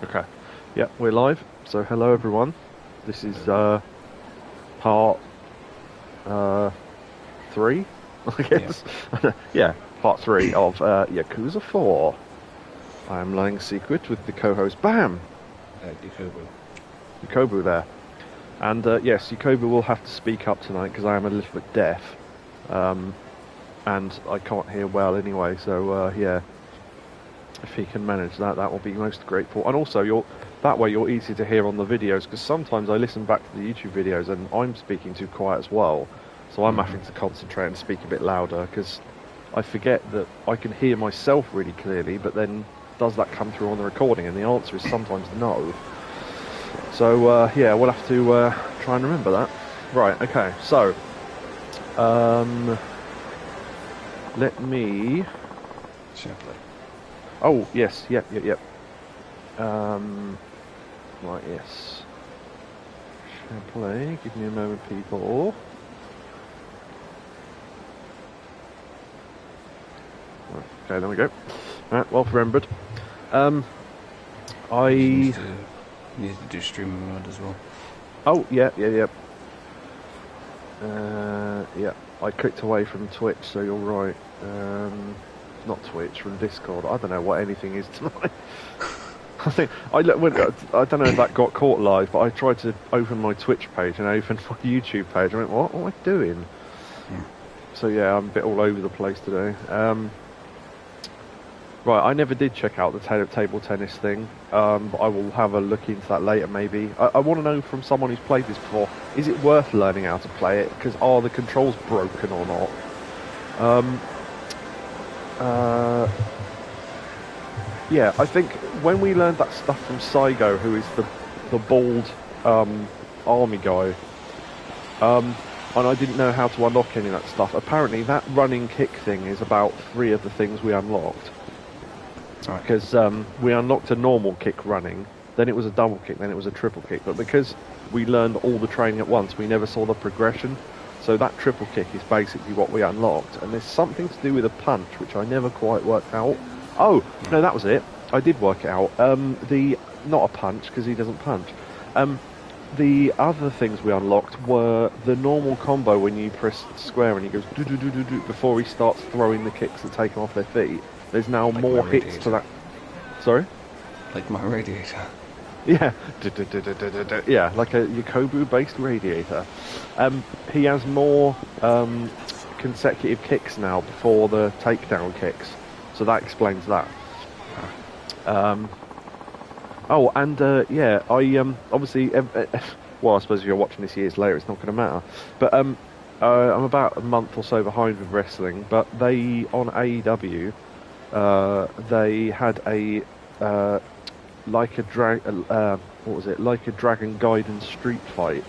Okay. Yeah, we're live. So hello everyone. This is part 3, I guess. Yeah, yeah, part 3 of Yakuza 4. I'm lying secret with the co-host Bam. Yakobu there. And yes, Yakobu will have to speak up tonight because I am a little bit deaf. And I can't hear well anyway, so yeah. If he can manage that, that will be most grateful. And also, that way you're easy to hear on the videos, because sometimes I listen back to the YouTube videos and I'm speaking too quiet as well. So I'm having to concentrate and speak a bit louder, because I forget that I can hear myself really clearly, but then does that come through on the recording? And the answer is sometimes no. So, yeah, we'll have to try and remember that. Right, okay, so... let me... Oh, yes, yep. Right, yes. Shall play? Give me a moment, people. Right, okay, there we go. Right, well remembered. I need to do streaming mode as well. Oh, yeah. Yeah, I clicked away from Twitch, so you're right. Not Twitch, from Discord. I don't know what anything is tonight. I think I don't know if that got caught live, but I tried to open my Twitch page and open my YouTube page. I went, what am I doing? So yeah, I'm a bit all over the place today. Right, I never did check out the table tennis thing, but I will have a look into that later maybe. I want to know from someone who's played this before, is it worth learning how to play it? Because are the controls broken or not? Yeah, I think when we learned that stuff from Saigo, who is the bald army guy, and I didn't know how to unlock any of that stuff. Apparently, that running kick thing is about 3 of the things we unlocked. Because we unlocked a normal kick running, then it was a double kick, then it was a triple kick. But because we learned all the training at once, we never saw the progression. So that triple kick is basically what we unlocked. And there's something to do with a punch, which I never quite worked out. Oh, no, that was it. I did work it out. Not a punch, because he doesn't punch. The other things we unlocked were the normal combo when you press square and he goes do-do-do-do-do before he starts throwing the kicks that take him off their feet. There's now like more hits to that. Sorry? Like my radiator. Yeah. Yeah, like a Yakobu-based radiator. He has more consecutive kicks now before the takedown kicks. So that explains that. Oh, and yeah, I obviously, well, I suppose if you're watching this years later, it's not going to matter. But I'm about a month or so behind with wrestling. But they on AEW, they had a like a Dragon Gaiden street fight.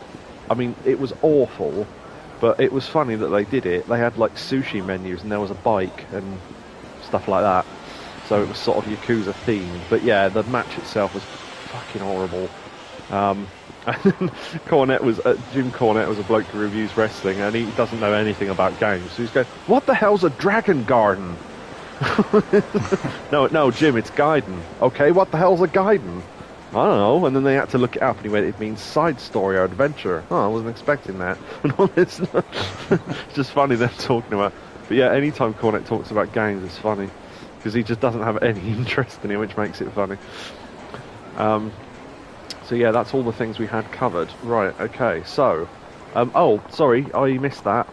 I mean, it was awful, but it was funny that they did it. They had like sushi menus, and there was a bike and stuff like that. So it was sort of Yakuza themed. But yeah, the match itself was fucking horrible. And Jim Cornette was a bloke who reviews wrestling, and he doesn't know anything about games. So he's going, "What the hell's a Dragon Garden?" No, Jim, it's Gaiden. Okay, what the hell's a Gaiden? I don't know. And then they had to look it up, and he went, "It means side story or adventure." Oh, I wasn't expecting that. And all this, it's just funny them talking about. But yeah, anytime Cornette talks about games, it's funny. Because he just doesn't have any interest in it, which makes it funny. So yeah, that's all the things we had covered. Right, okay, so... oh, sorry, I missed that.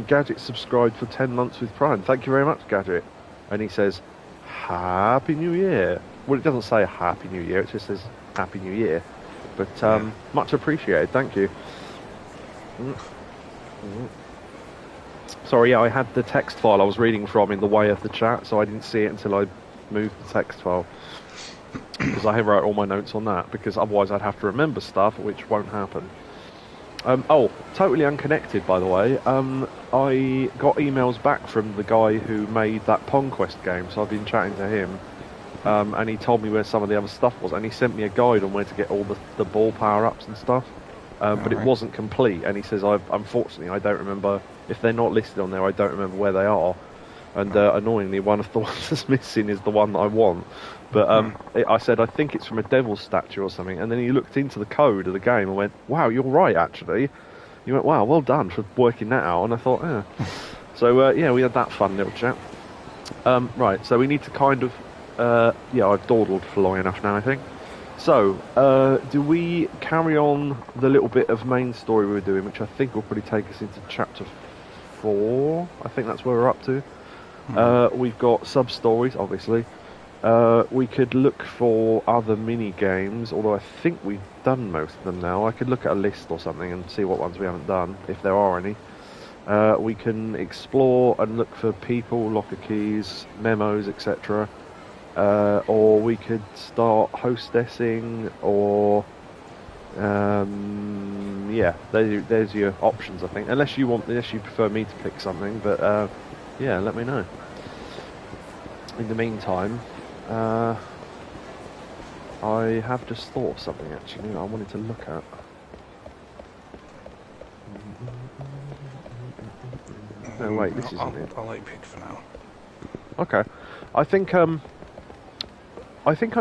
Gadget subscribed for 10 months with Prime. Thank you very much, Gadget. And he says, Happy New Year. Well, it doesn't say Happy New Year, it just says Happy New Year. But much appreciated, thank you. Sorry, yeah, I had the text file I was reading from in the way of the chat, so I didn't see it until I moved the text file. Because I wrote all my notes on that, because otherwise I'd have to remember stuff, which won't happen. Oh, totally unconnected, by the way. I got emails back from the guy who made that Pong Quest game, so I've been chatting to him. And he told me where some of the other stuff was, and he sent me a guide on where to get all the ball power-ups and stuff. But it wasn't complete, and he says, unfortunately, I don't remember... If they're not listed on there, I don't remember where they are. And annoyingly, one of the ones that's missing is the one that I want. But I said, I think it's from a devil's statue or something. And then he looked into the code of the game and went, wow, you're right, actually. He went, wow, well done for working that out. And I thought, yeah. So, yeah, we had that fun little chat. Right, so we need to kind of... yeah, I've dawdled for long enough now, I think. So, do we carry on the little bit of main story we were doing, which I think will probably take us into chapter 4? I think that's where we're up to. We've got sub-stories, obviously. We could look for other mini-games, although I think we've done most of them now. I could look at a list or something and see what ones we haven't done, if there are any. We can explore and look for people, locker keys, memos, etc. Or we could start hostessing, or... yeah, there's your options, I think. Unless you prefer me to pick something, but yeah, let me know. In the meantime, I have just thought of something actually that I wanted to look at. No, wait, this isn't it. I'll let you pick for now. Okay, I think I'm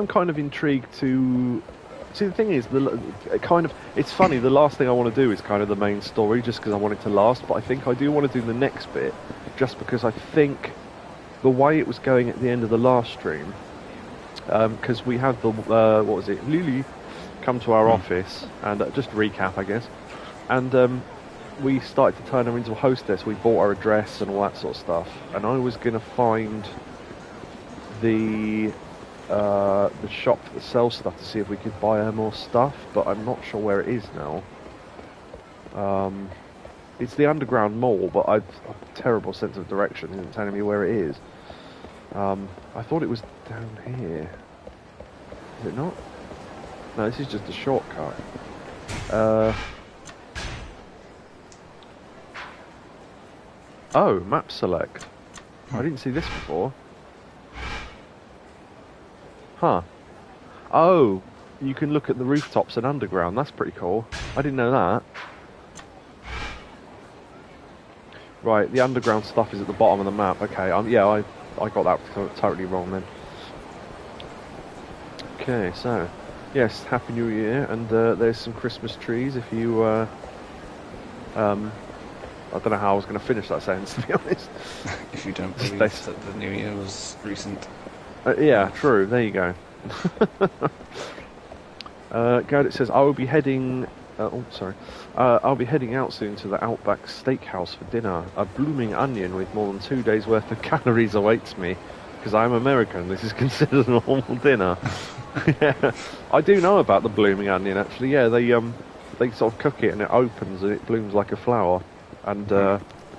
kind of intrigued to. See, the thing is, it's funny. The last thing I want to do is kind of the main story, just because I want it to last. But I think I do want to do the next bit, just because I think the way it was going at the end of the last stream, because we had the what was it, Lily, come to our office, and just to recap, I guess, and we started to turn her into a hostess. We bought her a dress and all that sort of stuff, and I was gonna find the shop that sells stuff to see if we could buy her more stuff, but I'm not sure where it is now. It's the underground mall, but I've a terrible sense of direction. It isn't telling me where it is. I thought it was down here. Is it not? No, this is just a shortcut. Oh, map select. I didn't see this before. Huh. Oh, you can look at the rooftops and underground. That's pretty cool. I didn't know that. Right, the underground stuff is at the bottom of the map. Okay, yeah, I got that totally wrong then. Okay, so, yes, Happy New Year, and there's some Christmas trees if you, I don't know how I was going to finish that sentence, to be honest. If you don't believe that the New Year was recent. Yeah, true, there you go. It says, I will be heading... I'll be heading out soon to the Outback Steakhouse for dinner. A blooming onion with more than 2 days' worth of calories awaits me. Because I'm American, this is considered a normal dinner. Yeah, I do know about the blooming onion, actually. Yeah, they sort of cook it and it opens and it blooms like a flower. And,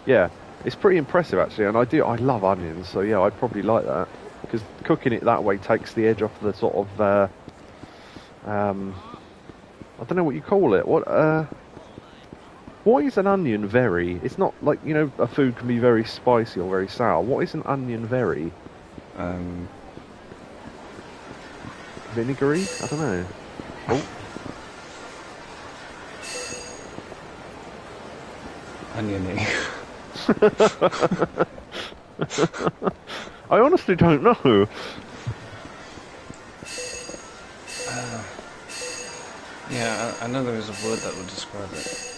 yeah, it's pretty impressive, actually. And I love onions, so yeah, I'd probably like that. Because cooking it that way takes the edge off the sort of, I don't know what you call it. What is an onion very? It's not like, you know, a food can be very spicy or very sour. What is an onion very? Vinegary? I don't know. Oh. Oniony. I honestly don't know. Yeah, I know there is a word that would describe it.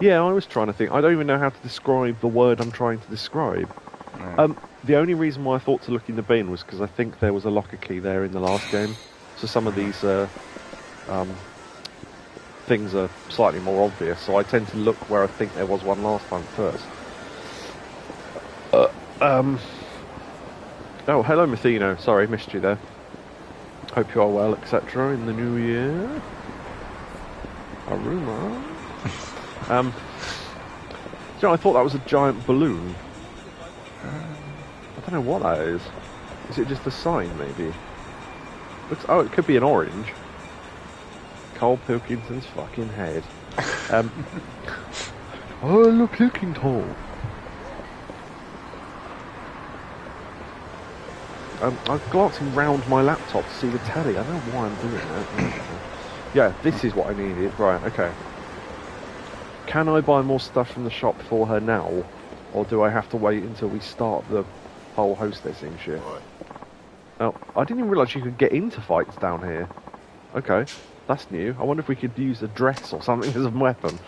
Yeah, I was trying to think. I don't even know how to describe the word I'm trying to describe. Right. The only reason why I thought to look in the bin was because I think there was a locker key there in the last game. So some of these things are slightly more obvious. So I tend to look where I think there was one last time first. Oh, hello, Mathino. Sorry, missed you there. Hope you are well, etc. in the new year. Aruma. You know, I thought that was a giant balloon. I don't know what that is. Is it just a sign, maybe? Oh, it could be an orange. Cole Pilkington's fucking head. Oh, look, Pilkington. I'm glancing round my laptop to see the telly. I don't know why I'm doing that. Yeah, this is what I needed. Right, okay. Can I buy more stuff from the shop for her now? Or do I have to wait until we start the whole hostessing shit? Oh, I didn't even realise you could get into fights down here. Okay, that's new. I wonder if we could use a dress or something as a weapon.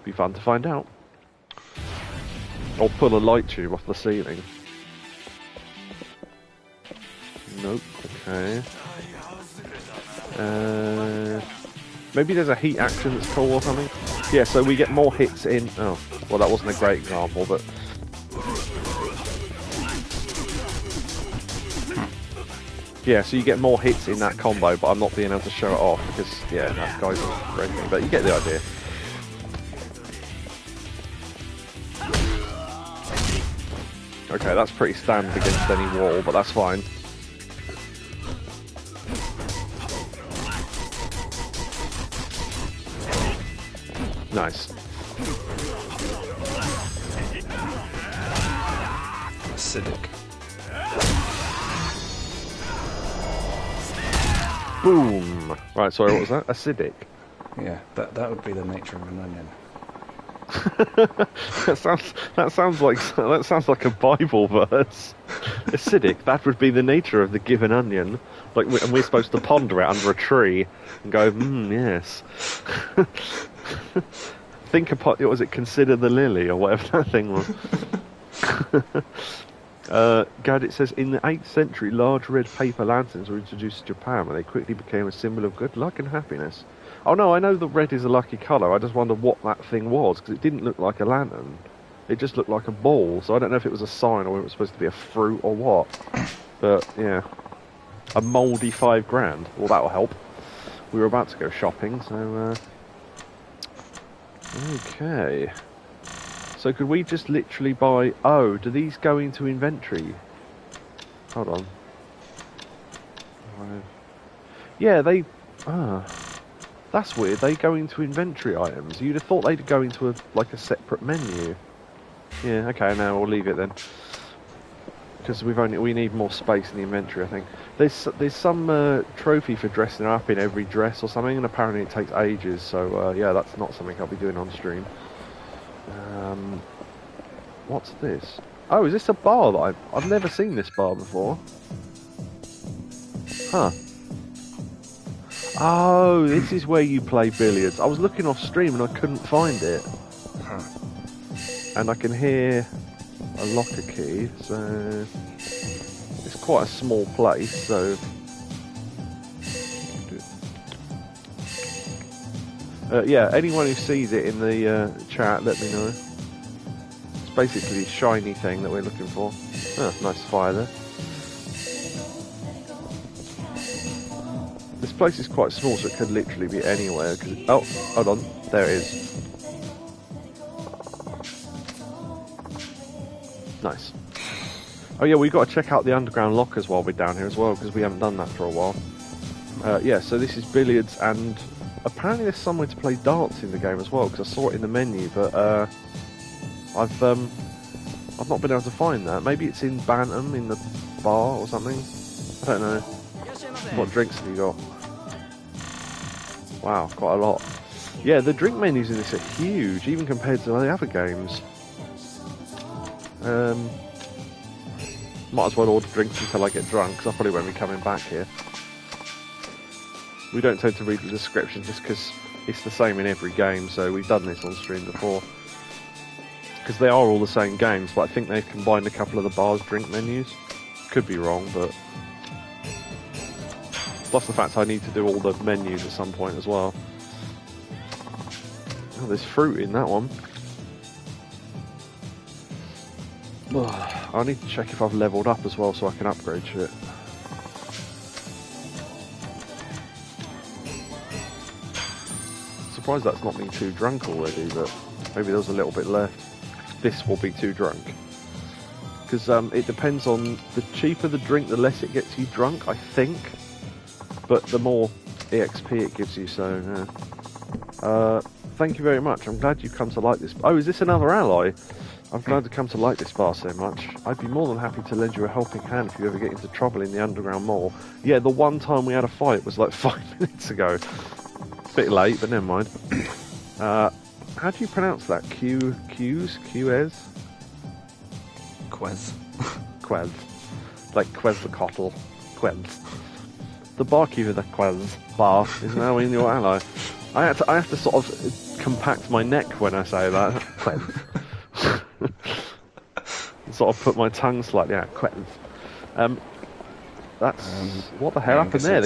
Be fun to find out. Or pull a light tube off the ceiling. Nope, okay. Maybe there's a heat action that's cool or something? Yeah, so we get more hits in... Oh, well that wasn't a great example, but... Yeah, so you get more hits in that combo, but I'm not being able to show it off because, yeah, that guy's not breaking, but you get the idea. Okay, that's pretty standard against any wall, but that's fine. Nice. Acidic. Boom! Right, sorry, what was that? Acidic. Yeah, that would be the nature of an onion. that sounds like a Bible verse. Acidic. That would be the nature of the given onion. Like, and we're supposed to ponder it under a tree and go, yes. Think about what was it? Consider the lily or whatever that thing was. Gad, it says in the 8th century, large red paper lanterns were introduced to Japan, where they quickly became a symbol of good luck and happiness. Oh no, I know that red is a lucky colour. I just wonder what that thing was, because it didn't look like a lantern. It just looked like a ball, so I don't know if it was a sign or it was supposed to be a fruit or what. But, yeah. A mouldy £5 Well, that'll help. We were about to go shopping, so, okay. So could we just literally buy... Oh, do these go into inventory? Hold on. Yeah, they... That's weird. They go into inventory items. You'd have thought they'd go into a separate menu. Yeah, okay, now we'll leave it then. Because we need more space in the inventory, I think. There's some trophy for dressing up in every dress or something, and apparently it takes ages, so yeah, that's not something I'll be doing on stream. What's this? Oh, is this a bar that I've never seen this bar before? Huh. Oh, this is where you play billiards. I was looking off stream and I couldn't find it. Huh. And I can hear a locker key, so it's quite a small place, so yeah, anyone who sees it in the chat, let me know. It's basically a shiny thing that we're looking for. Oh, nice fire there. This place is quite small, so it could literally be anywhere. Oh, hold on, there it is. Nice. Oh yeah, we've got to check out the underground lockers while we're down here as well, because we haven't done that for a while. Yeah, so this is billiards, and apparently there's somewhere to play darts in the game as well, because I saw it in the menu, but I've not been able to find that. Maybe it's in Bantam, in the bar or something. I don't know. What drinks have you got? Wow, quite a lot. Yeah, the drink menus in this are huge, even compared to the other games. Might as well order drinks until I get drunk, because I probably won't be coming back here. We don't tend to read the description just because it's the same in every game, so we've done this on stream before. Because they are all the same games, but I think they've combined a couple of the bar's drink menus. Could be wrong, but... Plus the fact I need to do all the menus at some point as well. Oh, there's fruit in that one. Oh, I need to check if I've leveled up as well so I can upgrade shit. Surprised that's not me too drunk already, but maybe there's a little bit left. This will be too drunk. Because it depends on... The cheaper the drink, the less it gets you drunk, I think. But the more EXP it gives you, so... Yeah. Thank you very much. I'm glad you've come to like this... Oh, is this another ally? I'm glad to come to like this bar so much. I'd be more than happy to lend you a helping hand if you ever get into trouble in the underground mall. Yeah, the one time we had a fight was like 5 minutes ago. Bit late, but never mind. How do you pronounce that? Quez? Quez. Quez. like Quetzalcoatl. Quez. The barkeep of the Quez bar is now in your ally. I have to sort of compact my neck when I say that. Quez. Sort of put my tongue slightly out. Quez. That's what the hell happened there?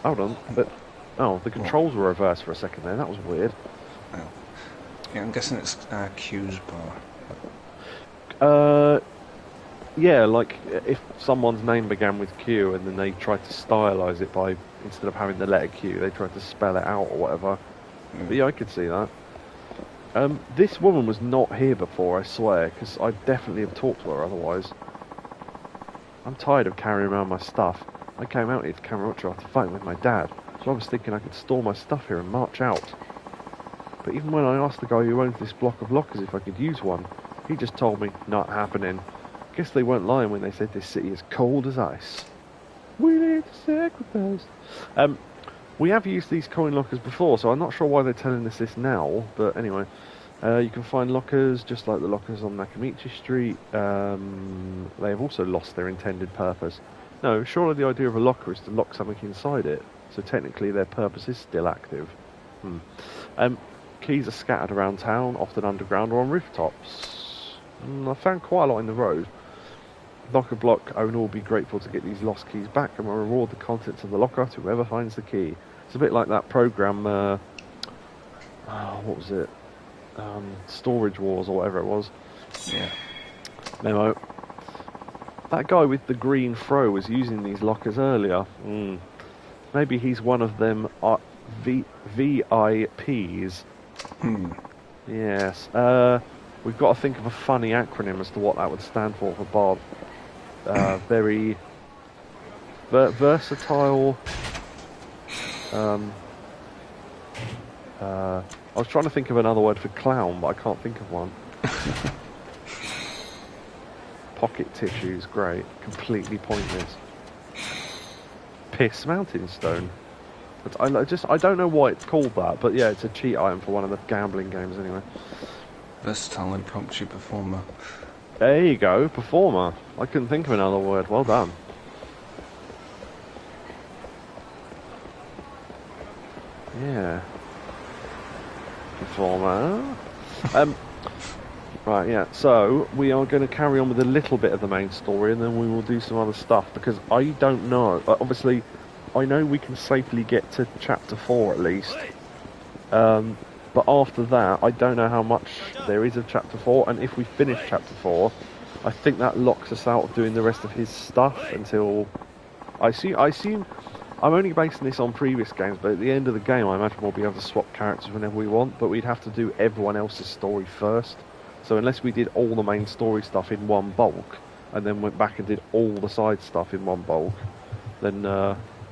Hold on, but the controls were reversed for a second there. That was weird. Oh. Yeah, I'm guessing it's Q's bar. Yeah, like if someone's name began with Q and then they tried to stylize it by, instead of having the letter Q, they tried to spell it out or whatever. But yeah, I could see that. This woman was not here before, I swear, because I definitely have talked to her otherwise. I'm tired of carrying around my stuff. I came out here to Kamurocho after fighting with my dad, so I was thinking I could store my stuff here and march out. But even when I asked the guy who owns this block of lockers if I could use one, he just told me, not happening. Guess they weren't lying when they said this city is cold as ice. We need to sacrifice. We have used these coin lockers before, so I'm not sure why they're telling us this now, but anyway. You can find lockers just like the lockers on Nakamichi Street. They have also lost their intended purpose. No, surely the idea of a locker is to lock something inside it, so technically their purpose is still active. Keys are scattered around town, often underground or on rooftops. I found quite a lot in the road. Locker block owner will be grateful to get these lost keys back and will reward the contents of the locker to whoever finds the key. It's a bit like that program, what was it? Storage Wars or whatever it was. Yeah. Memo. That guy with the green throw was using these lockers earlier. Maybe he's one of them VIPs. Yes. We've got to think of a funny acronym as to what that would stand for Bob. Very versatile. I was trying to think of another word for clown, but I can't think of one. Pocket tissues, great. Completely pointless. Piss mountain stone. I don't know why it's called that, but yeah, it's a cheat item for one of the gambling games anyway. Versatile impromptu performer. There you go, performer. I couldn't think of another word. Well done. Yeah. Performer. Right, yeah. So we are going to carry on with a little bit of the main story, and then we will do some other stuff because I don't know. Obviously, I know we can safely get to chapter 4 at least. But after that, I don't know how much there is of chapter 4, and if we finish chapter 4, I think that locks us out of doing the rest of his stuff until... I assume I'm only basing this on previous games, but at the end of the game I imagine we'll be able to swap characters whenever we want, but we'd have to do everyone else's story first. So unless we did all the main story stuff in one bulk, and then went back and did all the side stuff in one bulk, then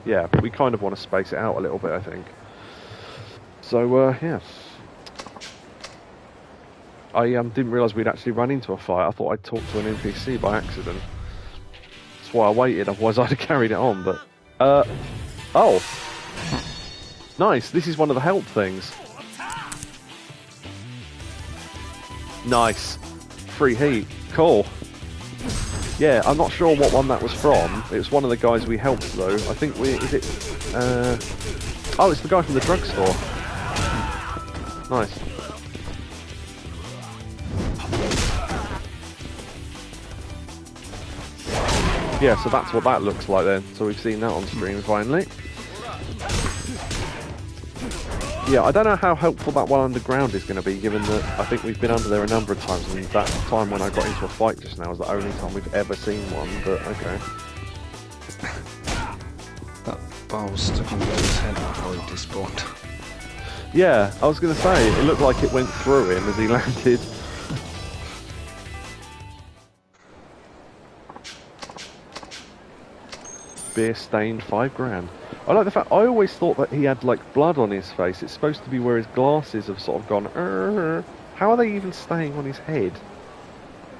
yeah, but we kind of want to space it out a little bit, I think. So yeah. I didn't realise we'd actually run into a fight. I thought I'd talked to an NPC by accident. That's why I waited, otherwise I'd have carried it on, but... oh! Nice, this is one of the help things. Nice. Free heat. Cool. Yeah, I'm not sure what one that was from. It was one of the guys we helped, though. I think is it... oh, it's the guy from the drugstore. Nice. Yeah, so that's what that looks like then. So we've seen that on screen finally. Yeah, I don't know how helpful that one underground is going to be, given that I think we've been under there a number of times, and that time when I got into a fight just now is the only time we've ever seen one, but okay. That bar was stuck on his head before he despawned. Yeah, I was going to say, it looked like it went through him as he landed. Beer stained $5,000. I like the fact, I always thought that he had like blood on his face. It's supposed to be where his glasses have sort of gone. How are they even staying on his head?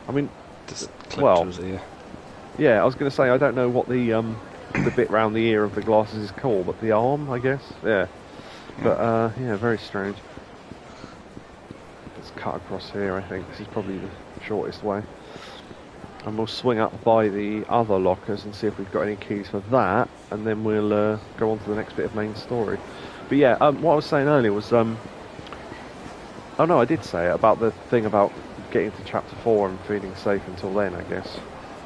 I mean, well, yeah, I was going to say I don't know what the bit round the ear of the glasses is called, but the arm, I guess. Yeah, but yeah, very strange. Let's cut across here. I think this is probably the shortest way. And we'll swing up by the other lockers and see if we've got any keys for that, and then we'll go on to the next bit of main story. But yeah, what I was saying earlier was, oh no, I did say it about the thing about getting to chapter 4 and feeling safe until then, I guess.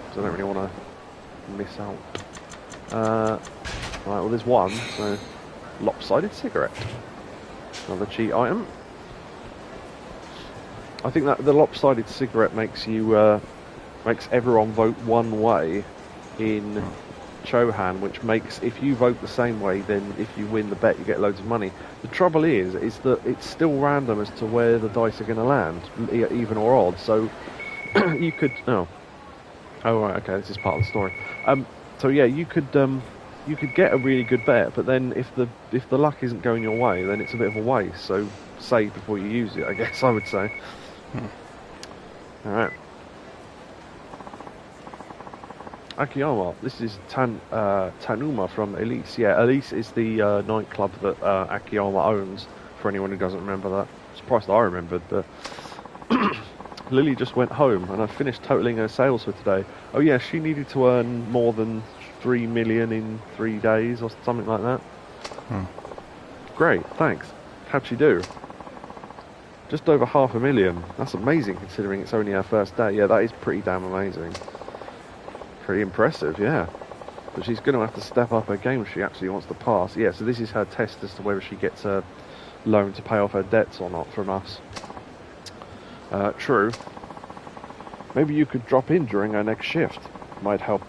Because I don't really want to miss out. Right, well there's one, so lopsided cigarette. Another cheat item. I think that the lopsided cigarette makes you makes everyone vote one way in Chohan, which makes, if you vote the same way, then if you win the bet you get loads of money. The trouble is that it's still random as to where the dice are going to land, even or odd. So you could oh right, okay, this is part of the story. So yeah, you could get a really good bet, but then if the luck isn't going your way, then it's a bit of a waste. So save before you use it, I guess I would say. All right. Action-iyama, this is Tanuma from Elise. Yeah, Elise is the nightclub that Action-iyama owns, for anyone who doesn't remember that. Surprised I remembered, but Lily just went home and I finished totaling her sales for today. Oh yeah, she needed to earn more than 3 million in 3 days or something like that. Great, thanks. How'd she do? Just over 500,000. That's amazing considering it's only her first day. Yeah, that is pretty damn amazing. Pretty impressive, yeah. But she's going to have to step up her game if she actually wants to pass. Yeah, so this is her test as to whether she gets a loan to pay off her debts or not from us. True. Maybe you could drop in during our next shift. It might help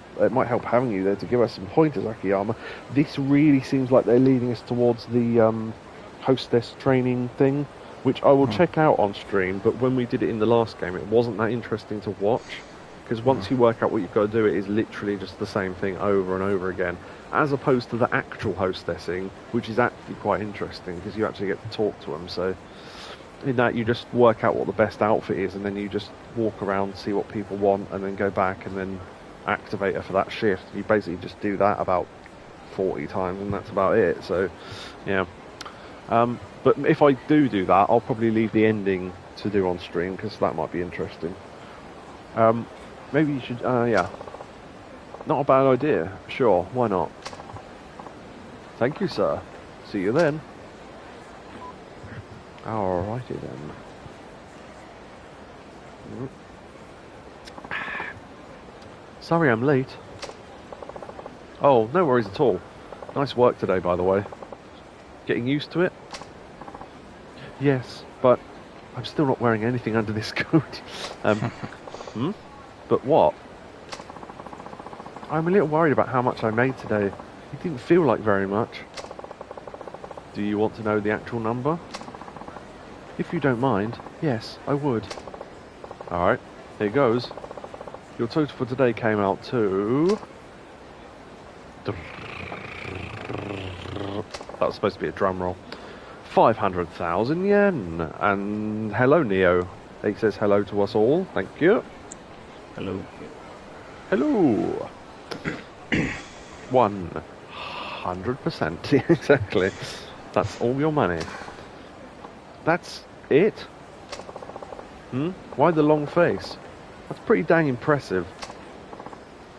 having you there to give us some pointers, Action-iyama. This really seems like they're leading us towards the hostess training thing, which I will check out on stream, but when we did it in the last game, it wasn't that interesting to watch. Because once you work out what you've got to do, it is literally just the same thing over and over again, as opposed to the actual hostessing, which is actually quite interesting because you actually get to talk to them. So in that, you just work out what the best outfit is, and then you just walk around, see what people want, and then go back and then activate her for that shift. You basically just do that about 40 times, and that's about it. So yeah. But if I do that, I'll probably leave the ending to do on stream because that might be interesting. Maybe you should, yeah. Not a bad idea. Sure, why not? Thank you, sir. See you then. Alrighty then. Sorry I'm late. Oh, no worries at all. Nice work today, by the way. Getting used to it? Yes, but I'm still not wearing anything under this coat. But what? I'm a little worried about how much I made today. It didn't feel like very much. Do you want to know the actual number? If you don't mind, yes, I would. Alright, here goes. Your total for today came out to... That was supposed to be a drum roll. 500,000 yen. And hello, Neo. He says hello to us all. Thank you. Hello. Hello. 100%. Exactly. That's all your money. That's it? Why the long face? That's pretty dang impressive.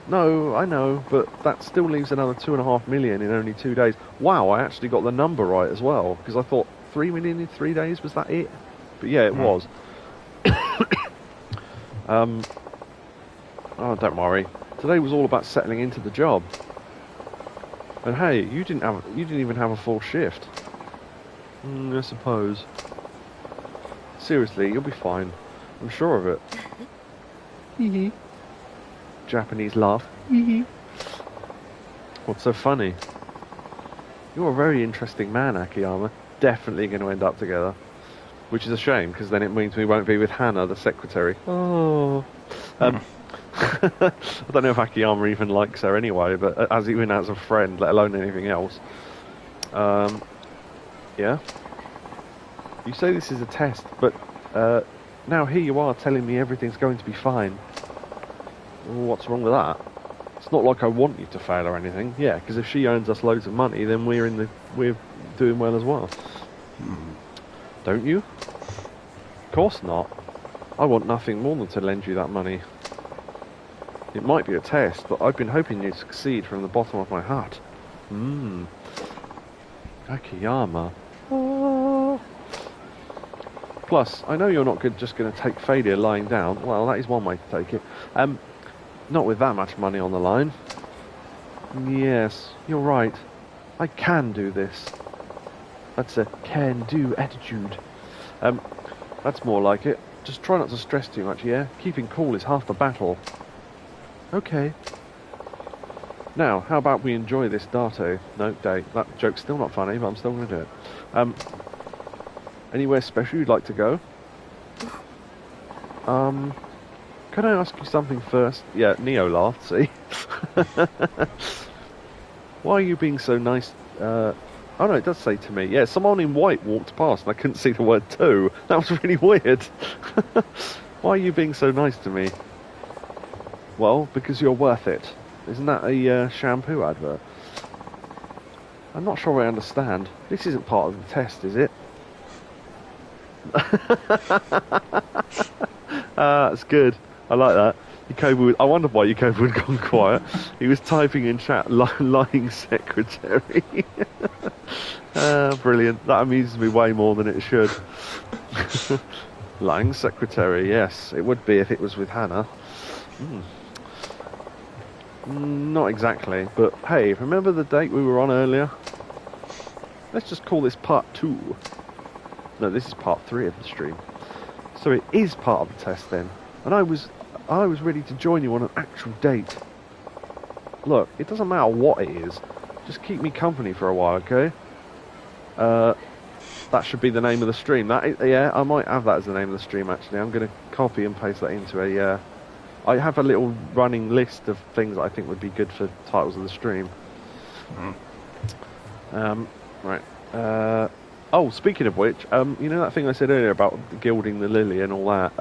No, I know, but that still leaves another 2.5 million in only 2 days. Wow, I actually got the number right as well, because I thought 3 million in 3 days, was that it? But yeah, it was. Oh, don't worry. Today was all about settling into the job. And hey, you didn't even have a full shift. I suppose. Seriously, you'll be fine. I'm sure of it. Hee Japanese laugh. Hee What's so funny? You're a very interesting man, Action-iyama. Definitely going to end up together. Which is a shame, because then it means we won't be with Hannah, the secretary. Oh. I don't know if Action-iyama even likes her anyway, but even as a friend, let alone anything else. Yeah. You say this is a test, but now here you are telling me everything's going to be fine. What's wrong with that? It's not like I want you to fail or anything. Yeah, because if she earns us loads of money, then we're doing well as well. Don't you? Of course not. I want nothing more than to lend you that money. It might be a test, but I've been hoping you'd succeed from the bottom of my heart. Action-iyama. Oh. Plus, I know you're not just going to take failure lying down. Well, that is one way to take it. Not with that much money on the line. Yes, you're right. I can do this. That's a can-do attitude. That's more like it. Just try not to stress too much, yeah? Keeping cool is half the battle. Okay. Now, how about we enjoy this dato? No, date. That joke's still not funny, but I'm still going to do it. Anywhere special you'd like to go? Can I ask you something first? Yeah, Neo laughed, see? Why are you being so nice? Oh no, it does say to me. Yeah, someone in white walked past and I couldn't see the word to. That was really weird. Why are you being so nice to me? Well, because you're worth it. Isn't that a shampoo advert? I'm not sure I understand. This isn't part of the test, is it? That's good. I like that. Yakobu, I wonder why Yakobu had gone quiet. He was typing in chat, lying secretary. Brilliant. That amuses me way more than it should. Lying secretary, yes. It would be if it was with Hannah. Not exactly, but hey, remember the date we were on earlier? Let's just call this part 2. No, this is part 3 of the stream. So it is part of the test then. And I was ready to join you on an actual date. Look, it doesn't matter what it is. Just keep me company for a while, okay? That should be the name of the stream. Yeah, I might have that as the name of the stream actually. I'm going to copy and paste that into a... I have a little running list of things that I think would be good for titles of the stream. Right. Oh, speaking of which, you know that thing I said earlier about gilding the lily and all that?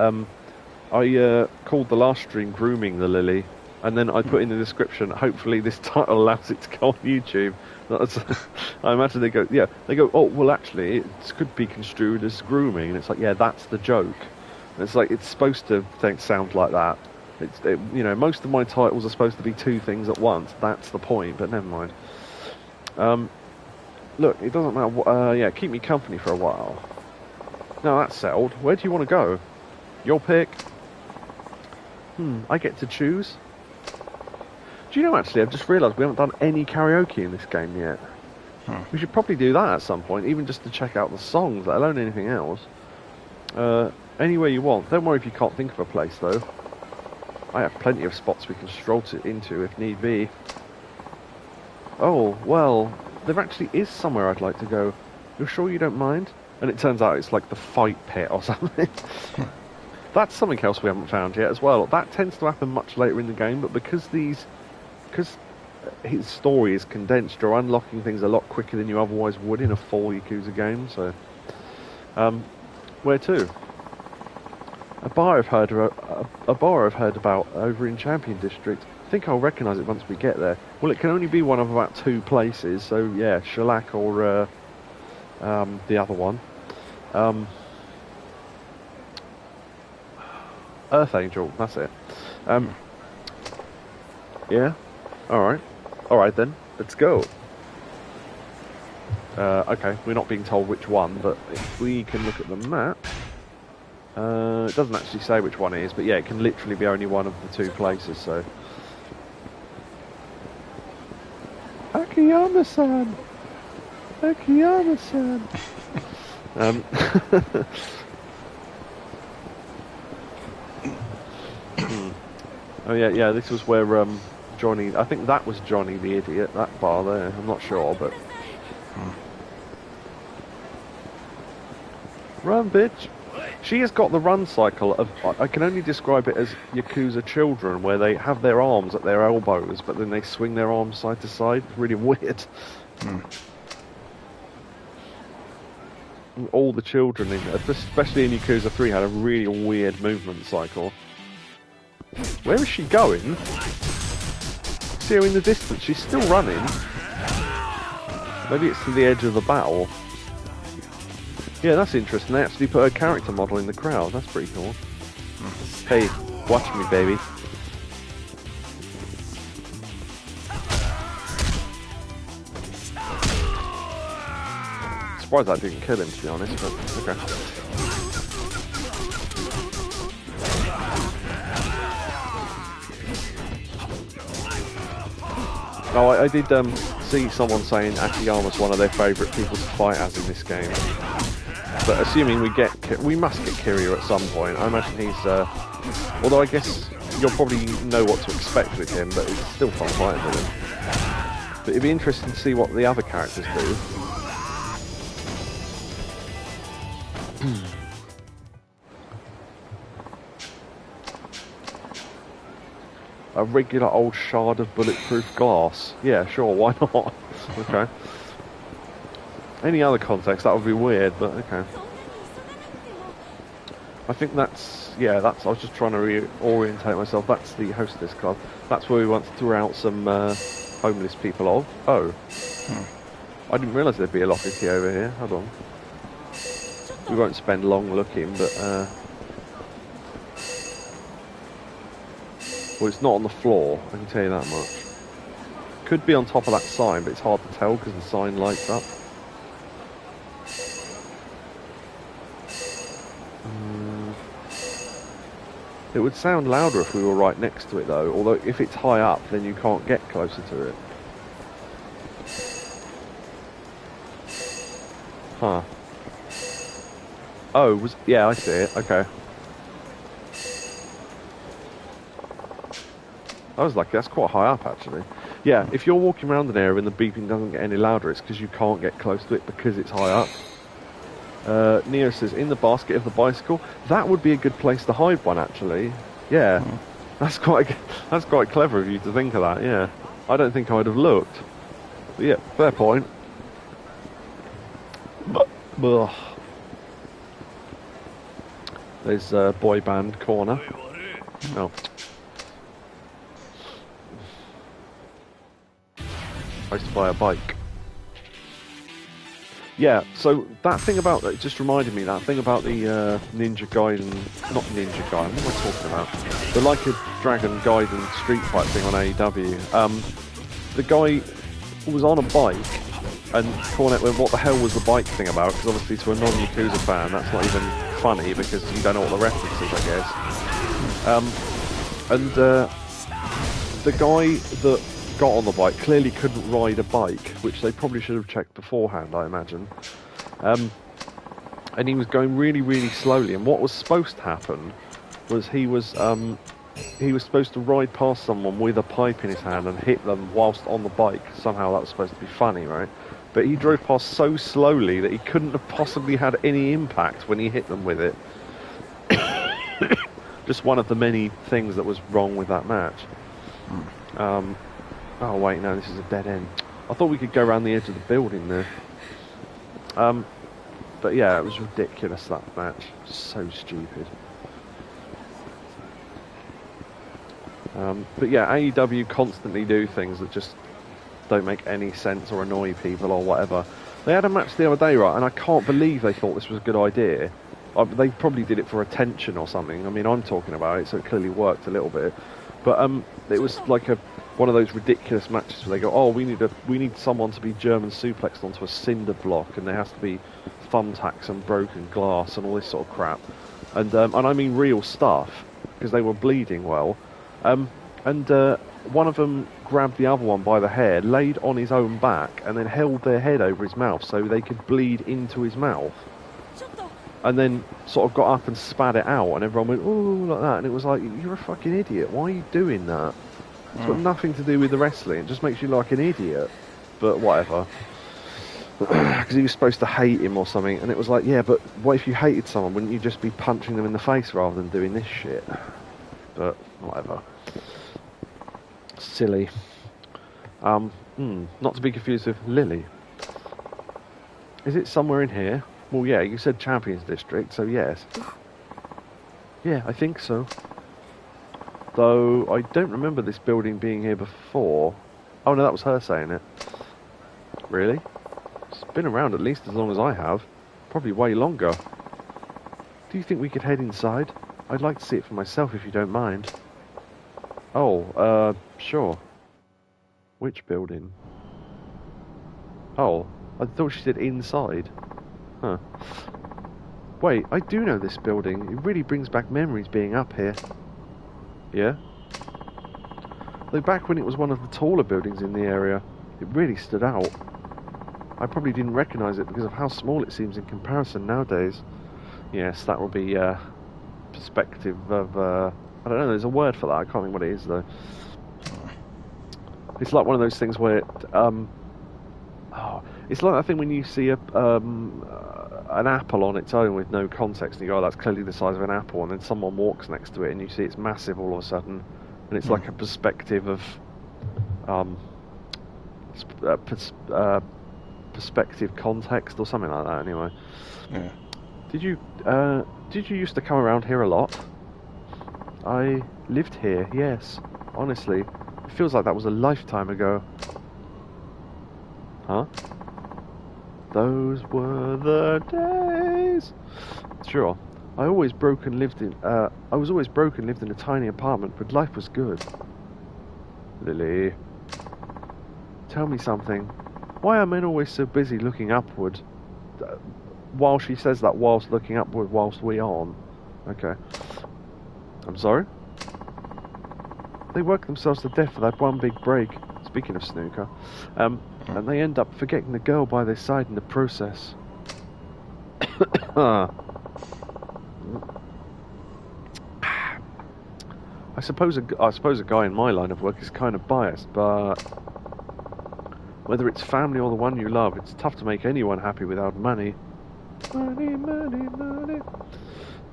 I called the last stream Grooming the Lily, and then I put in the description, hopefully this title allows it to go on YouTube. I imagine they go, oh, well actually, it could be construed as grooming, and it's like, yeah, that's the joke. And it's like, it's supposed to sound like that. You know, most of my titles are supposed to be 2 things at once. That's the point, but never mind. Look, it doesn't matter. Yeah, keep me company for a while. Now that's settled. Where do you want to go? Your pick. I get to choose. Do you know, actually, I've just realised we haven't done any karaoke in this game yet. We should probably do that at some point, even just to check out the songs, let alone anything else. Anywhere you want. Don't worry if you can't think of a place, though. I have plenty of spots we can stroll into if need be. Oh, well, there actually is somewhere I'd like to go. You're sure you don't mind? And it turns out it's like the fight pit or something. That's something else we haven't found yet as well. That tends to happen much later in the game, but because his story is condensed, you're unlocking things a lot quicker than you otherwise would in a full Yakuza game, so... where to? A bar I've heard about over in Champion District. I think I'll recognise it once we get there. Well, it can only be one of about 2 places, so yeah, Shellac or the other one. Earth Angel, that's it. Yeah? Alright then, let's go. Okay, we're not being told which one, but if we can look at the map... it doesn't actually say which one it is, but yeah, it can literally be only one of the 2 places, so... Action-iyama-san! Action-iyama-san! Oh yeah, this was where Johnny... I think that was Johnny the Idiot, that bar there. I'm not sure, but... Run, bitch! She has got the run cycle of... I can only describe it as Yakuza children, where they have their arms at their elbows, but then they swing their arms side to side. It's really weird. All the children, especially in Yakuza 3, had a really weird movement cycle. Where is she going? See her in the distance. She's still running. Maybe it's to the edge of the battle. Yeah, that's interesting. They actually put a character model in the crowd. That's pretty cool. Hey, watch me, baby. surprised that didn't kill him, to be honest, but okay. Oh, I did see someone saying Action-iyama's one of their favourite people to fight as in this game. But assuming we must get Kiryu at some point. I imagine he's, although I guess you'll probably know what to expect with him, but it's still fun fighting with him. But it'd be interesting to see what the other characters do. A regular old shard of bulletproof glass. Yeah, sure, why not? Okay. Any other context, that would be weird, but okay. I think that's, I was just trying to reorientate myself. That's the hostess club. That's where we once threw out some homeless people of. Oh. I didn't realise there'd be a locker key over here. Hold on. We won't spend long looking, but well, it's not on the floor, I can tell you that much. Could be on top of that sign, but it's hard to tell because the sign lights up. It would sound louder if we were right next to it though, although if it's high up then you can't get closer to it. Huh. Oh, yeah, I see it, okay. I was lucky, that's quite high up actually. Yeah, if you're walking around an area and the beeping doesn't get any louder, it's because you can't get close to it because it's high up. Neo says, in the basket of the bicycle, that would be a good place to hide one actually. Yeah, that's quite clever of you to think of that, yeah. I don't think I'd have looked. But yeah, fair point. Ugh. There's boy band corner. Oh. I used to buy a bike. Yeah, so that thing about, it just reminded me, that thing about the Ninja Gaiden, not Ninja Gaiden, what am I talking about? The Like a Dragon Gaiden Street Fight thing on AEW. The guy was on a bike, and Cornet went, what the hell was the bike thing about? Because obviously to a non-Yakuza fan, that's not even funny, because you don't know what the reference is, I guess. The guy that got on the bike clearly couldn't ride a bike, which they probably should have checked beforehand, I imagine. And he was going really, really slowly, and what was supposed to happen was he was supposed to ride past someone with a pipe in his hand and hit them whilst on the bike. Somehow that was supposed to be funny, right? But he drove past so slowly that he couldn't have possibly had any impact when he hit them with it. Just one of the many things that was wrong with that match. Oh wait, no, this is a dead end. I thought we could go around the edge of the building there. But yeah, it was ridiculous, that match. So stupid. But yeah, AEW constantly do things that just don't make any sense or annoy people or whatever. They had a match the other day, right, and I can't believe they thought this was a good idea. They probably did it for attention or something. I mean, I'm talking about it, so it clearly worked a little bit. But it was like one of those ridiculous matches where they go, oh, we need someone to be German suplexed onto a cinder block, and there has to be thumbtacks and broken glass and all this sort of crap. And I mean real stuff, because they were bleeding well. One of them grabbed the other one by the hair, laid on his own back, and then held their head over his mouth so they could bleed into his mouth. And then sort of got up and spat it out, and everyone went, ooh, like that. And it was like, you're a fucking idiot. Why are you doing that? It's got nothing to do with the wrestling. It just makes you like an idiot. But whatever. Because he was supposed to hate him or something. And it was like, yeah, but what if you hated someone? Wouldn't you just be punching them in the face rather than doing this shit? But whatever. Silly. Not to be confused with Lily. Is it somewhere in here? Well, yeah, you said Champions District, so yes. Yeah, I think so. Though, I don't remember this building being here before. Oh no, that was her saying it. Really? It's been around at least as long as I have. Probably way longer. Do you think we could head inside? I'd like to see it for myself if you don't mind. Oh, sure. Which building? Oh, I thought she said inside. Huh. Wait, I do know this building. It really brings back memories being up here. Yeah? Though back when it was one of the taller buildings in the area, it really stood out. I probably didn't recognise it because of how small it seems in comparison nowadays. Yes, that will be perspective of... I don't know, there's a word for that. I can't think what it is, though. It's like one of those things where... it's like that thing when you see an apple on its own with no context, and you go, oh, that's clearly the size of an apple, and then someone walks next to it, and you see it's massive all of a sudden, and it's like a perspective of... perspective context or something like that, anyway. Yeah. Did you used to come around here a lot? I lived here, yes. Honestly, it feels like that was a lifetime ago. Huh? Those were the days. Sure. I was always broke and lived in a tiny apartment, but life was good. Lily, tell me something. Why are men always so busy looking upward? While she says that, whilst looking upward, whilst we aren't. Okay. I'm sorry? They work themselves to death for that one big break. Speaking of snooker. And they end up forgetting the girl by their side in the process. I suppose a guy in my line of work is kind of biased, but whether it's family or the one you love, it's tough to make anyone happy without money. Money, money, money.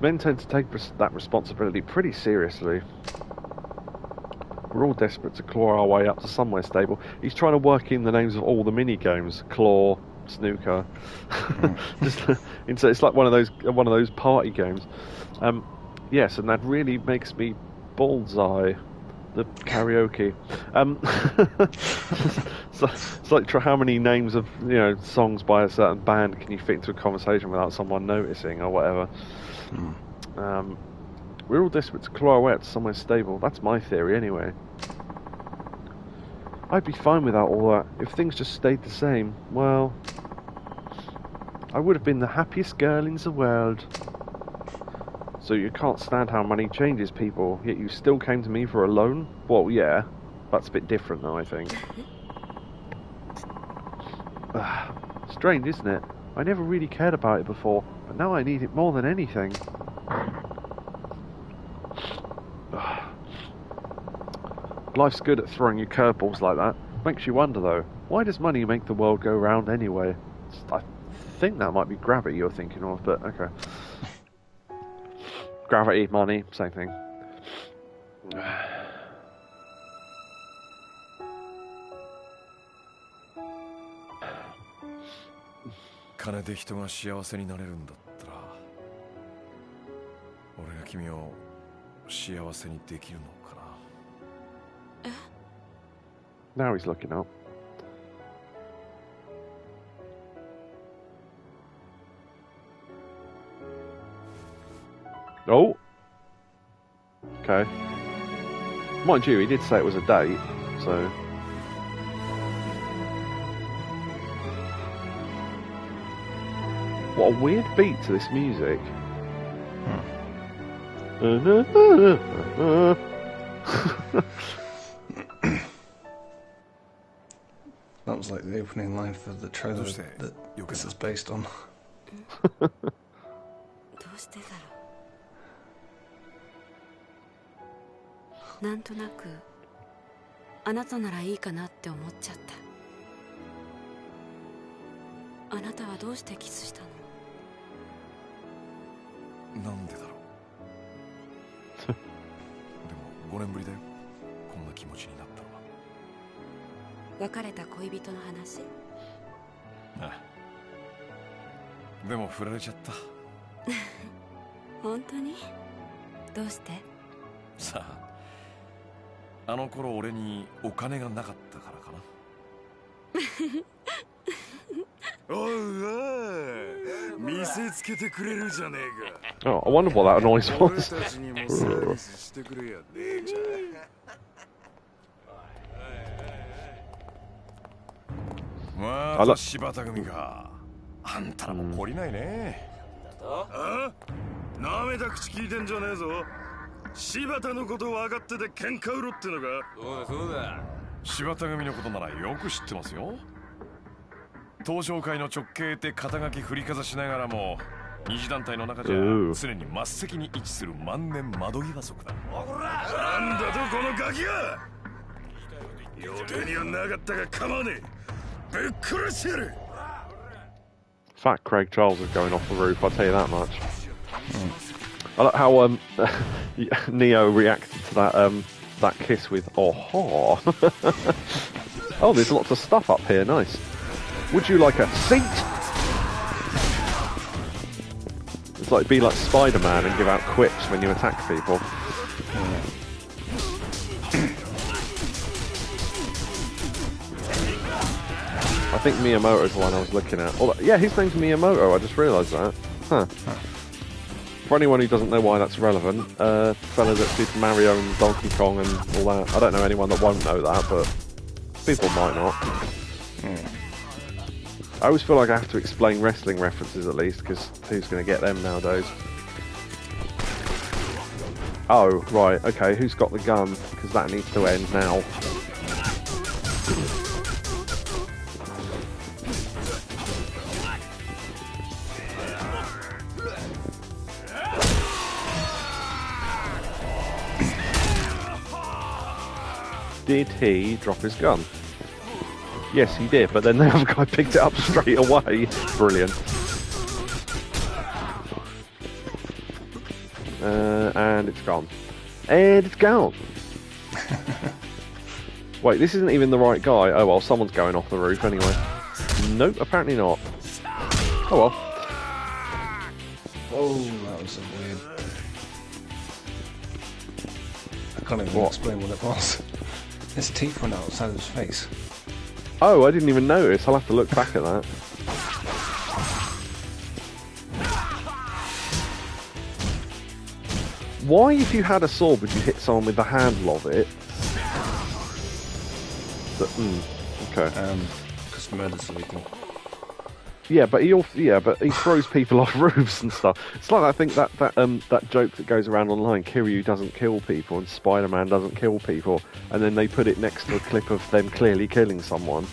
Men tend to take that responsibility pretty seriously. We're all desperate to claw our way up to somewhere stable. He's trying to work in the names of all the mini games: claw, snooker. It's like one of those party games. Yes, and that really makes me bullseye. The karaoke. So it's like how many names of songs by a certain band can you fit into a conversation without someone noticing or whatever. We're all desperate to claw our way up to somewhere stable. That's my theory, anyway. I'd be fine without all that if things just stayed the same. Well, I would have been the happiest girl in the world. So you can't stand how money changes people, yet you still came to me for a loan? Well, yeah. That's a bit different, though, I think. Strange, isn't it? I never really cared about it before, but now I need it more than anything. Life's good at throwing you curveballs like that. Makes you wonder, though, why does money make the world go round anyway? I think that might be gravity you're thinking of, but okay. Gravity, money, same thing. Moneyで人が幸せになれるんだったら、俺が君を幸せにできるのかな。Now he's looking up. Oh. Okay. Mind you, he did say it was a date, so... What a weird beat to this music. That was like the opening line for the trailer that this is based on. どうしてだろう。なんとなくあなたならいいかなって思っちゃった。あなたはどうしてキスしたの？なんでだろう。でも5年ぶりだよ。こんな気持ちになったのは。別れた恋人の話？ああ。でも振られちゃった。本当に？どうして？さあ、あの頃俺にお金がなかったからかな。おいおい、見せつけてくれるじゃねえか。Oh, I wonder what that noise was. 俺たちにもサービスしてくれやねえじゃん。また柴田組か。あんたらも懲りないね。あ？なめた口聞いてんじゃねえぞ。柴田のこと分かってて喧嘩売ろってのか。そうだそうだ。柴田組のことならよく知ってますよ。東商会の直系って肩書き振りかざしながらも、二次団体の中じゃ常に末席に位置する万年窓際族だ。なんだとこのガキが。予定にはなかったが構わねえ。ぶっ殺してやる。 Fat Craig Charles is going off the roof, I'll tell you that much. I like how Neo reacted to that kiss with oh. Oh, there's lots of stuff up here, nice. Would you like a seat? It's like be like Spider-Man and give out quips when you attack people. I think Miyamoto's the one I was looking at. Oh, yeah, his name's Miyamoto, I just realised that. Huh. For anyone who doesn't know why that's relevant, fella that did Mario and Donkey Kong and all that. I don't know anyone that won't know that, but people might not. I always feel like I have to explain wrestling references at least, because who's going to get them nowadays? Oh, right, okay, who's got the gun? Because that needs to end now. Did he drop his gun? Yes, he did, but then the other guy picked it up straight away. Brilliant. And it's gone. And it's gone. Wait, this isn't even the right guy. Oh well, someone's going off the roof anyway. Nope, apparently not. Oh well. Oh, that was so weird. I can't even explain what it was. His teeth went outside of his face. Oh, I didn't even notice. I'll have to look back at that. Why, if you had a sword, would you hit someone with the handle of it? Okay. Because murder's illegal. Yeah, but he throws people off roofs and stuff. It's like I think that joke that goes around online. Kiryu doesn't kill people and Spider-Man doesn't kill people, and then they put it next to a clip of them clearly killing someone.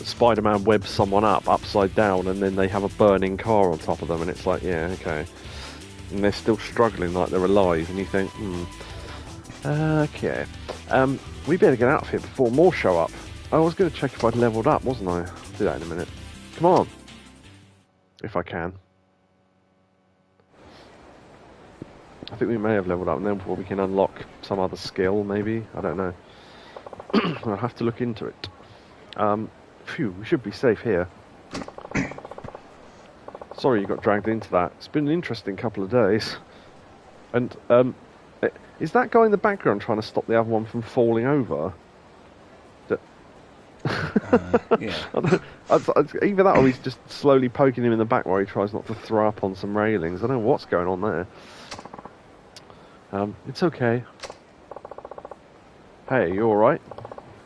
Spider-Man webs someone up upside down, and then they have a burning car on top of them, and it's like, yeah, okay. And they're still struggling like they're alive, and you think, okay. We better get out of here before more show up. I was going to check if I'd leveled up, wasn't I? I'll do that in a minute. Come on. If I can. I think we may have leveled up, and then we can unlock some other skill, maybe. I don't know. I'll have to look into it. Phew, we should be safe here. Sorry you got dragged into that. It's been an interesting couple of days. And, is that guy in the background trying to stop the other one from falling over? Yeah. Either that or he's just slowly poking him in the back while he tries not to throw up on some railings. I don't know what's going on there. It's okay. Hey, you alright?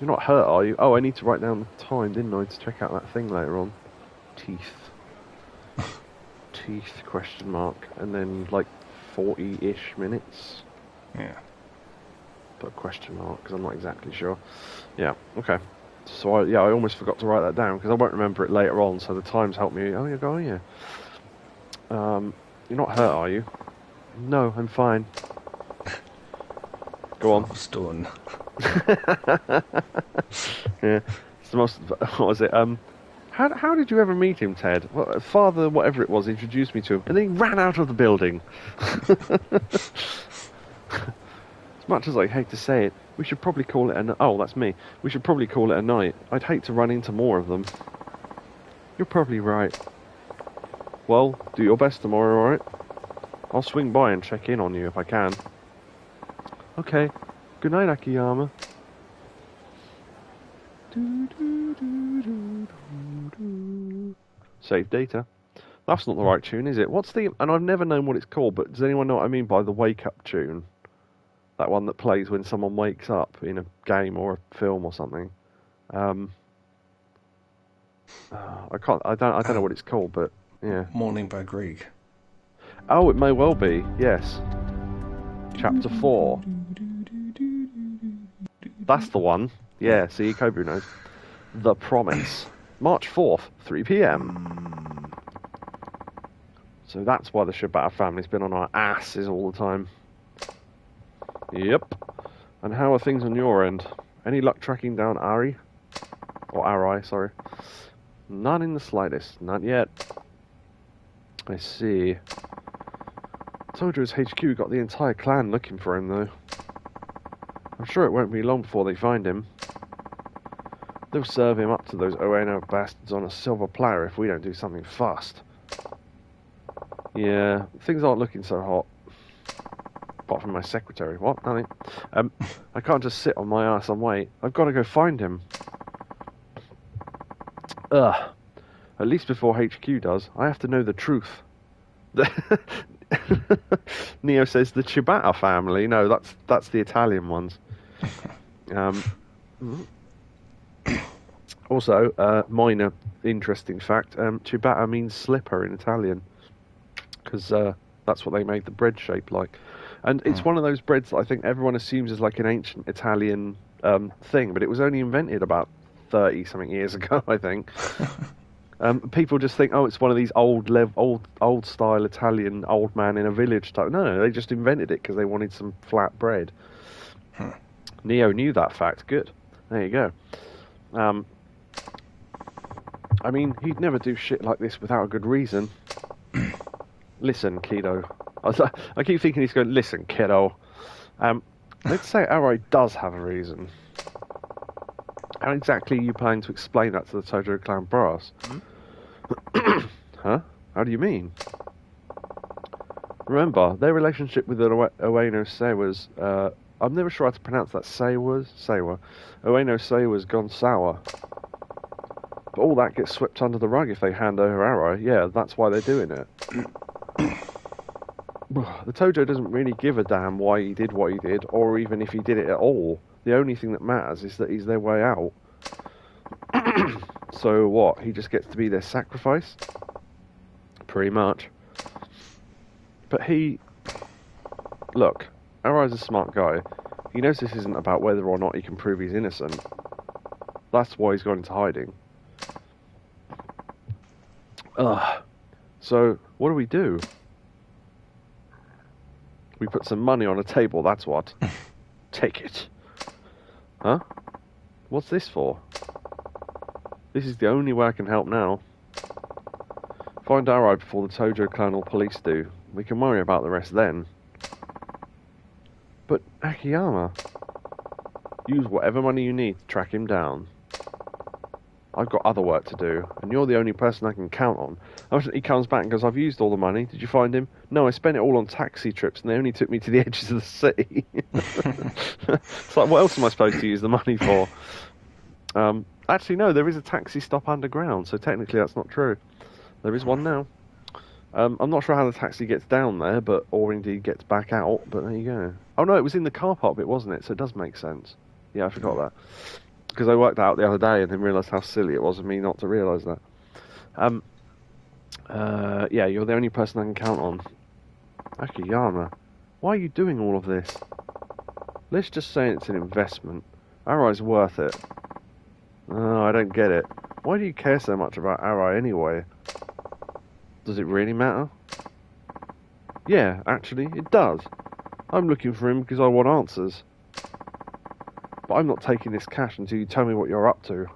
You're not hurt, are you? Oh, I need to write down the time, didn't I, to check out that thing later on. Teeth. Teeth, question mark. And then, like, 40-ish minutes. Yeah. Put a question mark, because I'm not exactly sure. Yeah, okay. So, I almost forgot to write that down, because I won't remember it later on, so the times help me. Oh, you go, yeah. You're not hurt, are you? No, I'm fine. Go on. Stone. Yeah. It's the most... What was it? How did you ever meet him, Ted? Well, Father, whatever it was, introduced me to him, and then he ran out of the building. As much as I hate to say it, we should probably call it a... Oh, that's me. We should probably call it a night. I'd hate to run into more of them. You're probably right. Well, do your best tomorrow, alright? I'll swing by and check in on you if I can. Okay. Good night, Action-iyama. Save data. That's not the right tune, is it? What's the... And I've never known what it's called, but does anyone know what I mean by the wake-up tune? That one that plays when someone wakes up in a game or a film or something. I can't. I don't know what it's called, but yeah. Morning by Grieg. Oh, it may well be. Yes. Chapter 4. That's the one. Yeah. See, Yakobu knows. The Promise. March 4th, 3 p.m. So that's why the Shibata family's been on our asses all the time. Yep. And how are things on your end? Any luck tracking down Ari? Or Arai, sorry. None in the slightest. Not yet. I see. Tojo's HQ got the entire clan looking for him, though. I'm sure it won't be long before they find him. They'll serve him up to those Ueno bastards on a silver platter if we don't do something fast. Yeah, things aren't looking so hot. Apart from my secretary. What? Nothing. I can't just sit on my ass and wait. I've got to go find him. Ugh. At least before HQ does, I have to know the truth. Neo says the Chibata family. No, that's the Italian ones. Also, minor interesting fact, Chibata means slipper in Italian. Because that's what they made the bread shape like. And it's one of those breads that I think everyone assumes is like an ancient Italian thing, but it was only invented about 30-something years ago, I think. People just think, oh, it's one of these old style Italian old man in a village type. No, they just invented it because they wanted some flat bread. Neo knew that fact. Good. There you go. I mean, he'd never do shit like this without a good reason. Listen, kiddo. I keep thinking he's going, listen, kiddo. Let's say Arai does have a reason. How exactly are you planning to explain that to the Tojo clan brass? Huh? How do you mean? Remember, their relationship with the Ueno Seiwas, I'm never sure how to pronounce that. Seiwa. Ueno Seiwa's gone sour. But all that gets swept under the rug if they hand over Arai. Yeah, that's why they're doing it. The Tojo doesn't really give a damn why he did what he did, or even if he did it at all. The only thing that matters is that he's their way out. So what? He just gets to be their sacrifice? Pretty much. But look, Arai's a smart guy. He knows this isn't about whether or not he can prove he's innocent. That's why he's gone into hiding. So, what do we do? We put some money on a table, that's what. Take it. Huh? What's this for? This is the only way I can help now. Find Arai before the Tojo clan or police do. We can worry about the rest then. But, Action-iyama, use whatever money you need to track him down. I've got other work to do, and you're the only person I can count on. He comes back and goes, I've used all the money. Did you find him? No, I spent it all on taxi trips, and they only took me to the edges of the city. It's like, what else am I supposed to use the money for? Actually, no, there is a taxi stop underground, so technically that's not true. There is one now. I'm not sure how the taxi gets down there, or indeed gets back out, but there you go. Oh no, it was in the car park bit, wasn't it? So it does make sense. Yeah, I forgot that. Because I worked that out the other day and then realised how silly it was of me not to realise that. Yeah, you're the only person I can count on. Action-iyama, why are you doing all of this? Let's just say it's an investment. Arai's worth it. Oh, I don't get it. Why do you care so much about Arai anyway? Does it really matter? Yeah, actually, it does. I'm looking for him because I want answers. But I'm not taking this cash until you tell me what you're up to.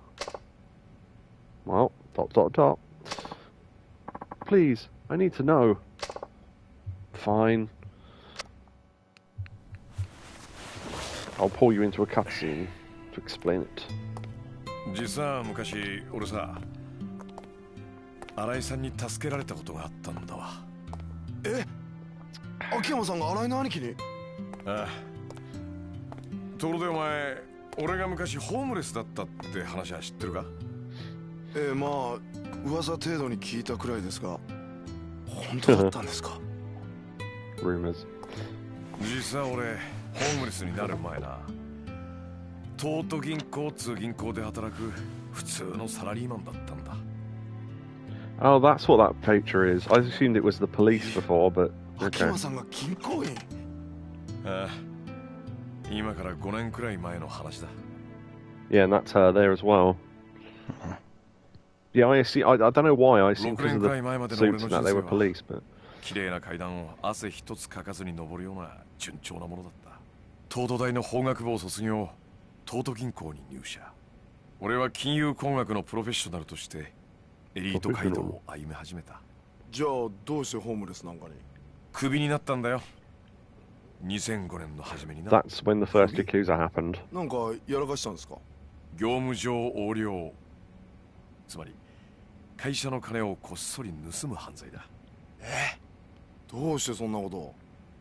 Well, ... Please, I need to know. Fine. I'll pull you into a cutscene to explain it. 実は昔俺さ、新井さんに助けられたことがあったんだわ。え？秋山さんが新井の兄貴に？ああ。ところでお前、俺が昔ホームレスだったって話は知ってるか？まあ噂程度に聞いたくらいですが、本当だったんですか？ Rumors. 実は俺、ホームレスになる前な、東都銀行っつう銀行で働く普通のサラリーマンだったんだ。 Oh, that's what that picture is. I assumed it was the police before, but 秋 okay. 山さんが銀行員。ああ、今から5年くらい前の話だ。 Yeah, and that's her there as well. Yeah, I don't know why I assumed because of the suits and that they were police, but 綺麗な階段を汗一つかかずに登るような順調なものだった。東都大の法学部を卒業、東都銀行に入社。俺は金融工学のプロフェッショナルとしてエリート街道を歩み始めた。じゃあどうしてホームレスなんかに？クビになったんだよ。2005年の初めにな。 that's when the first Yakuza happened. なんかやらかしたんですか？業務上横領、つまり会社の金をこっそり盗む犯罪だ。どうしてそんなことを？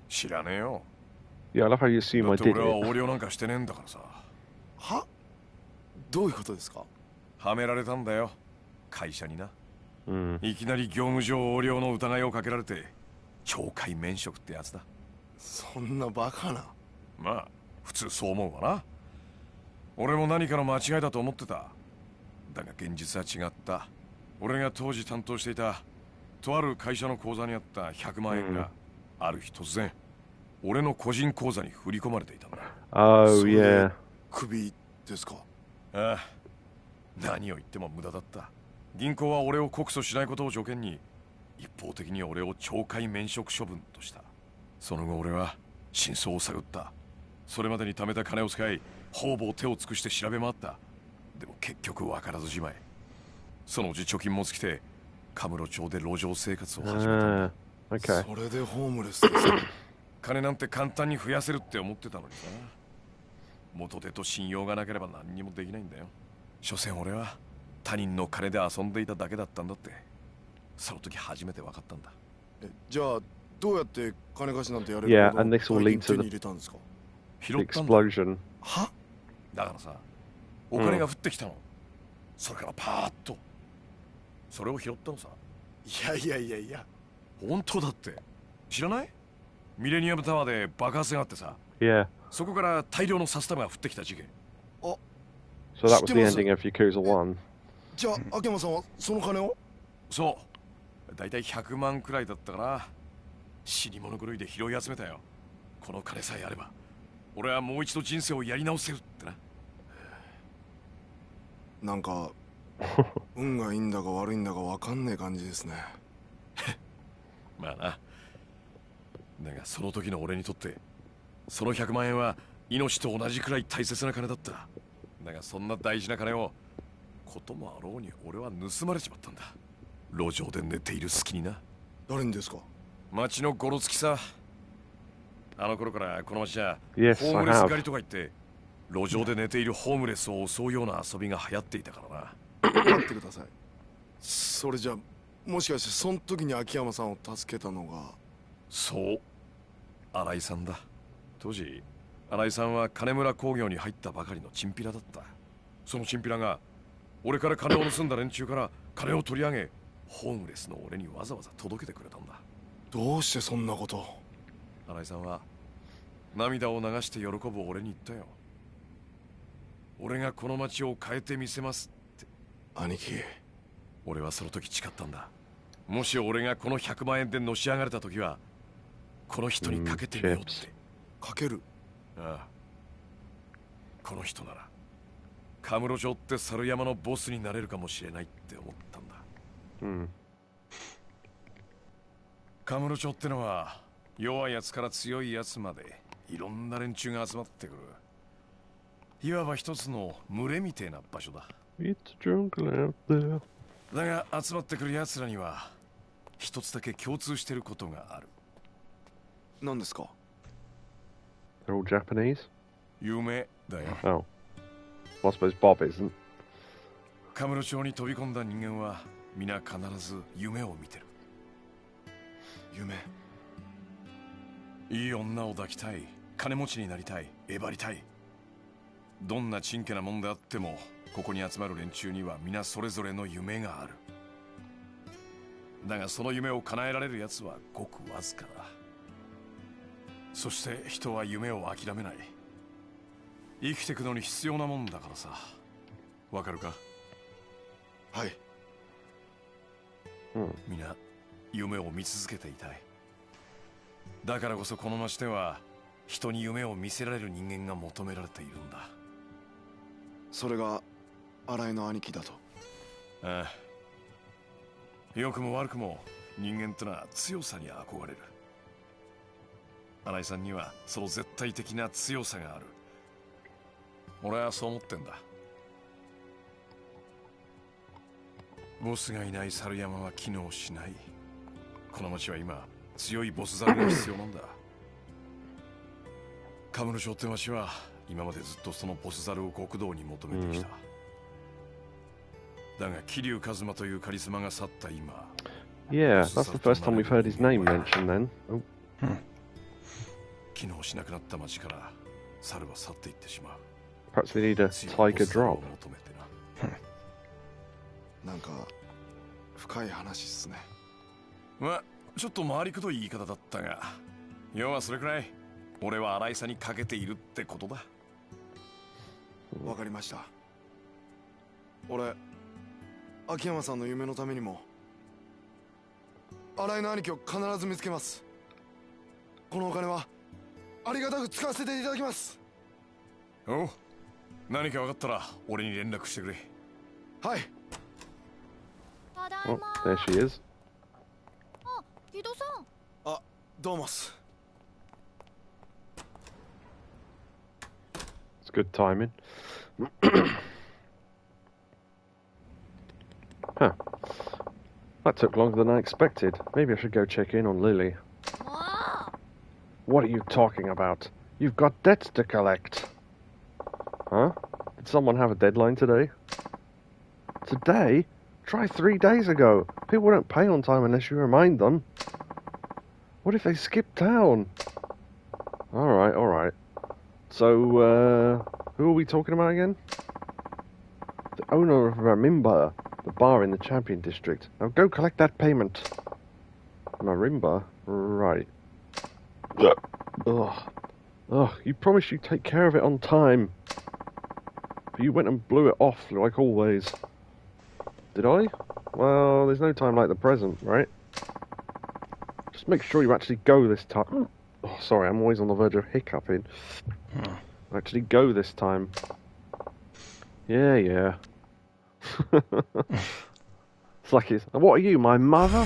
知らねえよ。 Yeah, I love how you assume だ I って did 俺は it. 横領なんかしてねえんだからさ。は？どういうことですか？はめられたんだよ、会社にな。 Mm. いきなり業務上横領の疑いをかけられて懲戒免職ってやつだ。そんなバカな。まあ普通そう思うわな。俺も何かの間違いだと思ってた。だが現実は違った。俺が当時担当していたとある会社の口座にあった100万円がある日突然俺の個人口座に振り込まれていたんだ。 Oh それで yeah. クビですか？ああ、何を言っても無駄だった。銀行は俺を告訴しないことを条件に一方的に俺を懲戒免職処分とした。その後俺は真相を探った。それまでに貯めた金を使い方々手を尽くして調べ回った。でも結局分からずじまい。そのうち貯金も尽きてカムロ町で路上生活を始めたんだ。 Okay. それでホームレスですか？金なんて簡単に増やせるって思ってたのにさ。元手と信用がなければ何にもできないんだよ。所詮俺は他人の金で遊んでいただけだったんだって、その時初めて分かったんだ。じゃあどうやって金貸しなんてやれる Yeah, and this will lead to 手に入れたんですか？ 拾 The ったんだ。 explosion. は？だからさ、お金が降ってきたの。それからパーッとそれを拾ったのさ。いや。本当だって。知らない？ミレニアムタワーで爆発があってさ、 Yeah. そこから大量の札束が降ってきた事件。 So that was the 知ってます。 ending of Yakuza 1. じゃあ秋山さんはその金を？そう、だいたい100万くらいだったかな。死に物狂いで拾い集めたよ。この金さえあれば俺はもう一度人生をやり直せるってな。なんか運がいいんだか悪いんだか分かんねえ感じですね。まあな。だがその時の俺にとってその100万円は命と同じくらい大切な金だった。だがそんな大事な金をこともあろうに俺は盗まれちまったんだ。路上で寝ている隙にな。誰にですか？町のゴロつきさ。あの頃からこの町は Yes, ホームレス I have. 狩りとか言って路上で寝ているホームレスを襲うような遊びが流行っていたからな。待ってください。それじゃもしかしてその時に秋山さんを助けたのが？そう、新井さんだ。当時新井さんは金村工業に入ったばかりのチンピラだった。そのチンピラが俺から金を盗んだ連中から金を取り上げホームレスの俺にわざわざ届けてくれたんだ。どうしてそんなこと？新井さんは涙を流して喜ぶ俺に言ったよ。俺がこの町を変えてみせますって。兄貴。俺はその時誓ったんだ。もし俺がこの100万円でのし上がれた時はこの人にかけてみようって。かける？ああ、この人ならカムロ町って猿山のボスになれるかもしれないって思ったんだ。カムロ町ってのは弱いやつから強いやつまでいろんな連中が集まってくる。いわば一つの群れみてえな場所だ。 It's jungle out there. だが集まってくる奴らには一つだけ共通してることがある。何ですか？ They're all Japanese. 夢だよ。 Oh. Well, I suppose Bob isn't. カムロ町に飛び込んだ人間は皆必ず夢を見てる。夢？いい女を抱きたい、金持ちになりたい、えばりたい。どんなちんけなもんであってもここに集まる連中には皆それぞれの夢がある。だがその夢を叶えられる奴はごくわずかだ。そして人は夢を諦めない。生きてくのに必要なもんだからさ。わかるか？はい。皆夢を見続けていたい。だからこそこの街では人に夢を見せられる人間が求められているんだ。それが新井の兄貴だと。ああ、良くも悪くも人間ってのは強さに憧れる。新井さんにはその絶対的な強さがある。俺はそう思ってんだ。ボスがいない猿山は機能しない。この町は今強いボス猿が必要なんだ。カムロ町って町は今までずっとそのボス猿を極道に求めてきた。だが桐生一馬というカリスマが去った今。Yeah, that's the first time we've heard his name mentioned then. Oh. 機能しなくなった町から猿は去っていってしまう。Perhaps they need a tiger drop. なんか深い話っすね。まあちょっと回りくどい言い方だったが、要はそれくらい俺は新井さんにかけているってことだ。わかりました。俺秋山さんの夢のためにも新井の兄貴を必ず見つけます。このお金はありがたく使わせていただきます。おう、何か分かったら俺に連絡してくれ。はい。Oh, there she is. あ、井戸さん。あ、どうもっす。It's good timing. Huh. That took longer than I expected. Maybe I should go check in on Lily. What are you talking about? You've got debts to collect. Huh? Did someone have a deadline today? Today? Try 3 days ago. People don't pay on time unless you remind them. What if they skip town? Alright, alright. So, who are we talking about again? The owner of Marimba, the bar in the Champion District. Now go collect that payment. Marimba? Right. Ugh. Ugh, you promised you'd take care of it on time. But you went and blew it off like always. Did I? Well, there's no time like the present, right? Just make sure you actually go this time. Oh, sorry, I'm always on the verge of hiccuping. Actually go this time. Yeah, yeah. It's like it's... What are you, my mother?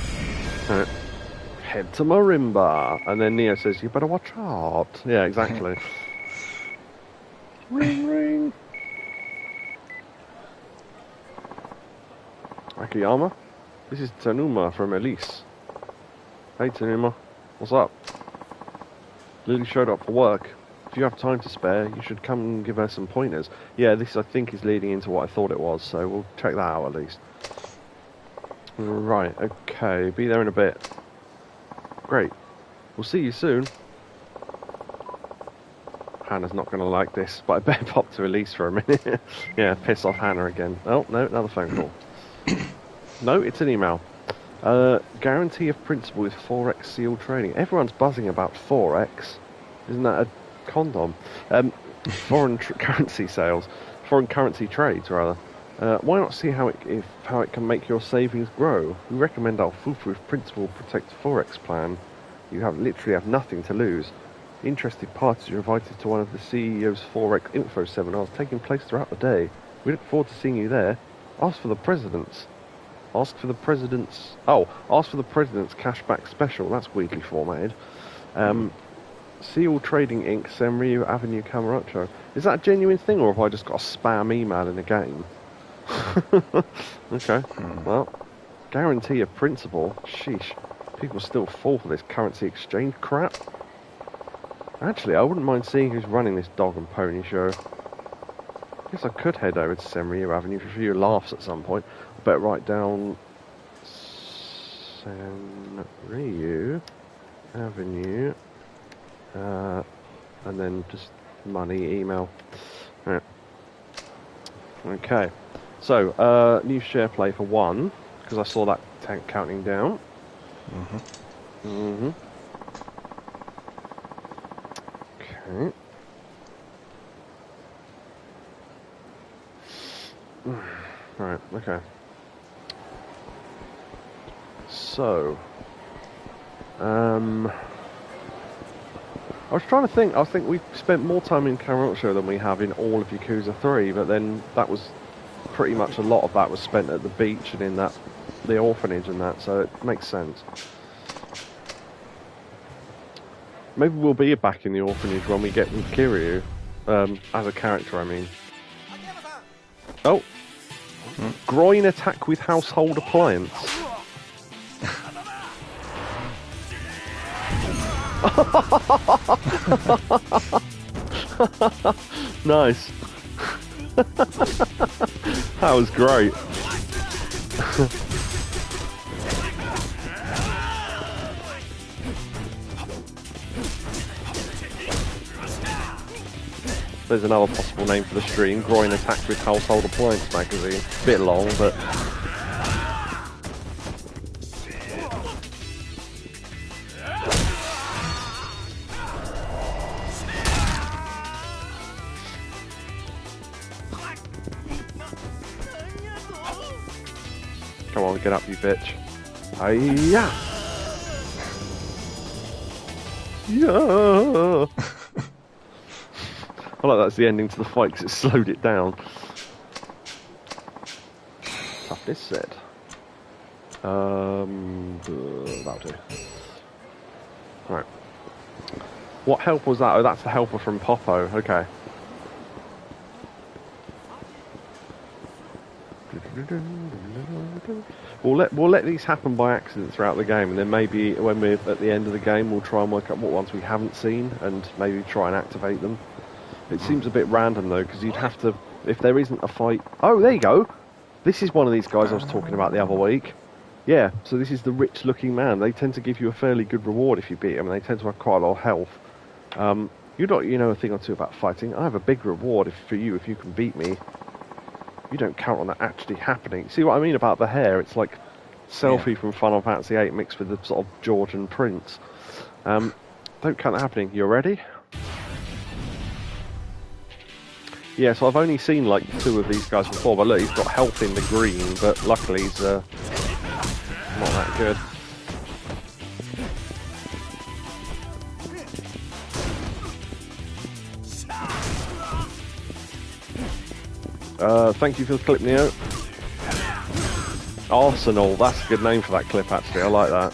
Head to Marimba. And then Neo says, you better watch out. Yeah, exactly. Ring, ring. Action-iyama? This is Tanuma from Elise. Hey Tanuma, what's up? Lily showed up for work. If you have time to spare, you should come and give her some pointers. Yeah, this I think is leading into what I thought it was, so we'll check that out at least. Right, okay, be there in a bit. Great. We'll see you soon. Hannah's not going to like this, but I better pop to Elise for a minute. Yeah, piss off Hannah again. Oh, no, another phone call. No, it's an email. Guarantee of principal with Forex sealed trading. Everyone's buzzing about Forex. Isn't that a condom? Foreign currency sales. Foreign currency trades, rather. Why not see how it can make your savings grow? We recommend our foolproof principal protect Forex plan. You literally have nothing to lose. Interested parties are invited to one of the CEO's Forex info seminars taking place throughout the day. We look forward to seeing you there. Ask for the president's cashback special. That's weirdly formatted. Seal Trading Inc. Senryu Avenue Camarocho. Is that a genuine thing, or have I just got a spam email in the game? Okay. Well, guarantee of principal. Sheesh. People still fall for this currency exchange crap. Actually, I wouldn't mind seeing who's running this dog and pony show. Guess I could head over to Senryu Avenue for a few laughs at some point. I better write down Senryu Avenue, and then just money email. Right. Okay, so new share play for 1 because I saw that tank counting down. Okay. Right, okay. So, I was trying to think. I think we've spent more time in Kamurocho than we have in all of Yakuza 3, but then that was pretty much a lot of that was spent at the beach and in the orphanage and that, so it makes sense. Maybe we'll be back in the orphanage when we get with Kiryu, as a character, I mean. Oh! Groin attack with household appliance. Nice. That was great. There's another possible name for the stream, Groin Attack with Household Appliance Magazine. Bit long, but... Come on, get up, you bitch. Hiya! Yeah! I like that's the ending to the fight because it slowed it down. Toughness set. That'll do. Alright. What help was that? Oh, that's the helper from Popo. Okay. We'll let these happen by accident throughout the game, and then maybe when we're at the end of the game, we'll try and work out what ones we haven't seen, and maybe try and activate them. It seems a bit random though, because you'd have to, if there isn't a fight... Oh, there you go! This is one of these guys I was talking about the other week. Yeah, so this is the rich looking man. They tend to give you a fairly good reward if you beat them, and they tend to have quite a lot of health. You know a thing or two about fighting. I have a big reward for you if you can beat me. You don't count on that actually happening. See what I mean about the hair? It's like Selfie from Final Fantasy VIII mixed with the sort of Georgian prince. Don't count that happening. You ready? Yeah, so I've only seen like 2 of these guys before, but look, he's got health in the green, but luckily he's not that good. Thank you for the clip, Neo. Arsenal, that's a good name for that clip actually, I like that.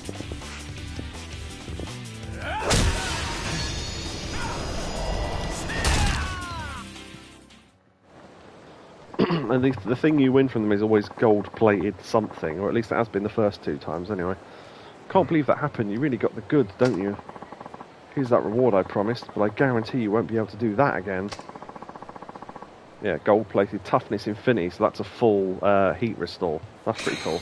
And the thing you win from them is always gold-plated something, or at least it has been the first 2 times anyway. Can't believe that happened, you really got the goods, don't you? Here's that reward I promised, but I guarantee you won't be able to do that again. Yeah, gold-plated toughness infinity, so that's a full heat restore. That's pretty cool.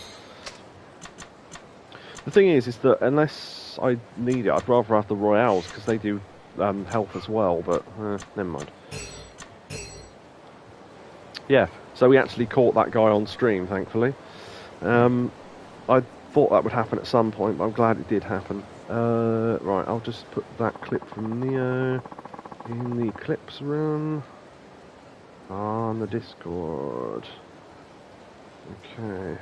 The thing is that unless I need it, I'd rather have the Royales, because they do health as well, but never mind. Yeah, so we actually caught that guy on stream, thankfully. I thought that would happen at some point, but I'm glad it did happen. Right, I'll just put that clip from Neo in the clips room on the Discord. Okay.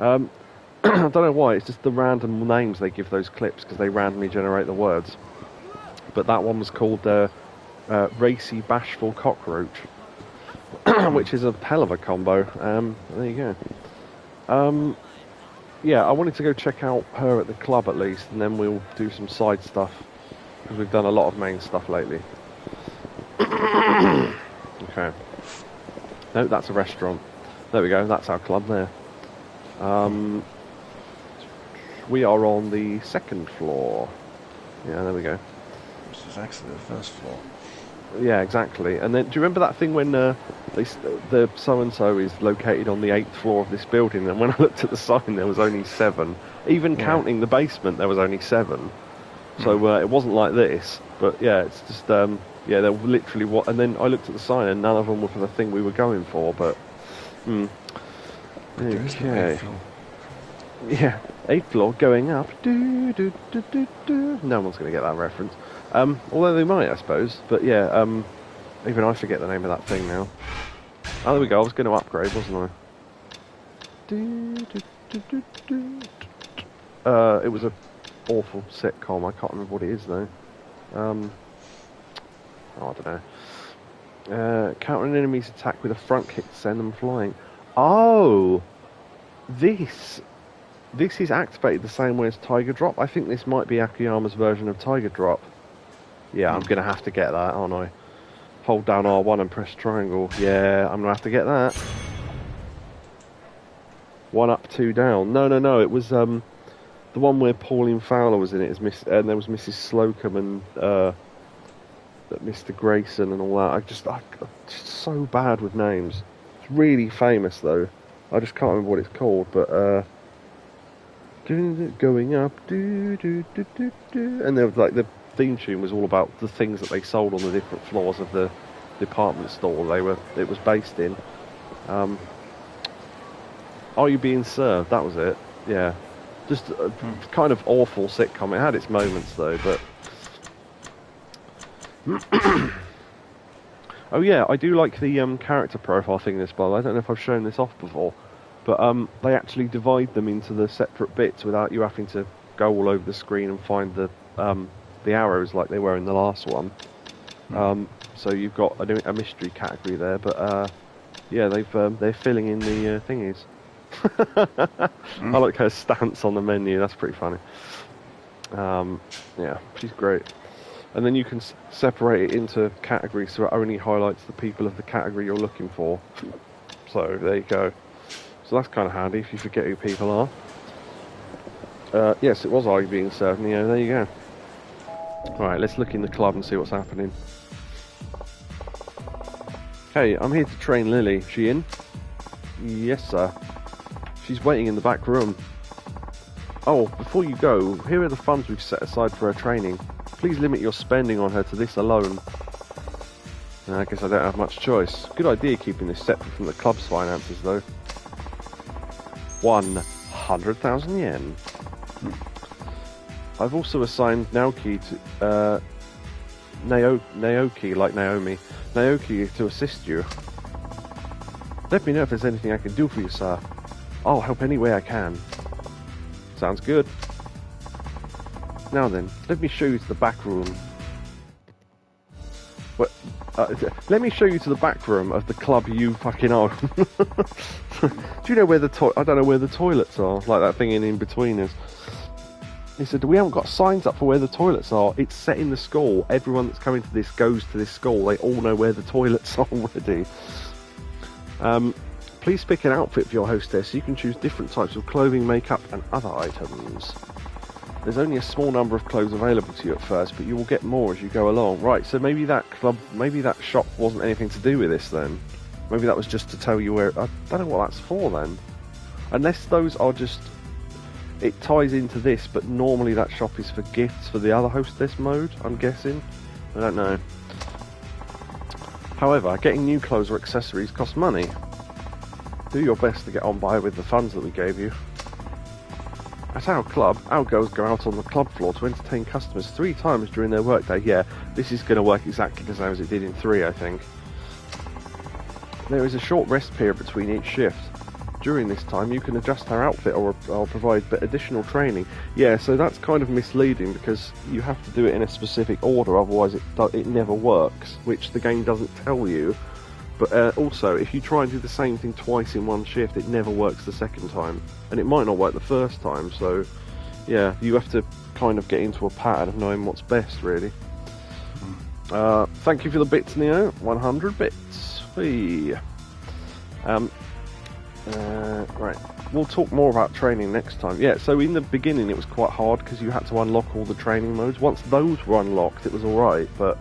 I don't know why, it's just the random names they give those clips, because they randomly generate the words. But that one was called Racy Bashful Cockroach. Which is a hell of a combo. There you go. Yeah, I wanted to go check out her at the club at least, and then we'll do some side stuff, because we've done a lot of main stuff lately. Okay. No, that's a restaurant. There we go, that's our club there. We are on the 2nd floor. Yeah, there we go. This is actually the 1st floor. Yeah, exactly. And then, do you remember that thing when the so-and-so is located on the 8th floor of this building, and when I looked at the sign there was only 7. Even counting the basement there was only 7. So it wasn't like this, but yeah, it's just, yeah, they're literally what, and then I looked at the sign and none of them were for the thing we were going for, but, okay. Yeah, 8th floor going up, no one's going to get that reference. Although they might, I suppose. But yeah, even I forget the name of that thing now. Oh, there we go. I was going to upgrade, wasn't I? It was a awful sitcom. I can't remember what it is though. I don't know. Counter an enemy's attack with a front kick to send them flying. Oh, this is activated the same way as Tiger Drop. I think this might be Aoyama's version of Tiger Drop. Yeah, I'm going to have to get that, aren't I? Hold down R1 and press triangle. Yeah, I'm going to have to get that. 1 up, 2 down. No, it was the one where Pauline Fowler was in it, and there was Mrs. Slocum and Mr. Grayson and all that. I'm just so bad with names. It's really famous though. I just can't remember what it's called, but going up, and there was like the theme tune was all about the things that they sold on the different floors of the department store it was based in. Are You Being Served? That was it. Yeah, just a kind of awful sitcom. It had its moments though, but oh yeah, I do like the character profile thing. This, by the way, I don't know if I've shown this off before, but they actually divide them into the separate bits without you having to go all over the screen and find the arrows like they were in the last one. So you've got a mystery category there, but yeah, they're filling in the thingies. I like her stance on the menu. That's pretty funny. Yeah, she's great. And then you can separate it into categories so it only highlights the people of the category you're looking for. So there you go. So that's kind of handy if you forget who people are. Yes, it was Are You Being Served, Neo. There you go. Alright, let's look in the club and see what's happening. Hey, I'm here to train Lily. She in? Yes, sir. She's waiting in the back room. Oh, before you go, here are the funds we've set aside for her training. Please limit your spending on her to this alone. I guess I don't have much choice. Good idea keeping this separate from the club's finances, though. 100,000 yen. I've also assigned Naoki to... Naoki, like Naomi. Naoki to assist you. Let me know if there's anything I can do for you, sir. I'll help any way I can. Sounds good. Now then, let me show you to the back room. What? Let me show you to the back room of the club you fucking own. Do you know where I don't know where the toilets are, like that thing in between us. He said, we haven't got signs up for where the toilets are. It's set in the school. Everyone that's coming to this goes to this school. They all know where the toilets are already. Please pick an outfit for your hostess. You can choose different types of clothing, makeup, and other items. There's only a small number of clothes available to you at first, but you will get more as you go along. Right, so maybe that shop wasn't anything to do with this then. Maybe that was just to tell you where... I don't know what that's for then. Unless those are just... It ties into this, but normally that shop is for gifts for the other hostess mode, I'm guessing. I don't know. However, getting new clothes or accessories costs money. Do your best to get on by with the funds that we gave you. At our club, our girls go out on the club floor to entertain customers 3 times during their workday. Yeah, this is going to work exactly the same as it did in 3, I think. There is a short rest period between each shift. During this time, you can adjust our outfit or provide additional training. Yeah, so that's kind of misleading because you have to do it in a specific order, otherwise it never works, which the game doesn't tell you. But also, if you try and do the same thing twice in one shift, it never works the second time. And it might not work the first time, so yeah, you have to kind of get into a pattern of knowing what's best, really. Thank you for the bits, Neo. 100 bits. Hey. Right, we'll talk more about training next time. Yeah, so in the beginning it was quite hard because you had to unlock all the training modes. Once those were unlocked, it was alright, but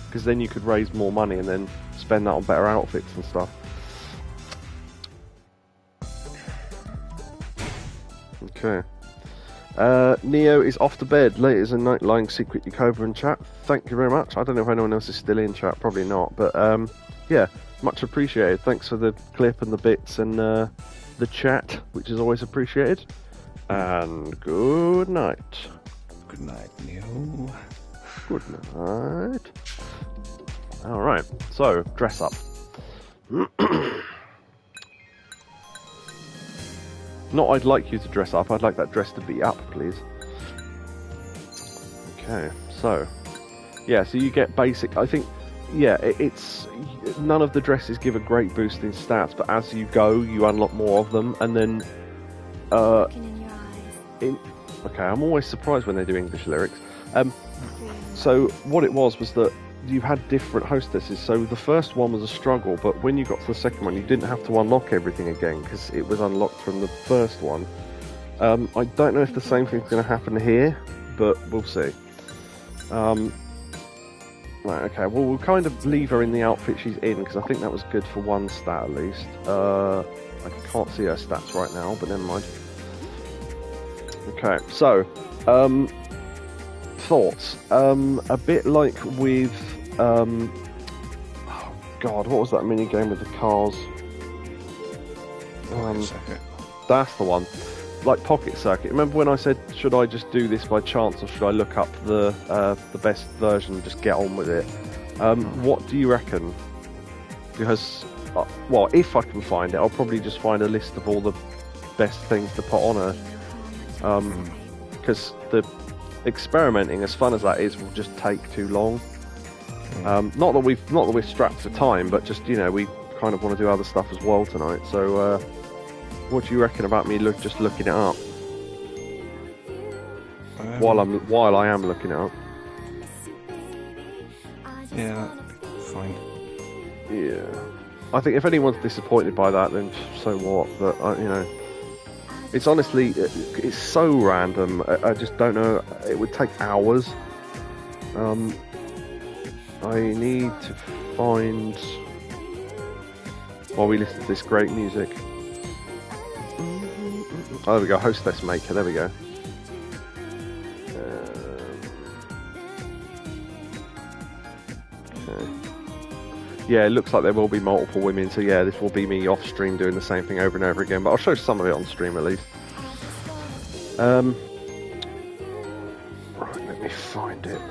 because then you could raise more money and then spend that on better outfits and stuff. Okay. Neo is off to bed. Late as a night lying secret Yakobu in chat. Thank you very much. I don't know if anyone else is still in chat, probably not, but yeah, much appreciated. Thanks for the clip and the bits and the chat, which is always appreciated. And good night. Good night, Neo. Good night. Alright, so, dress up. Not I'd like you to dress up, I'd like that dress to be up, please. Okay, so... Yeah, so you get basic... I think, yeah, it's... None of the dresses give a great boost in stats, but as you go, you unlock more of them, and then... Okay, I'm always surprised when they do English lyrics. So, what it was that you had different hostesses, so the first one was a struggle, but when you got to the second one, you didn't have to unlock everything again, because it was unlocked from the first one. I don't know if the same thing's going to happen here, but we'll see. Right, okay, well, we'll kind of leave her in the outfit she's in, because I think that was good for one stat at least. I can't see her stats right now, but never mind. Okay, so, thoughts. A bit like with, oh God, what was that mini game with the cars? That's the one. Like Pocket Circuit. Remember when I said, should I just do this by chance, or should I look up the best version and just get on with it? What do you reckon? Because, well, if I can find it, I'll probably just find a list of all the best things to put on her. Because the experimenting, as fun as that is, will just take too long. Not that we're strapped for time, but just, you know, we kind of want to do other stuff as well tonight. So, what do you reckon about me just looking it up? While I am looking it up. Yeah, fine. Yeah, I think if anyone's disappointed by that, then so what? But you know, it's honestly, it's so random. I just don't know. It would take hours. I need to find, while we listen to this great music. Oh, there we go, Hostess Maker, there we go. Okay. Yeah, it looks like there will be multiple women, so yeah, this will be me off stream doing the same thing over and over again, but I'll show some of it on stream at least. Right, let me find it.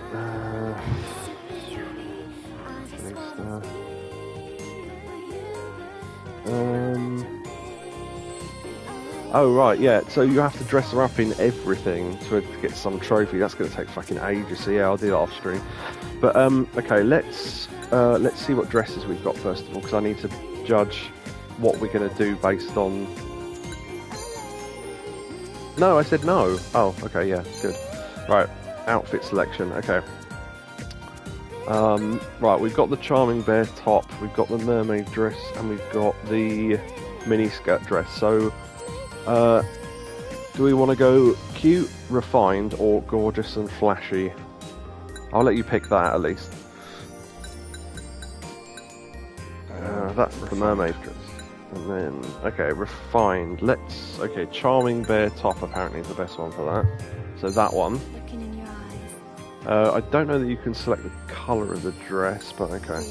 Oh right, yeah, so you have to dress her up in everything to get some trophy. That's going to take fucking ages, so yeah, I'll do that off stream. But okay, let's see what dresses we've got first of all, because I need to judge what we're going to do based on... No, I said no. Oh, okay, yeah, good. Right, outfit selection, okay. Right, we've got the Charming Bear top, we've got the mermaid dress, and we've got the mini skirt dress. So, do we want to go cute, refined, or gorgeous and flashy? I'll let you pick that at least. That's the mermaid dress. And then, okay, refined. Okay, Charming Bear top apparently is the best one for that. So that one. I don't know that you can select the colour of the dress, but okay.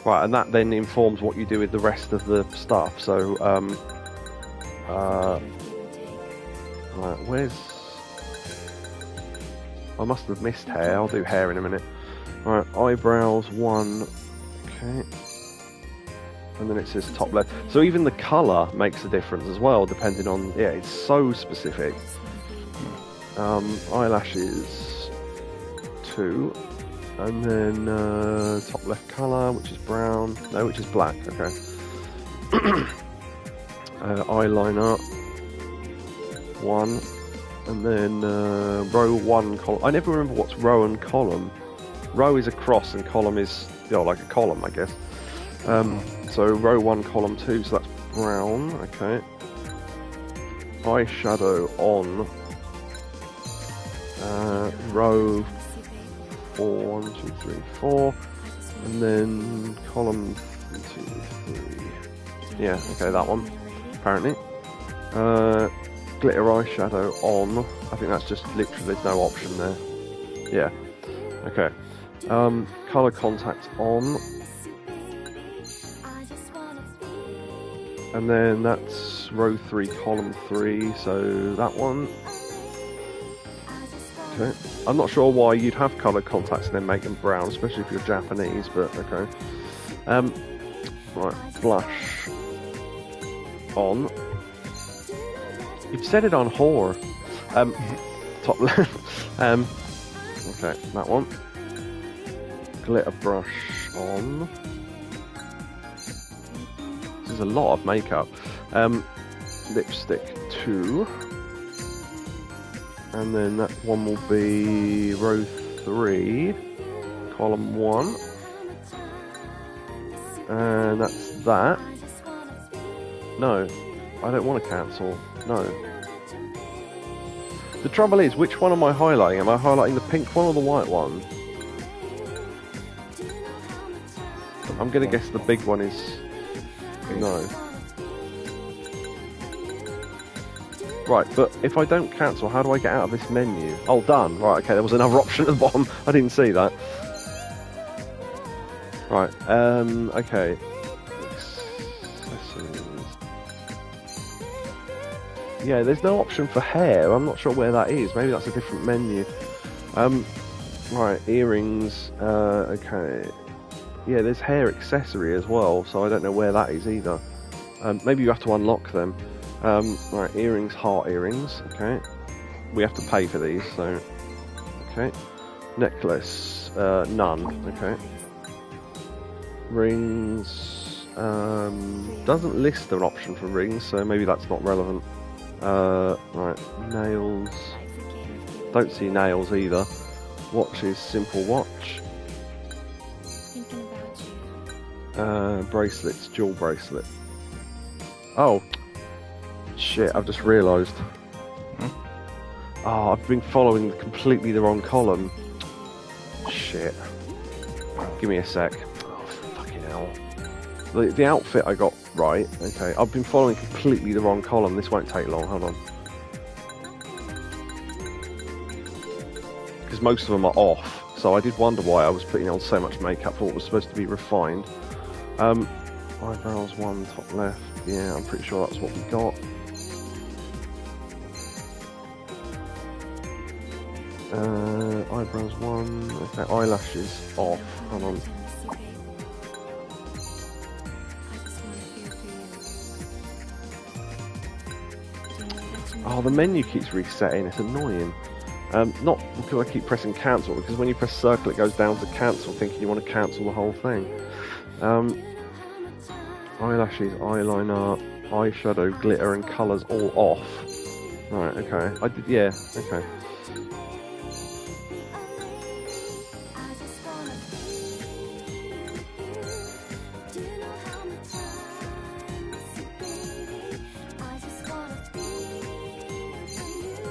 Right, and that then informs what you do with the rest of the stuff. So, right, where's... I must have missed hair. I'll do hair in a minute. Right, eyebrows, 1. Okay. And then it says top left. So even the colour makes a difference as well, depending on... Yeah, it's so specific. Eyelashes, 2. And then top left colour, which is brown. No, which is black, okay. Eyeliner, 1. And then row 1, column. I never remember what's row and column. Row is a cross and column is, you know, like a column, I guess. So row 1, column 2, so that's brown, okay. Eyeshadow on. Row 4, 1, 2, 3, 4. And then column 2, 3. Yeah, okay, that one, apparently. Glitter eyeshadow on. I think that's just literally, there's no option there. Yeah. Okay. Colour contact on. And then that's row 3, column 3, so that one. Okay. I'm not sure why you'd have colour contacts and then make them brown, especially if you're Japanese, but okay. Right, blush on. You've said it on whore. Top left. Okay, that one. Glitter brush on. This is a lot of makeup. Lipstick 2. And then that one will be row 3, column 1. And that's that. No, I don't want to cancel. No. The trouble is, which one am I highlighting? Am I highlighting the pink one or the white one? I'm going to guess the big one is... No. Right, but if I don't cancel, how do I get out of this menu? Oh, done. Right, okay, there was another option at the bottom. I didn't see that. Right, okay. Accessories. Yeah, there's no option for hair. I'm not sure where that is. Maybe that's a different menu. Right, earrings. Okay. Yeah, there's hair accessory as well, so I don't know where that is either. Maybe you have to unlock them. Right, earrings, heart earrings. Okay. We have to pay for these, so... Okay. Necklace. None. Okay. Rings. Doesn't list an option for rings, so maybe that's not relevant. Right, nails. Don't see nails either. Watches, simple watch. Bracelets, jewel bracelet. Oh, shit! I've just realised. Oh, I've been following completely the wrong column. Shit. Give me a sec. Oh, fucking hell. The outfit I got right. Okay, I've been following completely the wrong column. This won't take long. Hold on. Because most of them are off, so I did wonder why I was putting on so much makeup for what was supposed to be refined. Eyebrows 1, top left. Yeah, I'm pretty sure that's what we got. Eyebrows 1. Okay, eyelashes off. Hold on. Oh, the menu keeps resetting. It's annoying. Not because I keep pressing cancel, because when you press circle it goes down to cancel, thinking you want to cancel the whole thing. Eyelashes, eyeliner, eyeshadow, glitter and colours all off. Right, okay. I did, yeah, okay.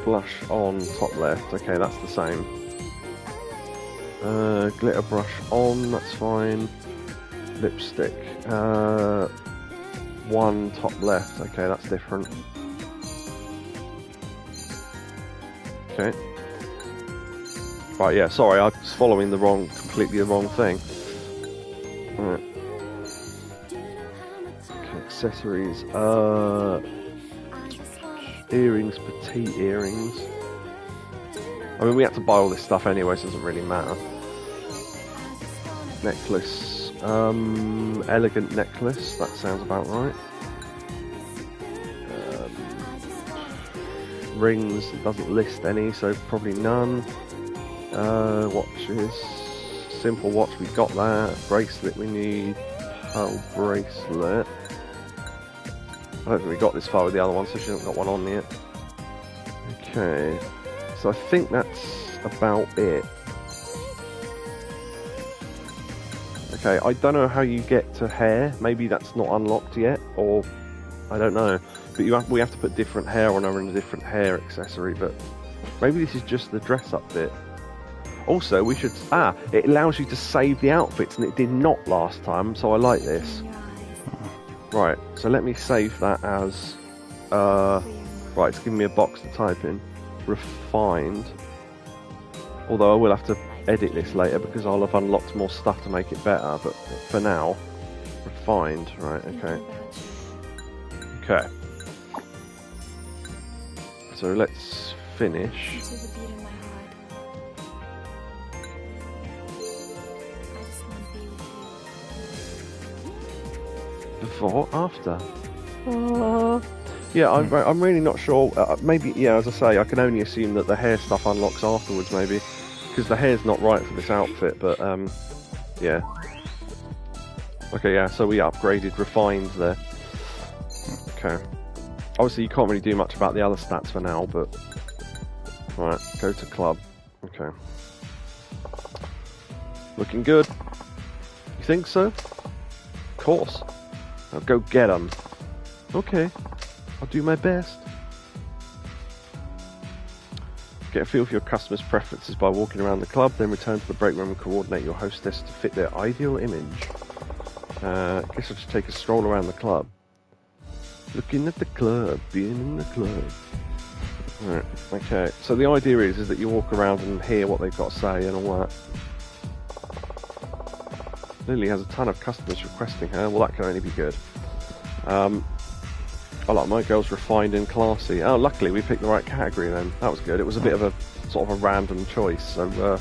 Blush on top left, okay, that's the same. Glitter brush on, that's fine. Lipstick, 1 top left, okay, that's different. Okay. Right, yeah, sorry, I was following completely the wrong thing. Alright. Okay, accessories, earrings, petite earrings. I mean, we had to buy all this stuff anyway, so it doesn't really matter. Necklace. Elegant necklace, that sounds about right. Rings, it doesn't list any, so probably none. Watches, simple watch, we got that. Bracelet, we need pearl bracelet. I don't think we got this far with the other one, so she hasn't got one on yet. Okay, so I think that's about it. Okay, I don't know how you get to hair. Maybe that's not unlocked yet, or I don't know. But we have to put different hair on her and a different hair accessory. But maybe this is just the dress-up bit. Also, we should... it allows you to save the outfits, and it did not last time, so I like this. Right, so let me save that as... right, it's giving me a box to type in. Refined. Although I will have to edit this later because I'll have unlocked more stuff to make it better, but for now, refined. Right, okay. Okay. So let's finish. Before, after. Yeah, I'm really not sure. Maybe, yeah, as I say, I can only assume that the hair stuff unlocks afterwards, maybe. Because the hair's not right for this outfit, but, yeah. Okay, yeah, so we upgraded, refined there. Okay. Obviously, you can't really do much about the other stats for now, but... Right, go to club. Okay. Looking good. You think so? Of course. Now go get them. Okay. I'll do my best. Get a feel for your customers' preferences by walking around the club, then return to the break room and coordinate your hostess to fit their ideal image. I guess I'll just take a stroll around the club. Looking at the club, being in the club. Right, okay. So the idea is that you walk around and hear what they've got to say and all that. Lily has a ton of customers requesting her. Well, that can only be good. I like my girls refined and classy. Oh, luckily we picked the right category then. That was good. It was a bit of a sort of a random choice. So I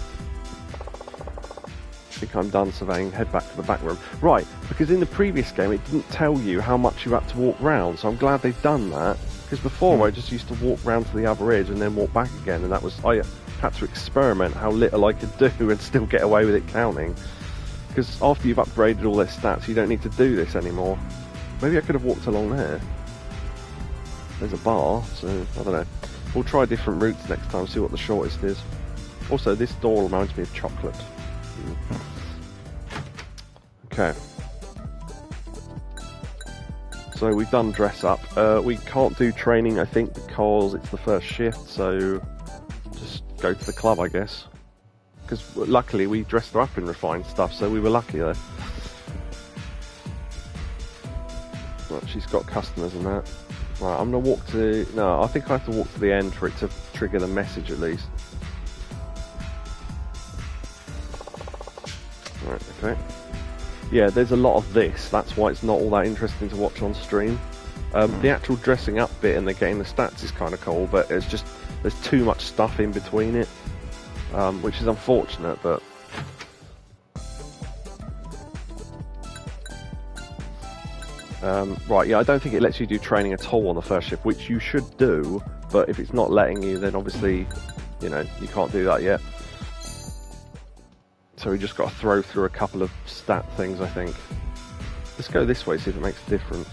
think I'm done surveying. Head back to the back room. Right, because in the previous game it didn't tell you how much you had to walk round. So I'm glad they've done that. Because before I just used to walk round to the other edge and then walk back again, and that was I had to experiment how little I could do and still get away with it counting. Because after you've upgraded all their stats, you don't need to do this anymore. Maybe I could have walked along there. There's a bar, so I don't know. We'll try different routes next time, see what the shortest is. Also, this door reminds me of chocolate. Okay. So we've done dress up. We can't do training, I think, because it's the first shift, so just go to the club, I guess. Because luckily we dressed her up in refined stuff, so we were lucky there. Right, she's got customers and that. Right, I'm going to walk to... No, I think I have to walk to the end for it to trigger the message at least. Right, okay. Yeah, there's a lot of this. That's why it's not all that interesting to watch on stream. The actual dressing up bit and the getting the stats is kind of cool, but it's just... There's too much stuff in between it. Which is unfortunate, but... right, yeah, I don't think it lets you do training at all on the first shift, which you should do, but if it's not letting you, then obviously, you know, you can't do that yet. So we just got to throw through a couple of stat things, I think. Let's go this way, see if it makes a difference.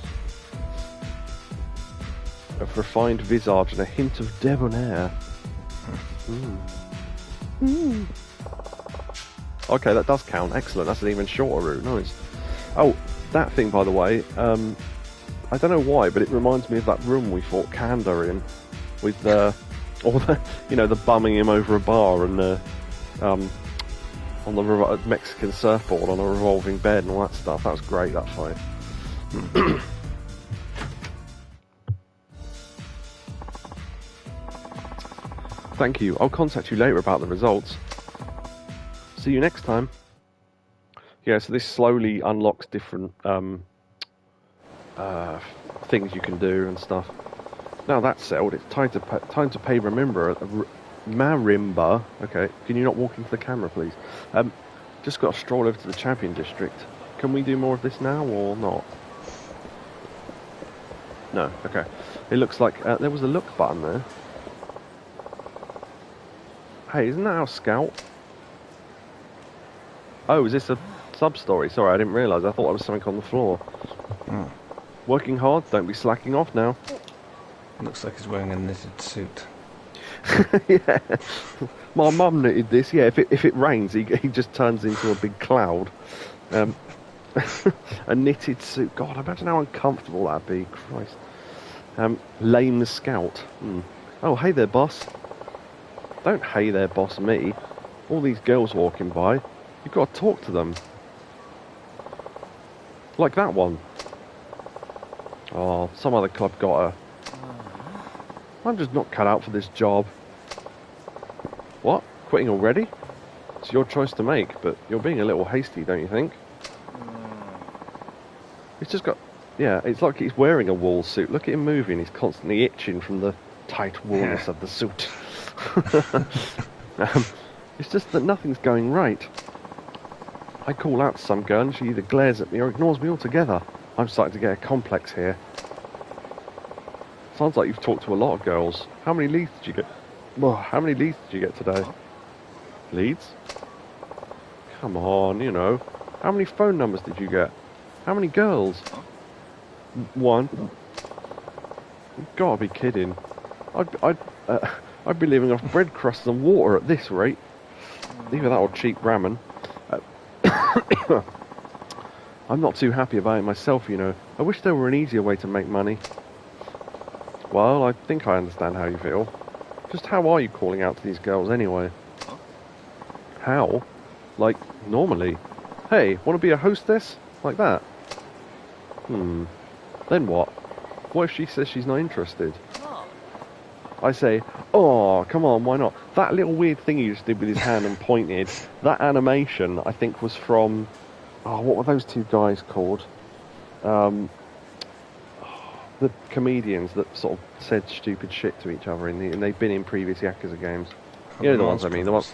A refined visage and a hint of debonair. Okay, that does count. Excellent. That's an even shorter route. Nice. Oh, that thing, by the way, I don't know why, but it reminds me of that room we fought Kanda in, with all the, you know, the bumming him over a bar and on the Mexican surfboard on a revolving bed and all that stuff. That was great, that fight. Thank you. I'll contact you later about the results. See you next time. Yeah, so this slowly unlocks different things you can do and stuff. Now that's settled, it's time to pay Marimba. Okay, can you not walk into the camera, please? Just got to stroll over to the Champion District. Can we do more of this now or not? No, okay. It looks like there was a look button there. Hey, isn't that our scout? Oh, is this a sub-story? Sorry, I didn't realise. I thought there was something on the floor. Working hard, don't be slacking off now. Looks like he's wearing a knitted suit. Yeah. My mum knitted this. Yeah, if it rains, he just turns into a big cloud. A knitted suit. God, imagine how uncomfortable that'd be. Christ. Lame the scout. Oh, hey there, boss. Don't hey there, boss me. All these girls walking by. You've got to talk to them. Like that one. Oh, some other club got her. I'm just not cut out for this job. What? Quitting already? It's your choice to make, but you're being a little hasty, don't you think? He's just got... Yeah, it's like he's wearing a wool suit. Look at him moving. He's constantly itching from the tight woolness of the suit. It's just that nothing's going right. I call out to some girl and she either glares at me or ignores me altogether. I'm starting to get a complex here. Sounds like you've talked to a lot of girls. How many leads did you get? Well, how many leads did you get today? Leads? Come on, you know. How many phone numbers did you get? How many girls? One. You've got to be kidding. I'd be living off bread crusts and water at this rate. Either that or cheap ramen. I'm not too happy about it myself, you know. I wish there were an easier way to make money. Well, I think I understand how you feel. Just how are you calling out to these girls anyway? How? Like, normally. Hey, want to be a hostess? Like that? Then what? What if she says she's not interested? I say, oh, come on, why not? That little weird thing he just did with his hand and pointed, that animation, I think, was from... Oh, what were those two guys called? The comedians that sort of said stupid shit to each other, and they've been in previous Yakuza games. You know the ones I mean, the ones...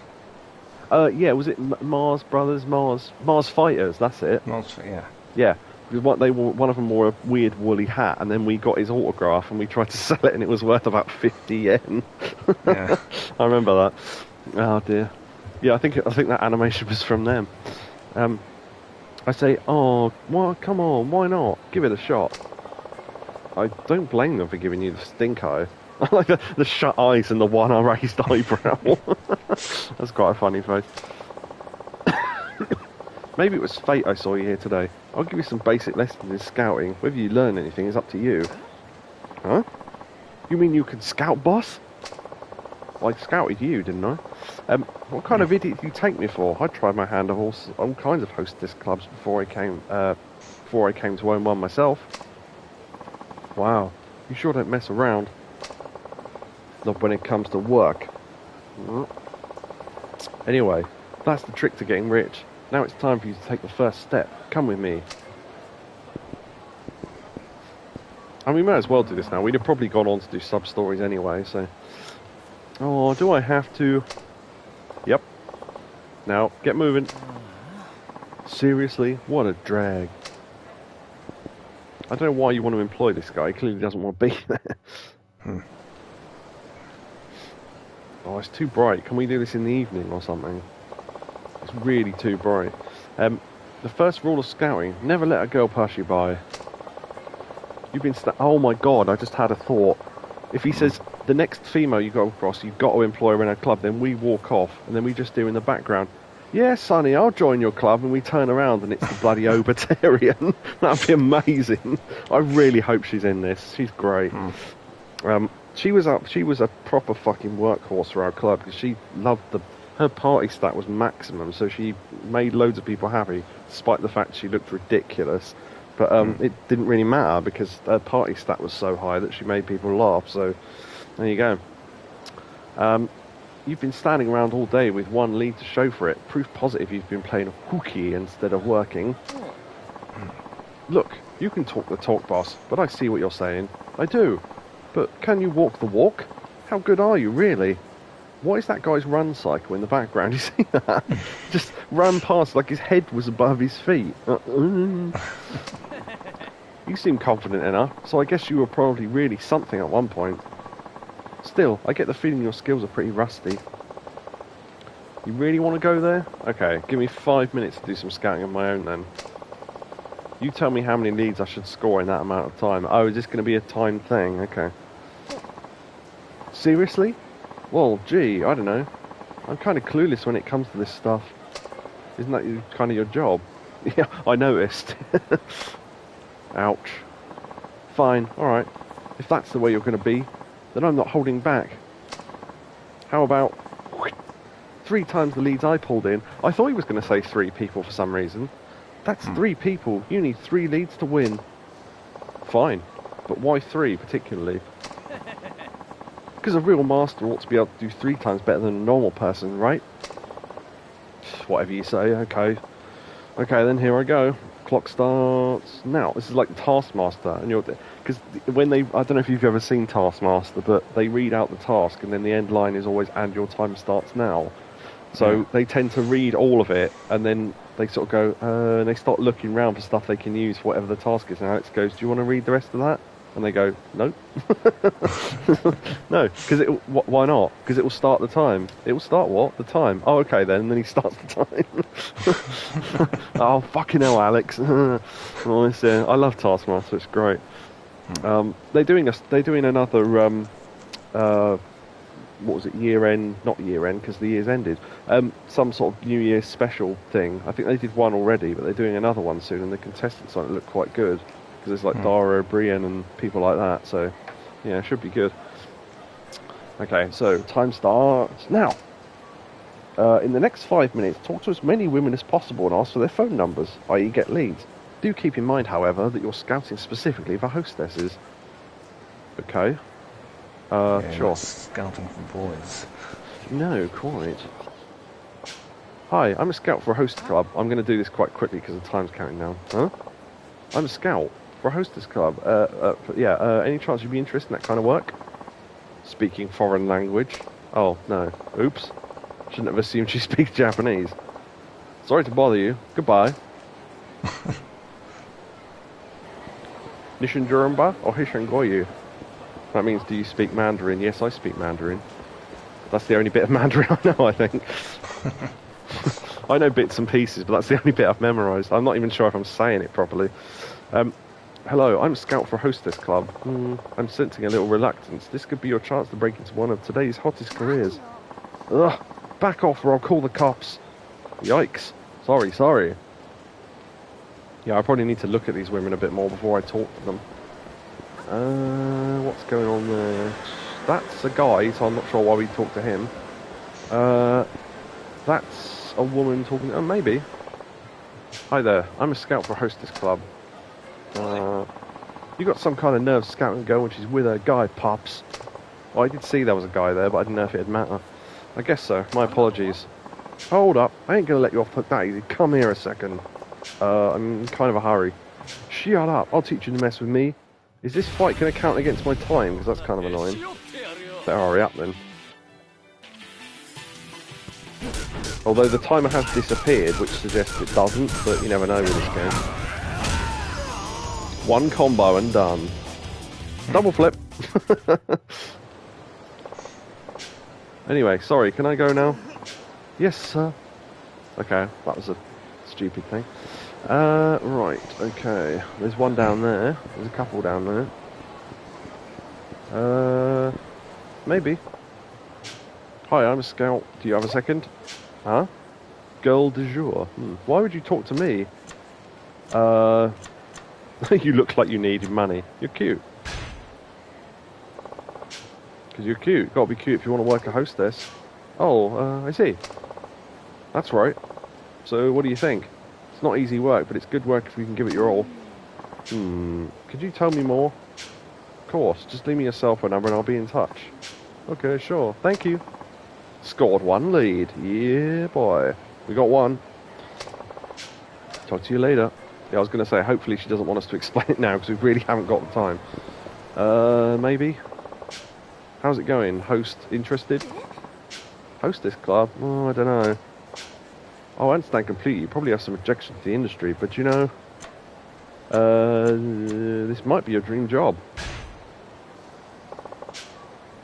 yeah, was it Mars Brothers? Mars Fighters, that's it. Yeah. Yeah. One of them wore a weird woolly hat, and then we got his autograph and we tried to sell it, and it was worth about 50 yen. Yeah. I remember that. Oh dear. Yeah, I think that animation was from them. I say, oh, well, come on, why not? Give it a shot. I don't blame them for giving you the stink eye. I like the shut eyes and the one raised eyebrow. That's quite a funny face. Maybe it was fate I saw you here today. I'll give you some basic lessons in scouting. Whether you learn anything is up to you. Huh? You mean you can scout, boss? Well, I scouted you, didn't I? What kind of idiot do you take me for? I tried my hand at all kinds of hostess clubs before I came to own one myself. Wow, you sure don't mess around. Not when it comes to work. Anyway, that's the trick to getting rich. Now it's time for you to take the first step. Come with me. And we may as well do this now. We'd have probably gone on to do sub-stories anyway, so... Oh, do I have to? Yep. Now, get moving. Seriously? What a drag. I don't know why you want to employ this guy. He clearly doesn't want to be there. Oh, it's too bright. Can we do this in the evening or something? It's really too bright. The first rule of scouting, never let a girl pass you by. You've been oh my god, I just had a thought. If he says, the next female you go across, you've got to employ her in a club, then we walk off, and then we just do in the background, yeah, Sonny, I'll join your club, and we turn around and it's the bloody Obertarian. That'd be amazing. I really hope she's in this. She's great. She was a proper fucking workhorse for our club, because she loved her party stat was maximum, so she made loads of people happy, despite the fact she looked ridiculous. But it didn't really matter, because her party stat was so high that she made people laugh, so there you go. You've been standing around all day with one lead to show for it. Proof positive you've been playing hooky instead of working. Look, you can talk the talk, boss, but I see what you're saying. I do. But can you walk the walk? How good are you, really? What is that guy's run cycle in the background? You see that? Just ran past like his head was above his feet. You seem confident enough, so I guess you were probably really something at one point. Still, I get the feeling your skills are pretty rusty. You really want to go there? Okay, give me 5 minutes to do some scouting of my own then. You tell me how many leads I should score in that amount of time. Oh, is this going to be a timed thing? Okay. Seriously? Well, gee, I don't know. I'm kind of clueless when it comes to this stuff. Isn't that kind of your job? Yeah, I noticed. Ouch. Fine, alright. If that's the way you're going to be, then I'm not holding back. How about 3 times the leads I pulled in? I thought he was going to say 3 people for some reason. That's 3 people. You need 3 leads to win. Fine. But why 3 particularly? Because a real master ought to be able to do 3 times better than a normal person, right? Whatever you say, okay. Okay, then here I go. Clock starts now. This is like the Taskmaster, and because when I don't know if you've ever seen Taskmaster, but they read out the task, and then the end line is always, and your time starts now. So they tend to read all of it, and then they sort of go, and they start looking around for stuff they can use for whatever the task is. Now it goes, do you want to read the rest of that? And they go, no. No, because why not? Because it will start the time. It will start what? The time. Oh, okay then. And then he starts the time. Oh, fucking hell, Alex. Honestly, I love Taskmaster. It's great. They're doing another. What was it? Year end? Not year end because the year's ended. Some sort of New Year's special thing. I think they did one already, but they're doing another one soon, and the contestants on it look quite good. Because it's like Dara O'Brien and people like that, so yeah, it should be good. Okay, so time starts now. In the next 5 minutes, talk to as many women as possible and ask for their phone numbers, i.e. get leads. Do keep in mind, however, that you're scouting specifically for hostesses. Okay. Yeah, sure. not scouting for boys. No, quite. Hi, I'm a scout for a host club. I'm going to do this quite quickly because the time's counting down. Huh? I'm a scout for a hostess club. Any chance you'd be interested in that kind of work? Speaking foreign language. Oh, no. Oops. Shouldn't have assumed she speaks Japanese. Sorry to bother you. Goodbye. Nishin Jurumba or Hishin Goyu? That means, do you speak Mandarin? Yes, I speak Mandarin. That's the only bit of Mandarin I know, I think. I know bits and pieces, but that's the only bit I've memorised. I'm not even sure if I'm saying it properly. Hello, I'm a scout for a hostess club. I'm sensing a little reluctance. This could be your chance to break into one of today's hottest careers. Ugh, back off or I'll call the cops. Yikes. Sorry. Yeah, I probably need to look at these women a bit more before I talk to them. What's going on there? That's a guy, so I'm not sure why we talk to him. That's a woman talking... Oh, maybe. Hi there, I'm a scout for a hostess club. You got some kind of nerve scouting girl when she's with a guy, Pops. Well, I did see there was a guy there, but I didn't know if it'd matter. I guess so. My apologies. Hold up. I ain't gonna let you off that easy. Come here a second. I'm in kind of a hurry. Shut up. I'll teach you to mess with me. Is this fight gonna count against my time? Because that's kind of annoying. Better hurry up then. Although the timer has disappeared, which suggests it doesn't, but you never know with this game. One combo and done. Double flip. Anyway, sorry, can I go now? Yes, sir. Okay, that was a stupid thing. Right, okay. There's one down there. There's a couple down there. Maybe. Hi, I'm a scout. Do you have a second? Huh? Girl de jour. Why would you talk to me? You look like you needed money. You're cute. Because you're cute. Gotta be cute if you want to work a hostess. Oh, I see. That's right. So, what do you think? It's not easy work, but it's good work if you can give it your all. Could you tell me more? Of course. Just leave me your cell phone number and I'll be in touch. Okay, sure. Thank you. Scored one lead. Yeah, boy. We got one. Talk to you later. Yeah, I was going to say, hopefully she doesn't want us to explain it now, because we really haven't got the time. Maybe? How's it going? Host interested? Hostess club? Oh, I don't know. Oh, I understand completely. You probably have some objection to the industry, but you know, this might be your dream job.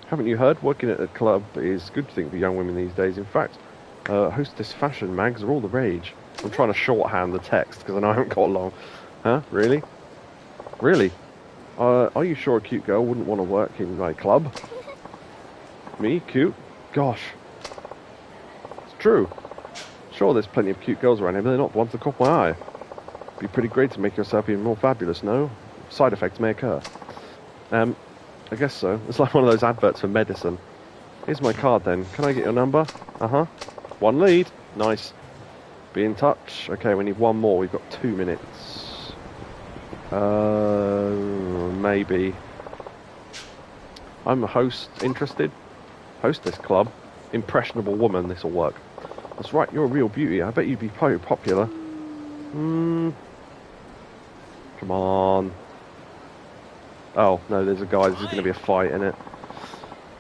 Haven't you heard? Working at a club is a good thing for young women these days. In fact, hostess fashion mags are all the rage. I'm trying to shorthand the text because I know I haven't got long. Huh? Really? Really? Are you sure a cute girl wouldn't want to work in my club? Me? Cute? Gosh. It's true. Sure, there's plenty of cute girls around here, but they're not the ones that caught my eye. It'd be pretty great to make yourself even more fabulous, no? Side effects may occur. I guess so. It's like one of those adverts for medicine. Here's my card then. Can I get your number? Uh-huh. One lead. Nice. Be in touch. Okay, we need one more. We've got 2 minutes. Maybe. I'm a host. Interested? Hostess club. Impressionable woman. This'll work. That's right. You're a real beauty. I bet you'd be very popular. Come on. Oh, no, there's a guy. This is going to be a fight, isn't it?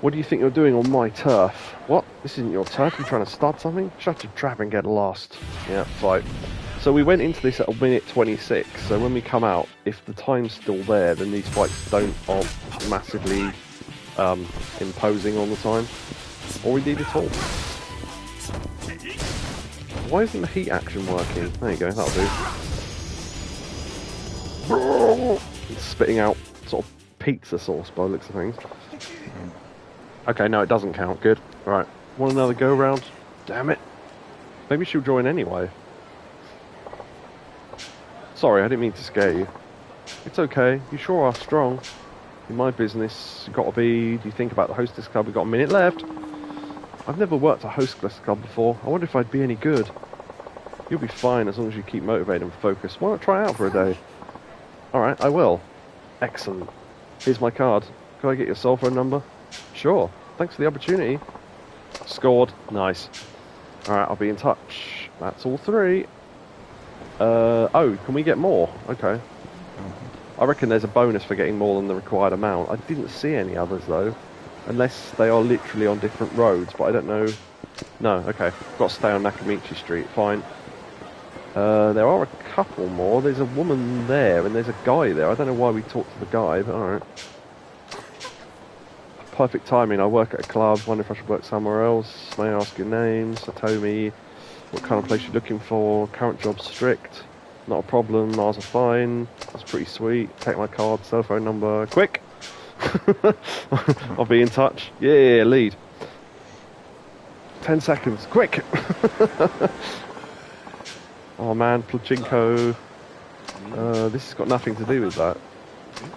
What do you think you're doing on my turf? What? This isn't your turf? You trying to start something? Shut your trap and get lost. Yeah, fight. So we went into this at a minute 26, so when we come out, if the time's still there, then these fights aren't massively imposing on the time. Or indeed at all. Why isn't the heat action working? There you go, that'll do. It's spitting out sort of pizza sauce by the looks of things. Okay, no, it doesn't count. Good. Right. Want another go round? Damn it. Maybe she'll join anyway. Sorry, I didn't mean to scare you. It's okay. You sure are strong. In my business, you've got to be... Do you think about the hostess club? We've got a minute left. I've never worked a hostess club before. I wonder if I'd be any good. You'll be fine as long as you keep motivated and focused. Why not try out for a day? Alright, I will. Excellent. Here's my card. Can I get your cell phone number? Sure. Thanks for the opportunity. Scored. Nice. Alright, I'll be in touch. That's all 3. Oh, can we get more? Okay. I reckon there's a bonus for getting more than the required amount. I didn't see any others though. Unless they are literally on different roads, but I don't know. No, okay. Got to stay on Nakamichi Street. Fine. There are a couple more. There's a woman there and there's a guy there. I don't know why we talked to the guy, but alright. Perfect timing. I work at a club. Wonder if I should work somewhere else. May I ask your name? Satomi. What kind of place you're looking for? Current job's strict. Not a problem. Miles are fine. That's pretty sweet. Take my card, cell phone number. Quick! I'll be in touch. Yeah, lead. 10 seconds. Quick! Oh man, Pachinko. This has got nothing to do with that.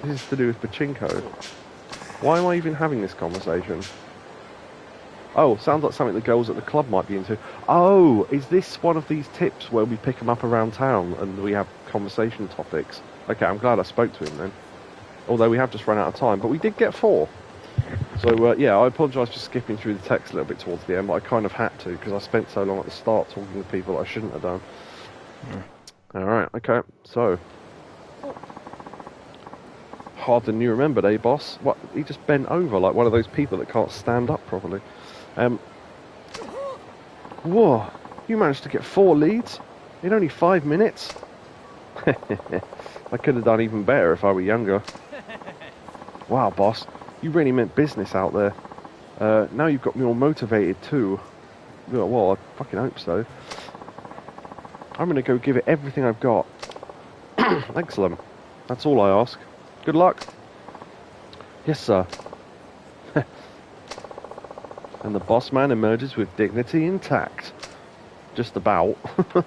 This is to do with Pachinko. Why am I even having this conversation? Oh, sounds like something the girls at the club might be into. Oh, is this one of these tips where we pick them up around town and we have conversation topics? Okay, I'm glad I spoke to him then. Although we have just run out of time, but we did get 4. So, yeah, I apologise for skipping through the text a little bit towards the end, but I kind of had to, because I spent so long at the start talking to people that I shouldn't have done. Alright, okay, so... Harder than you remembered, eh, boss? What? He just bent over like one of those people that can't stand up properly. Whoa! You managed to get 4 leads in only 5 minutes? I could have done even better if I were younger. Wow, boss. You really meant business out there. Now you've got me all motivated too. Well, I fucking hope so. I'm going to go give it everything I've got. Excellent. That's all I ask. Good luck. Yes, sir. And the boss man emerges with dignity intact. Just about. I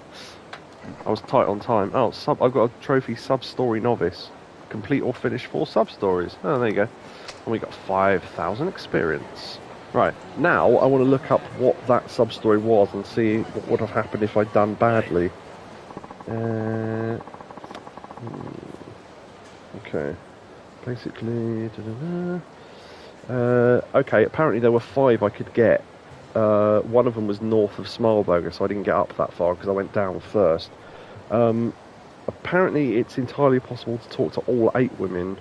was tight on time. Oh, I've got a trophy sub-story novice. Complete or finish 4 sub-stories. Oh, there you go. And we got 5,000 experience. Right, now I want to look up what that sub-story was and see what would have happened if I'd done badly. Okay. Basically... okay, apparently there were 5 I could get. One of them was north of Smileburger, so I didn't get up that far because I went down first. Apparently it's entirely possible to talk to all 8 women,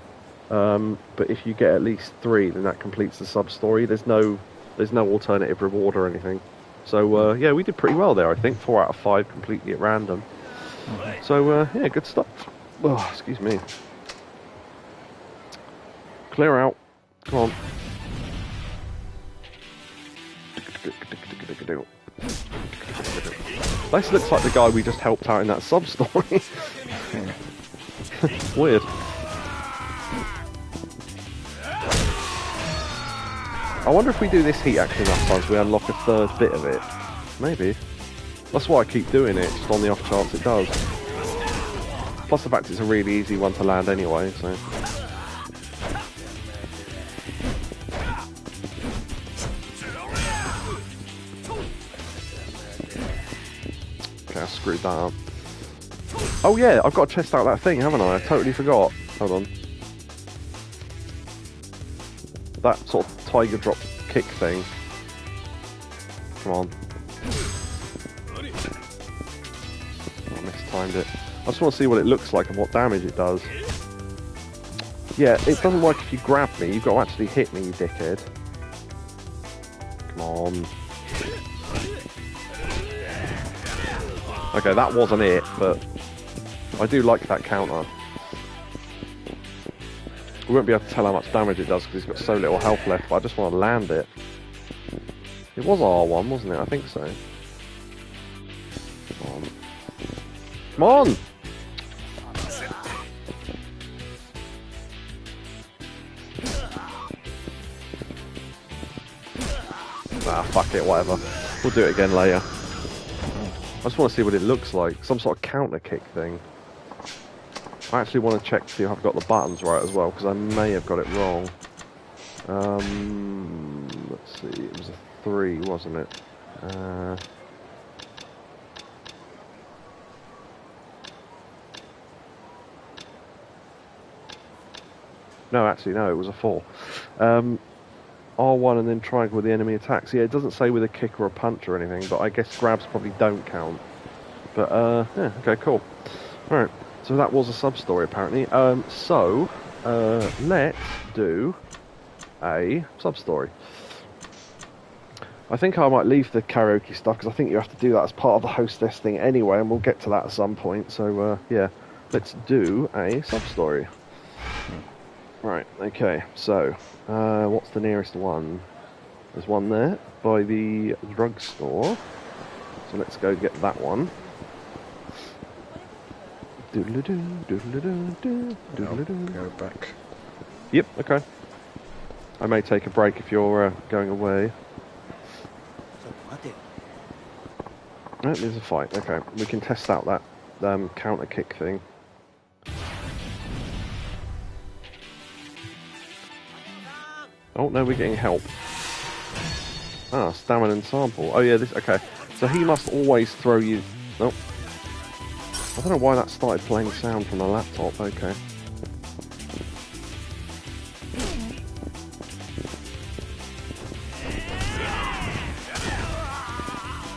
but if you get at least 3, then that completes the sub-story. There's no alternative reward or anything. So, yeah, we did pretty well there, I think. 4 out of 5 completely at random. So, yeah, good stuff. Oh, excuse me. Clear out. Come on. This looks like the guy we just helped out in that sub-story. Weird. I wonder if we do this heat action enough times we unlock a 3rd bit of it. Maybe. That's why I keep doing it, just on the off chance it does. Plus the fact it's a really easy one to land anyway, so... Okay, I screwed that up. Oh yeah, I've got to test out that thing, haven't I? I totally forgot. Hold on. That sort of tiger drop kick thing. Come on. I mistimed it. I just want to see what it looks like and what damage it does. Yeah, it doesn't work if you grab me. You've got to actually hit me, you dickhead. Come on. Okay, that wasn't it, but I do like that counter. We won't be able to tell how much damage it does because he's got so little health left, but I just want to land it. It was R1, wasn't it? I think so. Come on. Come on! Ah, fuck it, whatever. We'll do it again later. I just want to see what it looks like. Some sort of counter kick thing. I actually want to check to see if I've got the buttons right as well, because I may have got it wrong. Let's see, it was a 3, wasn't it? No, actually, no, it was a 4. R1 and then triangle with the enemy attacks. Yeah, it doesn't say with a kick or a punch or anything, but I guess grabs probably don't count. But, yeah, okay, cool. Alright, so that was a sub-story, apparently. Let's do a sub-story. I think I might leave the karaoke stuff, because I think you have to do that as part of the hostess thing anyway, and we'll get to that at some point. So, yeah, let's do a sub-story. Right, okay, so, what's the nearest one? There's one there, by the drugstore. So let's go get that one. Doodle-doo, doodle-doo, doodle-doo. Go back. Yep, okay. I may take a break if you're going away. Right, there's a fight, okay. We can test out that counter kick thing. Oh, no, we're getting help. Ah, stamina and sample. Oh, yeah, this... Okay. So he must always throw you... Oh. I don't know why that started playing sound from the laptop. Okay.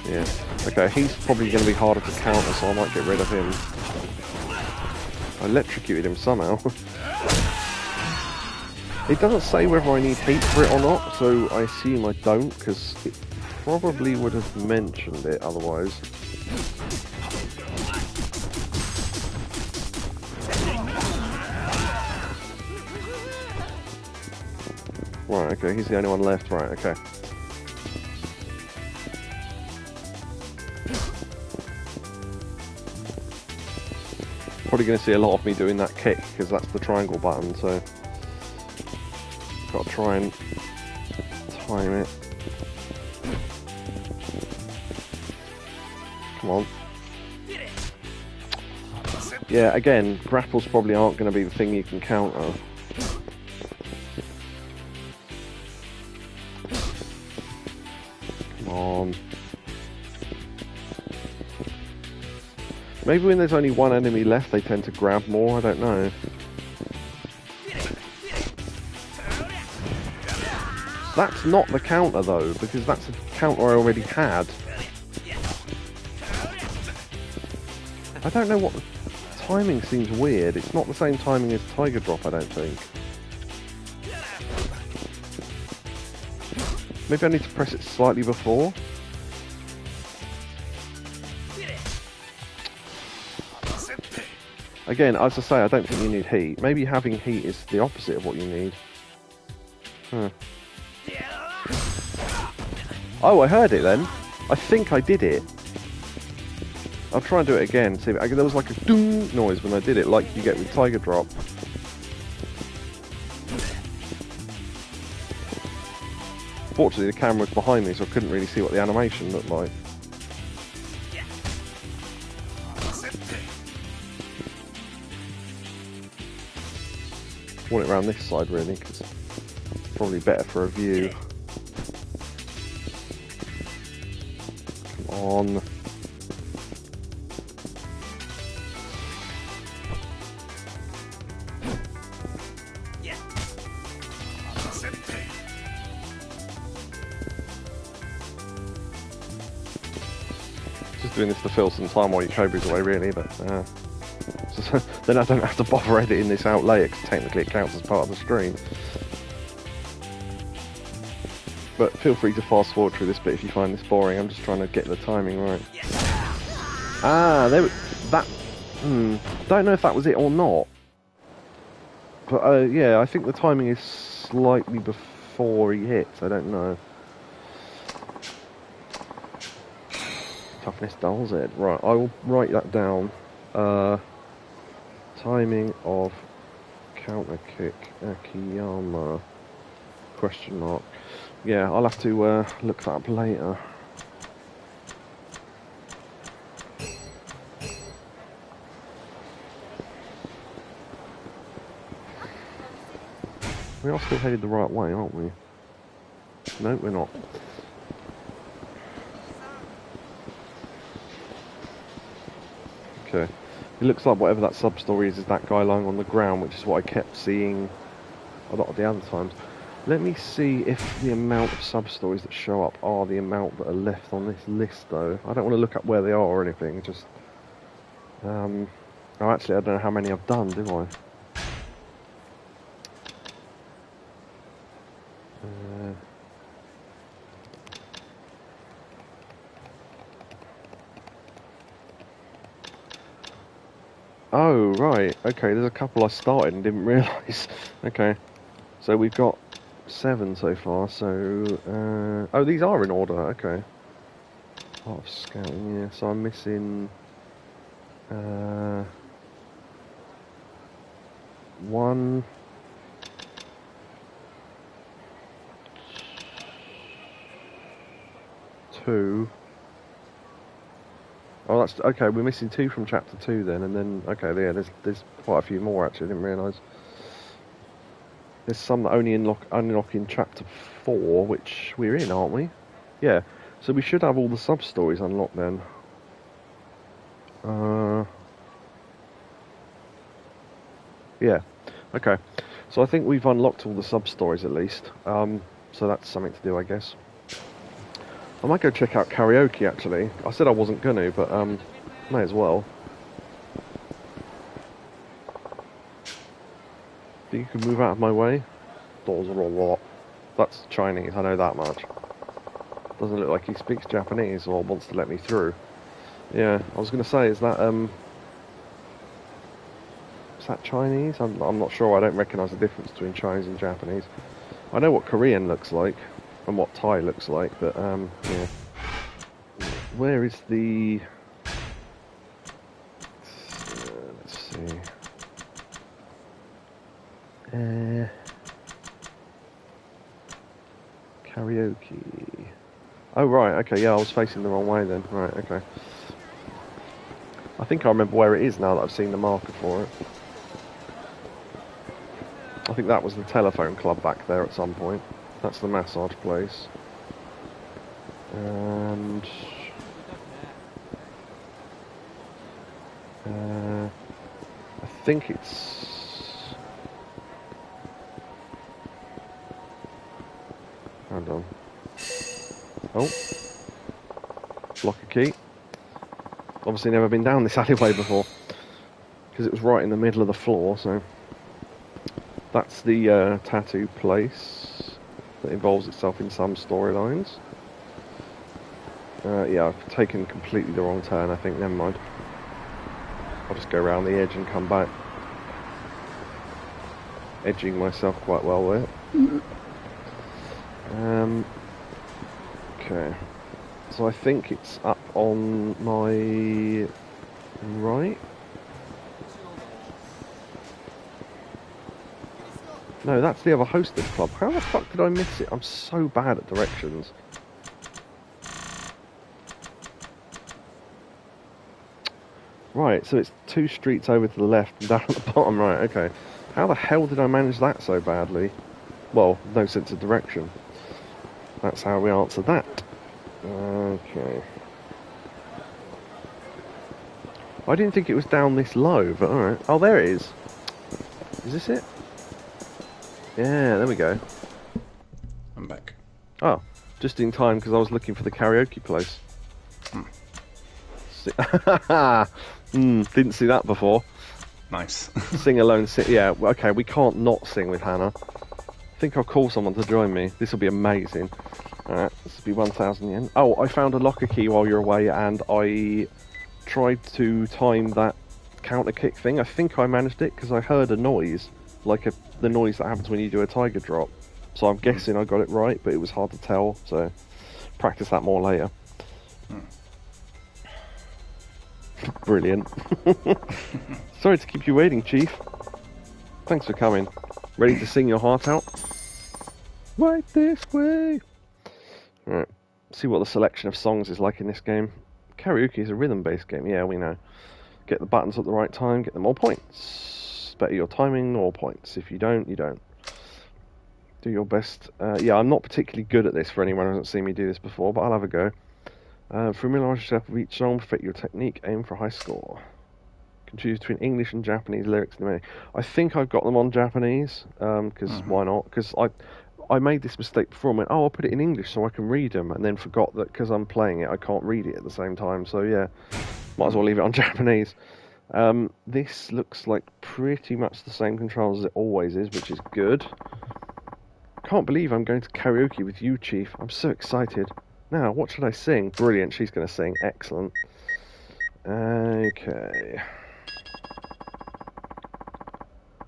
Yeah. Okay, he's probably going to be harder to counter, so I might get rid of him. I electrocuted him somehow. It doesn't say whether I need heat for it or not, so I assume I don't, because it probably would have mentioned it otherwise. Right, okay, he's the only one left, right, okay. Probably going to see a lot of me doing that kick, because that's the triangle button, so... Got to try and time it. Come on. Yeah, again, grapples probably aren't going to be the thing you can counter. Come on. Maybe when there's only one enemy left, they tend to grab more, I don't know. That's not the counter though, because that's a counter I already had. I don't know what the timing seems weird. It's not the same timing as Tiger Drop, I don't think. Maybe I need to press it slightly before. Again, as I say, I don't think you need heat. Maybe having heat is the opposite of what you need. Huh. Oh, I heard it then. I think I did it. I'll try and do it again. See, there was like a doom noise when I did it, like you get with Tiger Drop. Fortunately, the camera was behind me, so I couldn't really see what the animation looked like. Want it around this side, really, because it's probably better for a view. Come on. Just doing this to fill some time while Yakobu's away, really, but so then I don't have to bother editing this out later, because technically it counts as part of the stream. But feel free to fast forward through this bit if you find this boring. I'm just trying to get the timing right. Ah, there. That. Don't know if that was it or not. But yeah, I think the timing is slightly before he hits. I don't know. Toughness dulls it. Right, I will write that down. Timing of counter kick Action-iyama. Question mark. Yeah, I'll have to look that up later. We are still headed the right way, aren't we? No, we're not. Okay. It looks like whatever that sub-story is that guy lying on the ground, which is what I kept seeing a lot of the other times. Let me see if the amount of sub-stories that show up are the amount that are left on this list, though. I don't want to look up where they are or anything, just... Oh, actually, I don't know how many I've done, do I? Oh, right. Okay, there's a couple I started and didn't realise. Okay. So we've got 7 so far, so... oh, these are in order, okay. Part of scouting, yeah. So I'm missing... 1... 2... Oh, that's okay. We're missing 2 from chapter 2 then, and then okay, yeah. There's quite a few more actually. I didn't realise. There's some that only unlock in chapter 4, which we're in, aren't we? Yeah. So we should have all the sub stories unlocked then. Yeah. Okay. So I think we've unlocked all the sub stories at least. So that's something to do, I guess. I might go check out karaoke, actually. I said I wasn't going to, but may as well. Think you can move out of my way? Doors are all locked. That's Chinese, I know that much. Doesn't look like he speaks Japanese or wants to let me through. Yeah, I was going to say, is that Chinese? I'm not sure. I don't recognise the difference between Chinese and Japanese. I know what Korean looks like. And what Thai looks like, but yeah. Where is the... let's see. Karaoke. Oh, right, okay, yeah, I was facing the wrong way then. Right, okay. I think I remember where it is now that I've seen the marker for it. I think that was the telephone club back there at some point. That's the massage place. And... I think it's... Hold on. Oh. Lock a key. Obviously never been down this alleyway before. Because it was right in the middle of the floor, so... That's the tattoo place. That involves itself in some storylines. Yeah, I've taken completely the wrong turn, I think. Never mind. I'll just go around the edge and come back. Edging myself quite well there. Okay. So I think it's up on my right. No, that's the other hostess club. How the fuck did I miss it? I'm so bad at directions. Right, so it's 2 streets over to the left and down at the bottom right, okay. How the hell did I manage that so badly? Well, no sense of direction. That's how we answer that. Okay. I didn't think it was down this low, but alright. Oh, there it is. Is this it? Yeah, there we go. I'm back. Oh, just in time because I was looking for the karaoke place. Didn't see that before. Nice. Sing alone, yeah, okay, we can't not sing with Hannah. I think I'll call someone to join me. This will be amazing. Alright, this will be 1,000 yen. Oh, I found a locker key while you're away and I tried to time that counter kick thing. I think I managed it because I heard a noise, like the noise that happens when you do a tiger drop. So I'm guessing I got it right, but it was hard to tell. So practice that more later. Brilliant. Sorry to keep you waiting, Chief. Thanks for coming. Ready to sing your heart out? Right this way. Alright. See what the selection of songs is like in this game. Karaoke is a rhythm-based game. Yeah, we know. Get the buttons at the right time, get them more points. Better your timing, more points. If you don't, you don't. Do your best. Yeah, I'm not particularly good at this for anyone who hasn't seen me do this before, but I'll have a go. Familiarise yourself with each song, perfect your technique, aim for a high score. You can choose between English and Japanese lyrics in a minute. I think I've got them on Japanese, because why not? Because I made this mistake before and went, oh, I'll put it in English so I can read them, and then forgot that because I'm playing it, I can't read it at the same time, so yeah, might as well leave it on Japanese. This looks like pretty much the same controls as it always is, which is good. Can't believe I'm going to karaoke with you, Chief. I'm so excited. Now, what should I sing? Brilliant, she's going to sing. Excellent. Okay.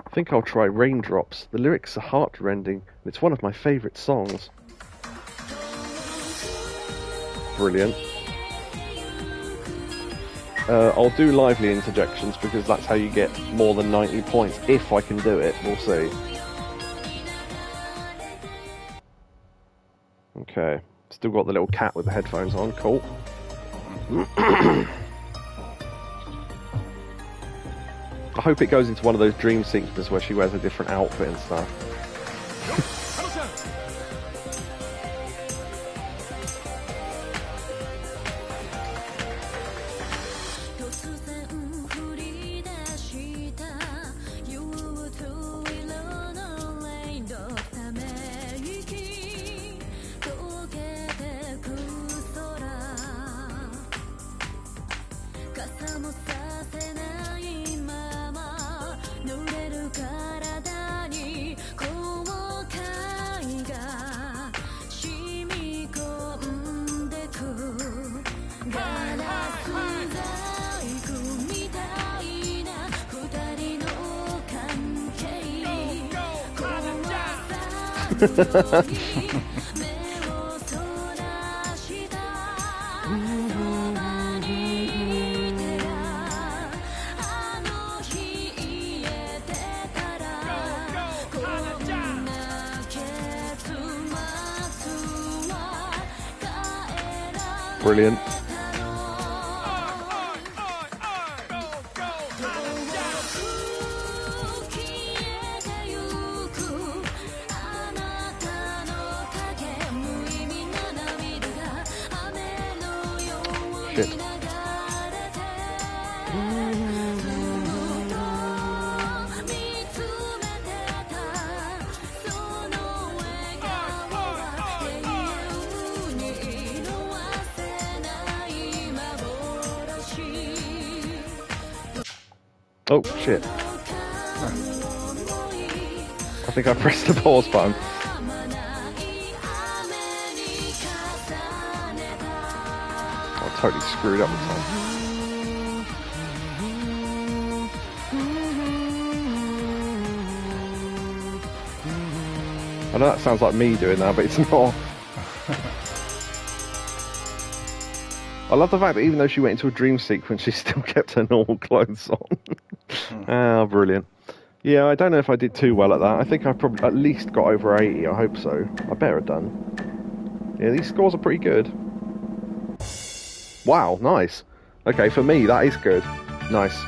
I think I'll try Raindrops. The lyrics are heart-rending, and it's one of my favourite songs. Brilliant. I'll do lively interjections because that's how you get more than 90 points. If I can do it, we'll see. Okay. Still got the little cat with the headphones on. Cool. I hope it goes into one of those dream sequences where she wears a different outfit and stuff. Brilliant. Shit. Oh, shit. I think I pressed the pause button. I totally screwed up the time. I know that sounds like me doing that, but it's not. I love the fact that even though she went into a dream sequence, she still kept her normal clothes on. Ah, brilliant. Yeah, I don't know if I did too well at that. I think I probably at least got over 80. I hope so. I better have done. Yeah, these scores are pretty good. Wow, nice. Okay, for me, that is good. Nice.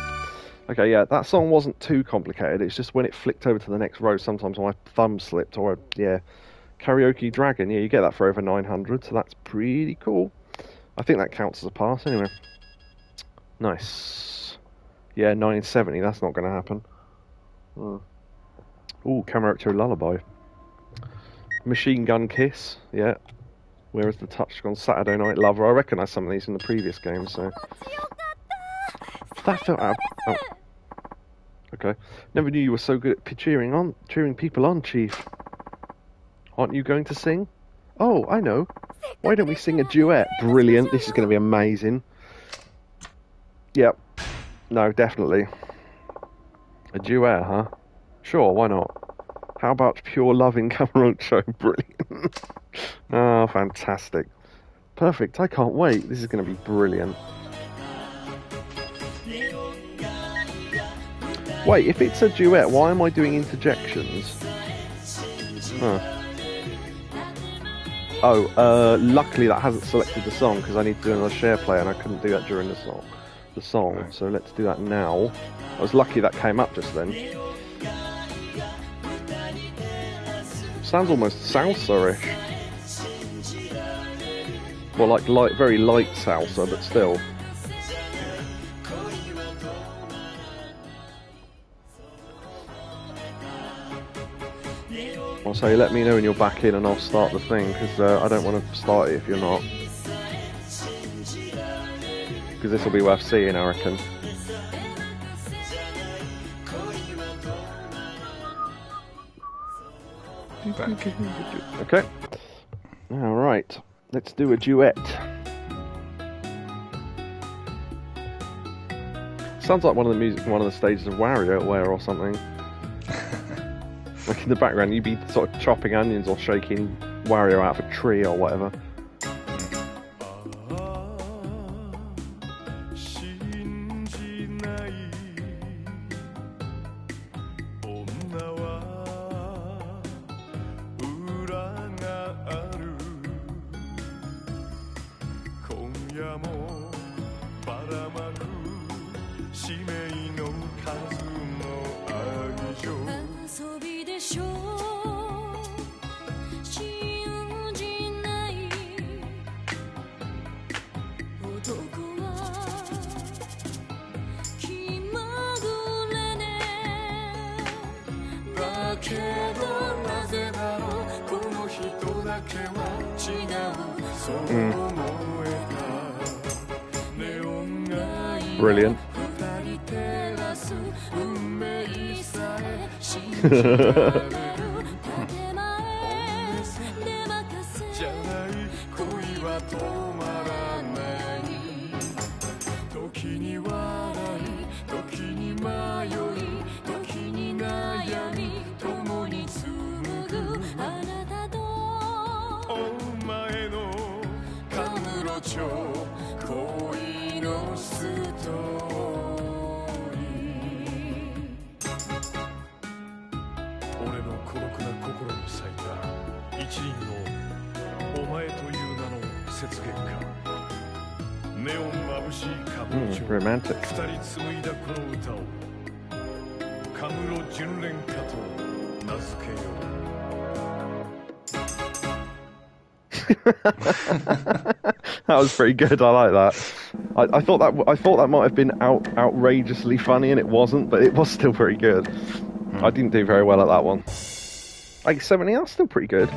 Okay, yeah, that song wasn't too complicated. It's just when it flicked over to the next row, sometimes my thumb slipped, or, yeah. Karaoke Dragon, yeah, you get that for over 900, so that's pretty cool. I think that counts as a pass, anyway. Nice. Yeah, 970, that's not going to happen. Ooh, Kamurocho Lullaby. Machine Gun Kiss, yeah. Whereas the Touch on Saturday Night Lover. I recognise some of these in the previous games, so... That felt out. Oh. Okay. Never knew you were so good at cheering people on, Chief. Aren't you going to sing? Oh, I know. Why don't we sing a duet? Brilliant. This is going to be amazing. Yep. No, definitely. A duet, huh? Sure, why not? How about Pure Love in Camarocho? Brilliant. Oh, fantastic. Perfect, I can't wait. This is going to be brilliant. Wait, if it's a duet, why am I doing interjections? Huh. Oh, luckily that hasn't selected the song because I need to do another share play and I couldn't do that during the song. So let's do that now. I was lucky that came up just then. Sounds almost salsa-ish. Well, like very light salsa, but still. I'll say, let me know when you're back in and I'll start the thing, because I don't want to start it if you're not. Because this will be worth seeing, I reckon. Okay. Alright. Let's do a duet. Sounds like one of the music from one of the stages of WarioWare or something. Like in the background, you'd be sort of chopping onions or shaking Wario out of a tree or whatever. Brilliant. Romantic. That was pretty good. I like that. I thought that might have been outrageously funny, and it wasn't, but it was still pretty good. I didn't do very well at that one. Like 70, that's still pretty good.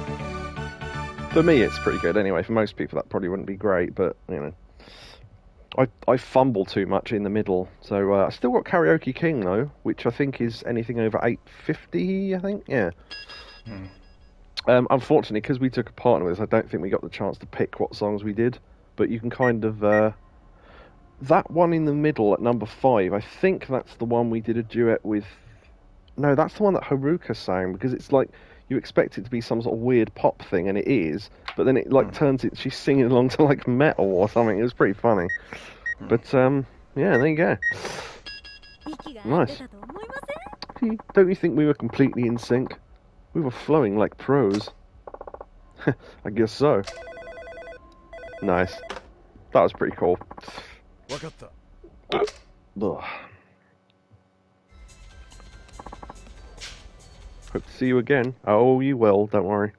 For me, it's pretty good anyway. For most people, that probably wouldn't be great, but you know. I fumble too much in the middle, so I still got Karaoke King though, which I think is anything over 850. I think, yeah. Unfortunately, because we took a partner with us, I don't think we got the chance to pick what songs we did. But you can kind of that one in the middle at number 5. I think that's the one we did a duet with. No, that's the one that Haruka sang, because it's like you expect it to be some sort of weird pop thing, and it is. But then it like turns it. She's singing along to like metal or something. It was pretty funny. But yeah, there you go. Nice. Don't you think we were completely in sync? We were flowing like pros. I guess so. Nice. That was pretty cool. Ugh. Hope to see you again. Oh, you will. Don't worry.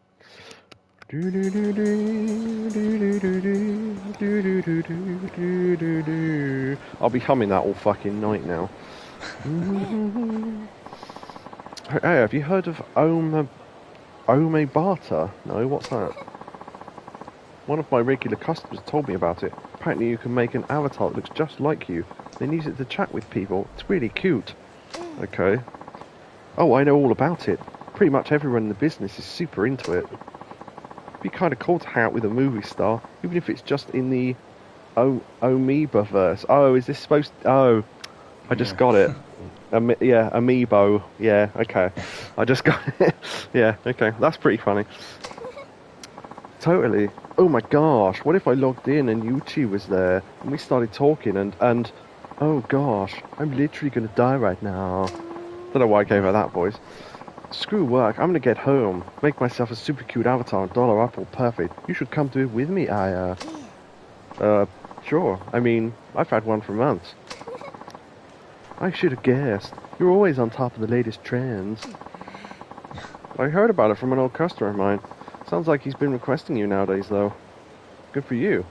I'll be humming that all fucking night now. Hey, have you heard of Omebata? No, what's that? One of my regular customers told me about it. Apparently you can make an avatar that looks just like you, then use it to chat with people. It's really cute. Okay. Oh, I know all about it. Pretty much everyone in the business is super into it. It'd be kind of cool to hang out with a movie star, even if it's just in the Amoeba-verse. Oh, is this supposed... Oh, I just got it. Yeah, Amiibo. Yeah, okay. I just got it. Yeah, okay. That's pretty funny. Totally. Oh my gosh, what if I logged in and Yuchi was there and we started talking and oh gosh, I'm literally going to die right now. Don't know why I gave her that voice. Screw work, I'm going to get home, make myself a super cute avatar and doll her up all perfect. You should come do it with me, Aya. Sure. I mean, I've had one for months. I should have guessed. You're always on top of the latest trends. I heard about it from an old customer of mine. Sounds like he's been requesting you nowadays, though. Good for you.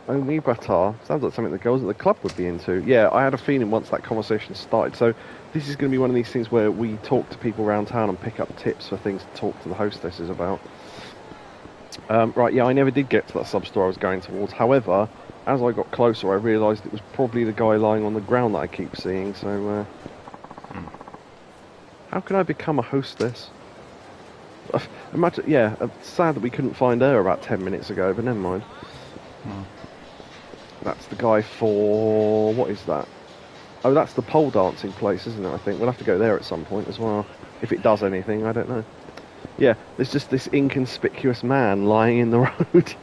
Broth-al. Sounds like something the girls at the club would be into. Yeah, I had a feeling once that conversation started. So this is going to be one of these things where we talk to people around town and pick up tips for things to talk to the hostesses about. Right, yeah, I never did get to that sub-store I was going towards. However, as I got closer, I realised it was probably the guy lying on the ground that I keep seeing, so... How can I become a hostess? Imagine, yeah, sad that we couldn't find her about 10 minutes ago, but never mind. That's the guy for... What is that? Oh, that's the pole dancing place, isn't it, I think? We'll have to go there at some point as well. If it does anything, I don't know. Yeah, there's just this inconspicuous man lying in the road.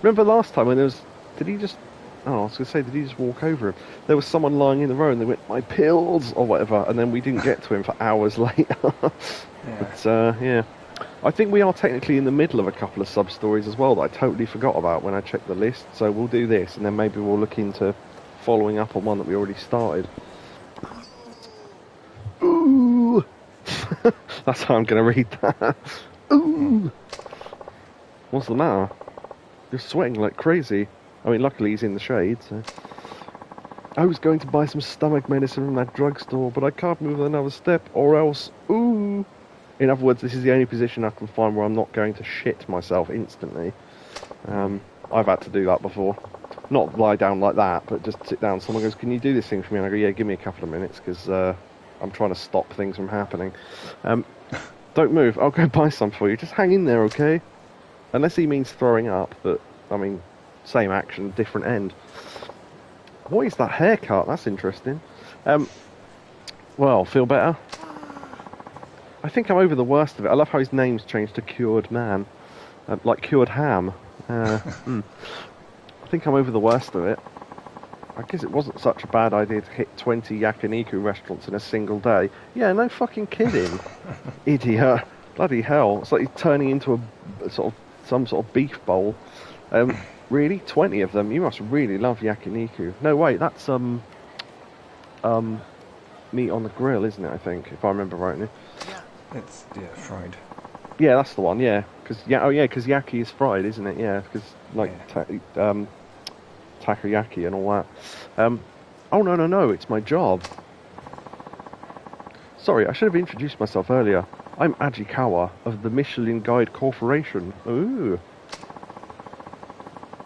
Remember last time when there was... Did he just... Oh, I was going to say, did he just walk over him? There was someone lying in the road and they went, my pills, or whatever, and then we didn't get to him for hours later. But, yeah. I think we are technically in the middle of a couple of sub-stories as well that I totally forgot about when I checked the list, so we'll do this, and then maybe we'll look into following up on one that we already started. Ooh! That's how I'm going to read that. Ooh! What's the matter? You're sweating like crazy. I mean, luckily he's in the shade, so... I was going to buy some stomach medicine from that drugstore, but I can't move another step, or else... Ooh! In other words, this is the only position I can find where I'm not going to shit myself instantly. I've had to do that before. Not lie down like that, but just sit down. Someone goes, can you do this thing for me? And I go, yeah, give me a couple of minutes, because I'm trying to stop things from happening. Don't move, I'll go buy some for you. Just hang in there, okay? Unless he means throwing up, but, I mean... Same action, different end. What is that haircut? That's interesting. Well, feel better? I think I'm over the worst of it. I love how his name's changed to Cured Man. Like Cured Ham. I think I'm over the worst of it. I guess it wasn't such a bad idea to hit 20 yakiniku restaurants in a single day. Yeah, no fucking kidding. Idiot. Bloody hell. It's like he's turning into some sort of beef bowl. Really? 20 of them? You must really love yakiniku. No, wait, that's, meat on the grill, isn't it, I think, if I remember rightly. It's, fried. Yeah, that's the one, yeah. Because yaki is fried, isn't it? Yeah, because, like, takoyaki and all that. Oh, no, it's my job. Sorry, I should have introduced myself earlier. I'm Ajikawa of the Michelin Guide Corporation. Ooh.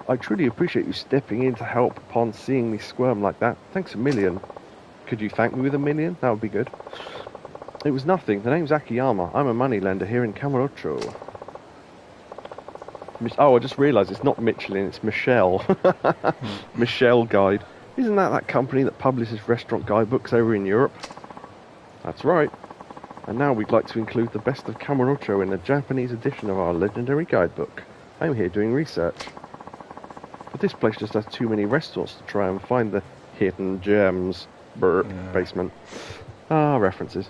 I truly appreciate you stepping in to help upon seeing me squirm like that. Thanks a million. Could you thank me with $1 million? That would be good. It was nothing. The name's Action-iyama. I'm a moneylender here in Kamurocho. Oh, I just realised it's not Michelin, it's Michelle. Michelle Guide. Isn't that company that publishes restaurant guidebooks over in Europe? That's right. And now we'd like to include the best of Kamurocho in the Japanese edition of our legendary guidebook. I'm here doing research. But this place just has too many restaurants to try and find the hidden gems. Basement. References.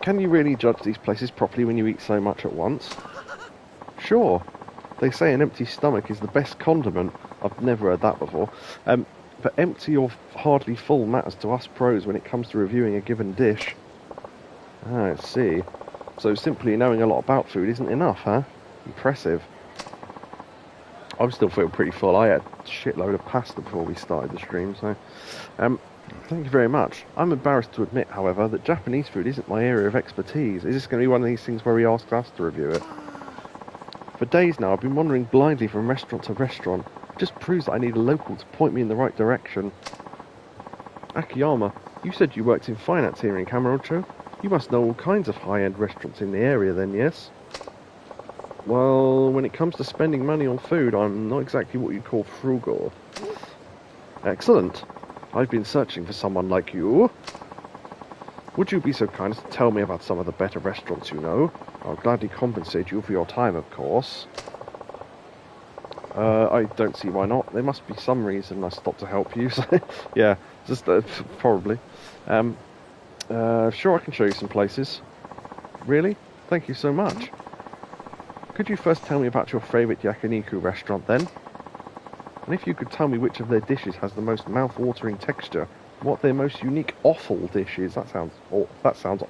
Can you really judge these places properly when you eat so much at once? Sure. They say an empty stomach is the best condiment. I've never heard that before. But empty or hardly full matters to us pros when it comes to reviewing a given dish. I see. So simply knowing a lot about food isn't enough, huh? Impressive. I still feel pretty full. I had a shitload of pasta before we started the stream, so... thank you very much. I'm embarrassed to admit, however, that Japanese food isn't my area of expertise. Is this going to be one of these things where he asks us to review it? For days now, I've been wandering blindly from restaurant to restaurant. It just proves that I need a local to point me in the right direction. Akiyama, you said you worked in finance here in Kamurocho? You must know all kinds of high-end restaurants in the area then, yes? Well, when it comes to spending money on food, I'm not exactly what you'd call frugal. Excellent. I've been searching for someone like you. Would you be so kind as to tell me about some of the better restaurants you know? I'll gladly compensate you for your time, of course. I don't see why not. There must be some reason I stopped to help you. So, yeah, just probably. Sure, I can show you some places. Really? Thank you so much. Could you first tell me about your favourite yakiniku restaurant then? And if you could tell me which of their dishes has the most mouth-watering texture, what their most unique offal dish is. That sounds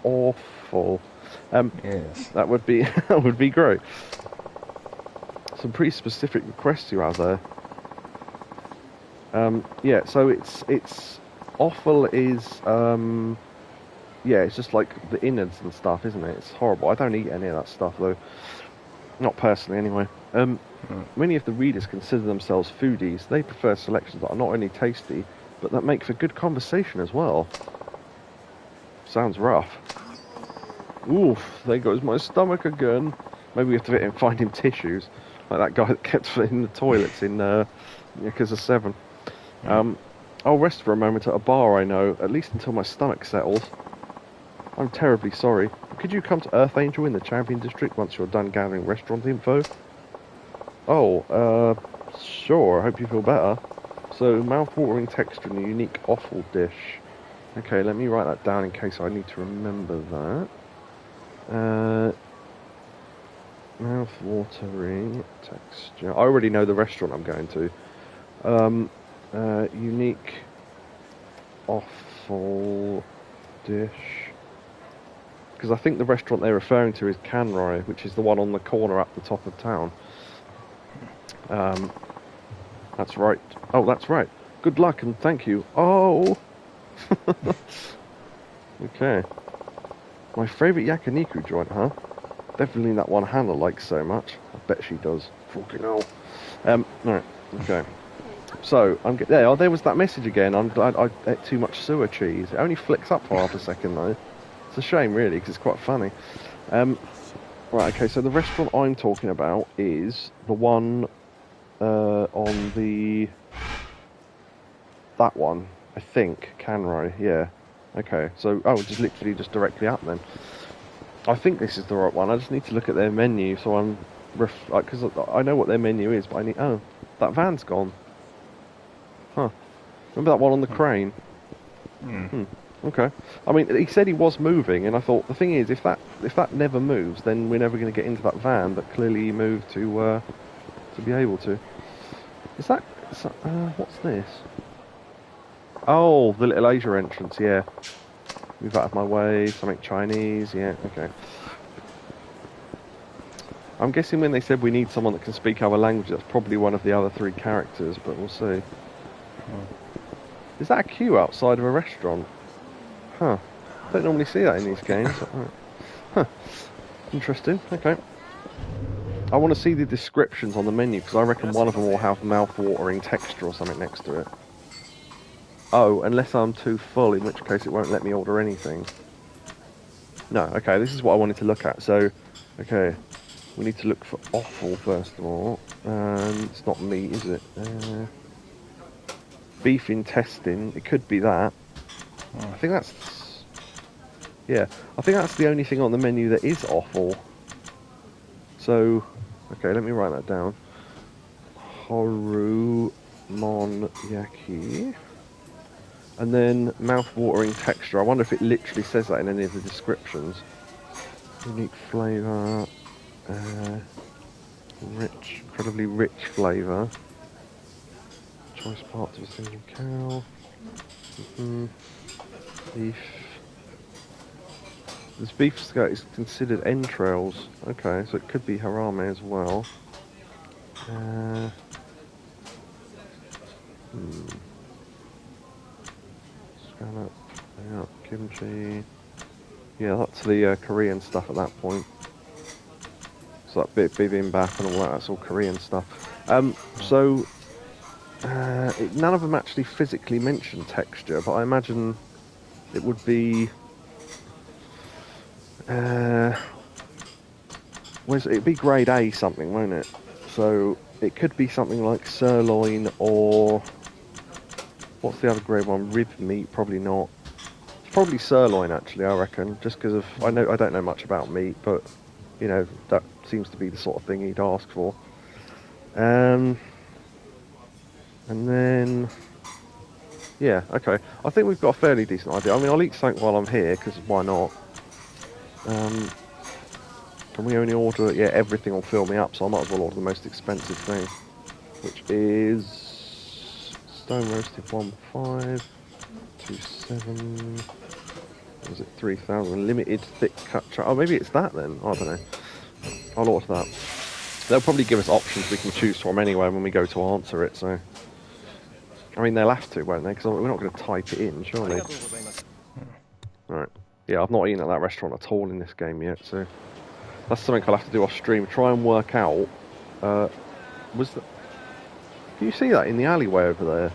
awful. Yes. That would be that would be great. Some pretty specific requests you have there. Yeah, so it's offal is yeah, it's just like the innards and stuff, isn't it? It's horrible. I don't eat any of that stuff though. Not personally, anyway. Many of the readers consider themselves foodies. They prefer selections that are not only tasty, but that make for good conversation as well. Sounds rough. Oof, there goes my stomach again. Maybe we have to find him tissues, like that guy that kept in the toilets in Yakuza 7. I'll rest for a moment at a bar I know, at least until my stomach settles. I'm terribly sorry. Could you come to Earth Angel in the Champion District once you're done gathering restaurant info? Oh, sure, I hope you feel better. So, mouth-watering texture and a unique offal dish. Okay, let me write that down in case I need to remember that. Mouth-watering texture. I already know the restaurant I'm going to. Unique offal dish. Because I think the restaurant they're referring to is Kanrai, which is the one on the corner up the top of town. That's right. Oh, that's right. Good luck and thank you. Oh! Okay. My favourite yakiniku joint, huh? Definitely that one Hannah likes so much. I bet she does. Fucking hell. Alright, okay. So, there was that message again. I'm glad I ate too much sewer cheese. It only flicks up for half a second though. It's a shame really, because it's quite funny. Right, okay, so the restaurant I'm talking about is the one on the... that one, I think, Kanrai, yeah. Okay, so, just literally just directly up then. I think this is the right one. I just need to look at their menu, so I'm... because I know what their menu is, but I need... Oh, that van's gone. Huh. Remember that one on the crane? Okay. I mean, he said he was moving, and I thought, the thing is, if that never moves, then we're never going to get into that van, but clearly he moved to be able to. Is that what's this? Oh, the little Asia entrance, yeah. Move out of my way, something Chinese, yeah, okay. I'm guessing when they said we need someone that can speak other languages, that's probably one of the other three characters, but we'll see. Is that a queue outside of a restaurant? Huh. Don't normally see that in these games. Huh. Interesting, okay. I want to see the descriptions on the menu, because I reckon one of them will have mouth-watering texture or something next to it. Oh, unless I'm too full, in which case it won't let me order anything. No, okay, this is what I wanted to look at. So, okay, we need to look for offal first of all. And it's not meat, is it? Beef intestine, it could be that. I think that's... yeah, I think that's the only thing on the menu that is offal. So, okay, let me write that down. Horumon yaki. And then mouth-watering texture. I wonder if it literally says that in any of the descriptions. Unique flavour. Rich, incredibly rich flavour. Choice parts of a single cow. Beef. This beef skirt is considered entrails. Okay, so it could be harame as well. Scallop, yeah, kimchi. Yeah, that's the Korean stuff at that point. So that bit bibimbap and all that, that's all Korean stuff. So none of them actually physically mention texture, but I imagine it would be it'd be grade A something, won't it? So it could be something like sirloin or what's the other grade one? Rib meat? Probably not. It's probably sirloin actually. I reckon, just because of I don't know much about meat, but you know that seems to be the sort of thing he'd ask for. And then yeah, okay. I think we've got a fairly decent idea. I mean, I'll eat something while I'm here because why not? Can we only order? Yeah, everything will fill me up, so I might as well order the most expensive thing, which is stone roasted 1527. What was it 3000? Limited thick cut. Oh, maybe it's that then. I don't know. I'll order that. They'll probably give us options we can choose from anyway when we go to answer it. So, I mean, they'll have to, won't they? Because we're not going to type it in, surely. Right. Yeah, I've not eaten at that restaurant at all in this game yet, so. That's something I'll have to do off stream. Try and work out. Can you see that in the alleyway over there?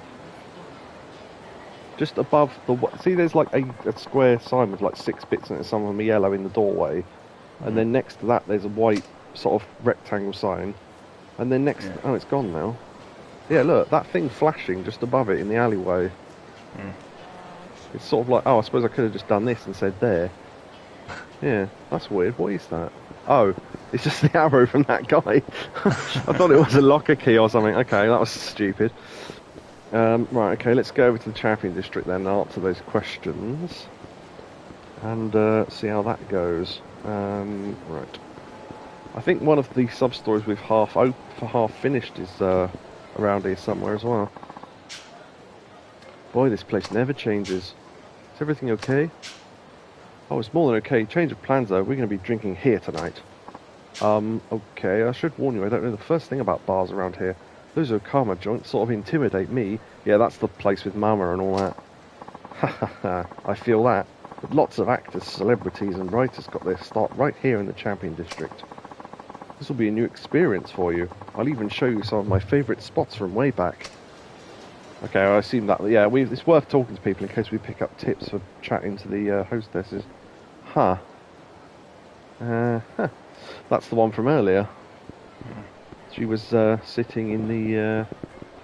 Just above the. See, there's like a square sign with like 6 bits in it. Some of them are yellow in the doorway, and then next to that there's a white sort of rectangle sign, and then next. Oh, it's gone now. Yeah, look, that thing flashing just above it in the alleyway. It's sort of like, oh, I suppose I could have just done this and said there. Yeah, that's weird. What is that? Oh, it's just the arrow from that guy. I thought it was a locker key or something. Okay, that was stupid. Right, okay, let's go over to the Champion District then and answer those questions. And see how that goes. Right. I think one of the sub-stories we've half finished is around here somewhere as well. Boy, this place never changes. Is everything okay? Oh, it's more than okay. Change of plans, though. We're going to be drinking here tonight. Okay, I should warn you, I don't know the first thing about bars around here. Those Okama joints sort of intimidate me. Yeah, that's the place with Mama and all that. Ha ha ha, I feel that. But lots of actors, celebrities and writers got their start right here in the Champion District. This will be a new experience for you. I'll even show you some of my favourite spots from way back. Okay, I assume that, yeah, it's worth talking to people in case we pick up tips for chatting to the hostesses. Huh. That's the one from earlier. She was sitting in the,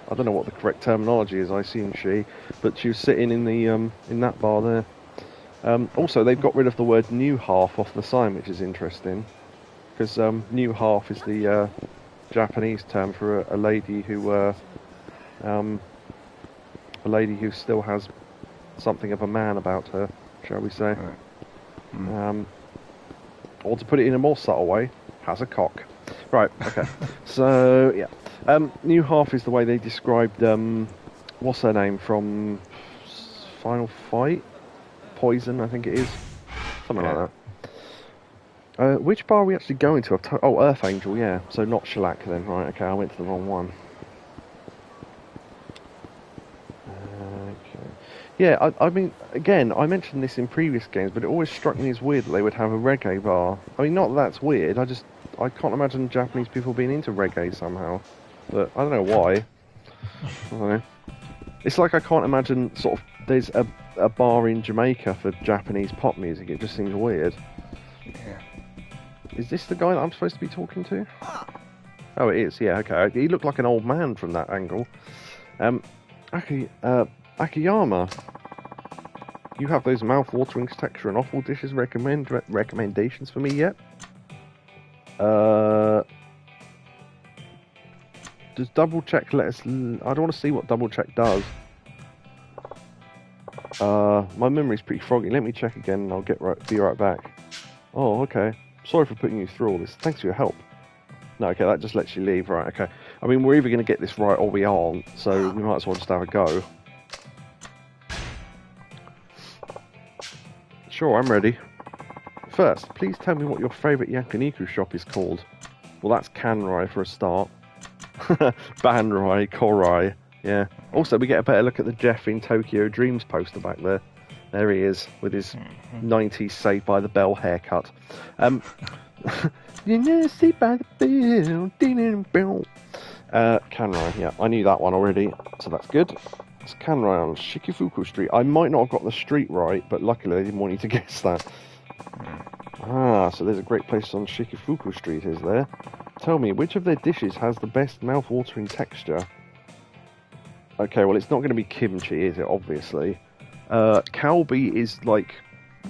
I don't know what the correct terminology is, I assume she, but she was sitting in the in that bar there. Also, they've got rid of the word new half off the sign, which is interesting, because new half is the Japanese term for a lady who still has something of a man about her, shall we say. Or to put it in a more subtle way, has a cock. Right, okay. So, yeah. New half is the way they described, what's her name from Final Fight? Poison, I think it is. Something like that. Which bar are we actually going to? Oh, Earth Angel, yeah. So not Shellac then. Right, okay, I went to the wrong one. Yeah, I mean, again, I mentioned this in previous games, but it always struck me as weird that they would have a reggae bar. I mean, not that that's weird, I can't imagine Japanese people being into reggae somehow. But I don't know why. I don't know. It's like I can't imagine sort of, there's a bar in Jamaica for Japanese pop music, it just seems weird. Yeah. Is this the guy that I'm supposed to be talking to? Oh, it is, yeah, okay. He looked like an old man from that angle. Action-iyama. You have those mouth-watering texture and offal dishes recommendations for me yet? Does double check let us? I don't want to see what double check does. My memory's pretty froggy. Let me check again and I'll be right back. Oh, okay. Sorry for putting you through all this. Thanks for your help. No, okay, that just lets you leave. Right, okay. I mean, we're either going to get this right or we aren't, so we might as well just have a go. Sure, I'm ready. First, please tell me what your favourite yakiniku shop is called. Well, that's Kanrai for a start. Banrai, Korai, yeah. Also, we get a better look at the Jeff in Tokyo Dreams poster back there. There he is, with his 90s Saved by the Bell haircut. You know, Saved by the Bell, Kanrai, yeah, I knew that one already, so that's good. It's Kanrai on Shikifuku Street. I might not have got the street right, but luckily they didn't want you to guess that. Ah, so there's a great place on Shikifuku Street, is there? Tell me, which of their dishes has the best mouth-watering texture? Okay, well, it's not going to be kimchi, is it? Obviously. Kalbi is like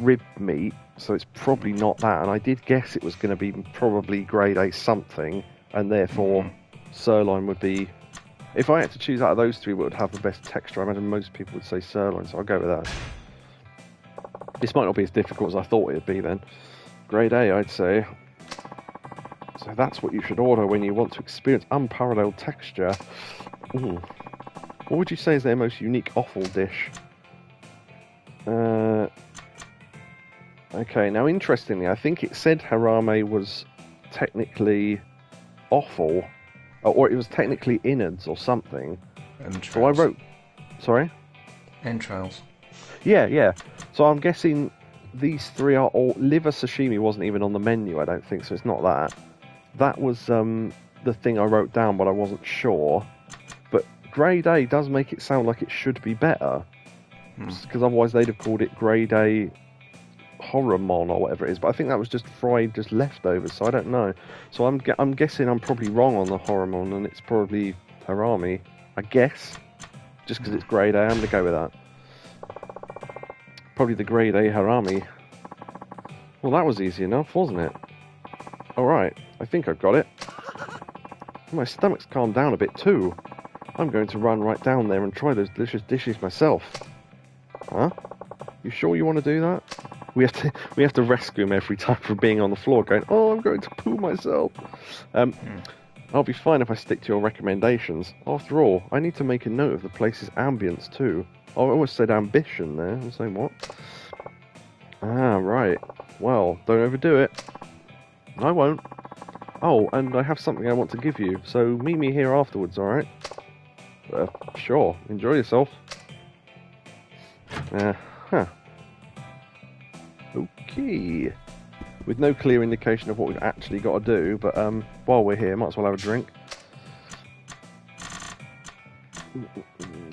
rib meat, so it's probably not that. And I did guess it was going to be probably grade A something, and therefore sirloin would be... If I had to choose out of those three, what would have the best texture? I imagine most people would say sirloin, so I'll go with that. This might not be as difficult as I thought it would be then. Grade A, I'd say. So that's what you should order when you want to experience unparalleled texture. Ooh. What would you say is their most unique offal dish? Okay, now interestingly, I think it said harame was technically offal, or it was technically innards or something. Entrails. So I wrote... Sorry? Entrails. Yeah. So I'm guessing these three are all... Liver sashimi wasn't even on the menu, I don't think, so it's not that. That was the thing I wrote down, but I wasn't sure. But grade A does make it sound like it should be better. Because otherwise they'd have called it grade A horomon or whatever it is. But I think that was just fried, just leftovers, so I don't know. So I'm guessing I'm probably wrong on the horomon, and it's probably harami, I guess. Just because it's grade A, I'm going to go with that. Probably the grade A harami. Well, that was easy enough, wasn't it? Alright, I think I've got it. My stomach's calmed down a bit too. I'm going to run right down there and try those delicious dishes myself. Huh? You sure you want to do that? We have to rescue him every time from being on the floor going, oh, I'm going to poo myself. I'll be fine if I stick to your recommendations. After all, I need to make a note of the place's ambience too. Oh, I almost said ambition there. I'm saying what? Ah, right. Well, don't overdo it. I won't. Oh, and I have something I want to give you, so meet me here afterwards, alright? Sure. Enjoy yourself. Huh. Okay. With no clear indication of what we've actually got to do, but while we're here, might as well have a drink.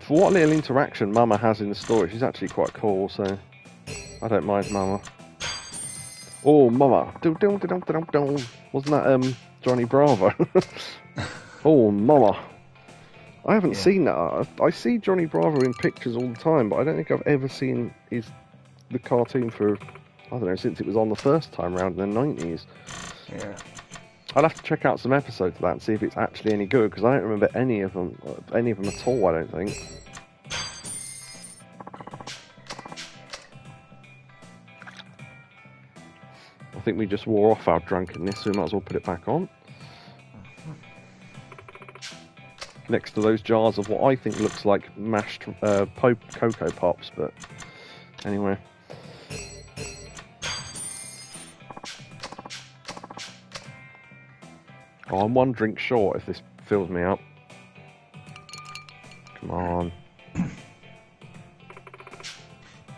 For what little interaction Mama has in the story, she's actually quite cool, so I don't mind Mama. Oh, Mama. Wasn't that Johnny Bravo? Oh, Mama. I haven't seen that. I see Johnny Bravo in pictures all the time, but I don't think I've ever seen the cartoon for, I don't know, since it was on the first time around in the 90s. Yeah. I'll have to check out some episodes of that and see if it's actually any good, because I don't remember any of them at all, I don't think. I think we just wore off our drunkenness, so we might as well put it back on. Next to those jars of what I think looks like mashed Cocoa Pops, but anyway. Oh, I'm one drink short if this fills me up. Come on.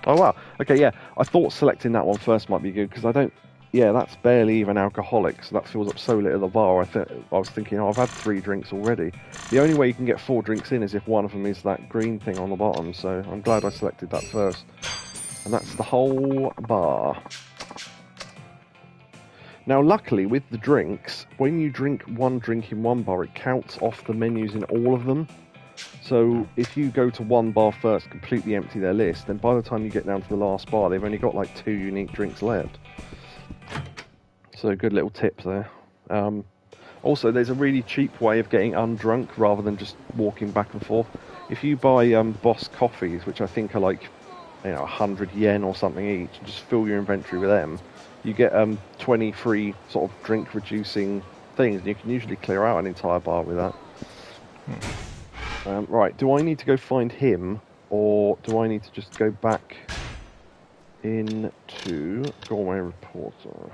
Oh, wow. Okay, yeah. I thought selecting that one first might be good, because I don't... Yeah, that's barely even alcoholic, so that fills up so little of the bar. I was thinking, oh, I've had 3 drinks already. The only way you can get 4 drinks in is if one of them is that green thing on the bottom, so I'm glad I selected that first. And that's the whole bar. Now, luckily, with the drinks, when you drink one drink in one bar, it counts off the menus in all of them. So if you go to one bar first, completely empty their list, then by the time you get down to the last bar, they've only got like 2 unique drinks left. So good little tip there. Also, there's a really cheap way of getting undrunk rather than just walking back and forth. If you buy Boss coffees, which I think are like 100 yen or something each, just fill your inventory with them, you get 20 free sort of drink reducing things, and you can usually clear out an entire bar with that. Right, do I need to go find him, or do I need to just go back into Gourmet Reporter?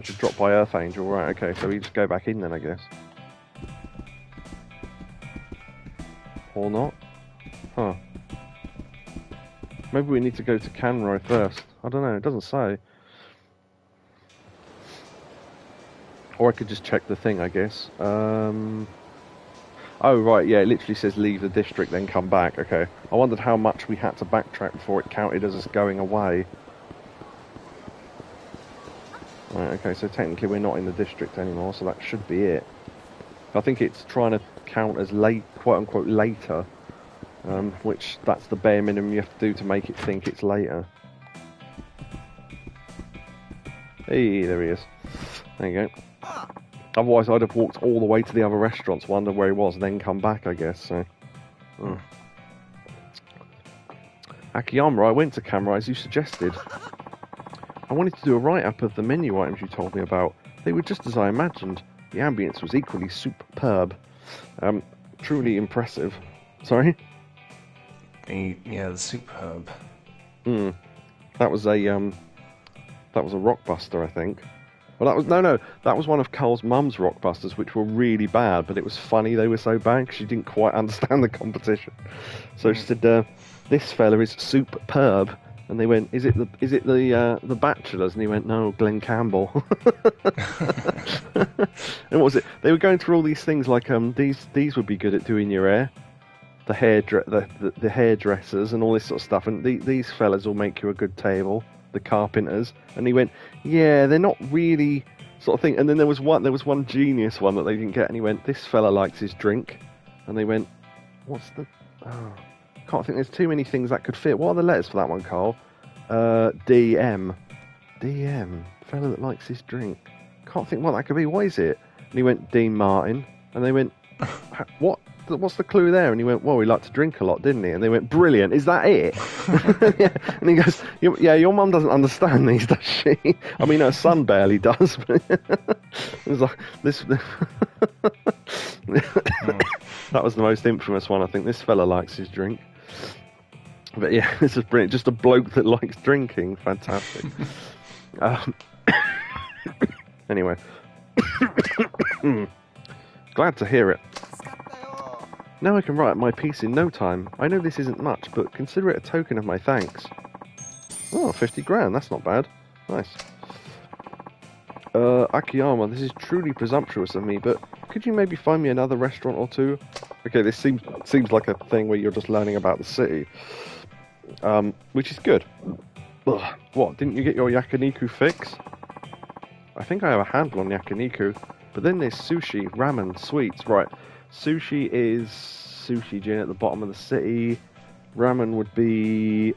Should drop by Earth Angel, right, okay, so we just go back in then, I guess. Or not? Huh. Maybe we need to go to Canroy first. I don't know, it doesn't say. Or I could just check the thing, I guess. Oh, right, yeah, it literally says leave the district, then come back. Okay. I wondered how much we had to backtrack before it counted as us going away. Right, okay, so technically we're not in the district anymore, so that should be it. I think it's trying to count as late, quote-unquote, later, which that's the bare minimum you have to do to make it think it's later. Hey, there he is. There you go. Otherwise, I'd have walked all the way to the other restaurants, wondered where he was, then come back, I guess, so... Action-iyama, I went to camera as you suggested. I wanted to do a write-up of the menu items you told me about. They were just as I imagined. The ambience was equally superb. Truly impressive. Sorry? Yeah, superb. That was a Rockbuster, I think. Well, that was no. That was one of Carl's mum's Rockbusters, which were really bad, but it was funny they were so bad because she didn't quite understand the competition. So she said, "This fella is superb," and they went, "Is it the Bachelors?" And he went, "No, Glenn Campbell." And what was it? They were going through all these things like these would be good at doing your hair, the hairdressers and all this sort of stuff, and these fellas will make you a good table. The carpenters, and he went, "Yeah, they're not really sort of thing." And then there was one genius one that they didn't get, and he went, "This fella likes his drink," and they went, "What's the? Oh, can't think. There's too many things that could fit. What are the letters for that one, Carl? DM, fella that likes his drink. Can't think what that could be. What is it?" And he went, "Dean Martin," and they went, "What? What's the clue there?" And he went, "Well, he liked to drink a lot, didn't he?" And they went, "Brilliant, is that it?" Yeah. And he goes, "Yeah, your mum doesn't understand these, does she?" I mean, her son barely does, but it was like, this... That was the most infamous one, I think. This fella likes his drink. But yeah, this is brilliant. Just a bloke that likes drinking. Fantastic. Anyway. Glad to hear it. Now I can write my piece in no time. I know this isn't much, but consider it a token of my thanks. Oh, 50 grand, that's not bad. Nice. Action-iyama, this is truly presumptuous of me, but could you maybe find me another restaurant or two? Okay, this seems like a thing where you're just learning about the city. Which is good. Ugh. What, didn't you get your yakiniku fix? I think I have a handle on yakiniku, but then there's sushi, ramen, sweets, right. Sushi is Sushi Gin at the bottom of the city. Ramen would be...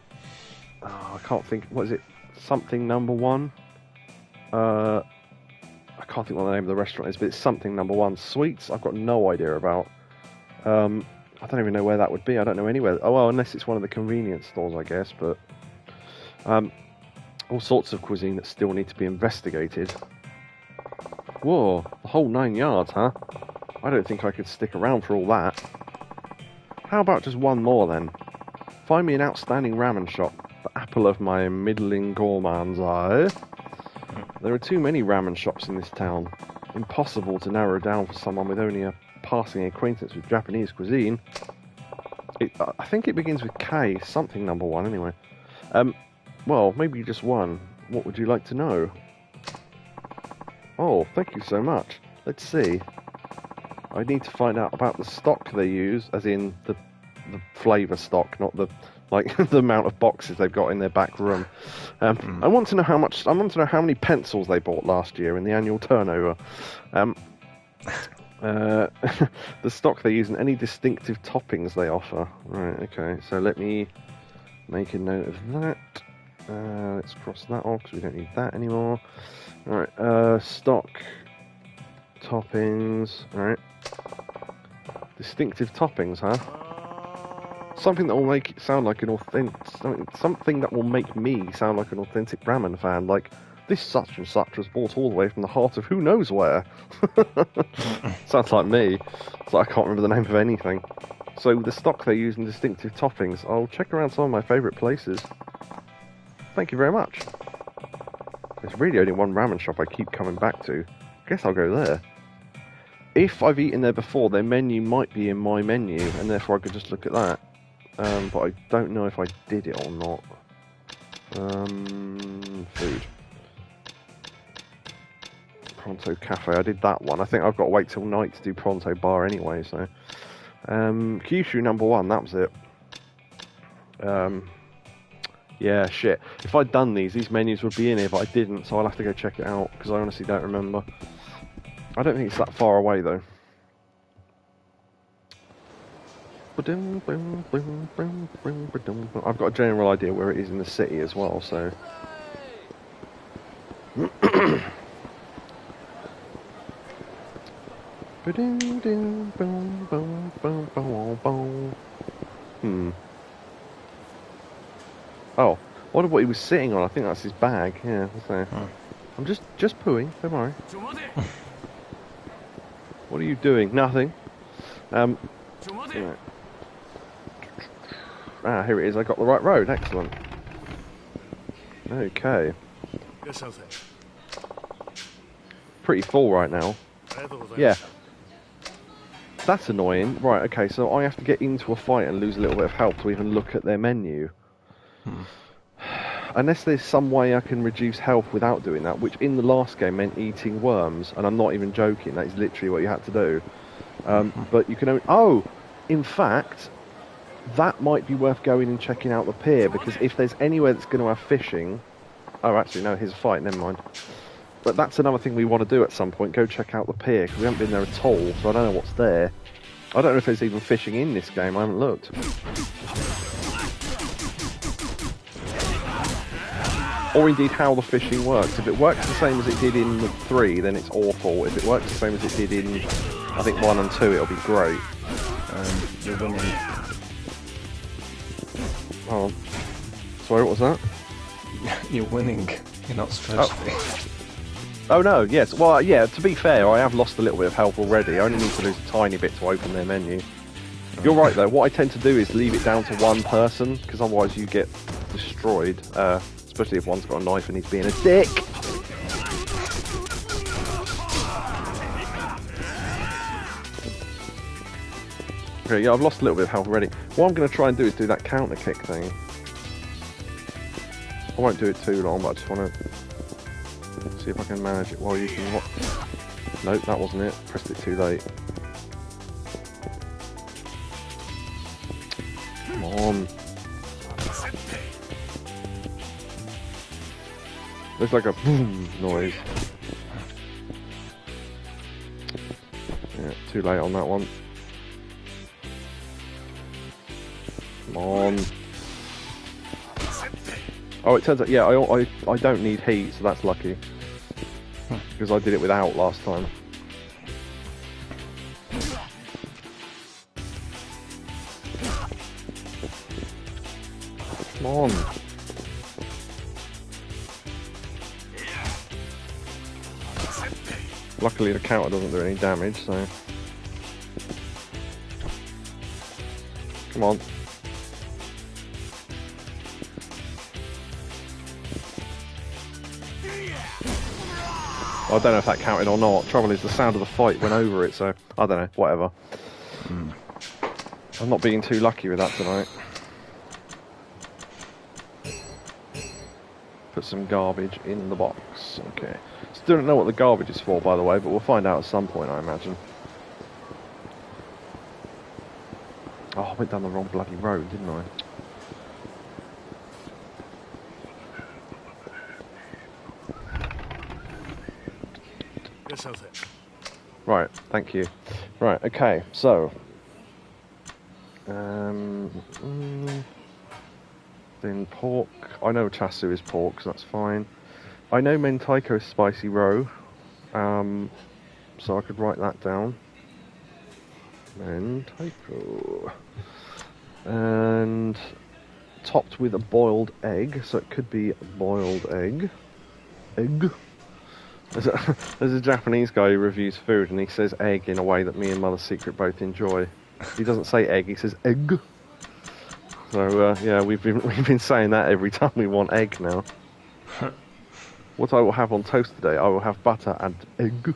I can't think... What is it? Something number one? I can't think what the name of the restaurant is, but it's something number one. Sweets, I've got no idea about. I don't even know where that would be. I don't know anywhere. Oh, well, unless it's one of the convenience stores, I guess. But all sorts of cuisine that still need to be investigated. Whoa, the whole 9 yards, huh? I don't think I could stick around for all that. How about just one more, then? Find me an outstanding ramen shop, the apple of my middling gourmand's eye. There are too many ramen shops in this town. Impossible to narrow down for someone with only a passing acquaintance with Japanese cuisine. I think it begins with K, something number one, anyway. Well, maybe just one. What would you like to know? Oh, thank you so much. Let's see. I need to find out about the stock they use, as in the flavour stock, not the the amount of boxes they've got in their back room. I want to know how much. I want to know how many pencils they bought last year in the annual turnover. The stock they use and any distinctive toppings they offer. Right. Okay. So let me make a note of that. Let's cross that off because we don't need that anymore. All right. Stock. Toppings. All right. Distinctive toppings, huh? Something that will make it sound like an authentic... Something that will make me sound like an authentic ramen fan, like, this such and such was bought all the way from the heart of who knows where. Sounds like me. So I can't remember the name of anything. So the stock they use in distinctive toppings, I'll check around some of my favourite places. Thank you very much. There's really only one ramen shop I keep coming back to. Guess I'll go there. If I've eaten there before, their menu might be in my menu, and therefore I could just look at that. But I don't know if I did it or not. Food. Pronto Cafe, I did that one. I think I've got to wait till night to do Pronto Bar anyway, so... Kyushu number one, that was it. Yeah, shit. If I'd done these menus would be in here, but I didn't, so I'll have to go check it out, because I honestly don't remember. I don't think it's that far away, though. I've got a general idea where it is in the city as well, so... Oh, I wonder what he was sitting on. I think that's his bag. Yeah, so. I'm just pooing. Don't worry. What are you doing? Nothing. Yeah. Ah, here it is. I got the right road. Excellent. Okay. Pretty full right now. Yeah. That's annoying. Right, okay, so I have to get into a fight and lose a little bit of health to even look at their menu. Unless there's some way I can reduce health without doing that, which in the last game meant eating worms, and I'm not even joking, that is literally what you had to do. But you can only... Oh! In fact, that might be worth going and checking out the pier, because if there's anywhere that's going to have fishing... Oh, actually, no, here's a fight, never mind. But that's another thing we want to do at some point, go check out the pier, because we haven't been there at all, so I don't know what's there. I don't know if there's even fishing in this game, I haven't looked. Or indeed how the fishing works. If it works the same as it did in the 3, then it's awful. If it works the same as it did in, I think, 1 and 2, it'll be great. You're winning. Oh. Sorry, what was that? You're winning. You're not supposed to be. Oh no, yes. Well, yeah, to be fair, I have lost a little bit of health already. I only need to lose a tiny bit to open their menu. You're right, though. What I tend to do is leave it down to one person, because otherwise you get destroyed. Especially if one's got a knife and he's being a dick. Okay, yeah, I've lost a little bit of health already. What I'm going to try and do is do that counter kick thing. I won't do it too long, but I just want to see if I can manage it while you can... Nope, that wasn't it. Pressed it too late. Come on. There's like a boom noise. Yeah, too late on that one. Come on. Oh, it turns out, yeah, I don't need heat, so that's lucky. Because I did it without last time. Come on. Luckily the counter doesn't do any damage, so... Come on. I don't know if that counted or not. Trouble is the sound of the fight went over it, so I don't know, whatever. I'm not being too lucky with that tonight. Put some garbage in the box. Okay. Still don't know what the garbage is for, by the way, but we'll find out at some point, I imagine. Oh, I went down the wrong bloody road, didn't I? Right, thank you. Right, okay, so... then pork. I know chasu is pork, so that's fine. I know mentaiko is spicy roe, so I could write that down. Mentaiko. And topped with a boiled egg, so it could be a boiled egg. Egg. There's a Japanese guy who reviews food, and he says egg in a way that me and Mother Secret both enjoy. He doesn't say egg, he says egg. So yeah, we've been saying that every time we want egg now. What I will have on toast today, I will have butter and egg.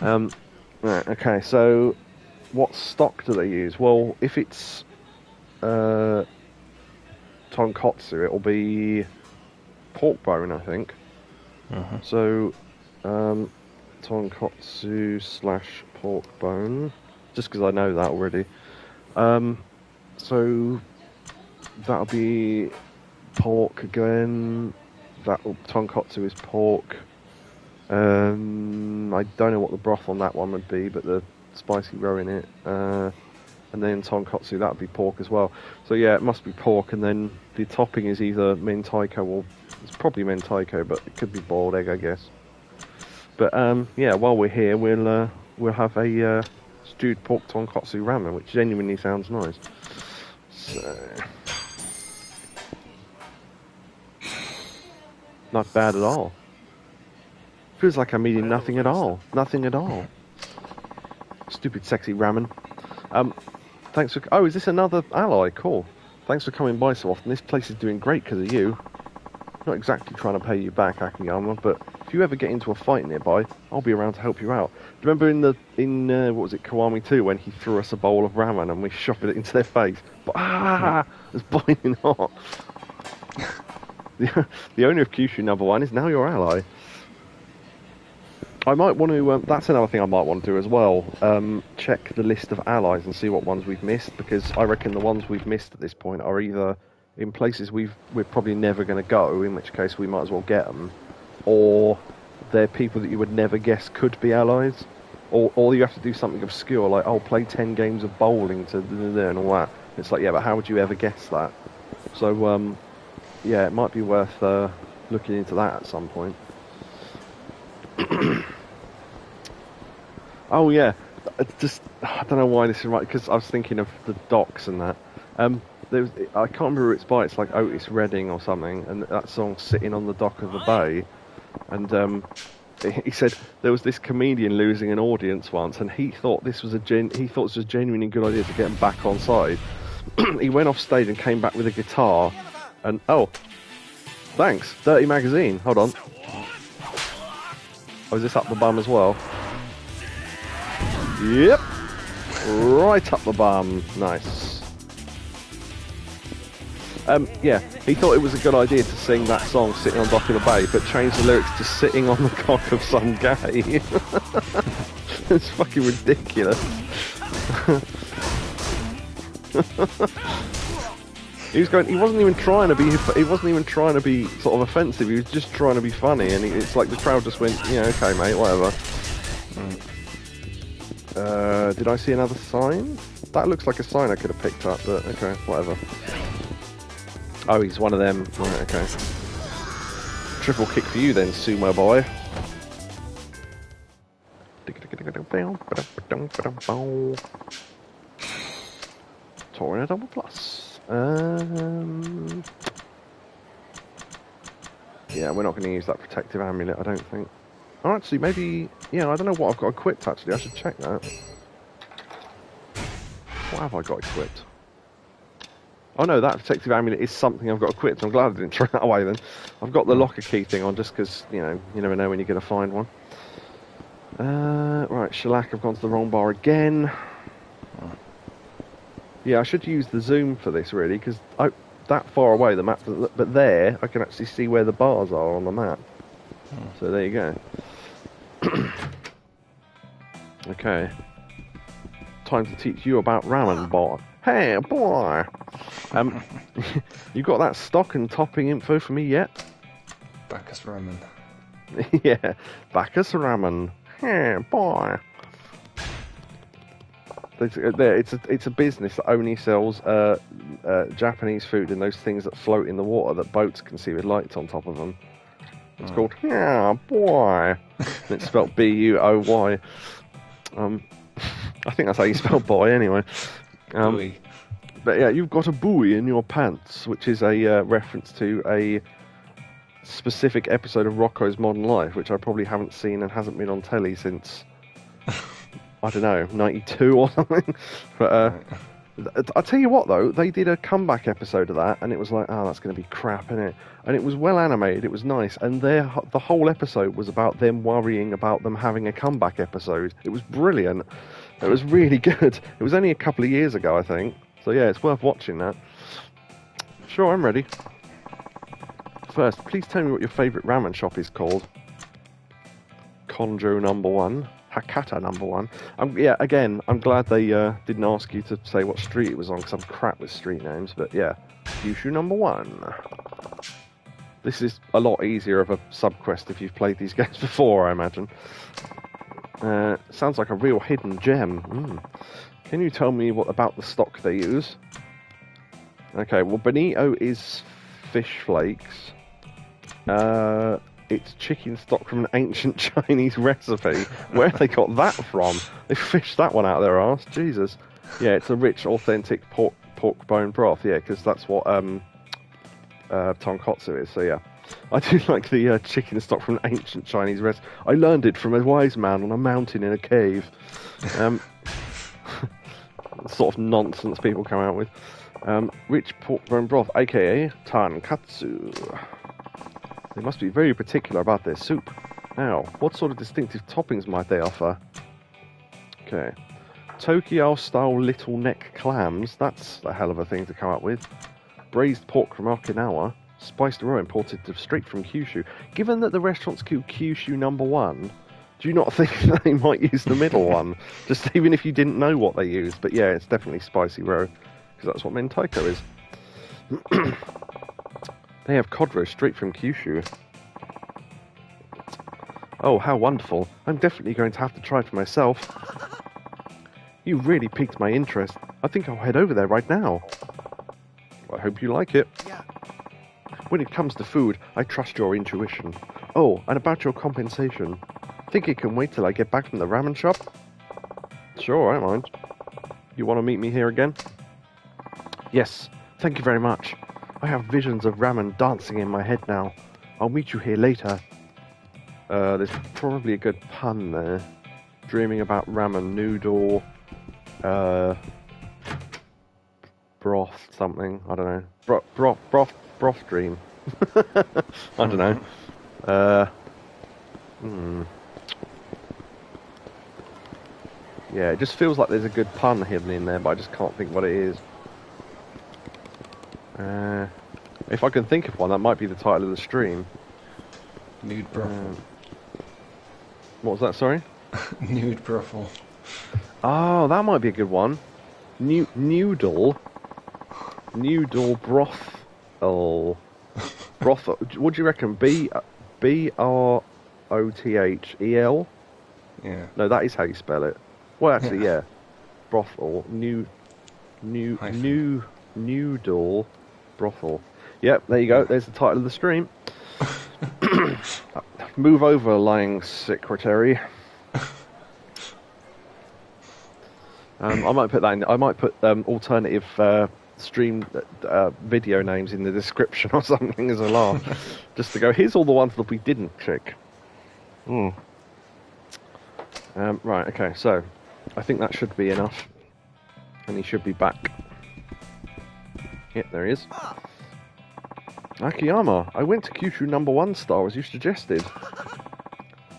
Right, okay, so what stock do they use? Well, if it's tonkotsu, it'll be pork bone, I think. So tonkotsu / pork bone, just because I know that already. So that'll be pork again. That tonkotsu is pork. I don't know what the broth on that one would be, but the spicy roe in it. And then tonkotsu, that would be pork as well. So yeah, it must be pork, and then the topping is either mentaiko or... It's probably mentaiko, but it could be boiled egg, I guess. But yeah, while we're here, we'll have a stewed pork tonkotsu ramen, which genuinely sounds nice. So... Not bad at all. Feels like I'm eating nothing at all. Nothing at all. Stupid sexy ramen. Thanks for... Oh, is this another ally? Cool. Thanks for coming by so often. This place is doing great because of you. Not exactly trying to pay you back, Action-iyama, but if you ever get into a fight nearby, I'll be around to help you out. Do you remember in what was it, Kiwami 2, when he threw us a bowl of ramen and we shoved it into their face? But it's boiling hot. The owner of Kyushu #1 is now your ally. I might want to... that's another thing I might want to do as well. Check the list of allies and see what ones we've missed, because I reckon the ones we've missed at this point are either in places we're probably never going to go, in which case we might as well get them, or they're people that you would never guess could be allies, or you have to do something obscure, like, oh, play 10 games of bowling to and all that. It's like, yeah, but how would you ever guess that? So, yeah, it might be worth looking into that at some point. Oh yeah, I don't know why this is right, because I was thinking of the docks and that. I can't remember who it's by. It's like Otis Redding or something, and that song's sitting on the dock of the bay. And he said there was this comedian losing an audience once, and he thought this was a genuinely good idea to get him back on side. He went off stage and came back with a guitar, and oh, thanks, Dirty Magazine. Hold on. Oh, is this up the bum as well? Yep. Right up the bum. Nice. Yeah, he thought it was a good idea to sing that song sitting on dock of the bay, but changed the lyrics to sitting on the cock of some gay. It's fucking ridiculous. He wasn't even trying to be sort of offensive. He was just trying to be funny, and it's like the crowd just went, yeah, okay, mate, whatever. Did I see another sign? That looks like a sign I could have picked up, but okay, whatever. Oh, he's one of them. Right, okay. Triple kick for you then, sumo boy. Torrent a double plus. Yeah, we're not going to use that protective amulet, I don't think. Oh, actually, maybe... Yeah, I don't know what I've got equipped, actually. I should check that. What have I got equipped? Oh, no, that protective amulet is something I've got equipped. I'm glad I didn't throw that away, then. I've got the locker key thing on, just because, you know, you never know when you're going to find one. Right, shellac, I've gone to the wrong bar again. Yeah, I should use the zoom for this, really, because that far away, the map doesn't look... But there, I can actually see where the bars are on the map. So there you go. Okay. Time to teach you about ramen, boy. Hey, boy! You got that stock and topping info for me yet? Bacchus ramen. Yeah, Bacchus ramen. Hey, boy! It's a business that only sells Japanese food and those things that float in the water that boats can see with lights on top of them. It's called Yeah Boy. It's spelled B-U-O-Y. I think that's how you spell boy anyway. But yeah, you've got a buoy in your pants, which is a reference to a specific episode of Rocko's Modern Life, which I probably haven't seen and hasn't been on telly since, I don't know, 92 or something. But I'll tell you what, though, they did a comeback episode of that, and it was like, oh, that's going to be crap, innit? And it was well animated, it was nice, and the whole episode was about them worrying about them having a comeback episode. It was brilliant. It was really good. It was only a couple of years ago, I think. So yeah, it's worth watching that. Sure, I'm ready. First, please tell me what your favourite ramen shop is called. Conjo #1. Hakata number 1. Yeah, again, I'm glad they didn't ask you to say what street it was on, because I'm crap with street names, but yeah. Kyushu number 1. This is a lot easier of a sub-quest if you've played these games before, I imagine. Sounds like a real hidden gem. Can you tell me what about the stock they use? Okay, well, bonito is fish flakes. It's chicken stock from an ancient Chinese recipe. Where have they got that from? They fished that one out of their arse. Jesus. Yeah, it's a rich, authentic pork bone broth. Yeah, because that's what tonkotsu is. So yeah, I do like the chicken stock from an ancient Chinese recipe. I learned it from a wise man on a mountain in a cave. Sort of nonsense people come out with. Rich pork bone broth, aka tonkatsu. They must be very particular about their soup. Now, what sort of distinctive toppings might they offer? Okay. Tokyo-style little neck clams. That's a hell of a thing to come up with. Braised pork from Okinawa. Spiced raw imported straight from Kyushu. Given that the restaurant's called Kyushu number 1, do you not think that they might use the middle one? Just even if you didn't know what they used. But yeah, it's definitely spicy raw. Because that's what mentaiko is. They have cod roast straight from Kyushu. Oh, how wonderful. I'm definitely going to have to try it for myself. You really piqued my interest. I think I'll head over there right now. I hope you like it. Yeah. When it comes to food, I trust your intuition. Oh, and about your compensation. Think it can wait till I get back from the ramen shop? Sure, I don't mind. You want to meet me here again? Yes, thank you very much. I have visions of ramen dancing in my head now. I'll meet you here later. There's probably a good pun there. Dreaming about ramen noodle, broth something. I don't know. Broth dream. I don't know. Yeah, it just feels like there's a good pun hidden in there, but I just can't think what it is. If I can think of one, that might be the title of the stream. Nude brothel. What was that, sorry? Nude brothel. Oh, that might be a good one. Noodle Broth-al. Broth-al. What do you reckon? Brothel? Yeah. No, that is how you spell it. Well, actually, yeah. Brothal. Noodle Brothal. Yep, there you go. There's the title of the stream. Move over, lying secretary. I might put that in. I might put alternative stream video names in the description or something as a laugh, just to go. Here's all the ones that we didn't check. Right. Okay. So, I think that should be enough, and he should be back. Yep, there he is. Action-iyama, I went to Kyushu number 1 star as you suggested.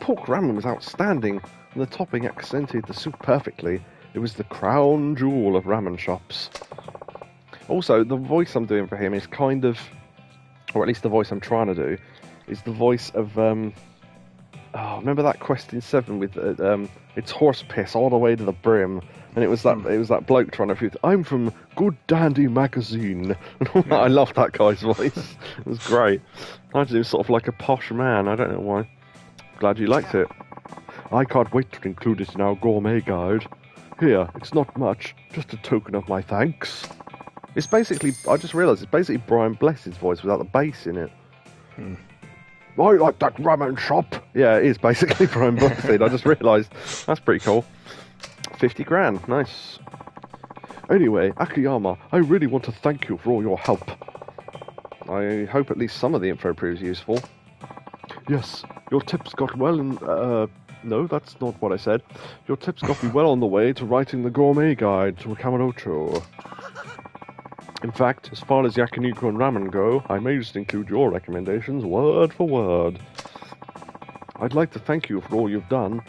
Pork ramen was outstanding, and the topping accented the soup perfectly. It was the crown jewel of ramen shops. Also, the voice I'm doing for him is kind of, or at least the voice I'm trying to do, is the voice of, remember that quest in 7 with, it's horse piss all the way to the brim, and it was that bloke trying to, I'm from Good Dandy Magazine. I love that guy's voice. It was great. I imagine he was sort of like a posh man, I don't know why. Glad you liked it. I can't wait to include it in our gourmet guide. Here, it's not much, just a token of my thanks. It's basically, I just realised, it's basically Brian Blessed's voice without the bass in it. I like that ramen shop. Yeah, it is basically Brian Blessed. I just realised. That's pretty cool. 50 grand, nice. Anyway, Action-iyama, I really want to thank you for all your help. I hope at least some of the info proves useful. Yes, your tips got well in... no, that's not what I said. Your tips got me well on the way to writing the gourmet guide to Kamarocho. In fact, as far as yakiniku and ramen go, I may just include your recommendations word for word. I'd like to thank you for all you've done.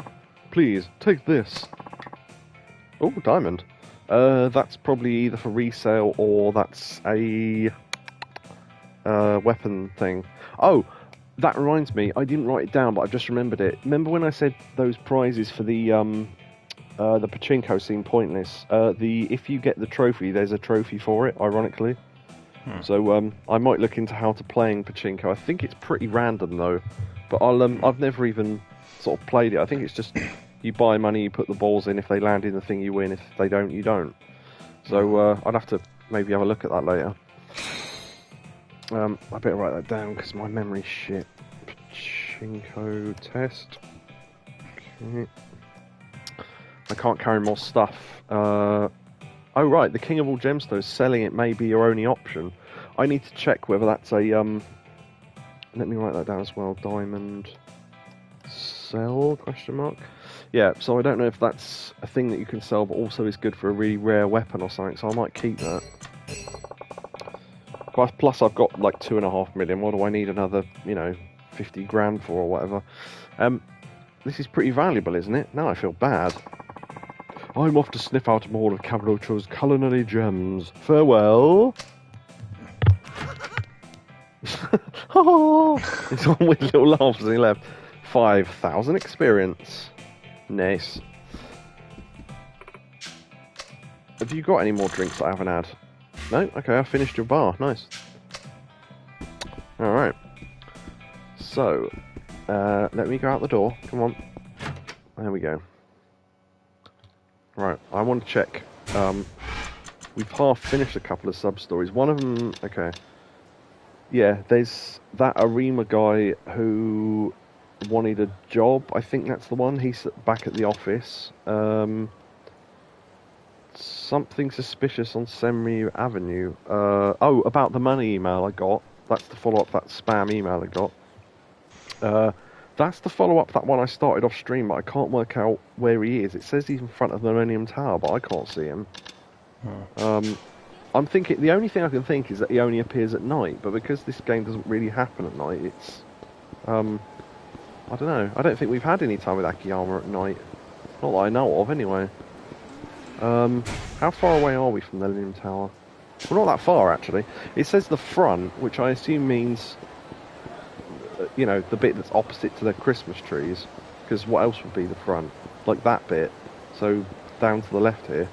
Please, take this. Oh, diamond. That's probably either for resale or that's a weapon thing. Oh, that reminds me, I didn't write it down, but I've just remembered it. Remember when I said those prizes for the pachinko seem pointless? If you get the trophy, there's a trophy for it, ironically. So I might look into how to playing pachinko. I think it's pretty random though, but I've never even sort of played it. I think it's just you buy money, you put the balls in. If they land in the thing, you win. If they don't, you don't. So I'd have to maybe have a look at that later. I better write that down because my memory's shit. Pachinko test. Okay. I can't carry more stuff. Oh right, the King of all Gemstones, selling it may be your only option. I need to check whether that's a let me write that down as well. Diamond sell ? Yeah, so I don't know if that's a thing that you can sell, but also is good for a really rare weapon or something. So I might keep that. Plus, I've got like 2.5 million. What do I need another, 50 grand for or whatever? This is pretty valuable, isn't it? Now I feel bad. I'm off to sniff out more of Cavalloccio's culinary gems. Farewell. He's on with little laughs as he left. 5,000 experience. Nice. Have you got any more drinks that I haven't had? No? Okay, I finished your bar. Nice. Alright. So, let me go out the door. Come on. There we go. Right, I want to check. We've half finished a couple of sub-stories. One of them... Okay. Yeah, there's that Arima guy who wanted a job. I think that's the one. He's back at the office. Something suspicious on Senryu Avenue. About the money email I got. That's the follow-up, that spam email I got. That's the follow-up, that one I started off stream, but I can't work out where he is. It says he's in front of the Millennium Tower, but I can't see him. I'm thinking, the only thing I can think is that he only appears at night, but because this game doesn't really happen at night, it's... I don't know. I don't think we've had any time with Action-iyama at night. Not that I know of, anyway. How far away are we from the Millennium Tower? We're not that far, actually. It says the front, which I assume means, the bit that's opposite to the Christmas trees. Because what else would be the front? Like that bit. So, down to the left here.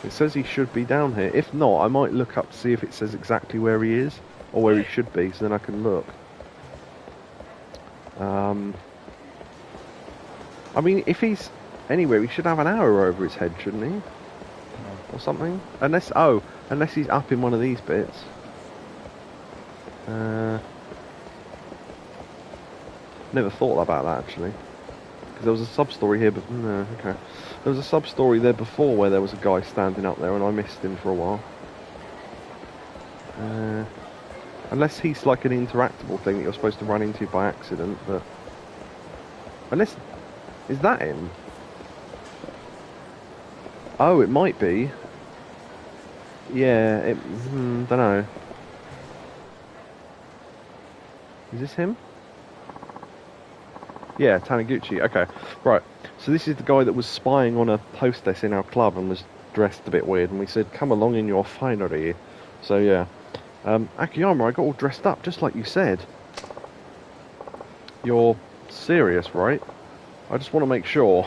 It says he should be down here. If not, I might look up to see if it says exactly where he is. Or where he should be, so then I can look. I mean, if he's anywhere, he should have an arrow over his head, shouldn't he? Or something? Unless he's up in one of these bits. Never thought about that, actually. Because there was a sub-story here, but... No, okay. There was a sub-story there before where there was a guy standing up there and I missed him for a while. Unless he's like an interactable thing that you're supposed to run into by accident, but... Unless... Is that him? Oh, it might be. Yeah, don't know. Is this him? Yeah, Taniguchi. Okay, right. So this is the guy that was spying on a hostess in our club and was dressed a bit weird, and we said, come along in your finery. So yeah. Action-iyama, I got all dressed up, just like you said. You're serious, right? I just want to make sure.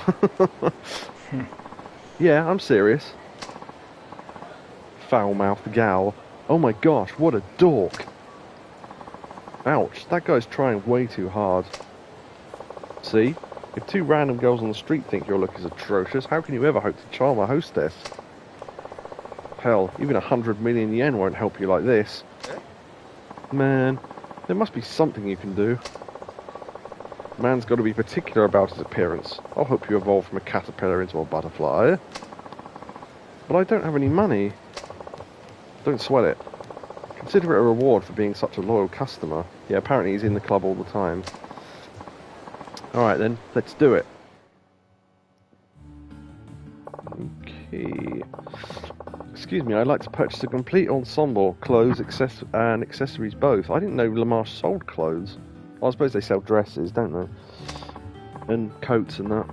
Yeah, I'm serious. Foul-mouthed gal. Oh my gosh, what a dork. Ouch, that guy's trying way too hard. See? If two random girls on the street think your look is atrocious, how can you ever hope to charm a hostess? Hell, even 100 million yen won't help you like this. Man, there must be something you can do. Man's got to be particular about his appearance. I'll help you evolve from a caterpillar into a butterfly. But I don't have any money. Don't sweat it. Consider it a reward for being such a loyal customer. Yeah, apparently he's in the club all the time. Alright then, let's do it. Okay. Excuse me, I'd like to purchase a complete ensemble, clothes and accessories both. I didn't know Lamarche sold clothes. I suppose they sell dresses, don't they? And coats and that.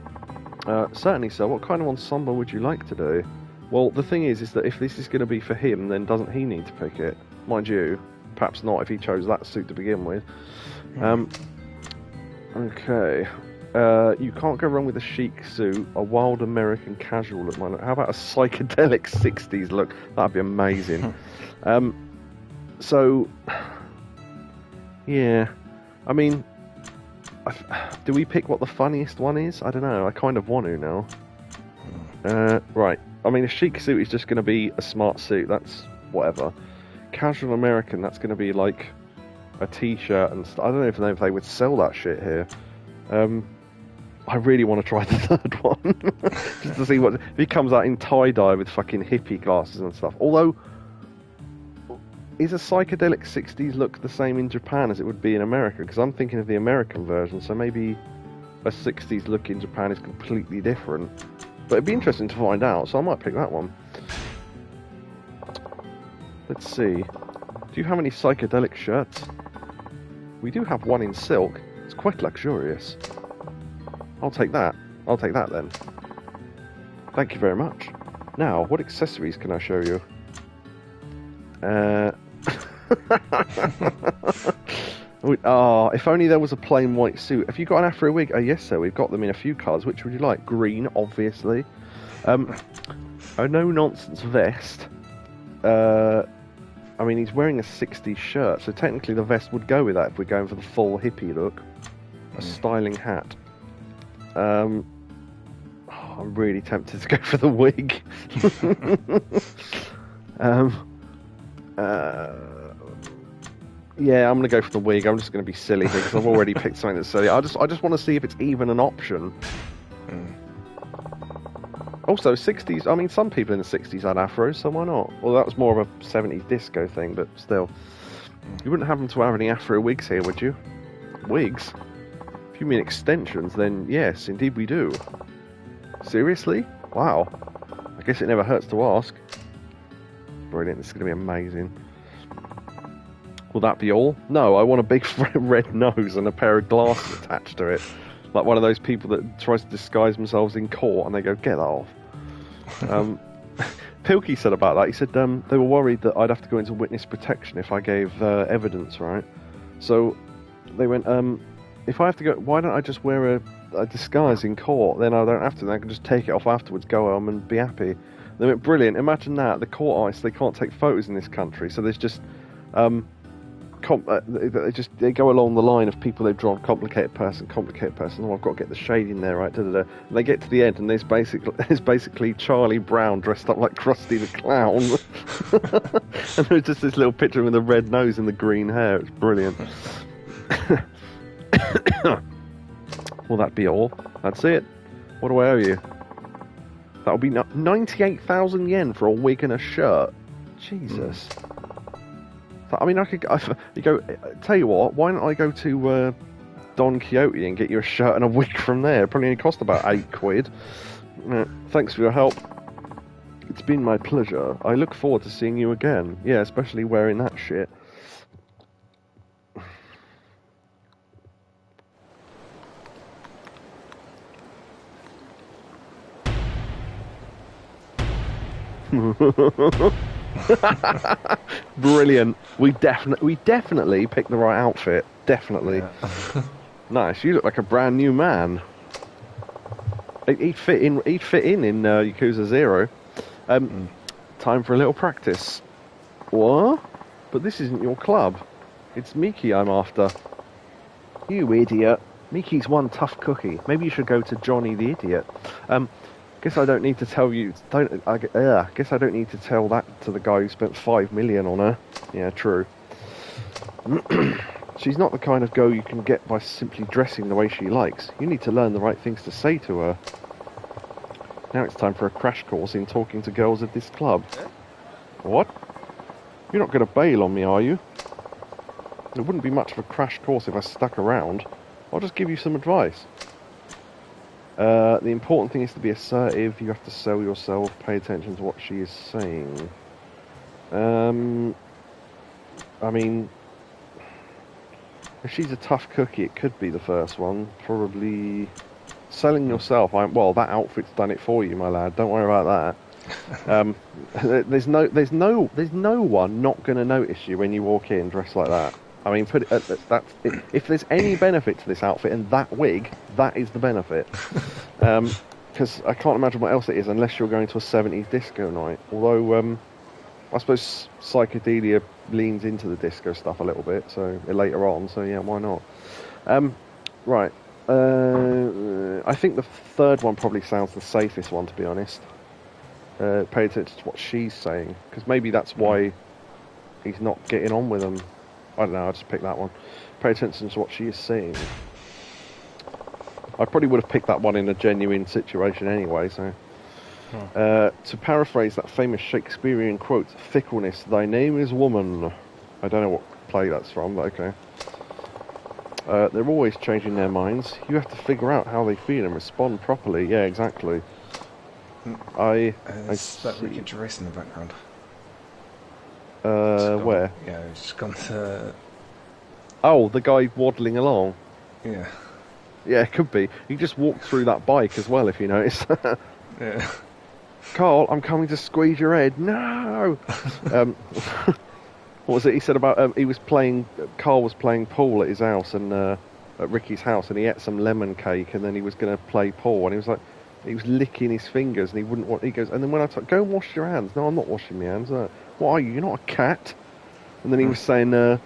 Certainly, sir. What kind of ensemble would you like to do? Well, the thing is that if this is going to be for him, then doesn't he need to pick it? Mind you, perhaps not if he chose that suit to begin with. Okay. You can't go wrong with a chic suit, a wild American casual look. How about a psychedelic 60s look? That'd be amazing. So, yeah. I mean, do we pick what the funniest one is? I don't know. I kind of want to now. Right. I mean, a chic suit is just going to be a smart suit. That's whatever. Casual American, that's going to be like a t-shirt and I don't know if they would sell that shit here. I really want to try the third one. Just to see what... If he comes out in tie-dye with fucking hippie glasses and stuff. Although, is a psychedelic 60s look the same in Japan as it would be in America? Because I'm thinking of the American version, so maybe a 60s look in Japan is completely different. But it'd be interesting to find out, so I might pick that one. Let's see. Do you have any psychedelic shirts? We do have one in silk. It's quite luxurious. I'll take that. I'll take that then. Thank you very much. Now, what accessories can I show you? If only there was a plain white suit. Have you got an afro wig? Oh, yes, sir. We've got them in a few colours. Which would you like? Green, obviously. A no-nonsense vest. I mean, he's wearing a 60s shirt, so technically the vest would go with that if we're going for the full hippie look. A styling hat. I'm really tempted to go for the wig. Yeah, I'm going to go for the wig. I'm just going to be silly here because I've already picked something that's silly. I just want to see if it's even an option. Also, 60s, I mean, some people in the 60s had afros, so why not? Well, that was more of a 70s disco thing, but still. You wouldn't happen to have any afro wigs here, would you? Wigs? If you mean extensions, then yes, indeed we do. Seriously? Wow. I guess it never hurts to ask. Brilliant, this is going to be amazing. Will that be all? No, I want a big red nose and a pair of glasses attached to it. Like one of those people that tries to disguise themselves in court and they go, get that off. Pilkey said about that, he said they were worried that I'd have to go into witness protection if I gave evidence, right? So they went, if I have to go, why don't I just wear a disguise in court? Then I don't have to, then I can just take it off afterwards, go home and be happy. They went, brilliant, imagine that, the court ice, they can't take photos in this country, so there's just... they go along the line of people they've drawn complicated person. Oh, I've got to get the shade in there, right? And they get to the end, and there's basically Charlie Brown dressed up like Krusty the Clown, and there's just this little picture with the red nose and the green hair. It's brilliant. Will that be all? That's it. What do I owe you? That'll be 98,000 yen for a wig and a shirt. Jesus. I mean, I could go. Tell you what, why don't I go to Don Quixote and get you a shirt and a wig from there? It probably only cost about £8. Thanks for your help. It's been my pleasure. I look forward to seeing you again. Yeah, especially wearing that shit. Brilliant. We definitely picked the right outfit. Definitely. Yeah. Nice. You look like a brand new man. He'd fit in Yakuza 0. Time for a little practice. What? But this isn't your club. It's Miki I'm after. You idiot. Miki's one tough cookie. Maybe you should go to Johnny the Idiot. Guess I don't need to tell you. Guess I don't need to tell that to the guy who spent 5 million on her. Yeah, true. She's not the kind of girl you can get by simply dressing the way she likes. You need to learn the right things to say to her. Now it's time for a crash course in talking to girls at this club. What? You're not going to bail on me, are you? It wouldn't be much of a crash course if I stuck around. I'll just give you some advice. The important thing is to be assertive. You have to sell yourself. Pay attention to what she is saying. I mean, if she's a tough cookie, it could be the first one. Probably selling yourself. Well, that outfit's done it for you, my lad. Don't worry about There's no one not going to notice you when you walk in dressed like that. I mean, if there's any benefit to this outfit and that wig, that is the benefit. Because I can't imagine what else it is unless you're going to a 70s disco night. Although, I suppose psychedelia leans into the disco stuff a little bit, so later on. So yeah, why not? Right. I think the third one probably sounds the safest one, to be honest. Pay attention to what she's saying, because maybe that's why he's not getting on with them. I don't know, I'll just pick that one. Pay attention to what she is saying. I probably would have picked that one in a genuine situation anyway, so... to paraphrase that famous Shakespearean quote, fickleness, thy name is woman. I don't know what play that's from, but okay. They're always changing their minds. You have to figure out how they feel and respond properly. Yeah, exactly. Is that Ricky Gervais in the background? Where? Yeah, he's just gone to... Oh, the guy waddling along. Yeah. Yeah, it could be. He just walked through that bike as well, if you notice. Yeah. Carl, I'm coming to squeeze your head. No! What was it he said about... Carl was playing pool at his house, and at Ricky's house, and he ate some lemon cake, and then he was going to play pool, and he was like... He was licking his fingers, and he wouldn't want... He goes, and then when I go and wash your hands. No, I'm not washing my hands. What are you? You're not a cat. And then he was saying that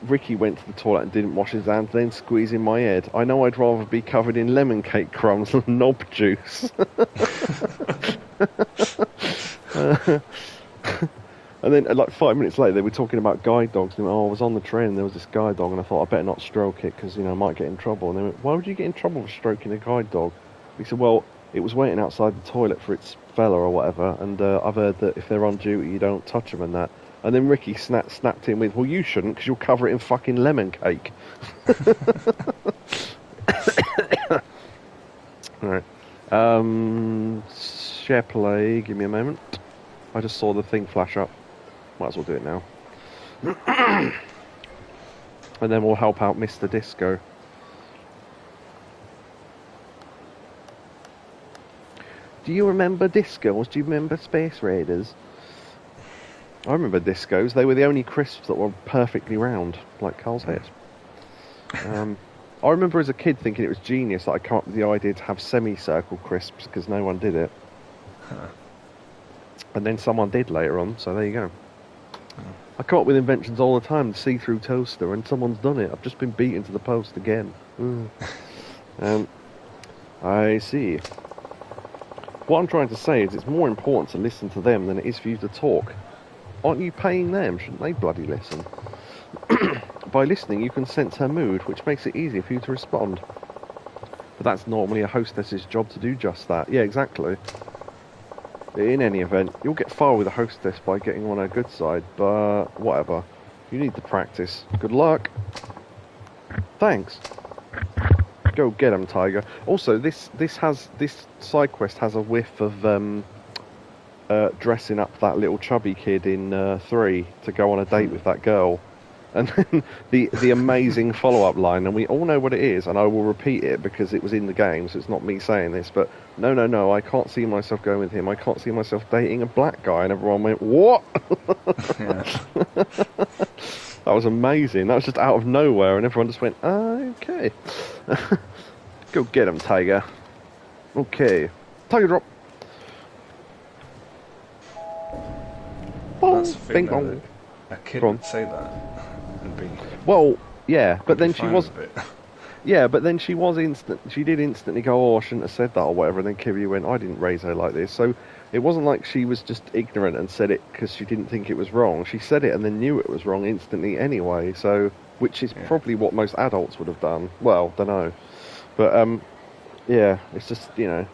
Ricky went to the toilet and didn't wash his hands, then squeezing my head. I know I'd rather be covered in lemon cake crumbs than knob juice. And then, like 5 minutes later, they were talking about guide dogs. And they went, I was on the train and there was this guide dog, and I thought I better not stroke it because, I might get in trouble. And they went, why would you get in trouble for stroking a guide dog? He said, well, it was waiting outside the toilet for its fella or whatever, and I've heard that if they're on duty, you don't touch them and that. And then Ricky snapped in with, well, you shouldn't because you'll cover it in fucking lemon cake. Alright. Share play, give me a moment. I just saw the thing flash up. Might as well do it now. And then we'll help out Mr. Disco. Do you remember discos? Do you remember Space Raiders? I remember discos. They were the only crisps that were perfectly round, like Carl's head. I remember as a kid thinking it was genius that I came up with the idea to have semicircle crisps because no one did it. Huh. And then someone did later on, so there you go. I come up with inventions all the time. The see-through toaster, and someone's done it. I've just been beaten to the post again. I see. What I'm trying to say is it's more important to listen to them than it is for you to talk. Aren't you paying them? Shouldn't they bloody listen? By listening, you can sense her mood, which makes it easier for you to respond. But that's normally a hostess's job to do just that. Yeah, exactly. In any event, you'll get far with a hostess by getting on her good side, but whatever. You need the practice. Good luck. Thanks. Go get him, Tiger. Also, this side quest has a whiff of dressing up that little chubby kid in 3 to go on a date with that girl. And then the amazing follow-up line, and we all know what it is, and I will repeat it because it was in the game, so it's not me saying this, but no, I can't see myself going with him. I can't see myself dating a black guy. And everyone went, what? That was amazing. That was just out of nowhere, and everyone just went, okay. Go get him, Tiger. Okay. Tiger drop. Boom. That's the thing, Bing though, bong. that a kid would say that and be... Well, yeah, but then she fine was... with it. Yeah, but then she did instantly go, oh, I shouldn't have said that or whatever, and then Kiryu went, I didn't raise her like this. So it wasn't like she was just ignorant and said it because she didn't think it was wrong. She said it and then knew it was wrong instantly anyway, so which is probably what most adults would have done. Well, don't know. But, yeah, it's just, it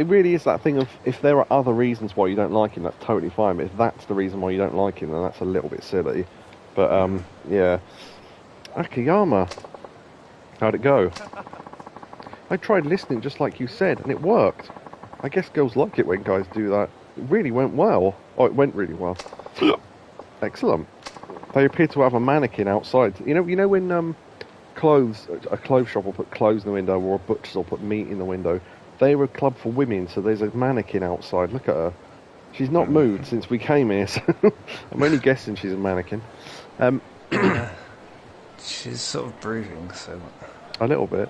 really is that thing of, if there are other reasons why you don't like him, that's totally fine, but if that's the reason why you don't like him, then that's a little bit silly. But, yeah. Action-iyama. How'd it go? I tried listening just like you said, and it worked. I guess girls like it when guys do that. It really went well. Oh, it went really well. Excellent. They appear to have a mannequin outside. You know when a clothes shop will put clothes in the window, or a butcher's will put meat in the window. They're a club for women, so there's a mannequin outside. Look at her. She's not moved since we came here, so I'm only guessing she's a mannequin. She's sort of brooding, so... A little bit.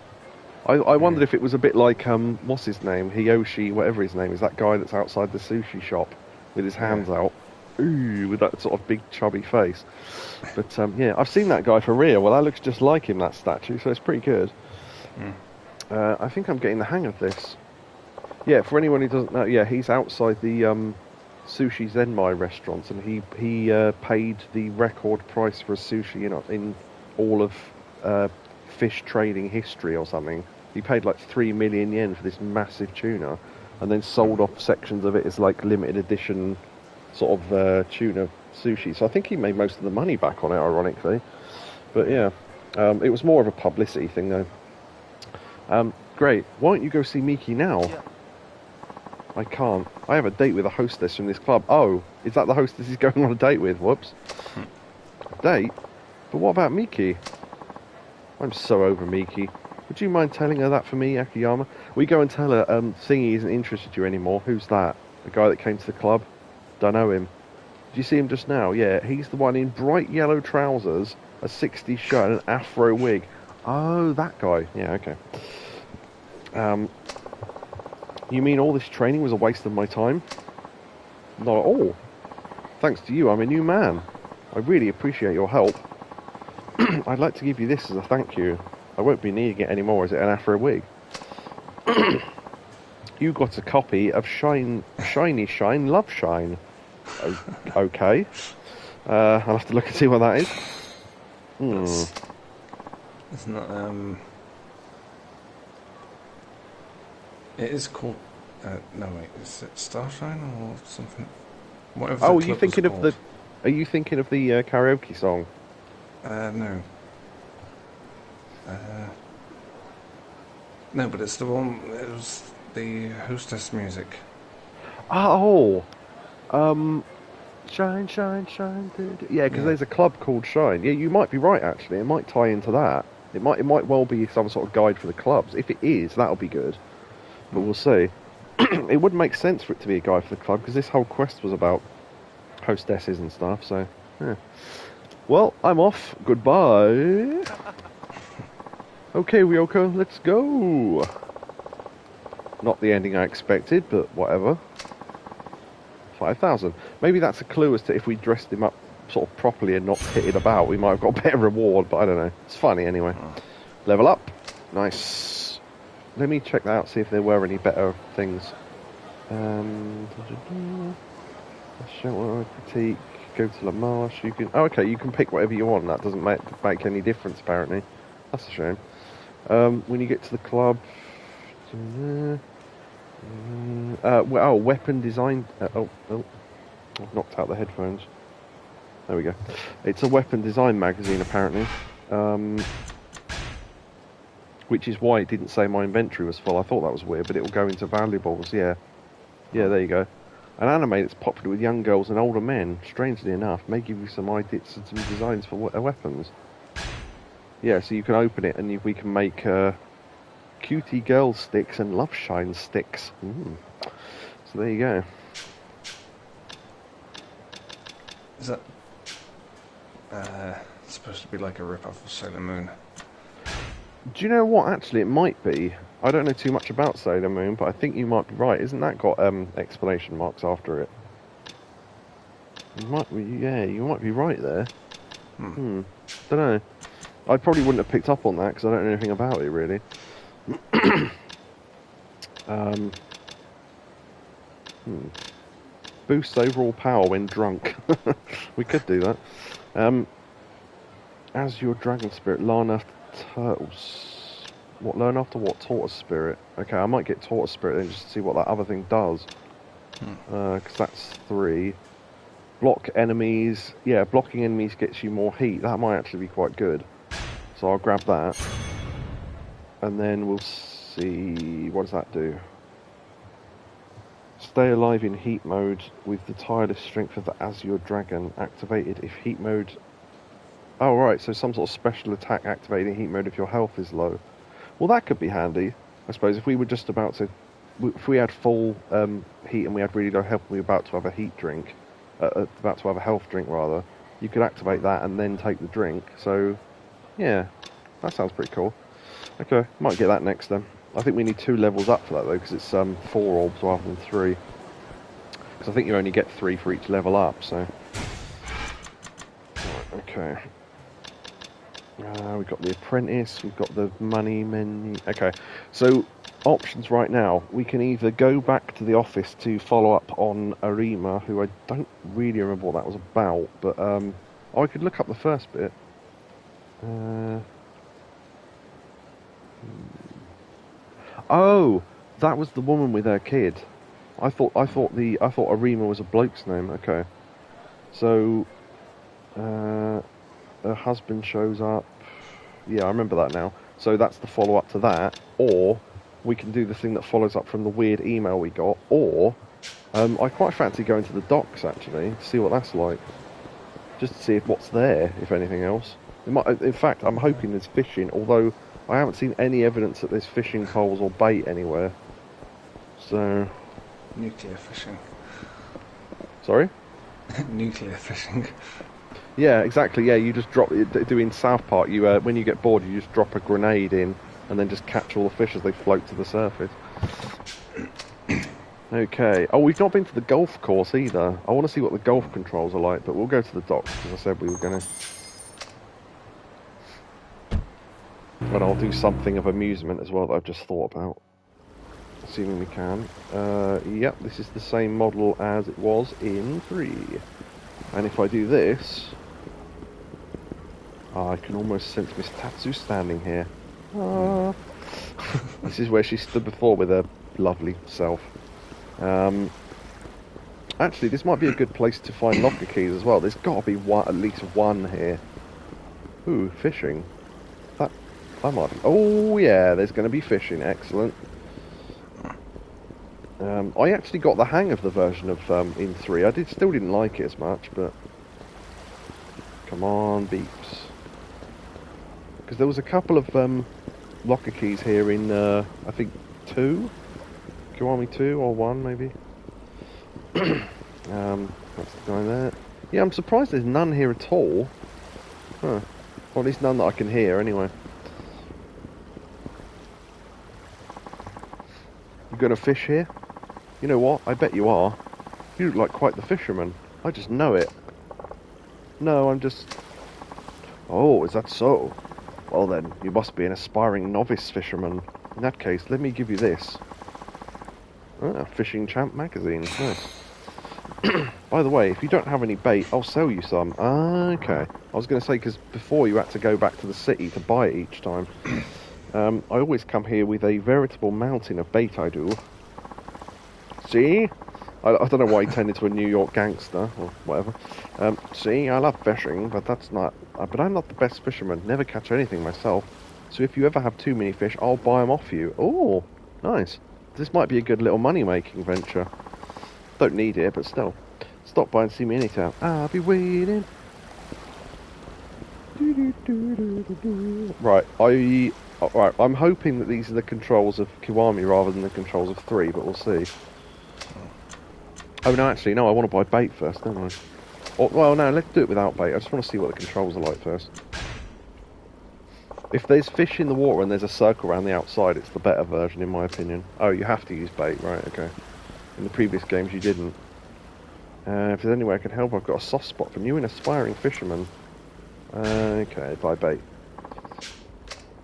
I wondered if it was a bit like, what's his name? Hiyoshi, whatever his name is, that guy that's outside the sushi shop with his hands out. Ooh, with that sort of big chubby face. But, yeah, I've seen that guy for real. Well, that looks just like him, that statue, so it's pretty good. I think I'm getting the hang of this. Yeah, for anyone who doesn't know, yeah, he's outside the Sushi Zenmai restaurants, and he paid the record price for a sushi in all of fish trading history or something. He paid like 3 million yen for this massive tuna, and then sold off sections of it as like limited edition sort of tuna sushi. So I think he made most of the money back on it, ironically. But yeah, it was more of a publicity thing though. Great. Why don't you go see Miki now? Yeah. I can't. I have a date with a hostess from this club. Oh, is that the hostess he's going on a date with? Whoops. Date? But what about Miki? I'm so over Miki. Would you mind telling her that for me, Action-iyama? We go and tell her Thingy isn't interested in you anymore. Who's that? The guy that came to the club? Don't know him. Did you see him just now? Yeah, he's the one in bright yellow trousers, a 60s shirt and an afro wig. Oh, that guy. Yeah, okay. You mean all this training was a waste of my time? Not at all. Thanks to you, I'm a new man. I really appreciate your help. I'd like to give you this as a thank you. I won't be needing it anymore. Is it an afro wig? You got a copy of Shiny Shine, Love Shine. Okay. I'll have to look and see what that is. It's not, it is called, no wait, is it Starshine or something? Whatever. Oh, are you thinking of the karaoke song? No. No, but it's the one, it was the hostess music. Oh! Shine, shine, shine. Yeah, because there's a club called Shine. Yeah, you might be right, actually. It might tie into that. It might well be some sort of guide for the clubs. If it is, that'll be good. But we'll see. It would make sense for it to be a guide for the club, because this whole quest was about hostesses and stuff, so... Yeah. Well, I'm off. Goodbye. Okay, Ryoko, let's go. Not the ending I expected, but whatever. 5,000. Maybe that's a clue as to if we dressed him up sort of properly and not pitted about, we might have got a better reward, but I don't know. It's funny anyway. Level up. Nice. Let me check that out, see if there were any better things. Critique. Go to La Marche. You can. Oh, okay. You can pick whatever you want. That doesn't make any difference apparently. That's a shame. When you get to the club. Weapon design. I've knocked out the headphones. There we go. It's a weapon design magazine apparently. Which is why it didn't say my inventory was full. I thought that was weird, but it will go into valuables. Yeah. Yeah. There you go. An anime that's popular with young girls and older men, strangely enough, may give you some ideas and some designs for weapons. Yeah, so you can open it and we can make cutie girl sticks and love shine sticks. So there you go. Is that supposed to be like a rip-off of Sailor Moon? Do you know what? Actually, it might be. I don't know too much about Sailor Moon, but I think you might be right. Isn't that got exclamation marks after it? You might be, yeah, you might be right there. Don't know. I probably wouldn't have picked up on that because I don't know anything about it really. Boosts overall power when drunk. We could do that. As your dragon spirit, learn after turtles. What? Learn after what? Tortoise spirit. Okay, I might get tortoise spirit then just to see what that other thing does. Because that's 3. Block enemies. Yeah, blocking enemies gets you more heat. That might actually be quite good. So I'll grab that. And then we'll see... What does that do? Stay alive in heat mode with the tireless strength of the Azure Dragon activated if heat mode... Oh, right, so some sort of special attack activated in heat mode if your health is low. Well, that could be handy, I suppose, if we were just about to if we had full heat and we had really low health, we were about to have a heat drink, about to have a health drink rather. You could activate that and then take the drink. So, yeah, that sounds pretty cool. Okay, might get that next then. I think we need 2 levels up for that though, because it's 4 orbs rather than 3. Because I think you only get 3 for each level up. So, right, okay. We've got the apprentice. We've got the money menu. Okay, so options right now. We can either go back to the office to follow up on Arima, who I don't really remember what that was about, but I could look up the first bit. Oh, that was the woman with her kid. I thought Arima was a bloke's name. Okay, so her husband shows up. Yeah, I remember that now. So that's the follow up to that, or we can do the thing that follows up from the weird email we got, or I quite fancy going to the docks actually to see what that's like, just to see what's there, if anything else. In fact, I'm hoping there's fishing, although I haven't seen any evidence that there's fishing poles or bait anywhere. So, Nuclear fishing. sorry? Nuclear fishing. Yeah, exactly. Yeah, you just drop. Doing South Park, you when you get bored, you just drop a grenade in, and then just catch all the fish as they float to the surface. Okay. Oh, we've not been to the golf course either. I want to see what the golf controls are like, but we'll go to the docks because I said we were going to. And I'll do something of amusement as well that I've just thought about. Assuming we can. Yep, this is the same model as it was in 3. And if I do this, I can almost sense Miss Tatsu standing here. This is where she stood before with her lovely self. Actually, this might be a good place to find locker keys as well. There's got to be at least one here. Ooh, fishing. That might be. Oh yeah, there's going to be fishing. Excellent. I actually got the hang of the version of in 3. I still didn't like it as much, but come on, beeps. Because there was a couple of locker keys here in I think 2, Kiwami 2 or 1 maybe. That's the guy there. Yeah, I'm surprised there's none here at all. Huh. Or at least none that I can hear anyway. You gonna fish here? You know what? I bet you are. You look like quite the fisherman. I just know it. No, I'm just... Oh, is that so? Well then, you must be an aspiring novice fisherman. In that case, let me give you this. Fishing Champ magazine. Nice. By the way, if you don't have any bait, I'll sell you some. Okay. I was going to say, because before you had to go back to the city to buy it each time. I always come here with a veritable mountain of bait, I do. See? I don't know why he turned into a New York gangster, or whatever. See, I love fishing, but that's not... but I'm not the best fisherman. Never catch anything myself. So if you ever have too many fish, I'll buy them off you. Oh, nice. This might be a good little money-making venture. Don't need it, but still. Stop by and see me anytime. I'll be waiting. Right, I'm hoping that these are the controls of Kiwami rather than the controls of 3, but we'll see. Oh no, actually, no, I want to buy bait first, don't I? Well, no, let's do it without bait. I just want to see what the controls are like first. If there's fish in the water and there's a circle around the outside, it's the better version, in my opinion. Oh, you have to use bait, right, okay. In the previous games, you didn't. If there's any way I can help, I've got a soft spot for new and aspiring fishermen. Okay, buy bait.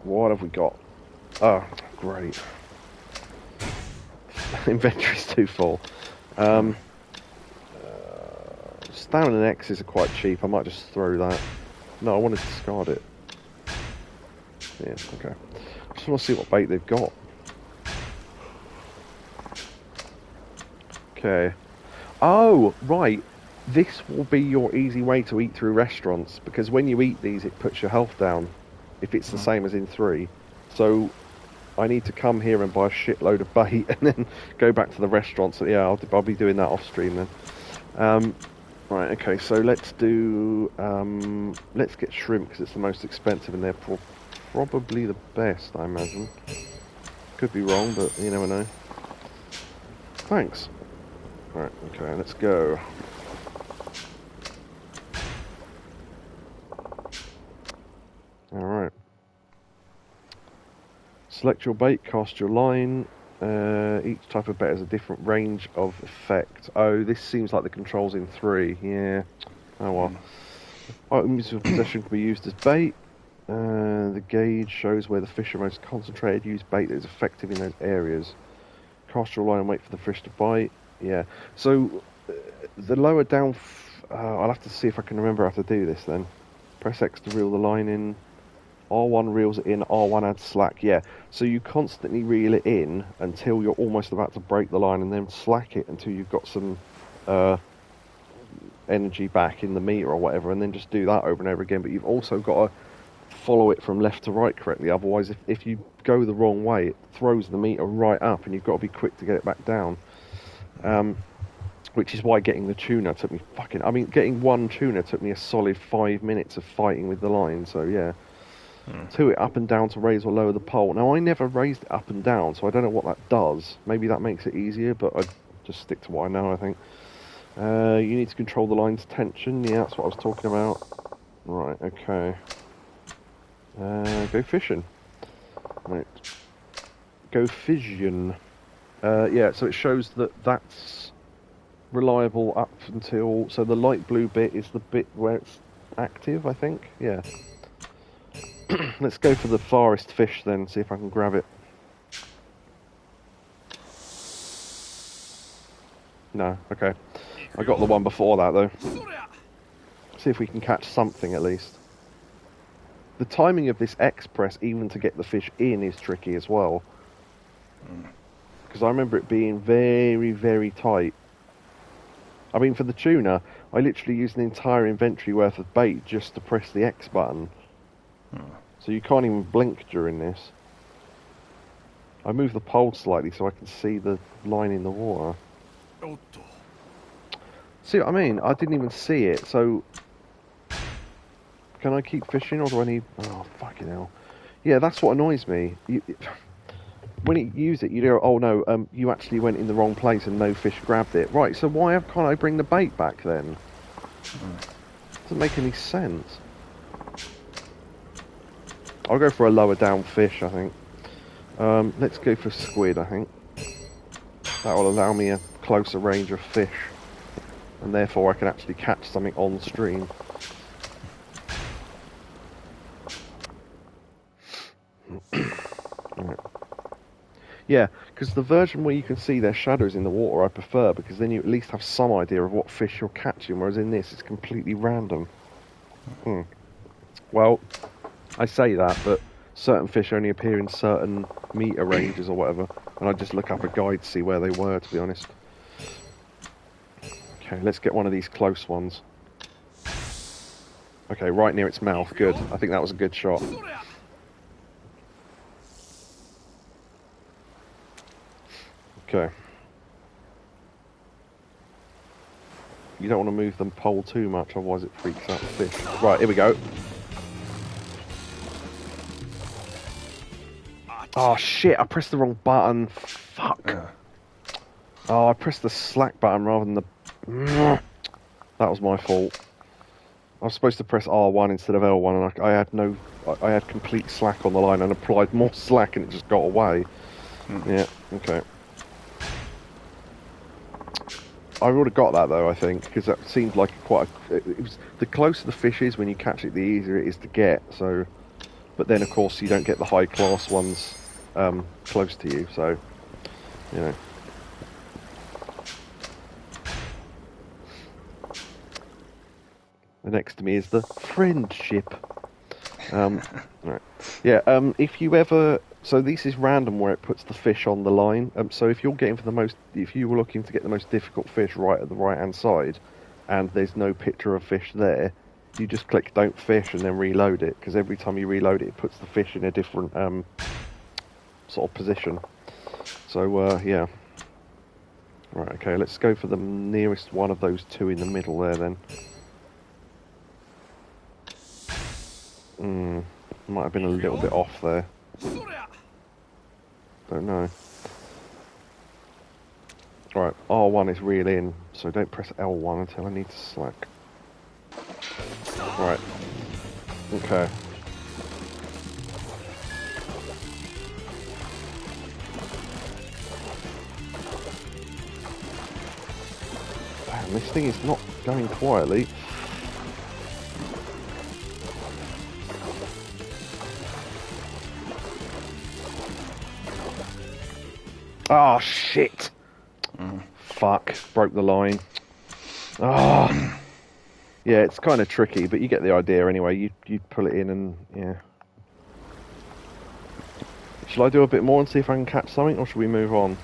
What have we got? Oh, great. Inventory's too full. Stamina and X's are quite cheap. I might just throw that. No, I want to discard it. Yeah, okay. I just want to see what bait they've got. Okay. Oh, right. This will be your easy way to eat through restaurants, because when you eat these, it puts your health down, if it's the same as in 3. So, I need to come here and buy a shitload of bait, and then go back to the restaurant. So, yeah, I'll be doing that off stream then. Right, okay, so let's do... let's get shrimp, because it's the most expensive, and they're probably the best, I imagine. Could be wrong, but you never know. thanks. Right, okay, let's go. Alright. Select your bait, cast your line. Each type of bait has a different range of effect. Oh, this seems like the controls in 3. Yeah. Oh well. Items of possession can be used as bait. The gauge shows where the fish are most concentrated. Use bait that is effective in those areas. Cast your line and wait for the fish to bite. Yeah. So, the lower down... I'll have to see if I can remember how to do this then. Press X to reel the line in. R1 reels it in, R1 adds slack, yeah. So you constantly reel it in until you're almost about to break the line, and then slack it until you've got some energy back in the meter or whatever, and then just do that over and over again. But you've also got to follow it from left to right correctly, otherwise if you go the wrong way, it throws the meter right up, and you've got to be quick to get it back down. Which is why getting the tuna took me getting one tuna took me a solid 5 minutes of fighting with the line, so yeah. To it up and down to raise or lower the pole. Now, I never raised it up and down, so I don't know what that does. Maybe that makes it easier, but I just stick to what I know, I think. You need to control the line's tension. Yeah, that's what I was talking about. Right, okay. Go fishing. Right. Go fishing. Yeah, so it shows that that's reliable up until... So the light blue bit is the bit where it's active, I think. Yeah. Let's go for the forest fish then, see if I can grab it. No, okay. I got the one before that though. See if we can catch something at least. The timing of this X press, even to get the fish in, is tricky as well. Because I remember it being very, very tight. I mean, for the tuna, I literally used an entire inventory worth of bait just to press the X button. So you can't even blink during this. I moved the pole slightly so I can see the line in the water. See what I mean? I didn't even see it, so... Can I keep fishing, or do I need... Oh, fucking hell. Yeah, that's what annoys me. When you use it, you go, oh no, you actually went in the wrong place and no fish grabbed it. Right, so why can't I bring the bait back then? Doesn't make any sense. I'll go for a lower down fish, I think. Let's go for squid, I think. That will allow me a closer range of fish. And therefore I can actually catch something on stream. Right. Yeah, because the version where you can see their shadows in the water I prefer, because then you at least have some idea of what fish you're catching, whereas in this it's completely random. Well... I say that, but certain fish only appear in certain meter ranges or whatever, and I just look up a guide to see where they were, to be honest. Okay, let's get one of these close ones. Okay, right near its mouth, good. I think that was a good shot. Okay. You don't want to move the pole too much, otherwise it freaks out the fish. Right, here we go. Oh shit, I pressed the wrong button. Fuck. Oh, I pressed the slack button rather than the... That was my fault. I was supposed to press R1 instead of L1, and I had complete slack on the line and applied more slack and it just got away. Yeah, okay. I would have got that though, I think, because that seemed like it was the closer the fish is when you catch it, the easier it is to get, so... But then, of course, you don't get the high-class ones close to you, so, you know. The next to me is the friendship. Right. Yeah, if you ever... So this is random where it puts the fish on the line. So if you're getting if you were looking to get the most difficult fish right at the right-hand side, and there's no picture of fish there, you just click don't fish and then reload it, because every time you reload it, it puts the fish in a different sort of position. So yeah. Right, okay, let's go for the nearest one of those two in the middle there then. Might have been a little bit off there. Don't know. Right, R1 is reel in, so don't press L1 until I need to slack. Right. Okay. Damn, this thing is not going quietly. Oh shit! Fuck, broke the line. Ah. Yeah, it's kind of tricky, but you get the idea anyway. You pull it in and yeah. Shall I do a bit more and see if I can catch something, or should we move on?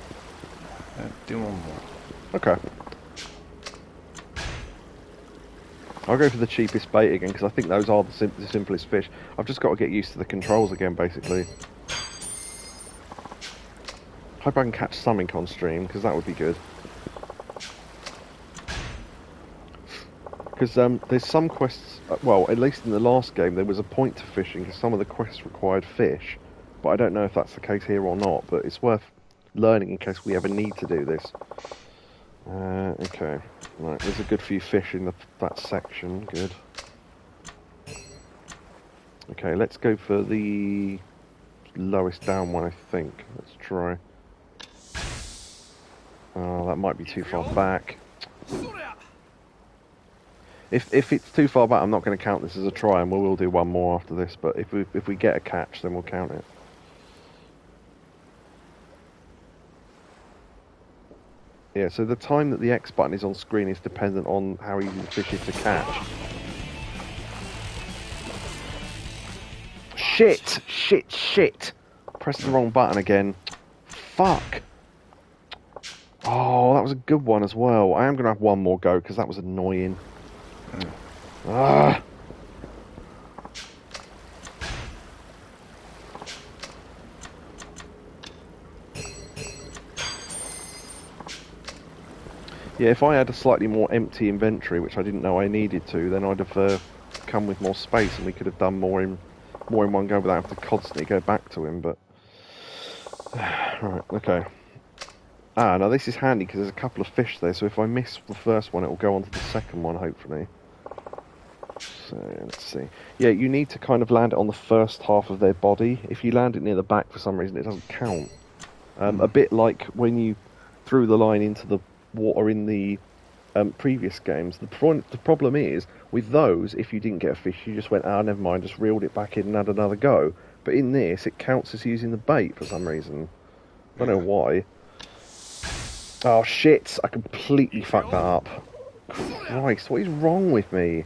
Do one more. Okay. I'll go for the cheapest bait again, because I think those are the simplest fish. I've just got to get used to the controls again, basically. Hope I can catch something on stream, because that would be good. Because there's some quests, well, at least in the last game, there was a point to fishing, because some of the quests required fish. But I don't know if that's the case here or not, but it's worth learning in case we ever need to do this. Okay, right, there's a good few fish in that section, good. Okay, let's go for the lowest down one, I think. Let's try. Oh, that might be too far back. If it's too far back, I'm not going to count this as a try, and we'll do one more after this, but if we get a catch, then we'll count it. Yeah, so the time that the X button is on screen is dependent on how easy the fish is to catch. Shit! Shit! Shit! Pressed the wrong button again. Fuck! Oh, that was a good one as well. I am going to have one more go, because that was annoying. Ah! Yeah, if I had a slightly more empty inventory, which I didn't know I needed to, then I'd have come with more space and we could have done more in one go without having to constantly go back to him, but... Right, okay. Ah, now this is handy because there's a couple of fish there, so if I miss the first one, it will go on to the second one, hopefully. So, let's see. Yeah, you need to kind of land it on the first half of their body. If you land it near the back for some reason, it doesn't count. A bit like when you threw the line into the water in the previous games. The problem is, with those, if you didn't get a fish, you just went, ah, never mind, just reeled it back in and had another go. But in this, it counts as using the bait for some reason. I don't know why. Oh shit, I completely fucked that up. Christ, what is wrong with me?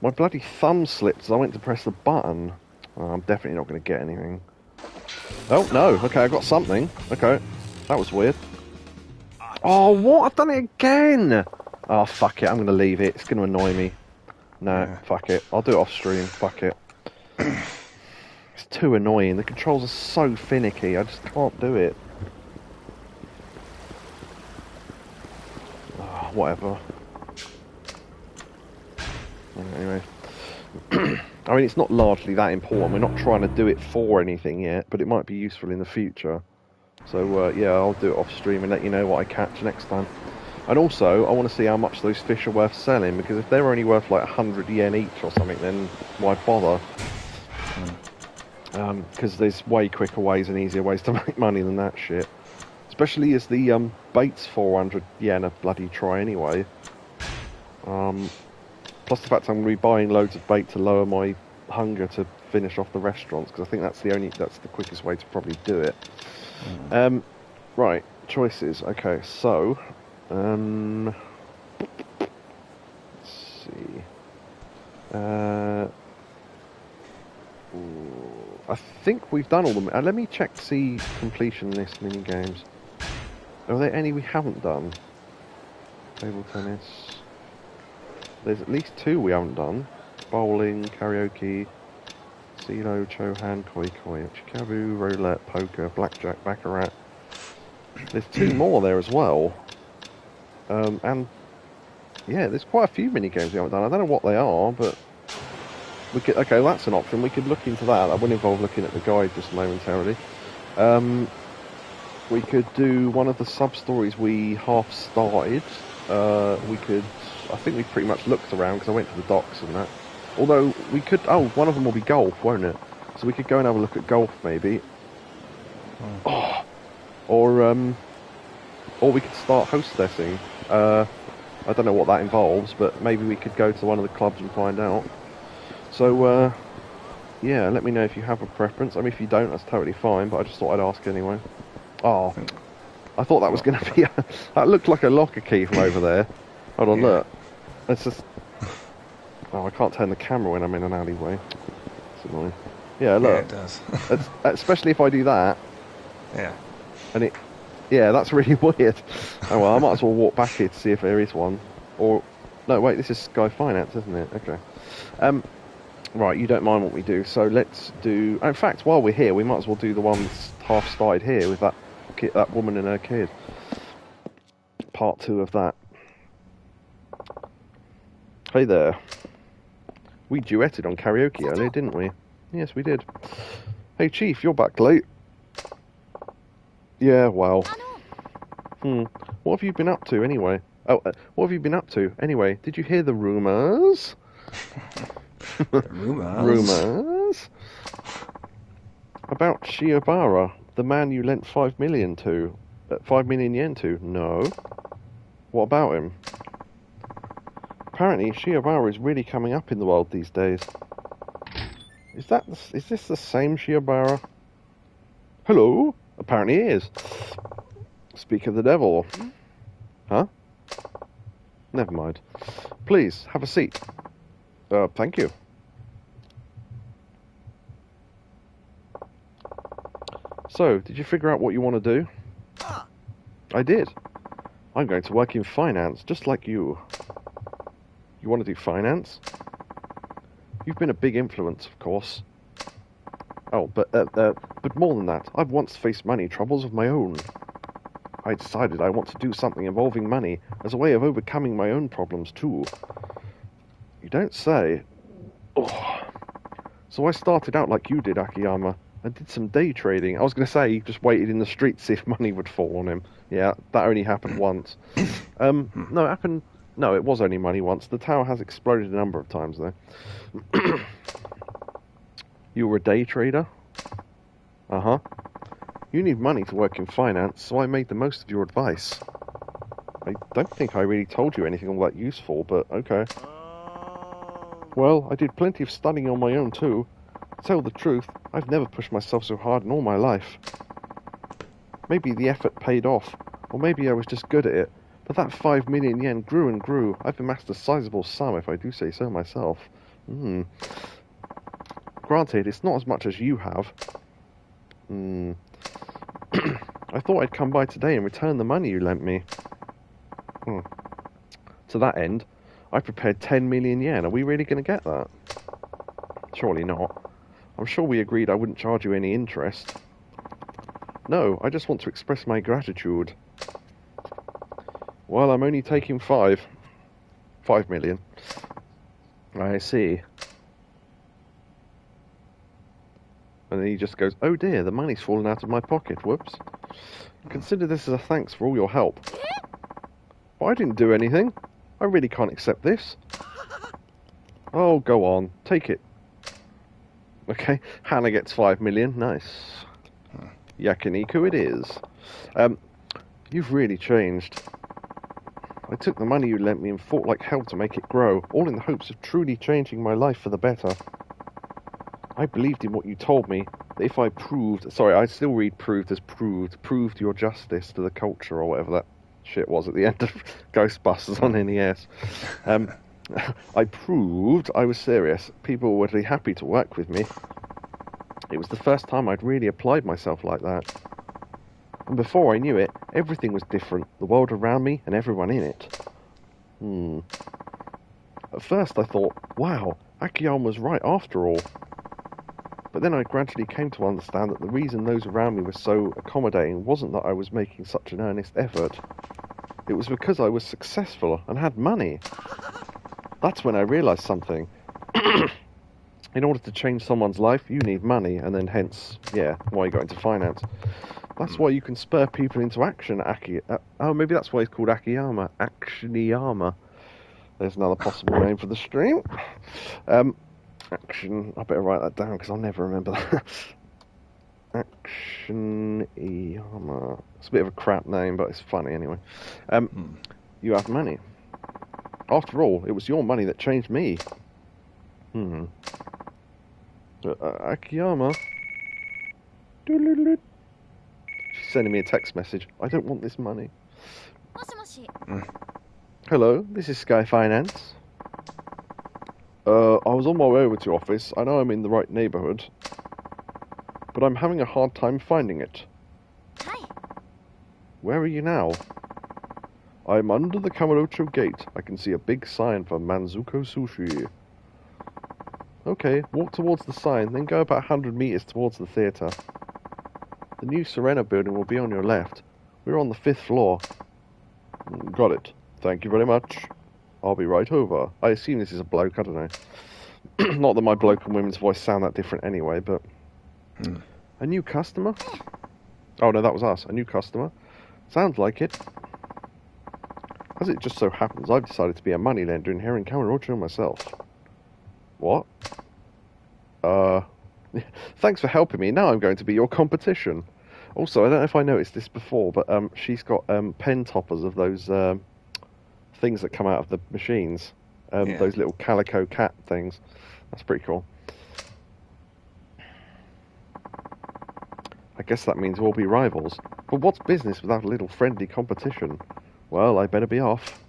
My bloody thumb slipped as I went to press the button. Oh, I'm definitely not going to get anything. Oh, no. Okay, I got something. Okay. That was weird. Oh, what? I've done it again! Oh, fuck it. I'm going to leave it. It's going to annoy me. No, yeah. Fuck it. I'll do it off stream. Fuck it. It's too annoying. The controls are so finicky. I just can't do it. Oh, whatever. Anyway. I mean, it's not largely that important. We're not trying to do it for anything yet, but it might be useful in the future. So, yeah, I'll do it off stream and let you know what I catch next time. And also, I want to see how much those fish are worth selling, because if they're only worth like 100 yen each or something, then why bother? Because there's way quicker ways and easier ways to make money than that shit. Especially as the bait's 400 yen a bloody try anyway. Plus the fact I'm going to be buying loads of bait to lower my hunger to finish off the restaurants, because I think that's the quickest way to probably do it. Right, choices. Okay, so let's see. I think we've done all them. Let me check to see completion list mini games. Are there any we haven't done? Table tennis. There's at least 2 we haven't done. Bowling, karaoke, Silo, Chohan, Koi Koi, Chikabu, Roulette, Poker, Blackjack, Baccarat. There's 2 more there as well. And yeah, there's quite a few mini games we haven't done. I don't know what they are, but we could. Okay, that's an option. We could look into that. That would involve looking at the guide just momentarily. We could do one of the sub-stories we half started. We could... I think we pretty much looked around because I went to the docks and that. Although we could... Oh, one of them will be golf, won't it? So we could go and have a look at golf, maybe. Oh. Or we could start hostessing. I don't know what that involves, but maybe we could go to one of the clubs and find out. So, yeah, let me know if you have a preference. I mean, if you don't, that's totally fine, but I just thought I'd ask anyway. Oh, I thought that was going to be... that looked like a locker key from over there. Hold on, look. It's just... Oh, I can't turn the camera when I'm in an alleyway. It's annoying. Yeah, look. Yeah, it does. Especially if I do that. Yeah. And it... Yeah, that's really weird. Oh well, I might as well walk back here to see if there is one. Or... No, wait, this is Sky Finance, isn't it? Okay. Right, you don't mind what we do, so let's do... In fact, while we're here, we might as well do the one that's half started here with that woman and her kid. Part 2 of that. Hey there. We duetted on karaoke earlier, didn't we? Yes, we did. Hey, Chief, you're back late. Yeah, well. What have you been up to, anyway? Oh, what have you been up to, anyway? Did you hear the rumours? Rumours? About Shiobara, the man you lent 5 million to. 5 million yen to? No. What about him? Apparently, Shiobara is really coming up in the world these days. Is this the same Shiobara? Hello? Apparently it is. Speak of the devil. Huh? Never mind. Please, have a seat. Thank you. So, did you figure out what you want to do? I did. I'm going to work in finance, just like you. You want to do finance? You've been a big influence, of course. Oh, but more than that, I've once faced money troubles of my own. I decided I want to do something involving money as a way of overcoming my own problems, too. You don't say. Oh. So I started out like you did, Action-iyama, and did some day trading. I was going to say, just waited in the street to see if money would fall on him. Yeah, that only happened once. No, it happened... No, it was only money once. The tower has exploded a number of times, though. You were a day trader? Uh-huh. You need money to work in finance, so I made the most of your advice. I don't think I really told you anything all that useful, but okay. Well, I did plenty of studying on my own, too. To tell the truth, I've never pushed myself so hard in all my life. Maybe the effort paid off, or maybe I was just good at it. But that 5 million yen grew and grew. I've amassed a sizable sum, if I do say so myself. Granted, it's not as much as you have. I thought I'd come by today and return the money you lent me. To that end, I prepared 10 million yen. Are we really going to get that? Surely not. I'm sure we agreed I wouldn't charge you any interest. No, I just want to express my gratitude. Well, I'm only taking 5 million. I see. And then he just goes, oh dear, the money's fallen out of my pocket, whoops. Consider this as a thanks for all your help. But I didn't do anything. I really can't accept this. Oh, go on, take it. Okay, Hannah gets 5 million, nice. Yakiniku it is. You've really changed. I took the money you lent me and fought like hell to make it grow, all in the hopes of truly changing my life for the better. I believed in what you told me, that if I proved... Sorry, I still read proved as proved your justice to the culture, or whatever that shit was at the end of Ghostbusters on NES. I proved I was serious. People would be happy to work with me. It was the first time I'd really applied myself like that. And before I knew it, everything was different. The world around me and everyone in it. At first I thought, wow, Action-iyama was right after all. But then I gradually came to understand that the reason those around me were so accommodating wasn't that I was making such an earnest effort. It was because I was successful and had money. That's when I realised something. In order to change someone's life, you need money, and then hence, yeah, why you got into finance. That's why you can spur people into action. Oh, maybe that's why it's called Action-iyama. Action-iyama. There's another possible name for the stream. Action. I better write that down because I'll never remember that. Action-iyama. It's a bit of a crap name, but it's funny anyway. You have money. After all, it was your money that changed me. Akiyama. She's sending me a text message. I don't want this money. Hello, this is Sky Finance. I was on my way over to your office. I know I'm in the right neighborhood, but I'm having a hard time finding it. Hi. Where are you now? I'm under the Kamurocho gate. I can see a big sign for Manzuko Sushi. Okay, walk towards the sign, then go about 100 meters towards the theater. The new Serena building will be on your left. We're on the 5th floor. Got it. Thank you very much. I'll be right over. I assume this is a bloke, I don't know. Not that my bloke and women's voice sound that different anyway, but... A new customer? Oh no, that was us. A new customer? Sounds like it. As it just so happens, I've decided to be a moneylender in here in Kamurocho myself. What? Thanks for helping me. Now I'm going to be your competition. Also, I don't know if I noticed this before, but she's got pen toppers of those things that come out of the machines. Those little calico cat things. That's pretty cool. I guess that means we'll be rivals. But what's business without a little friendly competition? Well, I better be off.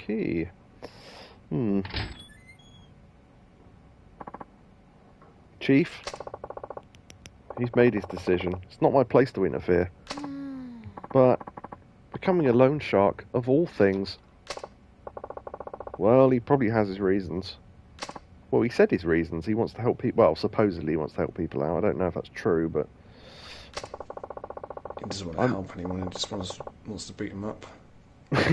Okay. Chief, he's made his decision. It's not my place to interfere. But becoming a loan shark, of all things... Well, he probably has his reasons. Well, he said his reasons. He wants to help people... Well, supposedly he wants to help people out. I don't know if that's true, but... He doesn't want to help anyone. He just wants to beat him up.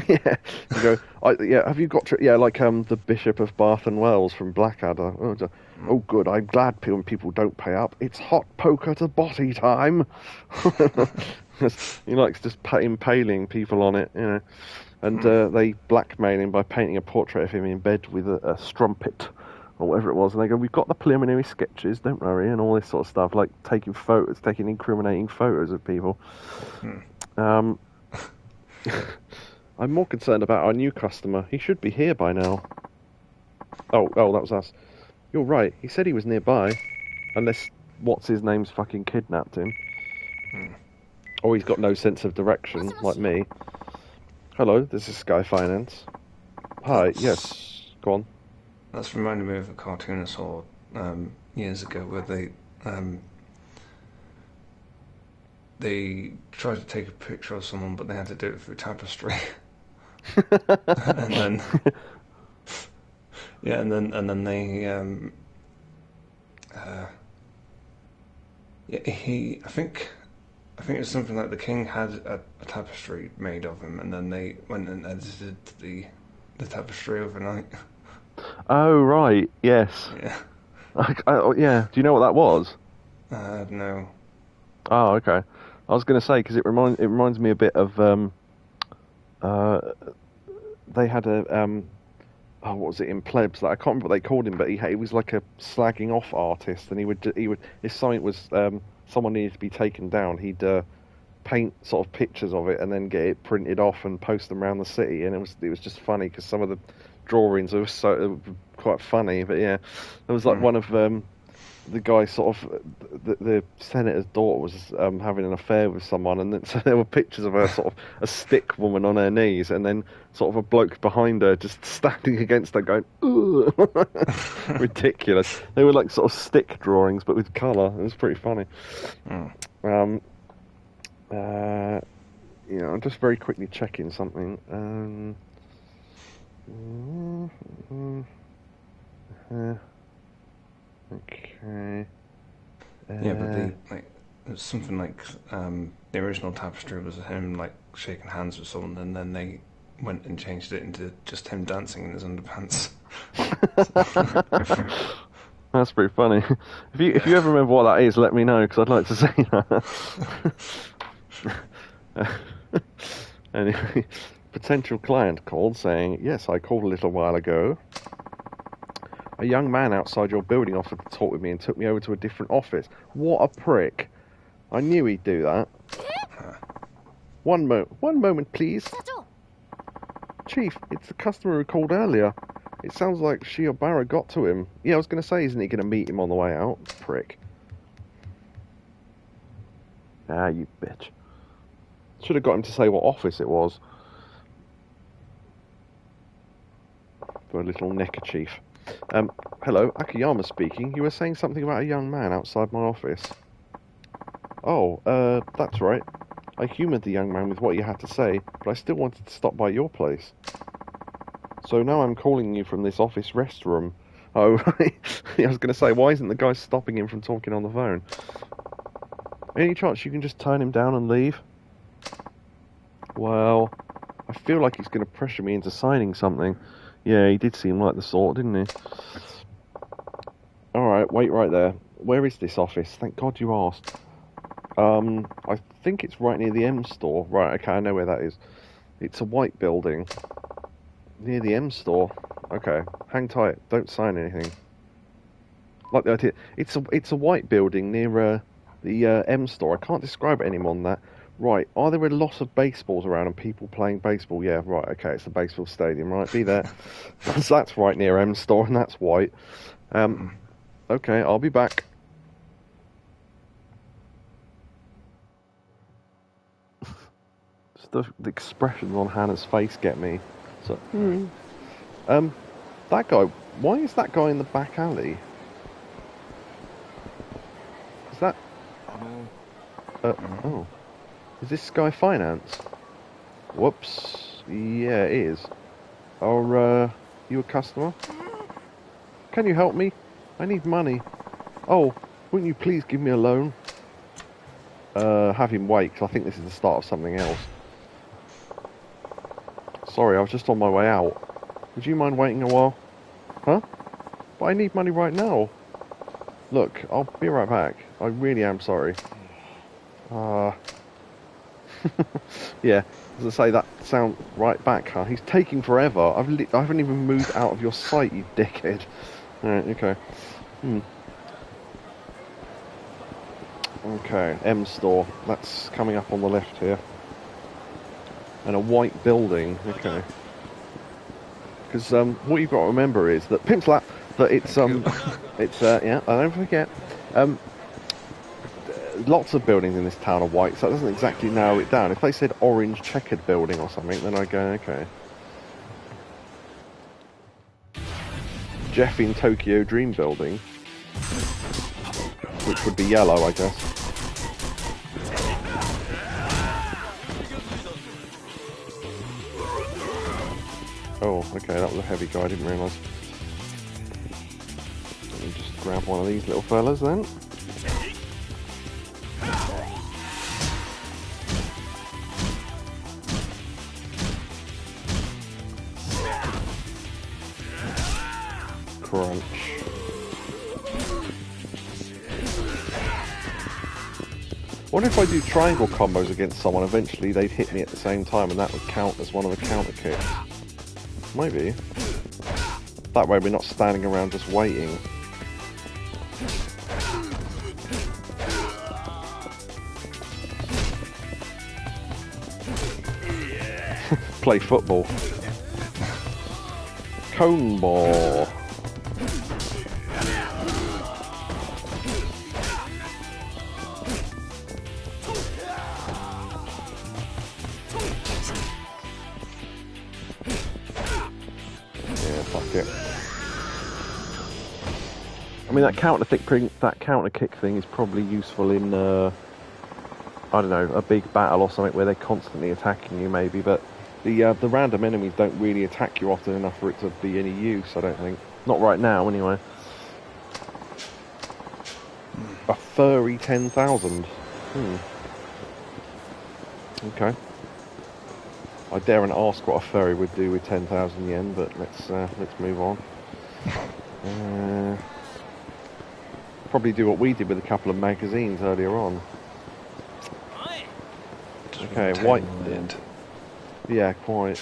Yeah, you know, have you got like the Bishop of Bath and Wells from Blackadder? Oh, good. I'm glad people don't pay up. It's hot poker to botty time. He likes just impaling people on it, you know, and they blackmail him by painting a portrait of him in bed with a strumpet or whatever it was, and they go, "We've got the preliminary sketches, don't worry," and all this sort of stuff, like taking incriminating photos of people. I'm more concerned about our new customer. He should be here by now. Oh, that was us. You're right. He said he was nearby. Unless what's-his-name's fucking kidnapped him. Or he's got no sense of direction, like me. Hello, this is Sky Finance. Hi, yes. Go on. That's reminded me of a cartoon I saw years ago where they tried to take a picture of someone, but they had to do it through tapestry. and then they I think it was something like the king had a tapestry made of him, and then they went and edited the tapestry overnight. Oh right, yes. Yeah. Yeah. Do you know what that was? No. Oh, okay. I was going to say because it reminds me a bit of they had a what was it in Plebs? Like, I can't remember what they called him, but he was like a slagging off artist, and he would if something was someone needed to be taken down, he'd paint sort of pictures of it and then get it printed off and post them around the city, and it was just funny because some of the drawings were quite funny. But yeah, there was like one of the guy sort of the senator's daughter was having an affair with someone, and then, so there were pictures of her sort of a stick woman on her knees, and then sort of a bloke behind her just standing against her going ugh. Ridiculous. They were like sort of stick drawings but with colour. It was pretty funny. I'm just very quickly checking something. Okay. Yeah, but it was something like the original tapestry was him like shaking hands with someone, and then they went and changed it into just him dancing in his underpants. That's pretty funny. If you ever remember what that is, let me know, because I'd like to see that. Anyway, potential client called saying, yes, I called a little while ago. A young man outside your building offered to talk with me and took me over to a different office. What a prick. I knew he'd do that. One moment, please. Chief, it's the customer who called earlier. It sounds like she or Barra got to him. Yeah, I was going to say, isn't he going to meet him on the way out? Prick. Ah, you bitch. Should have got him to say what office it was. For a little neckerchief. Hello, Action-iyama speaking. You were saying something about a young man outside my office. Oh, that's right. I humoured the young man with what you had to say, but I still wanted to stop by your place. So now I'm calling you from this office restroom. Oh, right. I was going to say, why isn't the guy stopping him from talking on the phone? Any chance you can just turn him down and leave? Well, I feel like he's going to pressure me into signing something. Yeah, he did seem like the sort, didn't he? Alright, wait right there. Where is this office? Thank God you asked. I think it's right near the M store. Right, okay, I know where that is. It's a white building. Near the M store. Okay, hang tight. Don't sign anything. Like the idea. It's a white building near the M store. I can't describe it any more than that. Right, are there a lot of baseballs around and people playing baseball? Yeah, right, okay, it's the baseball stadium, right, be there. So that's right near M store and that's white. Okay, I'll be back. Just the expressions on Hannah's face get me. So, that guy, why is that guy in the back alley? Is that... oh. Is this Sky Finance? Whoops. Yeah, it is. Are you a customer? Can you help me? I need money. Oh, wouldn't you please give me a loan? Have him wait, 'cause I think this is the start of something else. Sorry, I was just on my way out. Would you mind waiting a while? Huh? But I need money right now. Look, I'll be right back. I really am sorry. Yeah, as I say, that sound right back, huh? He's taking forever. I haven't even moved out of your sight, you dickhead. Alright, okay. Okay, M store. That's coming up on the left here. And a white building. Okay. Because what you've got to remember is that pimp slap. That it's yeah. I don't forget. Lots of buildings in this town are white, so that doesn't exactly narrow it down. If they said orange checkered building or something, then I'd go, okay. Jeff in Tokyo Dream building. Which would be yellow, I guess. Oh, okay, that was a heavy guy, I didn't realise. Let me just grab one of these little fellas then. Crunch. I wonder if I do triangle combos against someone, eventually they'd hit me at the same time and that would count as one of the counter kicks. Maybe. That way we're not standing around just waiting. Play football. Cone ball. I mean, that counter kick thing is probably useful in, I don't know, a big battle or something where they're constantly attacking you, maybe. But the random enemies don't really attack you often enough for it to be any use, I don't think. Not right now, anyway. A furry 10,000. Okay. I daren't ask what a furry would do with 10,000 yen, but let's move on. probably do what we did with a couple of magazines earlier on. Okay, white. In the end. Yeah, quite.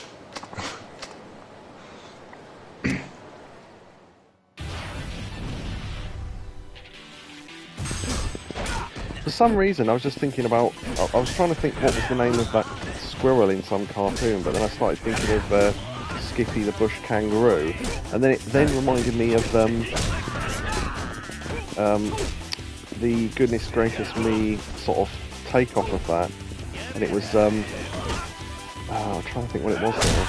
For some reason, I was just thinking about. I was trying to think what was the name of that squirrel in some cartoon, but then I started thinking of Skippy the Bush Kangaroo, and then it then reminded me of the goodness gracious me sort of takeoff of that, and it was I'm trying to think what it was now.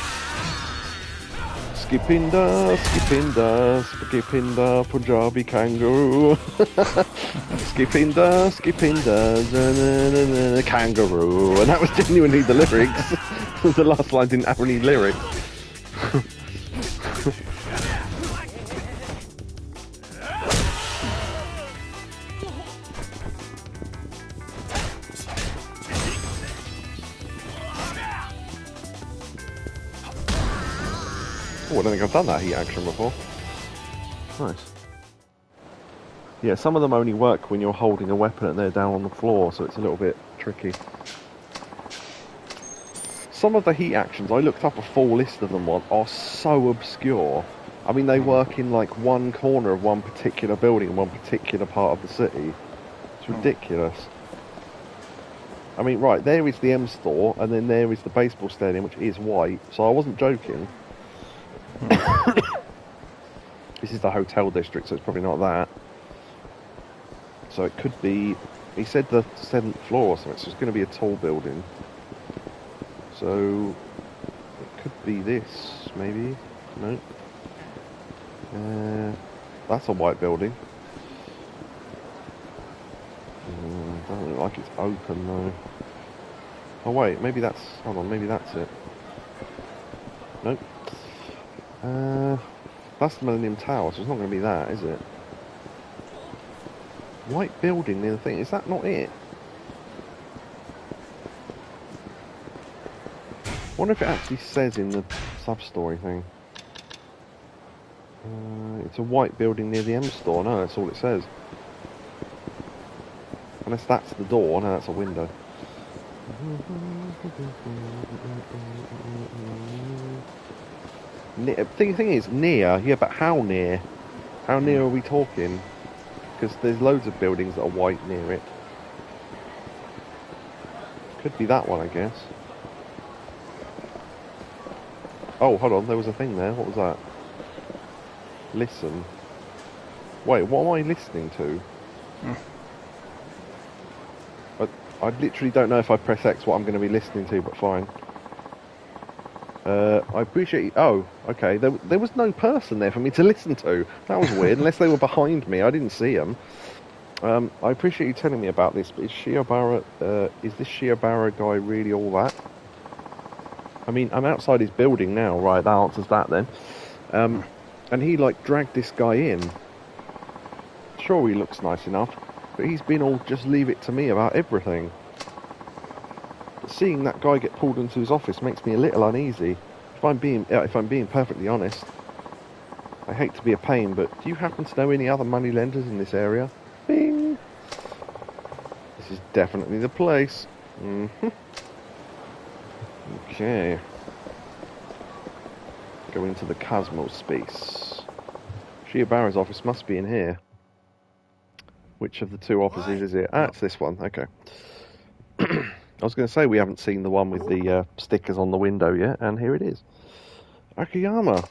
Skipinda, Skipinda, Skipinda, Punjabi kangaroo. Skipinda, Skipinda, kangaroo. And that was genuinely the lyrics. The last line didn't have any lyrics. Oh, I don't think I've done that heat action before. Nice. Yeah, some of them only work when you're holding a weapon and they're down on the floor, so it's a little bit tricky. Some of the heat actions, I looked up a full list of them, are so obscure. I mean, they work in like one corner of one particular building in one particular part of the city. It's ridiculous. I mean, right, there is the M store, and then there is the baseball stadium, which is white, so I wasn't joking. This is the hotel district, so it's probably not that. So it could be... He said the 7th floor or something, so it's going to be a tall building. So... It could be this, maybe? No. That's a white building. Doesn't look like it's open, though. Oh wait, maybe that's... Hold on, maybe that's it. Nope. That's the Millennium Tower, so it's not going to be that, is it? White building near the thing, is that not it? I wonder if it actually says in the sub-story thing. It's a white building near the M store, no, that's all it says. Unless that's the door, no, that's a window. Thing is, near, yeah, but how near? How near are we talking? Because there's loads of buildings that are white near it. Could be that one, I guess. Oh, hold on, there was a thing there. What was that? Listen. Wait, what am I listening to? I literally don't know if I press X what I'm going to be listening to, but fine. I appreciate you. Oh, okay. There was no person there for me to listen to. That was weird, unless they were behind me. I didn't see them. I appreciate you telling me about this, but is this Shiobara guy really all that? I mean, I'm outside his building now, right? That answers that then. And he, like, dragged this guy in. Sure, he looks nice enough, but he's been all just leave it to me about everything. But seeing that guy get pulled into his office makes me a little uneasy. If I'm being perfectly honest. I hate to be a pain, but do you happen to know any other moneylenders in this area? Bing! This is definitely the place. Okay. Go into the Cosmos space. Shiobara's office must be in here. Which of the two offices is it? Ah, it's this one. Okay. I was going to say we haven't seen the one with the stickers on the window yet, and here it is. Action-iyama.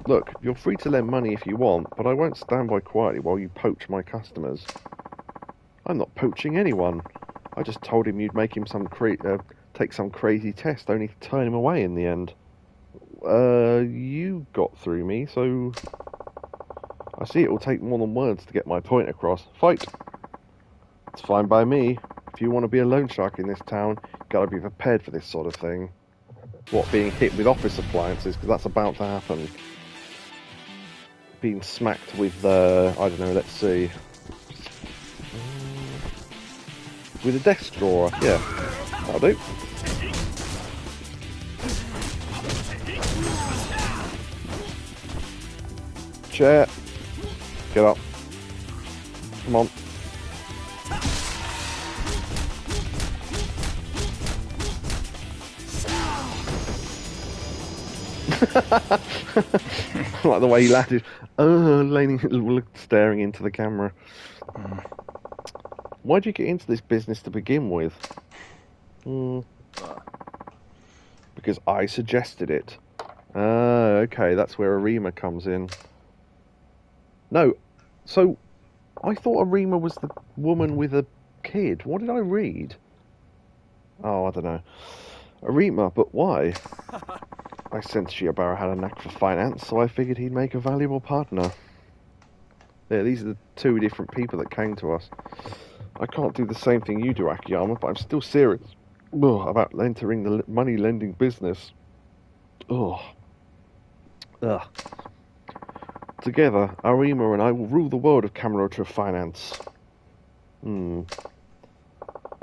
Look, you're free to lend money if you want, but I won't stand by quietly while you poach my customers. I'm not poaching anyone. I just told him you'd make him take some crazy test, only to turn him away in the end. You got through me, so... I see it will take more than words to get my point across. Fight! It's fine by me. If you want to be a loan shark in this town, you gotta be prepared for this sort of thing. What, being hit with office appliances, because that's about to happen. Being smacked with, I don't know, let's see. With a desk drawer, yeah. That'll do. Chair. Get up. Come on. Like the way he landed. Leaning, staring into the camera. Why'd you get into this business to begin with? Because I suggested it. Okay, that's where Arima comes in. No, so I thought Arima was the woman with a kid. What did I read? Oh, I don't know. Arima, but why? I sensed Shiobara had a knack for finance, so I figured he'd make a valuable partner. Yeah, these are the two different people that came to us. I can't do the same thing you do, Action-iyama, but I'm still serious about entering the money-lending business. Ugh. Together, Arima and I will rule the world of Kamurocho finance.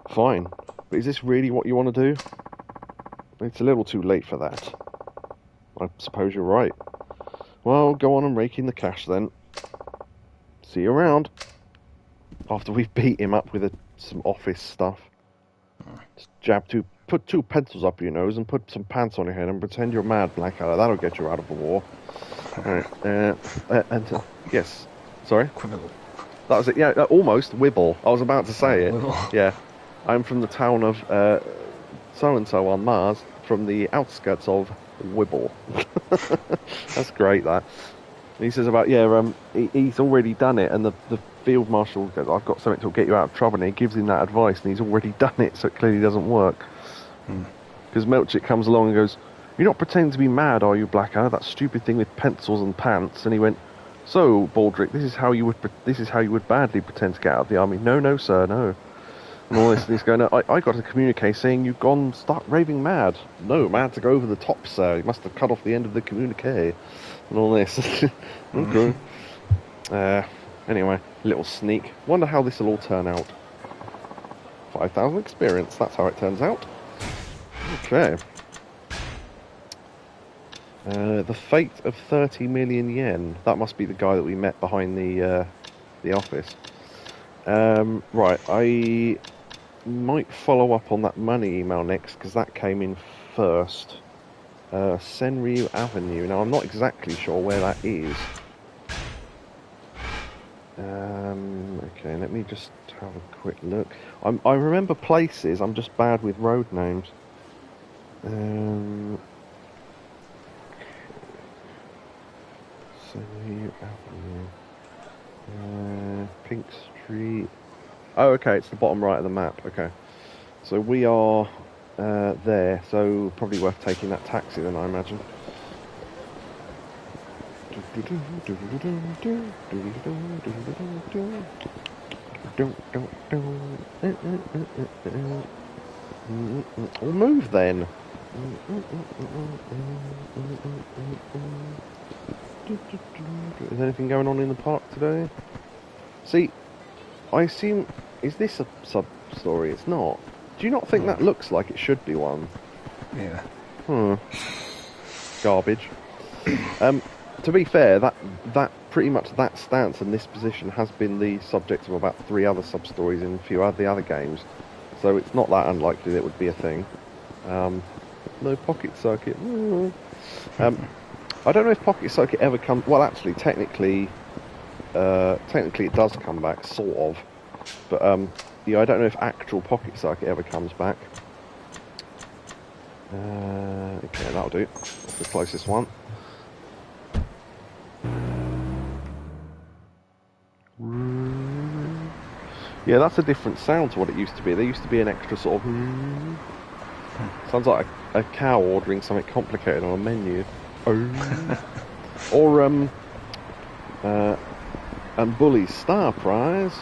Fine, but is this really what you want to do? It's a little too late for that. I suppose you're right. Well, go on and rake in the cash then. See you around. After we've beat him up with some office stuff. Just put two pencils up your nose and put some pants on your head and pretend you're mad, Blackadder. That'll get you out of the war. Alright, yes. Sorry? Quibble. That was it, yeah, almost. Wibble. I was about to say it. Wibble. Yeah. I'm from the town of so-and-so on Mars, from the outskirts of Wibble. That's great, that. He says about, he's already done it, and the field marshal goes, I've got something to get you out of trouble, and he gives him that advice, and he's already done it, so it clearly doesn't work. Because Melchik comes along and goes, you're not pretending to be mad, are you, Blackadder? That stupid thing with pencils and pants. And he went, so, Baldric, this is how you would badly pretend to get out of the army. No, sir, no. And all this, and he's going, I got a communique saying you've gone start raving mad. No, mad to go over the top, sir. You must have cut off the end of the communique. And all this. Okay. Anyway, little sneak. Wonder how this will all turn out. 5,000 experience, that's how it turns out. Okay. The fate of 30 million yen. That must be the guy that we met behind the office. Right, I might follow up on that money email next, because that came in first. Senryu Avenue. Now, I'm not exactly sure where that is. Okay, let me just have a quick look. I remember places, I'm just bad with road names. Senryu Avenue. Pink Street. Oh, okay, it's the bottom right of the map. Okay. So we are there, so probably worth taking that taxi then, I imagine. We'll move then. Is anything going on in the park today? See, I assume, is this a sub-story? It's not. Do you not think that looks like it should be one? Yeah. Garbage. To be fair, that pretty much that stance and this position has been the subject of about 3 other sub-stories in a few of the other games. So it's not that unlikely that it would be a thing. No pocket circuit. I don't know if pocket circuit ever comes... Well, actually, technically it does come back, sort of. But, yeah, I don't know if actual pocket circuit ever comes back. Okay, that'll do. That's the closest one. Yeah, that's a different sound to what it used to be. There used to be an extra sort of... Sounds like a cow ordering something complicated on a menu. Or, and Bully's Star Prize.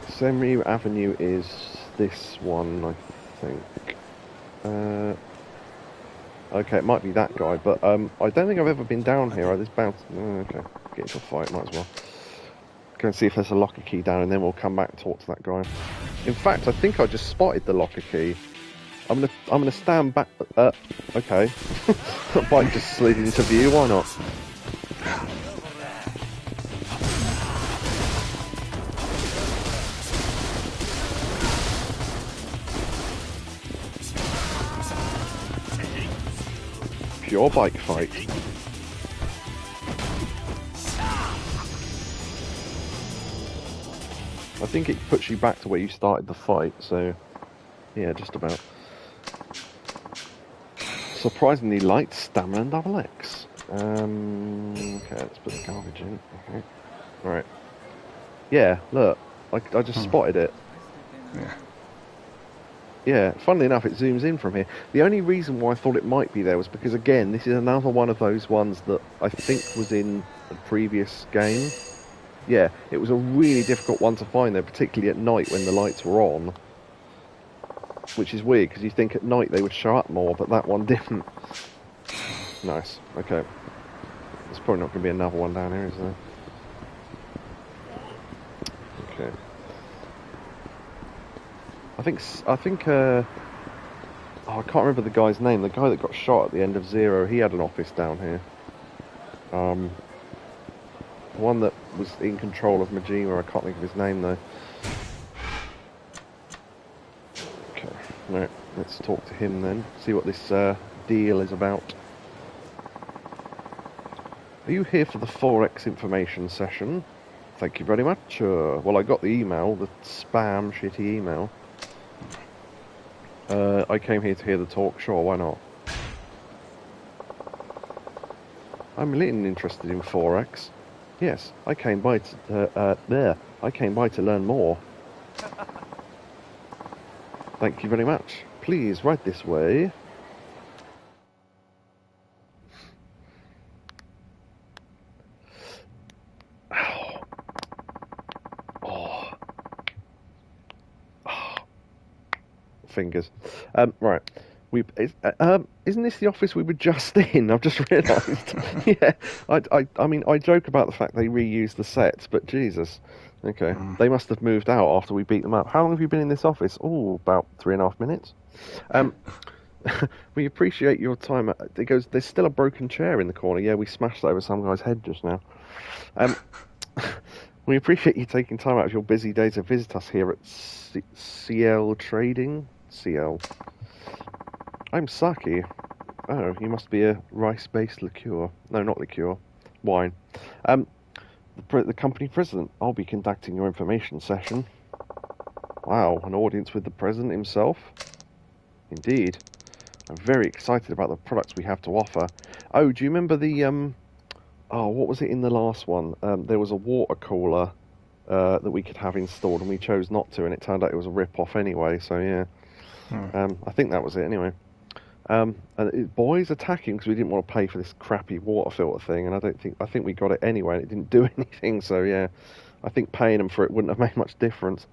Senryu Avenue is this one, I think. Okay, it might be that guy, but I don't think I've ever been down here. This bounce. Okay, get into a fight, might as well. Go and see if there's a locker key down, and then we'll come back and talk to that guy. In fact, I think I just spotted the locker key. I'm gonna stand back. Okay. That bike just slid into view. Why not? Pure bike fight. I think it puts you back to where you started the fight, so yeah, just about. Surprisingly light stamina and double X. Okay, let's put the garbage in. Okay. Right. Yeah, look, I just spotted it. Yeah. Yeah, funnily enough, it zooms in from here. The only reason why I thought it might be there was because, again, this is another one of those ones that I think was in the previous game. Yeah, it was a really difficult one to find there, particularly at night when the lights were on. Which is weird, because you think at night they would show up more, but that one didn't. Nice, okay. There's probably not going to be another one down here, is there? Okay. I think, oh, I can't remember the guy's name. The guy that got shot at the end of Zero, he had an office down here. The one that was in control of Majima, I can't think of his name though. Okay, right, let's talk to him then, see what this deal is about. Are you here for the Forex information session? Thank you very much. Well, I got the email, the spam shitty email. I came here to hear the talk, sure, why not? I'm a little interested in Forex. Yes, I came by to learn more. Thank you very much. Please, right this way. Fingers. Right. Isn't this the office we were just in? I've just realised. Yeah. I mean, I joke about the fact they reuse the sets, but Jesus. Okay. They must have moved out after we beat them up. How long have you been in this office? Oh, about 3.5 minutes. We appreciate your time. It goes, there's still a broken chair in the corner. Yeah, we smashed that over some guy's head just now. We appreciate you taking time out of your busy day to visit us here at CL Trading. CL. I'm Saki. Oh, you must be a rice-based liqueur. No, not liqueur. Wine. The company president. I'll be conducting your information session. Wow, an audience with the president himself? Indeed. I'm very excited about the products we have to offer. Oh, do you remember the, oh, what was it in the last one? There was a water cooler that we could have installed, and we chose not to, and it turned out it was a rip-off anyway, so yeah. I think that was it anyway. Boys attacking because we didn't want to pay for this crappy water filter thing, and I think we got it anyway, and it didn't do anything, so yeah. I think paying them for it wouldn't have made much difference.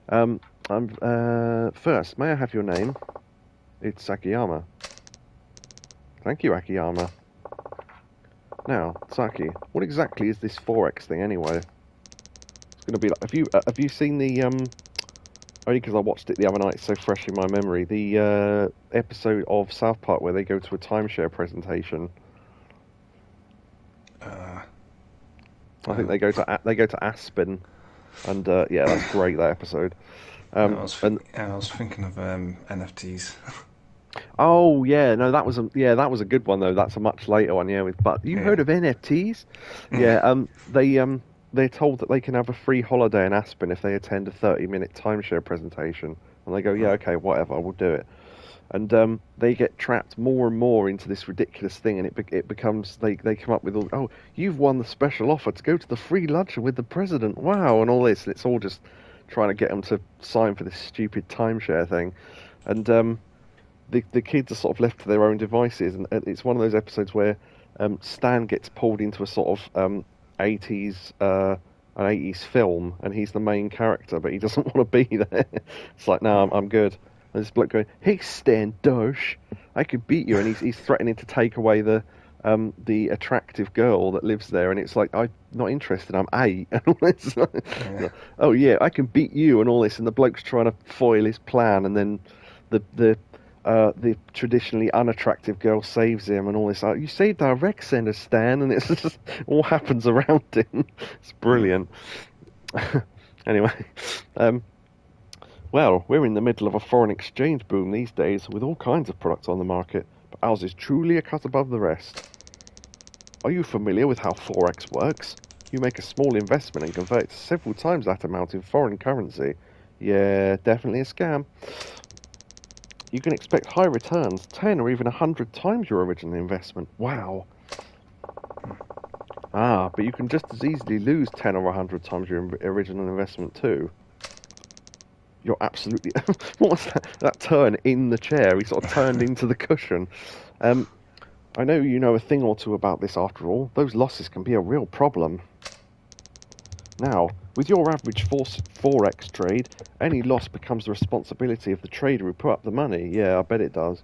First, may I have your name? It's Action-iyama. Thank you, Action-iyama. Now, Saki, what exactly is this Forex thing anyway? It's going to be like, have you seen the only because I watched it the other night, it's so fresh in my memory, the episode of South Park where they go to a timeshare presentation? I think they go to Aspen, and yeah, that's great, that episode. I was thinking of NFTs. Oh yeah, no, that was a good one though. That's a much later one, yeah. But you heard of NFTs? Yeah, they're told that they can have a free holiday in Aspen if they attend a 30-minute timeshare presentation, and they go, yeah, okay, whatever, we'll do it. And they get trapped more and more into this ridiculous thing, and it becomes they come up with all, oh, you've won the special offer to go to the free luncheon with the president, wow, and all this. And it's all just trying to get them to sign for this stupid timeshare thing, and the kids are sort of left to their own devices, and it's one of those episodes where Stan gets pulled into a sort of 80s film, and he's the main character, but he doesn't want to be there. It's like, no, I'm good. And this bloke going, hey Stan Dosh, I could beat you, and he's threatening to take away the attractive girl that lives there, and it's like, I'm not interested, I'm 8, and all this. Oh yeah, I can beat you, and all this, and the bloke's trying to foil his plan, and then the traditionally unattractive girl saves him, and all this. You saved our rec center, Stan, and it's just all happens around him. It's brilliant. Anyway, well, we're in the middle of a foreign exchange boom these days, with all kinds of products on the market. but ours is truly a cut above the rest. Are you familiar with how Forex works? You make a small investment and convert it to several times that amount in foreign currency. Yeah, definitely a scam. You can expect high returns, 10 or even 100 times your original investment. Wow. Ah, but you can just as easily lose 10 or 100 times your original investment too. You're absolutely... What was that? That turn in the chair? He sort of turned into the cushion. I know you know a thing or two about this after all. Those losses can be a real problem. Now, with your average Forex trade, any loss becomes the responsibility of the trader who put up the money. Yeah, I bet it does.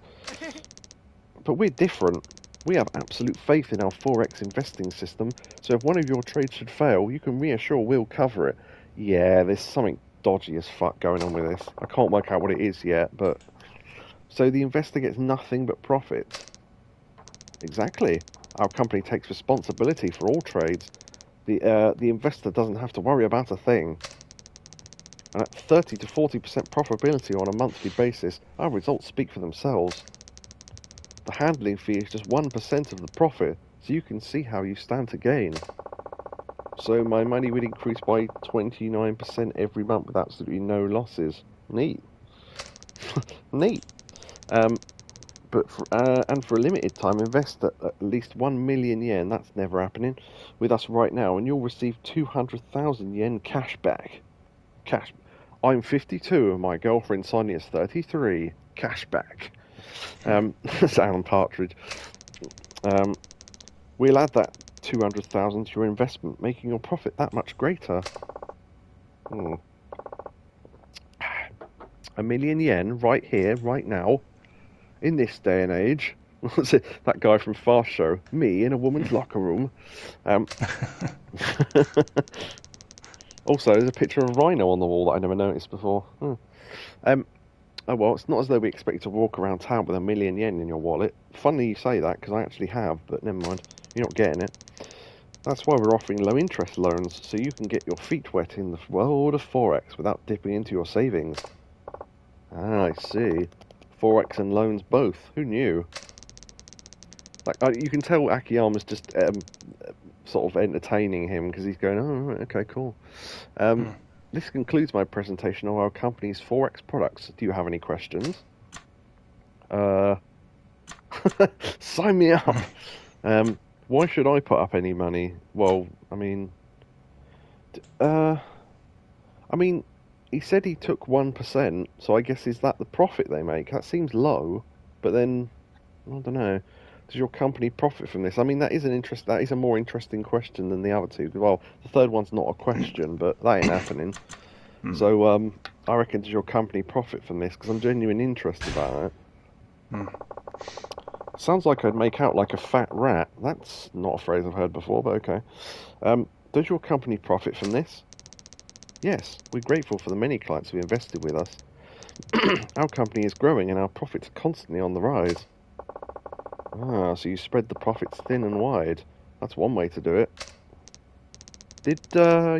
But we're different. We have absolute faith in our Forex investing system, so if one of your trades should fail, you can reassure we'll cover it. Yeah, there's something dodgy as fuck going on with this. I can't work out what it is yet, but... So the investor gets nothing but profits. Exactly. Our company takes responsibility for all trades. The investor doesn't have to worry about a thing. And at 30 to 40% profitability on a monthly basis, our results speak for themselves. The handling fee is just 1% of the profit, so you can see how you stand to gain. So my money would increase by 29% every month with absolutely no losses. Neat. Neat. But for a limited time, invest at least 1 million yen. That's never happening with us right now, and you'll receive 200,000 yen cash back. Cash. I'm 52 and my girlfriend Sonia's 33. Cash back. Alan Partridge. We'll add that 200,000 to your investment, making your profit that much greater. 1 million yen right here, right now. In this day and age, what's it? That guy from Fast Show, me in a woman's locker room. Also, there's a picture of a rhino on the wall that I never noticed before. Oh well, it's not as though we expect you to walk around town with 1 million yen in your wallet. Funny you say that, because I actually have, but never mind. You're not getting it. That's why we're offering low interest loans, so you can get your feet wet in the world of Forex without dipping into your savings. Ah, I see. Forex and loans both. Who knew? Like you can tell Akiyama's just sort of entertaining him because he's going, oh, right, okay, cool. This concludes my presentation of our company's Forex products. Do you have any questions? Sign me up. Why should I put up any money? Well, I mean, he said he took 1%, so I guess is that the profit they make? That seems low, but then I don't know. Does your company profit from this? I mean, that is a more interesting question than the other two. Well, the third one's not a question, but that ain't happening. So, I reckon, does your company profit from this? Because I'm genuinely interested about it. Sounds like I'd make out like a fat rat. That's not a phrase I've heard before, but okay. Does your company profit from this? Yes, we're grateful for the many clients who invested with us. Our company is growing and our profits are constantly on the rise. Ah, so you spread the profits thin and wide. That's one way to do it. Did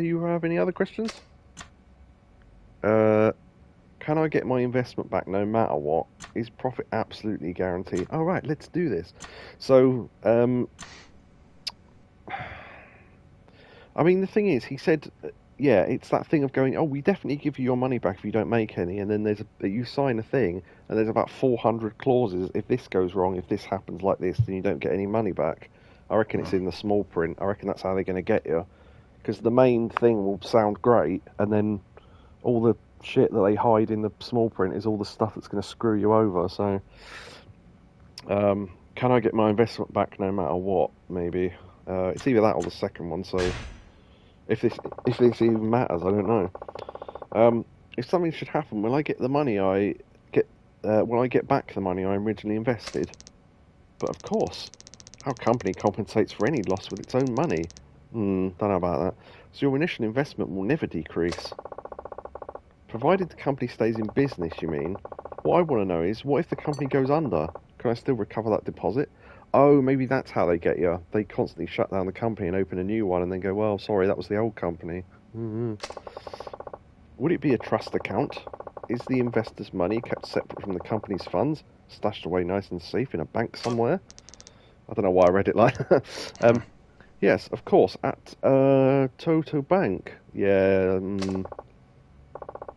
you have any other questions? Can I get my investment back no matter what? Is profit absolutely guaranteed? All right, let's do this. So, I mean, the thing is, he said, yeah, it's that thing of going, oh, we definitely give you your money back if you don't make any, and then you sign a thing, and there's about 400 clauses. If this goes wrong, if this happens like this, then you don't get any money back. I reckon it's in the small print. I reckon that's how they're going to get you. Because the main thing will sound great, and then all the shit that they hide in the small print is all the stuff that's going to screw you over. So, can I get my investment back no matter what? Maybe it's either that or the second one. So, if this even matters, I don't know. If something should happen, will I get the money will I get back the money I originally invested? But of course, our company compensates for any loss with its own money. Don't know about that. So your initial investment will never decrease. Provided the company stays in business, you mean? What I want to know is, what if the company goes under? Can I still recover that deposit? Oh, maybe that's how they get you. They constantly shut down the company and open a new one and then go, well, sorry, that was the old company. Would it be a trust account? is the investors' money kept separate from the company's funds, stashed away nice and safe in a bank somewhere? I don't know why I read it like that. Yes, of course, at Toto Bank. Yeah,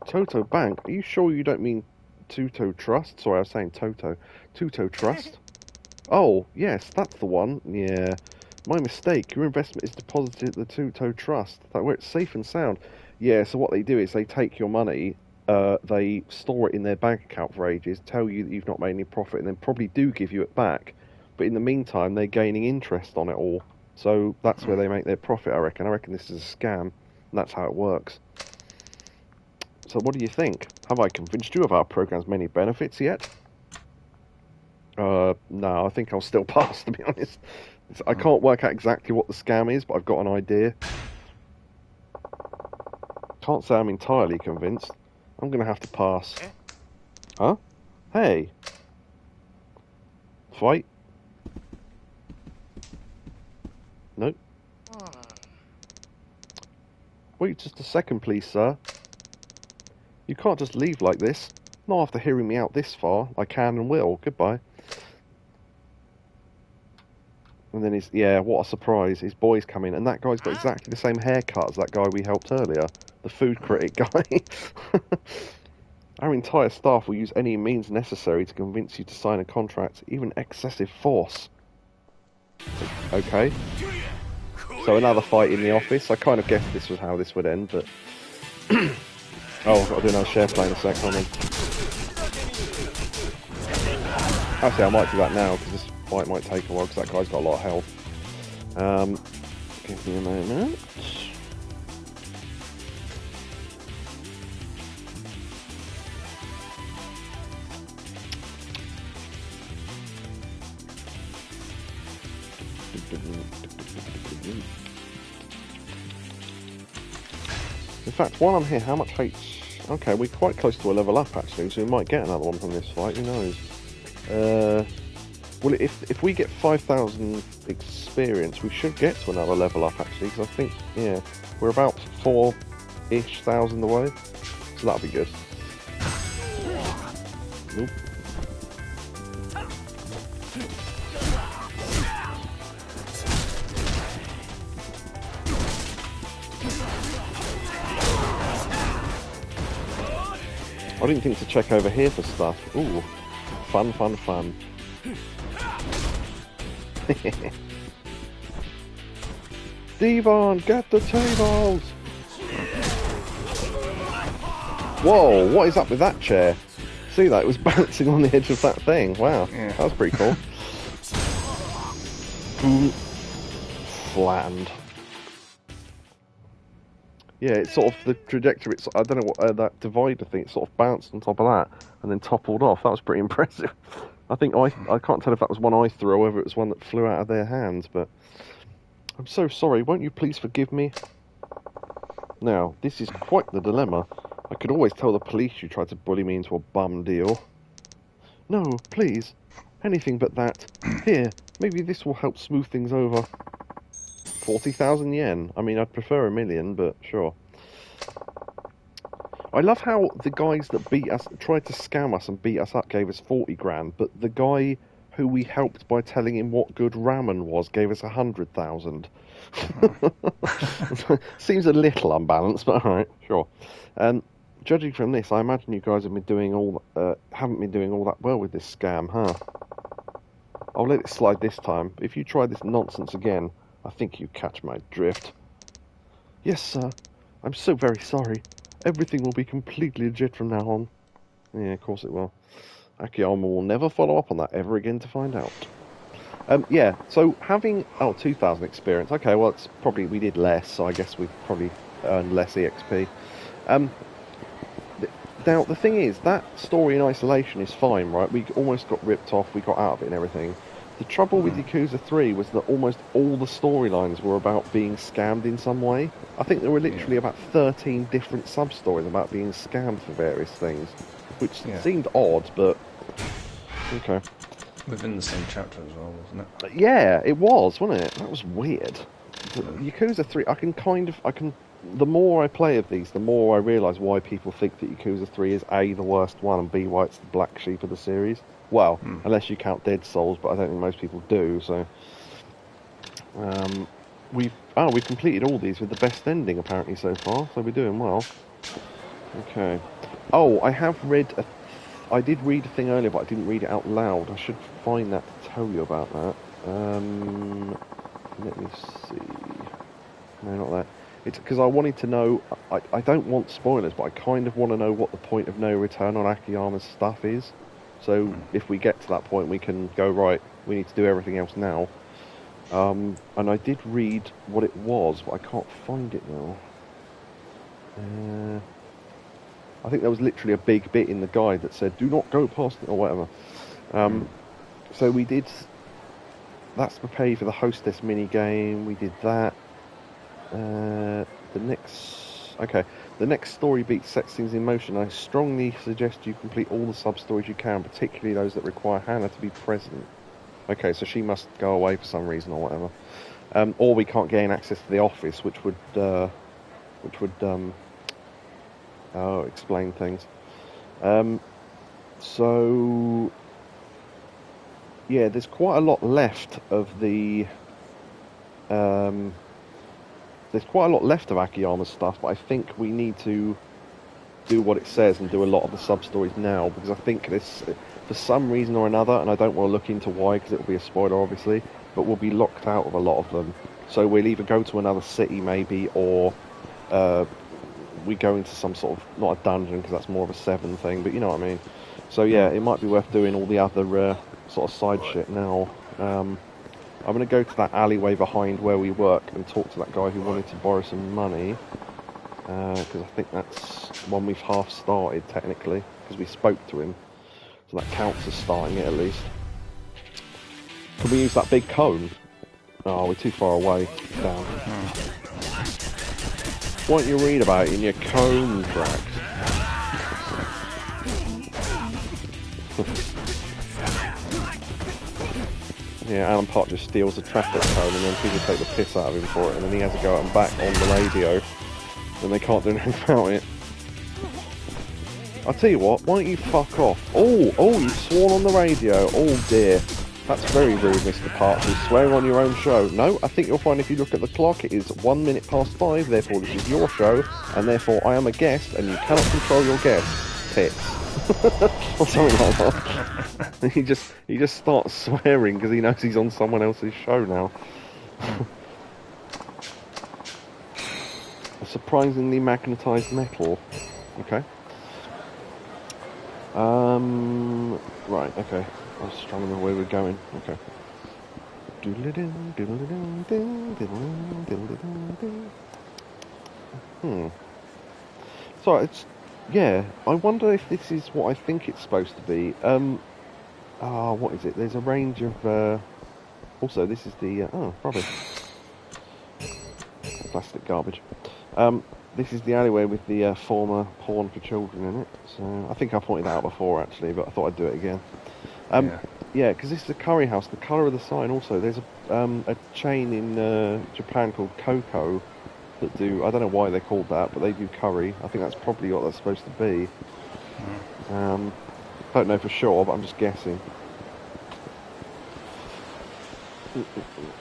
Toto Bank. Are you sure you don't mean Tuto Trust? Sorry, I was saying Toto. Tuto Trust? Oh, yes, that's the one. Yeah, my mistake. Your investment is deposited at the Tuto Trust. That where it's safe and sound. Yeah, so what they do is they take your money, they store it in their bank account for ages, tell you that you've not made any profit, and then probably do give you it back. But in the meantime, they're gaining interest on it all. So that's where they make their profit, I reckon. I reckon this is a scam, and that's how it works. So what do you think? Have I convinced you of our program's many benefits yet? No, I think I'll still pass, to be honest. I can't work out exactly what the scam is, but I've got an idea. Can't say I'm entirely convinced. I'm going to have to pass. Huh? Hey. Fight? Nope. Wait just a second, please, sir. You can't just leave like this. Not after hearing me out this far. I can and will. Goodbye. And then yeah, what a surprise. His boys come in, and that guy's got exactly the same haircut as that guy we helped earlier. The food critic guy. Our entire staff will use any means necessary to convince you to sign a contract, even excessive force. Okay. So another fight in the office. I kind of guessed this was how this would end, but... oh, I've got to do another share play in a sec, hold on. Actually, I might do that now, because this fight might take a while, because that guy's got a lot of health. Give me a moment. In fact, while I'm here, how much H... Okay, we're quite close to a level up, actually, so we might get another one from this fight, who knows? Well, if we get 5,000 experience, we should get to another level up, actually, because I think, yeah, we're about 4-ish thousand away, so that'll be good. Nope. I didn't think to check over here for stuff. Ooh, fun, fun, fun. Devon, get the tables! Whoa, what is up with that chair? See that? It was bouncing on the edge of that thing. Wow, yeah. That was pretty cool. Boom. Flattened. Yeah, it's sort of the trajectory. It's, I don't know what that divider thing. It sort of bounced on top of that and then toppled off. That was pretty impressive. I think I can't tell if that was one I threw or whether it was one that flew out of their hands. But I'm so sorry. Won't you please forgive me? Now, this is quite the dilemma. I could always tell the police you tried to bully me into a bum deal. No, please, anything but that. Here, maybe this will help smooth things over. 40,000 yen. I mean, I'd prefer 1 million, but sure. I love how the guys that beat us, tried to scam us and beat us up, gave us 40 grand, but the guy who we helped by telling him what good ramen was gave us 100,000. Seems a little unbalanced, but alright, sure. Judging from this, I imagine you guys have been doing haven't been doing all that well with this scam, huh? I'll let it slide this time, but if you try this nonsense again, I think you catch my drift. Yes, sir. I'm so very sorry. Everything will be completely legit from now on. Yeah, of course it will. Action-iyama will never follow up on that ever again to find out. Yeah, so having... Oh, 2,000 experience. Okay, well, it's probably... We did less, so I guess we've probably earned less EXP. Now, the thing is, that story in isolation is fine, right? We almost got ripped off, we got out of it and everything. The trouble with Yakuza 3 was that almost all the storylines were about being scammed in some way. I think there were literally about 13 different sub-stories about being scammed for various things, which seemed odd, but... Okay. Within the same chapter as well, wasn't it? Yeah, it was, wasn't it? That was weird. Yakuza 3, I can the more I play of these, the more I realise why people think that Yakuza 3 is A, the worst one, and B, why it's the black sheep of the series. Well, unless you count Dead Souls, but I don't think most people do, so... we've completed all these with the best ending, apparently, so far, so we're doing well. Okay. Oh, I have read... I did read a thing earlier, but I didn't read it out loud. I should find that to tell you about that. Let me see... No, not that. It's because I wanted to know... I don't want spoilers, but I kind of want to know what the point of no return on Aking-iyama's stuff is. So if we get to that point, we can go, right, we need to do everything else now. And I did read what it was, but I can't find it now. I think there was literally a big bit in the guide that said, do not go past it, or whatever. So we did... That's to pay for the hostess minigame, we did that. The next story beat sets things in motion. I strongly suggest you complete all the sub-stories you can, particularly those that require Hannah to be present. Okay, so she must go away for some reason or whatever. Or we can't gain access to the office, which would explain things. So yeah, there's quite a lot left of the there's quite a lot left of Akiyama's stuff, but I think we need to do what it says and do a lot of the sub-stories now, because I think this, for some reason or another, and I don't want to look into why, because it will be a spoiler obviously, but we'll be locked out of a lot of them. So we'll either go to another city maybe, or we go into some sort of, not a dungeon, because that's more of a 7 thing, but you know what I mean. So yeah, it might be worth doing all the other sort of side shit now. I'm going to go to that alleyway behind where we work and talk to that guy who wanted to borrow some money, because I think that's one we've half started technically, because we spoke to him, so that counts as starting it at least. Can we use that big cone? Oh, we're too far away. Damn. Why don't you read about it in your cone track? Yeah, Alan Park just steals a traffic cone and then people take the piss out of him for it, and then he has to go out and back on the radio, and they can't do anything about it. I'll tell you what, why don't you fuck off? Oh, you've sworn on the radio. Oh dear. That's very rude, Mr. Park. You're swearing on your own show. No, I think you'll find if you look at the clock, it is 1 minute past 5, therefore this is your show, and therefore I am a guest, and you cannot control your guests. Tits. Or something like that. he just starts swearing because he knows he's on someone else's show now. A surprisingly magnetised metal. Okay. Right, okay. I was trying to remember where we're going. Okay. So it's... Yeah, I wonder if this is what I think it's supposed to be. What is it? There's a range of... Also, this is the... rubbish. Plastic garbage. This is the alleyway with the former porn for children in it. So I think I pointed that out before, actually, but I thought I'd do it again. Yeah, because this is a curry house. The colour of the sign also. There's a chain in Japan called Coco that do... I don't know why they're called that, but they do curry. I think that's probably what that's supposed to be. Don't know for sure, but I'm just guessing.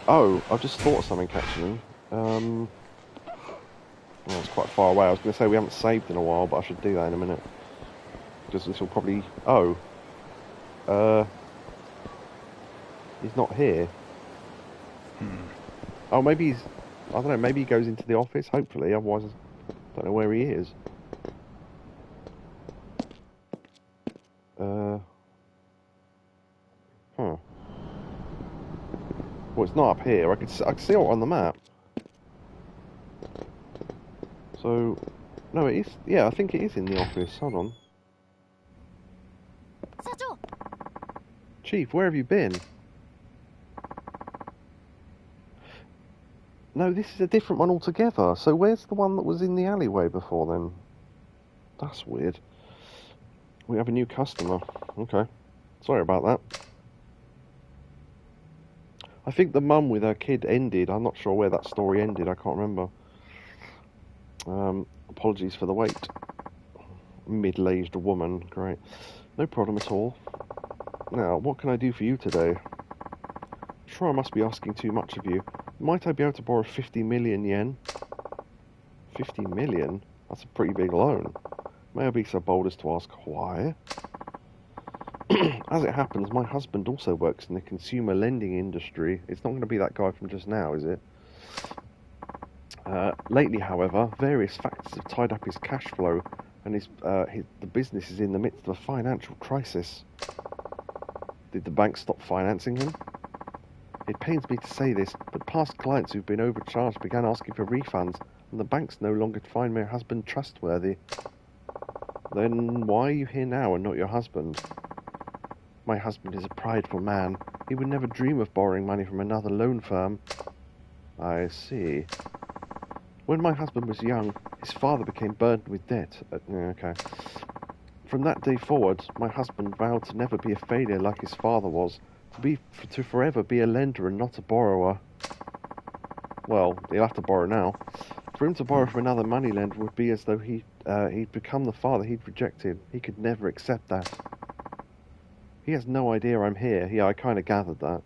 Oh, I've just thought of something, actually. Well, it's quite far away. I was going to say we haven't saved in a while, but I should do that in a minute. Because this will probably... Oh. He's not here. Oh, maybe he's... I don't know, maybe he goes into the office, hopefully. Otherwise, I don't know where he is. Well, it's not up here. I can see it on the map. So... No, it is... Yeah, I think it is in the office. Hold on. Chief, where have you been? No, this is a different one altogether. So where's the one that was in the alleyway before then? That's weird. We have a new customer. Okay. Sorry about that. I think the mum with her kid ended. I'm not sure where that story ended. I can't remember. Apologies for the wait. Middle-aged woman, great. No problem at all. Now, what can I do for you today? Sure, I must be asking too much of you. Might I be able to borrow 50 million yen? 50 million? That's a pretty big loan. May I be so bold as to ask why? As it happens, my husband also works in the consumer lending industry. It's not going to be that guy from just now, is it? Lately, however, various factors have tied up his cash flow, and the business is in the midst of a financial crisis. Did the bank stop financing him? It pains me to say this, but past clients who've been overcharged began asking for refunds, and the banks no longer find my husband trustworthy. Then why are you here now and not your husband? My husband is a prideful man. He would never dream of borrowing money from another loan firm. I see. When my husband was young, his father became burdened with debt. Okay. From that day forward, my husband vowed to never be a failure like his father was, to forever be a lender and not a borrower. Well, he'll have to borrow now. For him to borrow from another moneylender would be as though he'd become the father he'd rejected. He could never accept that. He has no idea I'm here. Yeah, I kind of gathered that.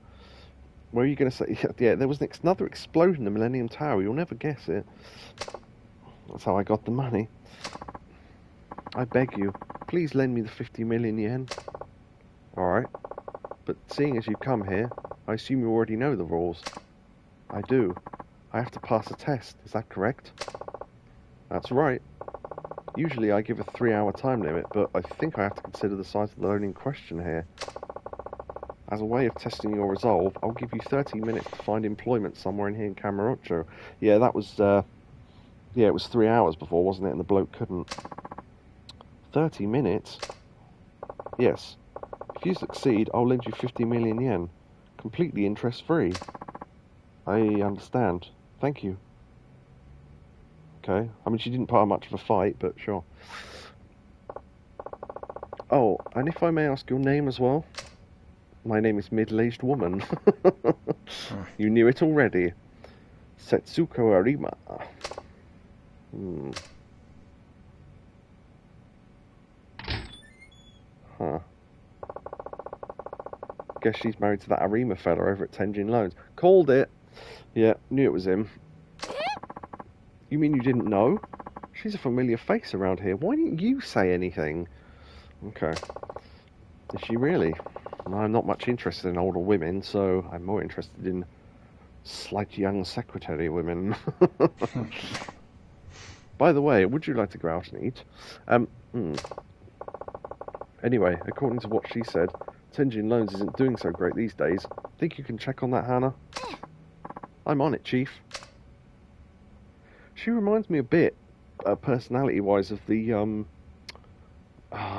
Where are you going to say? Yeah, there was another explosion in the Millennium Tower. You'll never guess it. That's how I got the money. I beg you, please lend me the 50 million yen. Alright. But seeing as you've come here, I assume you already know the rules. I do. I have to pass a test. Is that correct? That's right. Usually I give a 3-hour time limit, but I think I have to consider the size of the loan in question here. As a way of testing your resolve, I'll give you 30 minutes to find employment somewhere in here in Kamurocho. Yeah, that was, it was 3 hours before, wasn't it? And the bloke couldn't. 30 minutes? Yes. If you succeed, I'll lend you 50 million yen. Completely interest-free. I understand. Thank you. Okay. I mean, she didn't put up much of a fight, but sure. Oh, and if I may ask your name as well? My name is Middle-Aged Woman. You knew it already. Setsuko Arima. Huh. Guess she's married to that Arima fella over at Tenjin Loans. Called it. Yeah, knew it was him. You mean you didn't know? She's a familiar face around here. Why didn't you say anything? Okay. Is she really? I'm not much interested in older women, so I'm more interested in slight young secretary women. By the way, would you like to go out and eat? Anyway, according to what she said, Tenjin Loans isn't doing so great these days. Think you can check on that, Hannah? I'm on it, Chief. She reminds me a bit, personality-wise, of the,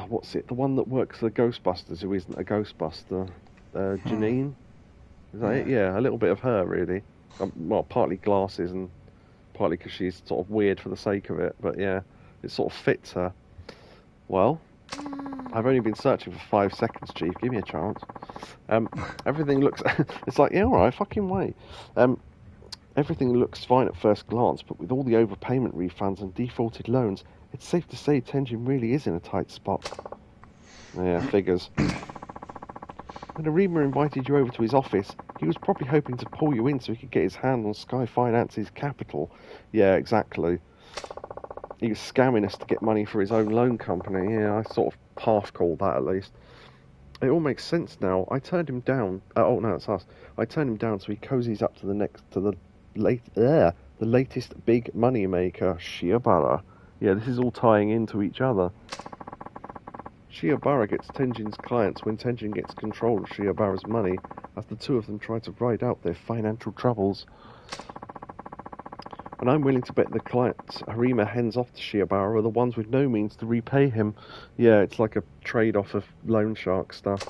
what's it? The one that works for the Ghostbusters, who isn't a Ghostbuster. Janine? Is that it? Yeah, a little bit of her, really. Well, partly glasses and partly because she's sort of weird for the sake of it. But yeah, it sort of fits her. Well, I've only been searching for 5 seconds, Chief. Give me a chance. Everything looks... It's like, yeah, alright, fucking wait. Everything looks fine at first glance, but with all the overpayment refunds and defaulted loans, it's safe to say Tenjin really is in a tight spot. Yeah, figures. When Arima invited you over to his office, he was probably hoping to pull you in so he could get his hand on Sky Finance's capital. Yeah, exactly. He was scamming us to get money for his own loan company. Yeah, I sort of half-called that at least. It all makes sense now. I turned him down. Oh no, that's us. I turned him down so he cozies up to the latest big money maker, Shiobara. Yeah, this is all tying into each other. Shiobara gets Tenjin's clients when Tenjin gets control of Shiobara's money, as the two of them try to ride out their financial troubles. And I'm willing to bet the clients Harima hands off to Shiobara are the ones with no means to repay him. Yeah, it's like a trade-off of loan shark stuff.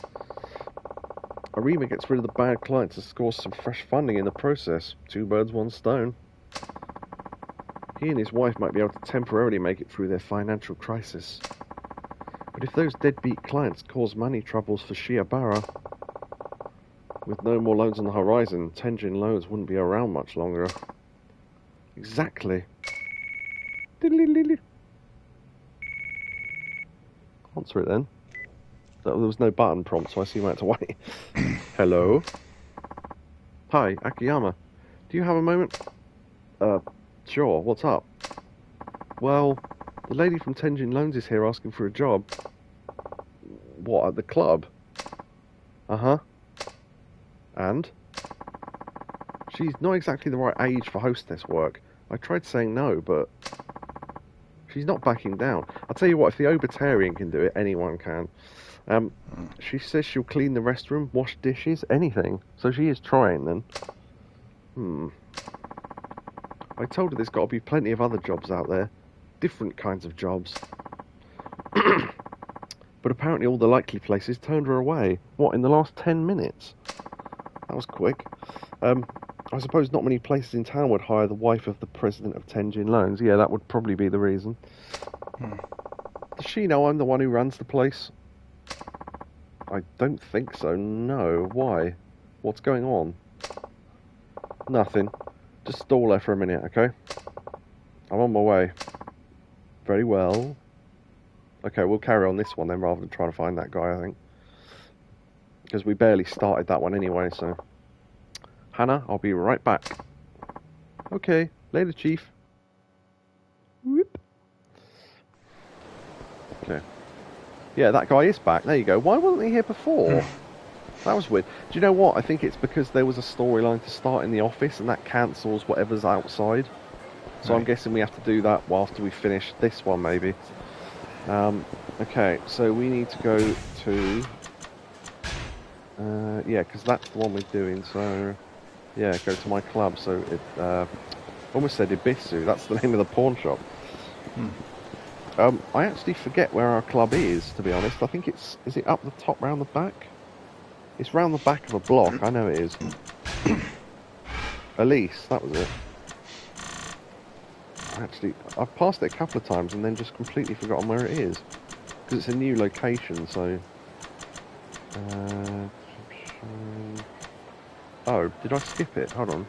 Arima gets rid of the bad clients and scores some fresh funding in the process. 2 birds, 1 stone. He and his wife might be able to temporarily make it through their financial crisis. But if those deadbeat clients cause money troubles for Shiobara, with no more loans on the horizon, Tenjin Loans wouldn't be around much longer. Exactly. Answer it then. There was no button prompt, so I assume I had to wait. Hello? Hi, Action-iyama. Do you have a moment? Sure, what's up? Well, the lady from Tenjin Loans is here asking for a job. What, at the club? Uh-huh. And? She's not exactly the right age for hostess work. I tried saying no, but she's not backing down. I'll tell you what, if the Obertarian can do it, anyone can. She says she'll clean the restroom, wash dishes, anything. So she is trying then. I told her there's got to be plenty of other jobs out there. Different kinds of jobs. But apparently all the likely places turned her away. What, in the last 10 minutes? That was quick. I suppose not many places in town would hire the wife of the president of Tenjin Loans. Yeah, that would probably be the reason. Does she know I'm the one who runs the place? I don't think so, no. Why? What's going on? Nothing. Just stall there for a minute, okay? I'm on my way. Very well. Okay, we'll carry on this one then, rather than trying to find that guy, I think. Because we barely started that one anyway, so... Hannah, I'll be right back. Okay, later, Chief. Whoop. Okay. Yeah, that guy is back. There you go. Why wasn't he here before? That was weird. Do you know what? I think it's because there was a storyline to start in the office, and that cancels whatever's outside. So I'm guessing we have to do that after we finish this one, maybe. Okay, so we need to go to... yeah, because that's the one we're doing, so... Yeah, go to my club, so it... almost said Ibisu, that's the name of the pawn shop. I actually forget where our club is, to be honest. I think it's... Is it up the top, round the back? It's round the back of a block, I know it is. Elise, that was it. Actually, I've passed it a couple of times and then just completely forgotten where it is. Because it's a new location, so... oh, did I skip it? Hold on.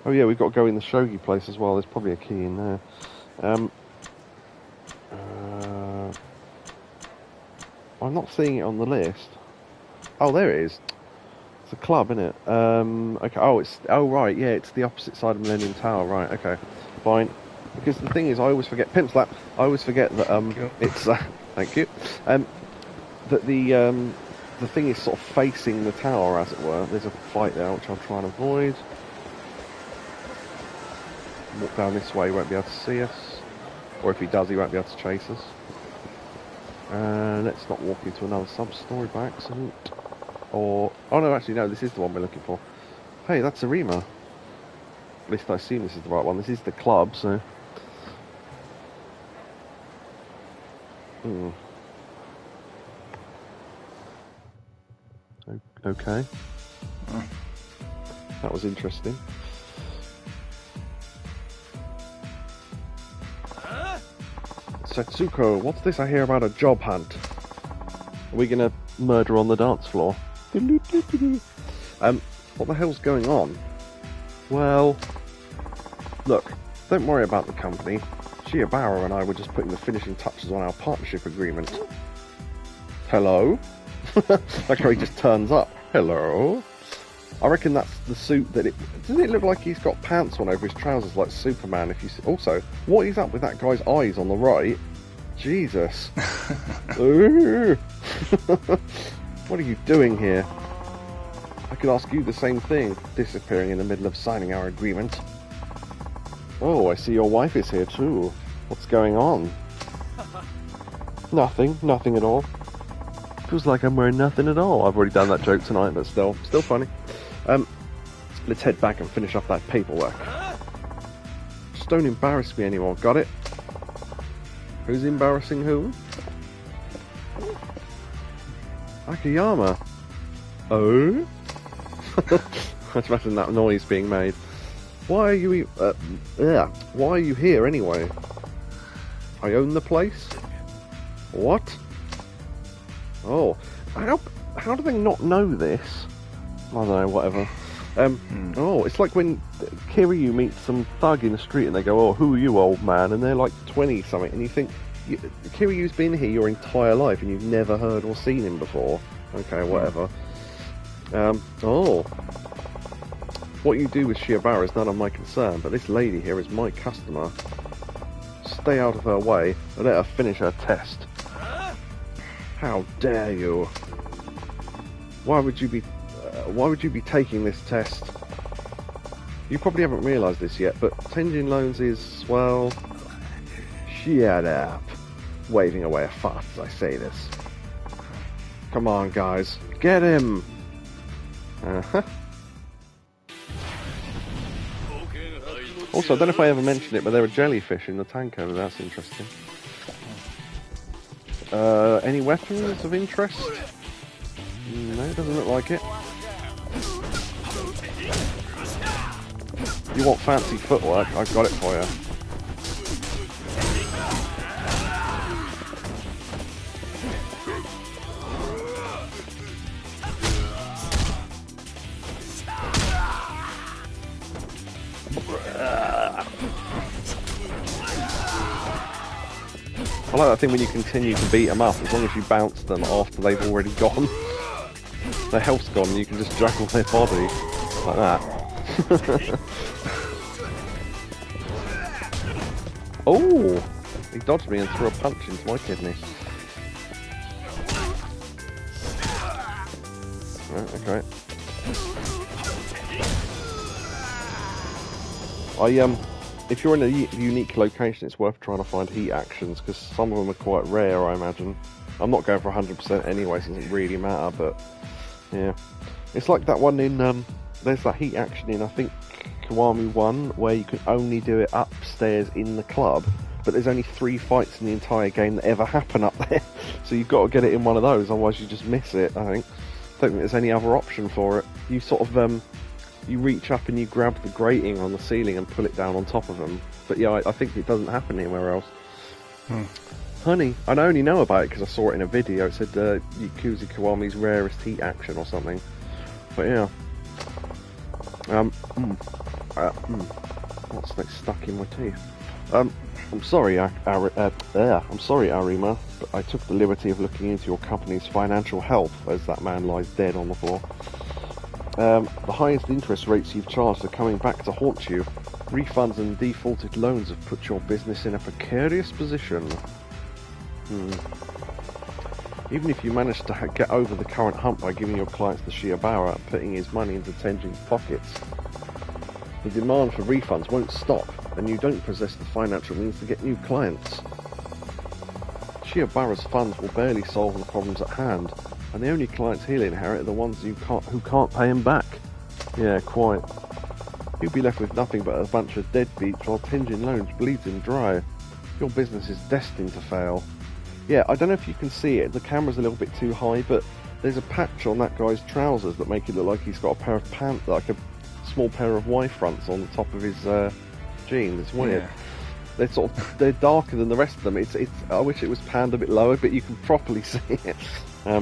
Oh yeah, we've got to go in the shogi place as well. There's probably a key in there. I'm not seeing it on the list. Oh, there it is. It's a club, isn't it? Okay. Oh, it's... Oh, right. Yeah, it's the opposite side of Millennium Tower. Right. Okay. Fine. Because the thing is, I always forget... Pimp slap. I always forget that it's... thank you. That the thing is sort of facing the tower, as it were. There's a fight there, which I'll try and avoid. Walk down this way, he won't be able to see us. Or if he does, he won't be able to chase us. Let's not walk into another sub-story by accident. Or... Oh no, actually no, this is the one we're looking for. Hey, that's Arima. At least I assume this is the right one. This is the club, so... Okay. That was interesting. Setsuko, what's this I hear about a job hunt? Are we gonna murder on the dance floor? What the hell's going on? Well, look, don't worry about the company. Shiobara and I were just putting the finishing touches on our partnership agreement. Hello? Like how he just turns up. Hello? I reckon that's the suit that it... Doesn't it look like he's got pants on over his trousers like Superman? If you see... Also, what is up with that guy's eyes on the right? Jesus. What are you doing here? I could ask you the same thing, disappearing in the middle of signing our agreement. Oh, I see your wife is here too. What's going on? Nothing at all. Feels like I'm wearing nothing at all. I've already done that joke tonight, but still funny. Let's head back and finish off that paperwork. Just don't embarrass me anymore, got it? Who's embarrassing whom? Action-iyama. Oh? I just imagine that noise being made. Why are you why are you here anyway? I own the place? What? Oh, how do they not know this? I don't know, whatever. Oh, it's like when Kiryu meets some thug in the street and they go, "Oh, who are you, old man?" And they're like 20 something, and you think Kiryu's been here your entire life and you've never heard or seen him before. Okay, whatever. Oh, what you do with Shiobara is none of my concern, but this lady here is my customer. Stay out of her way and let her finish her test. How dare you? Why would you be taking this test? You probably haven't realised this yet, but Tenjin Loans is, well... Shut up. Waving away a fart as I say this. Come on, guys. Get him! Uh-huh. Also, I don't know if I ever mentioned it, but there are jellyfish in the tank over there. That's interesting. Any weapons of interest? No, it doesn't look like it. You want fancy footwork? I've got it for you. I like that thing when you continue to beat them up, as long as you bounce them after they've already gone. Their health's gone and you can just juggle their body like that. Oh! He dodged me and threw a punch into my kidney. Right, okay. If you're in a unique location, it's worth trying to find heat actions, because some of them are quite rare, I imagine. I'm not going for 100% anyway, so it doesn't really matter, but yeah. It's like that one in, there's that heat action in, I think, Kiwami 1, where you can only do it upstairs in the club, but there's only 3 fights in the entire game that ever happen up there, so you've got to get it in one of those, otherwise you just miss it, I think. I don't think there's any other option for it. You sort of, you reach up and you grab the grating on the ceiling and pull it down on top of them. But yeah, I think it doesn't happen anywhere else. Honey, I only know about it because I saw it in a video. It said Yakuza Kiwami's rarest heat action or something. But yeah. What's that stuck in my teeth? I'm sorry, Arima, but I took the liberty of looking into your company's financial health as that man lies dead on the floor. The highest interest rates you've charged are coming back to haunt you. Refunds and defaulted loans have put your business in a precarious position. Even if you manage to get over the current hump by giving your clients the Shiobara and putting his money into Tenjin's pockets, the demand for refunds won't stop, and you don't possess the financial means to get new clients. Shiobara's funds will barely solve the problems at hand, and the only clients he'll inherit are the ones who can't pay him back. Yeah, quite. He'll be left with nothing but a bunch of deadbeats while Tenjin Loans bleeds him dry. Your business is destined to fail. Yeah, I don't know if you can see it, the camera's a little bit too high, but there's a patch on that guy's trousers that make it look like he's got a pair of pants, like a small pair of Y fronts on the top of his jeans. It's weird. Yeah. They're darker than the rest of them. It's I wish it was panned a bit lower, but you can properly see it. Oh?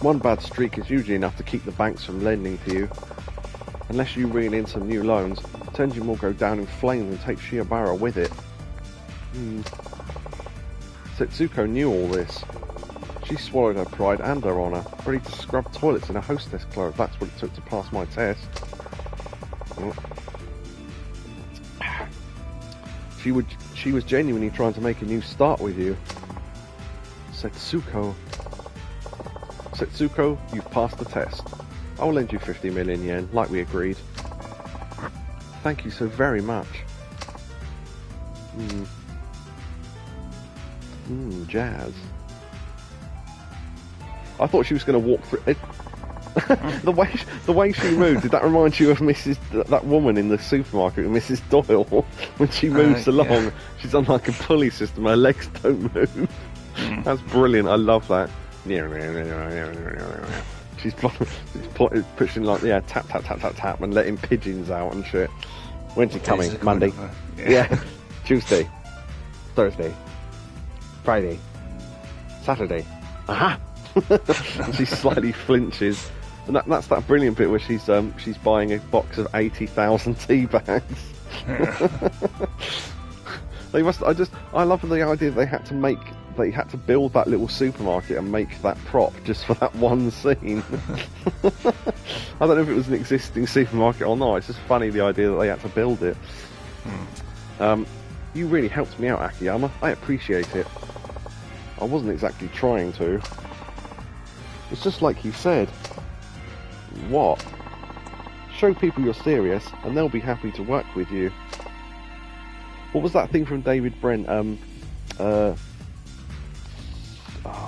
One bad streak is usually enough to keep the banks from lending to you. Unless you reel in some new loans, Tenjin will go down in flames and take Shiobara with it. Setsuko knew all this. She swallowed her pride and her honour, ready to scrub toilets in a hostess clothes. That's what it took to pass my test. She was genuinely trying to make a new start with you. Setsuko, you've passed the test. I'll lend you 50 million yen, like we agreed. Thank you so very much. Jazz. I thought she was going to walk through it. the way she moved, did that remind you of that woman in the supermarket, Mrs. Doyle? When she moves along, yeah. She's on like a pulley system, her legs don't move. That's brilliant, I love that. She's pushing like, tap, tap, tap, tap, tap, and letting pigeons out and shit. When's he coming? Monday? Yeah. Tuesday. Thursday. Friday. Saturday. Aha! And she slightly flinches. And that's that brilliant bit where she's buying a box of 80,000 tea bags. They must. I love the idea that they had to build that little supermarket and make that prop just for that one scene. I don't know if it was an existing supermarket or not. It's just funny, the idea that they had to build it. You really helped me out, Action-iyama. I appreciate it. I wasn't exactly trying to. It's just like you said. What? Show people you're serious, and they'll be happy to work with you. What was that thing from David Brent? What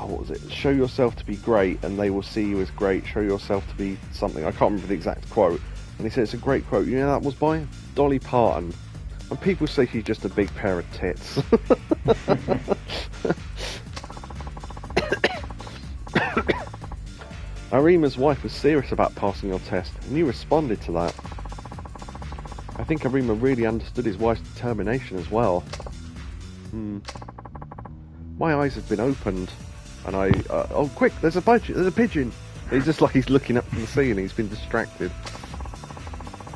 was it? Show yourself to be great, and they will see you as great. Show yourself to be something. I can't remember the exact quote. And he said it's a great quote. You know that was by Dolly Parton. And people say she's just a big pair of tits. Arima's wife was serious about passing your test, and you responded to that. I think Arima really understood his wife's determination as well. My eyes have been opened, and oh quick, there's a pigeon! He's looking up from the ceiling, he's been distracted.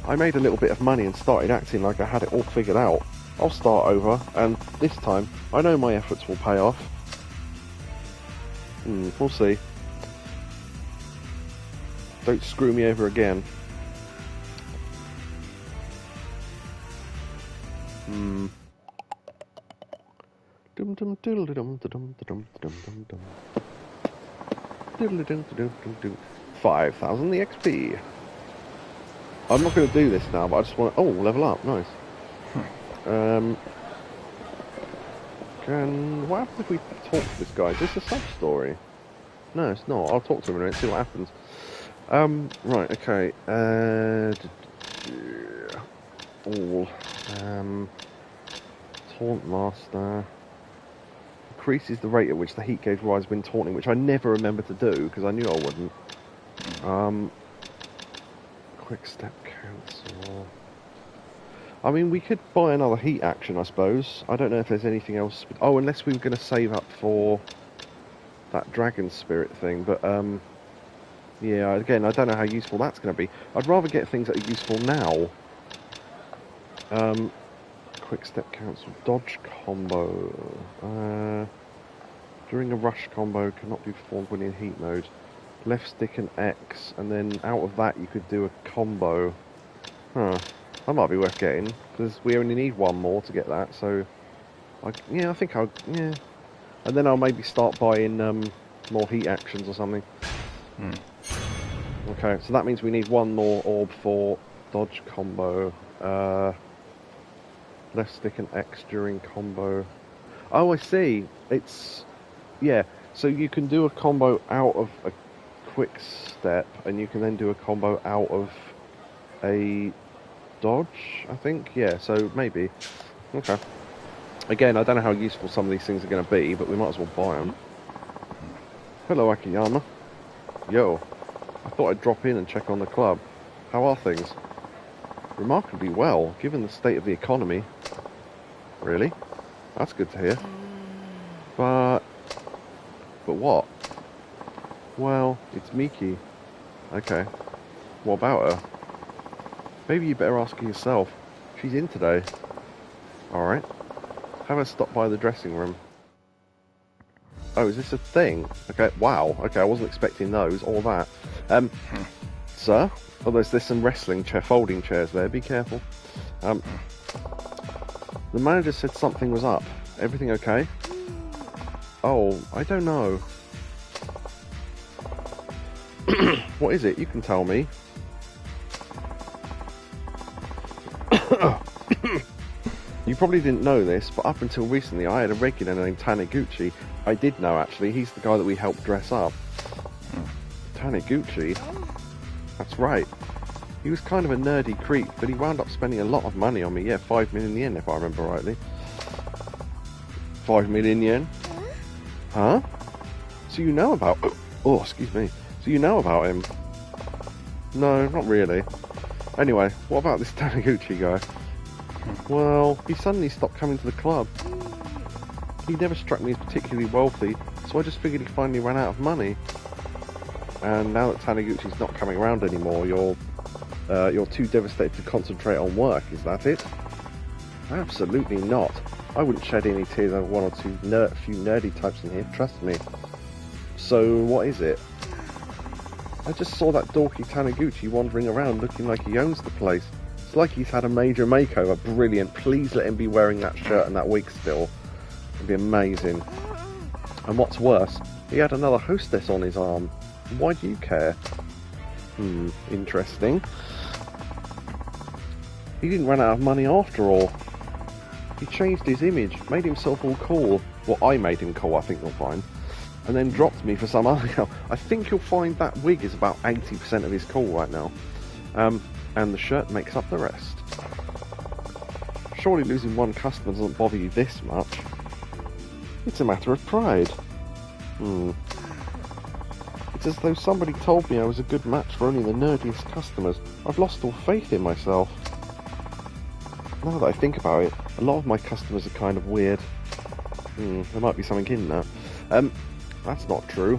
I made a little bit of money and started acting like I had it all figured out. I'll start over, and this time, I know my efforts will pay off. We'll see. Don't screw me over again. Dum dum diddle dum dum dum dum dum. Diddle dum dum dum. 5,000 XP. I'm not going to do this now, but I just want to... Oh, level up. Nice. What happens if we talk to this guy? Is this a sub-story? No, it's not. I'll talk to him in a minute, see what happens. Right, okay. Taunt Master. Increases the rate at which the heat gauge rises when taunting, which I never remember to do, because I knew I wouldn't. Quick step cancel. I mean, we could buy another heat action, I suppose. I don't know if there's anything else. Oh, unless we were going to save up for that dragon spirit thing. But, yeah, again, I don't know how useful that's going to be. I'd rather get things that are useful now. Quick step cancel. Dodge combo. During a rush combo, cannot be performed when in heat mode. Left stick and X, and then out of that you could do a combo. That might be worth getting, because we only need one more to get that, so... I think I'll... Yeah. And then I'll maybe start buying more heat actions or something. Okay, so that means we need one more orb for dodge combo. Left stick and X during combo. Oh, I see. It's... Yeah, so you can do a combo out of a quick step, and you can then do a combo out of a dodge, I think. Yeah, so maybe. Okay. Again, I don't know how useful some of these things are going to be, but we might as well buy them. Hello, Action-iyama. Yo, I thought I'd drop in and check on the club. How are things? Remarkably well, given the state of the economy. Really? That's good to hear. But what? Well, it's Miki. Okay. What about her? Maybe you better ask her yourself. She's in today. Alright. Have her stop by the dressing room. Oh, is this a thing? Okay, wow. Okay, I wasn't expecting those or that. Sir? Oh, there's some folding chairs there. Be careful. The manager said something was up. Everything okay? Oh, I don't know. What is it? You can tell me. You probably didn't know this, but up until recently I had a regular named Taniguchi. I did know, actually. He's the guy that we helped dress up. Taniguchi? That's right. He was kind of a nerdy creep, but he wound up spending a lot of money on me. Yeah, 5 million yen, if I remember rightly. 5 million yen? Huh? So you know about... Oh, excuse me. So you know about him? No, not really. Anyway, what about this Taniguchi guy? Well, he suddenly stopped coming to the club. He never struck me as particularly wealthy, So I just figured he finally ran out of money. And now that Taniguchi's not coming around anymore, you're too devastated to concentrate on work, is that it? Absolutely not. I wouldn't shed any tears over one or two few nerdy types in here, trust me. So, what is it? I just saw that dorky Taniguchi wandering around looking like he owns the place. It's like he's had a major makeover. Brilliant. Please let him be wearing that shirt and that wig still. It'd be amazing. And what's worse, he had another hostess on his arm. Why do you care? Interesting. He didn't run out of money after all. He changed his image, made himself all cool. Well, I made him cool, I think you'll find. And then dropped me for some other girl. I think you'll find that wig is about 80% of his cool right now. And the shirt makes up the rest. Surely losing one customer doesn't bother you this much. It's a matter of pride. It's as though somebody told me I was a good match for only the nerdiest customers. I've lost all faith in myself. Now that I think about it, a lot of my customers are kind of weird. There might be something in that. That's not true.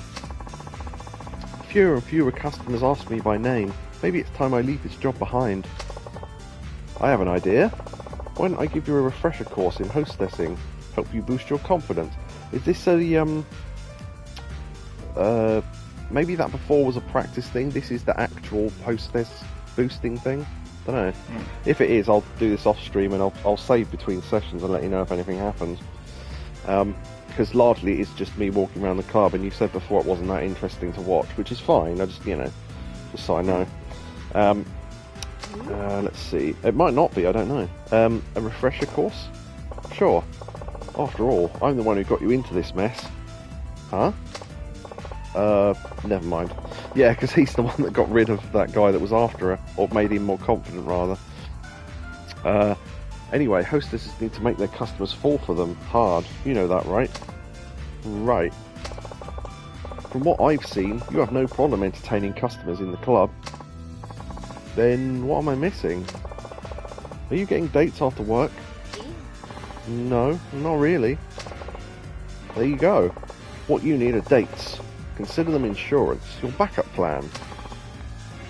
Fewer and fewer customers ask me by name. Maybe it's time I leave this job behind. I have an idea. Why don't I give you a refresher course in hostessing? Help you boost your confidence. Is this maybe that before was a practice thing? This is the actual hostess boosting thing? Don't know. If it is, I'll do this off stream and I'll save between sessions and let you know if anything happens. Because largely it's just me walking around the club, and you said before it wasn't that interesting to watch, which is fine. I just, just so I know. Let's see. It might not be, I don't know. A refresher course? Sure. After all, I'm the one who got you into this mess. Huh? Never mind. Yeah, because he's the one that got rid of that guy that was after her, or made him more confident, rather. Anyway, hostesses need to make their customers fall for them hard. You know that, right? Right. From what I've seen, you have no problem entertaining customers in the club. Then what am I missing? Are you getting dates after work? No, not really. There you go. What you need are dates. Consider them insurance, your backup plan.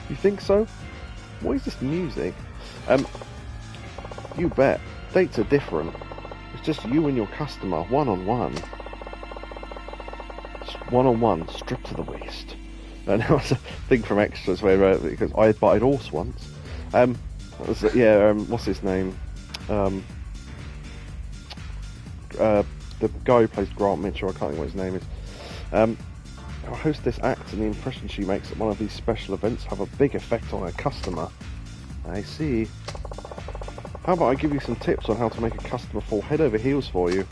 You think so? What is this music? You bet. Dates are different. It's just you and your customer, one-on-one. One-on-one, stripped to the waist. And there was a thing from Extras where, because I had butted horse once. What's his name? The guy who plays Grant Mitchell, I can't think what his name is. Our hostess acts, and the impression she makes at one of these special events have a big effect on her customer. I see. How about I give you some tips on how to make a customer fall head over heels for you?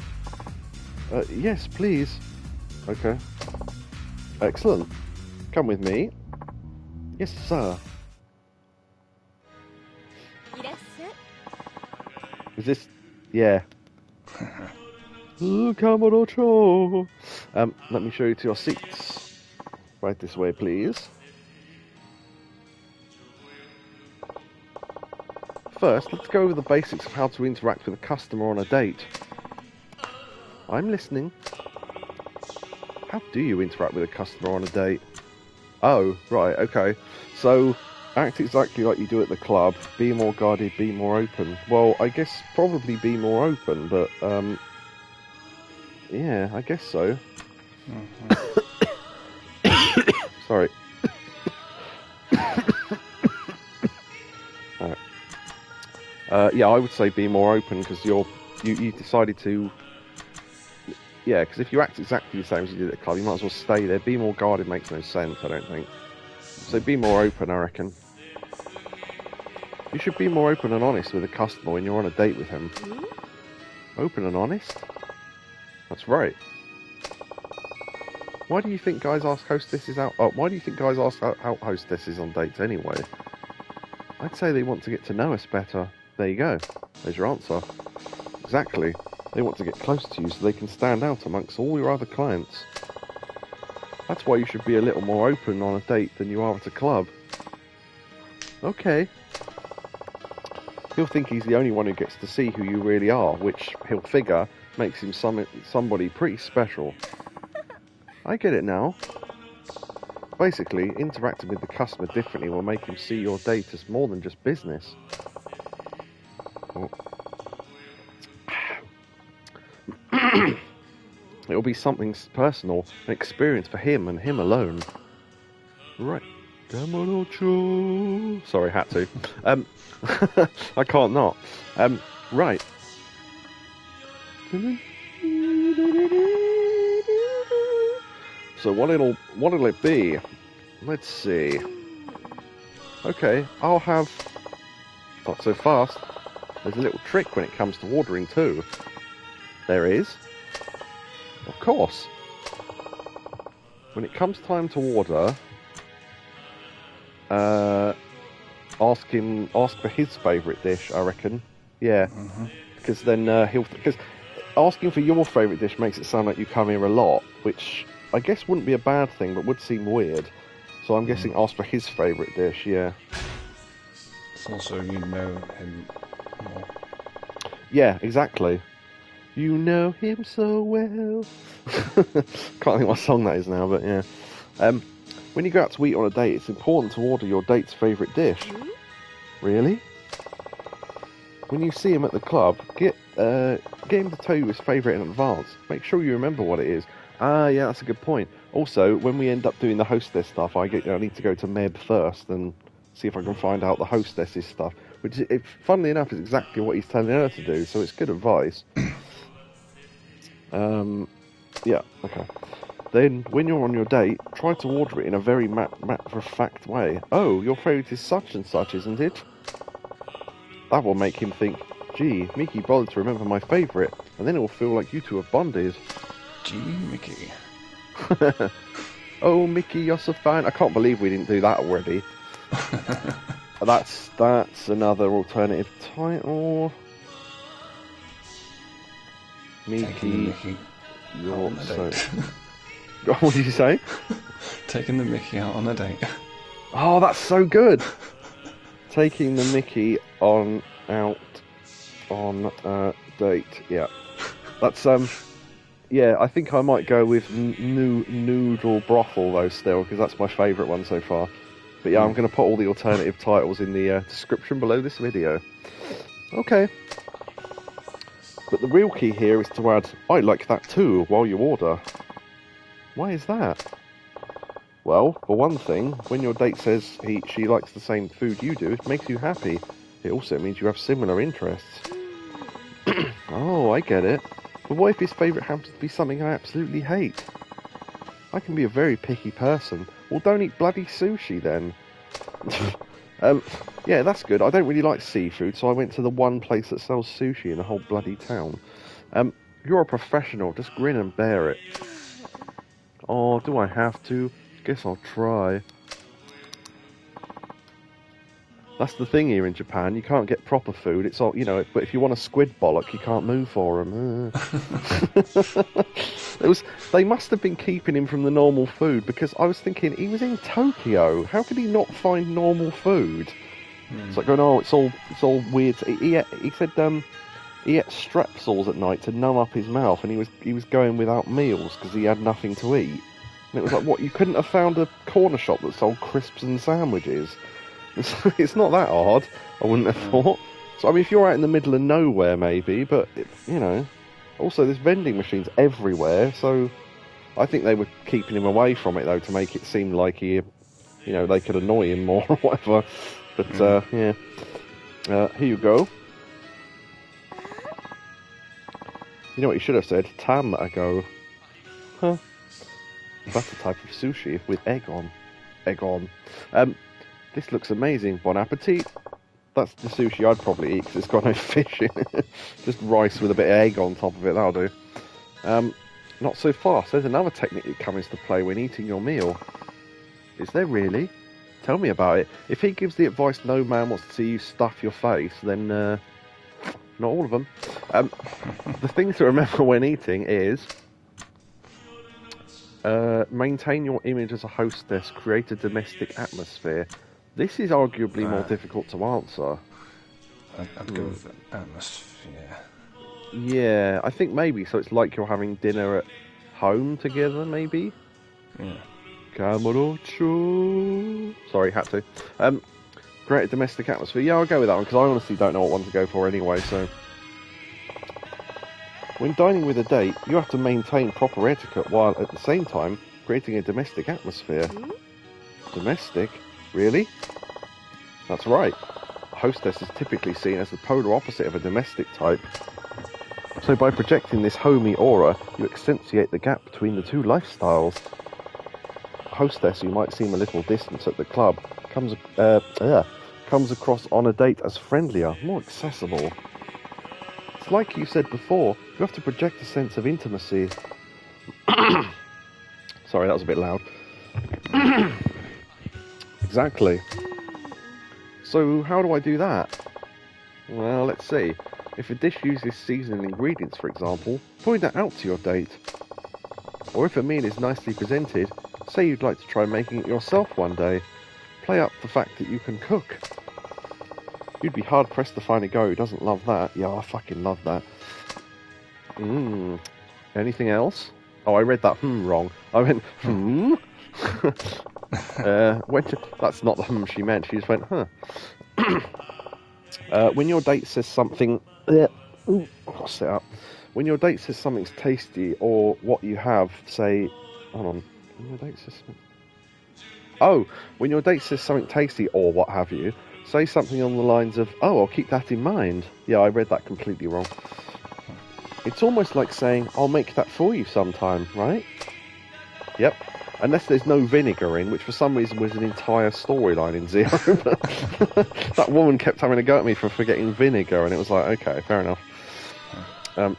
Yes, please. Okay. Excellent. Come with me. Yes, sir. Is this... Yeah. Kamurocho. Let me show you to your seats. Right this way, please. First, let's go over the basics of how to interact with a customer on a date. I'm listening. How do you interact with a customer on a date? Oh, right, okay. So, act exactly like you do at the club. Be more guarded, be more open. Well, I guess probably be more open, but, yeah, I guess so. Sorry. Yeah, I would say be more open, because you decided to... Yeah, because if you act exactly the same as you did at the club, you might as well stay there. Be more guarded makes no sense, I don't think. So be more open, I reckon. You should be more open and honest with a customer when you're on a date with him. Open and honest? That's right. Why do you think guys ask hostesses out? Why do you think guys ask out hostesses on dates anyway? I'd say they want to get to know us better. There you go. There's your answer. Exactly. They want to get close to you so they can stand out amongst all your other clients. That's why you should be a little more open on a date than you are at a club. Okay. He'll think he's the only one who gets to see who you really are, which he'll figure makes him somebody pretty special. I get it now. Basically, interacting with the customer differently will make him see your date as more than just business. Oh. It will be something personal, an experience for him and him alone. Right. Sorry, had to. I can't not. Right. So what'll it be? Let's see. Okay, I'll have... Not so fast. There's a little trick when it comes to ordering too. There is. Of course. When it comes time to order, ask for his favourite dish, I reckon. Yeah. Because then because asking for your favourite dish makes it sound like you come here a lot, which I guess wouldn't be a bad thing, but would seem weird. So I'm guessing ask for his favourite dish, yeah. It's also you know him more. Yeah, exactly. You know him so well. Can't think what song that is now, but yeah. When you go out to eat on a date, it's important to order your date's favourite dish. Really? When you see him at the club, get him to tell you his favourite in advance. Make sure you remember what it is. Ah, yeah, that's a good point. Also, when we end up doing the hostess stuff, I need to go to Meb first and see if I can find out the hostess's stuff. Which, funnily enough, is exactly what he's telling her to do, so it's good advice. Yeah, okay. Then, when you're on your date, try to order it in a very matter-of-fact way. Oh, your favourite is such and such, isn't it? That will make him think, gee, Miki bothered to remember my favourite, and then it will feel like you two have bonded. Gee, Miki. Oh, Miki, you're so fine. I can't believe we didn't do that already. That's another alternative title. Miki, you're so... What did you say? Taking the Mickey out on a date. Oh, that's so good. Taking the Mickey out on a date. Yeah, that's yeah. I think I might go with Nood-el Broth-al though still, because that's my favourite one so far. But yeah, I'm going to put all the alternative titles in the description below this video. Okay. But the real key here is to add, I like that too, while you order. Why is that? Well, for one thing, when your date says she likes the same food you do, it makes you happy. It also means you have similar interests. Oh, I get it. But what if his favourite happens to be something I absolutely hate? I can be a very picky person. Well, don't eat bloody sushi then. Yeah, that's good. I don't really like seafood, so I went to the one place that sells sushi in the whole bloody town. You're a professional. Just grin and bear it. Oh, do I have to? Guess I'll try. That's the thing here in Japan. You can't get proper food. It's all, but if you want a squid bollock, you can't move for them. They must have been keeping him from the normal food, because I was thinking he was in Tokyo. How could he not find normal food? It's like going, oh, it's all weird. He said he ate strepsils at night to numb up his mouth, and he was going without meals because he had nothing to eat. And it was like, what? You couldn't have found a corner shop that sold crisps and sandwiches? It's not that hard, I wouldn't have thought. So, I mean, if you're out in the middle of nowhere, maybe, but, also there's vending machines everywhere, so I think they were keeping him away from it, though, to make it seem like they could annoy him more or whatever. But, yeah. Here you go. You know what you should have said? Tam ago. Huh. That's a type of sushi with egg on. Egg on. This looks amazing. Bon appetit. That's the sushi I'd probably eat because it's got no fish in it. Just rice with a bit of egg on top of it, that'll do. Not so fast. There's another technique that comes into play when eating your meal. Is there really? Tell me about it. If he gives the advice no man wants to see you stuff your face, then not all of them. The thing to remember when eating is maintain your image as a hostess, create a domestic atmosphere. This is arguably more difficult to answer. I'd go with atmosphere. Yeah, I think maybe. So it's like you're having dinner at home together, maybe? Yeah. Camurocho. Sorry, had to. Greater domestic atmosphere. Yeah, I'll go with that one because I honestly don't know what one to go for anyway. So, when dining with a date, you have to maintain proper etiquette while at the same time creating a domestic atmosphere. Domestic? Really? That's right. A hostess is typically seen as the polar opposite of a domestic type. So by projecting this homey aura, you accentuate the gap between the two lifestyles. A hostess who might seem a little distant at the club comes across on a date as friendlier, more accessible. It's like you said before, you have to project a sense of intimacy. Sorry, that was a bit loud. Exactly. So how do I do that? Well, let's see. If a dish uses seasonal ingredients, for example, point that out to your date. Or if a meal is nicely presented, say you'd like to try making it yourself one day. Play up the fact that you can cook. You'd be hard-pressed to find a guy who doesn't love that. Yeah, I fucking love that. Anything else? Oh, I read that wrong. I went, that's not the she meant. She just went, huh. When your date says something... I'll sit up. When your date says something's tasty or what you have, say... Hold on. When your date says something... Oh, when your date says something tasty or what have you, say something on the lines of, oh, I'll keep that in mind. Yeah, I read that completely wrong. It's almost like saying, I'll make that for you sometime, right? Yep. Unless there's no vinegar in, which for some reason was an entire storyline in Zero. That woman kept having a go at me for forgetting vinegar, and it was like, okay, fair enough.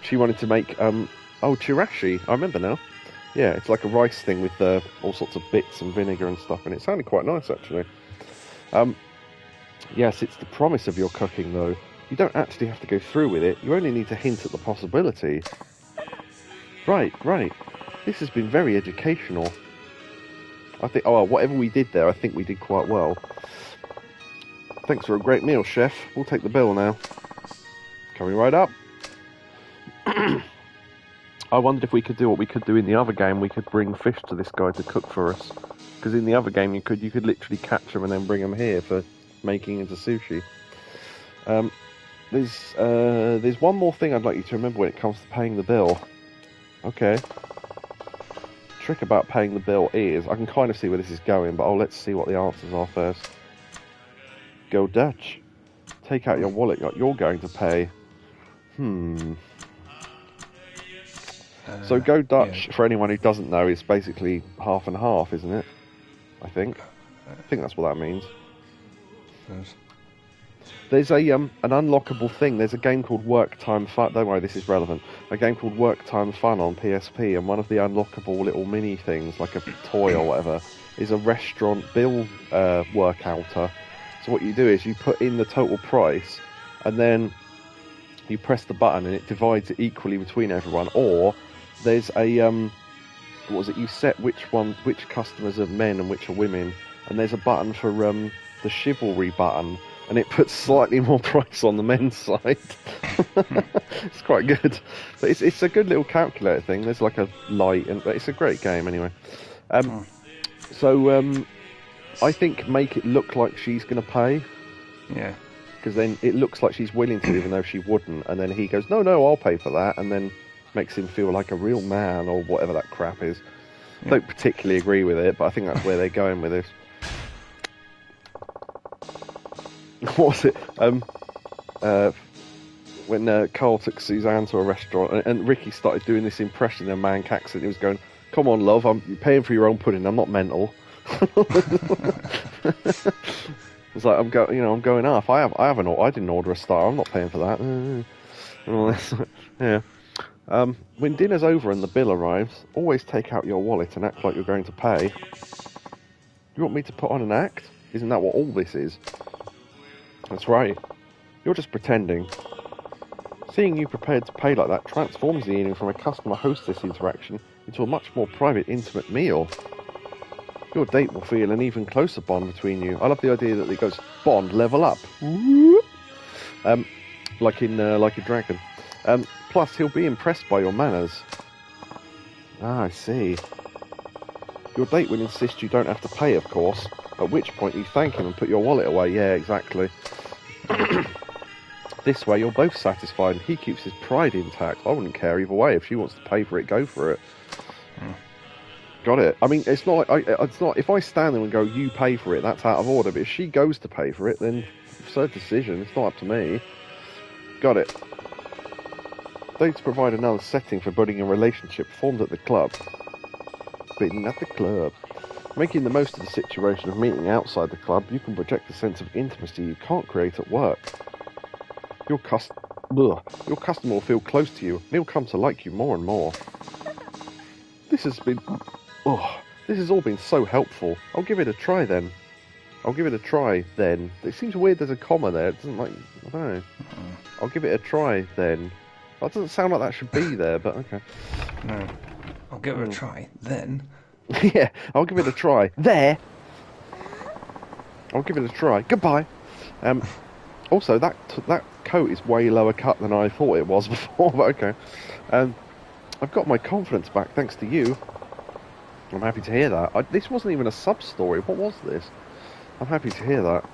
She wanted to make, chirashi. I remember now. Yeah, it's like a rice thing with all sorts of bits and vinegar and stuff, and it sounded quite nice, actually. Yes, it's the promise of your cooking, though. You don't actually have to go through with it. You only need to hint at the possibility. Right. This has been very educational. I think, whatever we did there, I think we did quite well. Thanks for a great meal, chef. We'll take the bill now. Coming right up. I wondered if we could do what we could do in the other game. We could bring fish to this guy to cook for us. Because in the other game, you could literally catch them and then bring them here for making into sushi. There's one more thing I'd like you to remember when it comes to paying the bill. Okay. Trick about paying the bill is, I can kind of see where this is going, but let's see what the answers are first. Go Dutch. Take out your wallet like you're going to pay. So Go Dutch, for anyone who doesn't know, is basically half and half, isn't it? I think that's what that means. Yes. There's an unlockable thing. There's a game called Work Time Fun. Don't worry, this is relevant. A game called Work Time Fun on PSP, and one of the unlockable little mini things, like a toy or whatever, is a restaurant bill workouter. So what you do is you put in the total price, and then you press the button, and it divides it equally between everyone. Or there's a you set which customers are men and which are women, and there's a button for the chivalry button, and it puts slightly more price on the men's side. It's quite good, but it's a good little calculator thing. There's like a light, but it's a great game anyway. So I think make it look like she's going to pay. Yeah. Because then it looks like she's willing to, even though she wouldn't. And then he goes, no, I'll pay for that, and then makes him feel like a real man or whatever that crap is. Yeah. Don't particularly agree with it, but I think that's where they're going with this. What was it? When Carl took Suzanne to a restaurant, and Ricky started doing this impression in a Manc accent. He was going, "Come on, love, I'm paying for your own pudding. I'm not mental." It's like I'm going off. I didn't order a star. I'm not paying for that. And all this. Yeah. When dinner's over and the bill arrives, always take out your wallet and act like you're going to pay. You want me to put on an act? Isn't that what all this is? That's right. You're just pretending. Seeing you prepared to pay like that transforms the evening from a customer-hostess interaction into a much more private, intimate meal. Your date will feel an even closer bond between you. I love the idea that it goes, bond, level up. Like a dragon. Plus, he'll be impressed by your manners. Ah, I see. Your date will insist you don't have to pay, of course, at which point you thank him and put your wallet away. Yeah, exactly. This way you're both satisfied and he keeps his pride intact. I wouldn't care either way. If she wants to pay for it, go for it. Got it. I mean, it's not if I stand there and go, you pay for it, that's out of order. But if she goes to pay for it, then it's her decision. It's not up to me. Got it. Dates provide another setting for building a relationship formed at the club. Being at the club. Making the most of the situation of meeting outside the club, you can project a sense of intimacy you can't create at work. Your customer will feel close to you, and he'll come to like you more and more. This has all been so helpful. I'll give it a try then. It seems weird there's a comma there. It doesn't I don't know. I'll give it a try then. That doesn't sound like that should be there, but okay. No. I'll give it a try then. Yeah, I'll give it a try. There! I'll give it a try. Goodbye! Also, that coat is way lower cut than I thought it was before, but okay. I've got my confidence back thanks to you. I'm happy to hear that. This wasn't even a sub-story. What was this? I'm happy to hear that.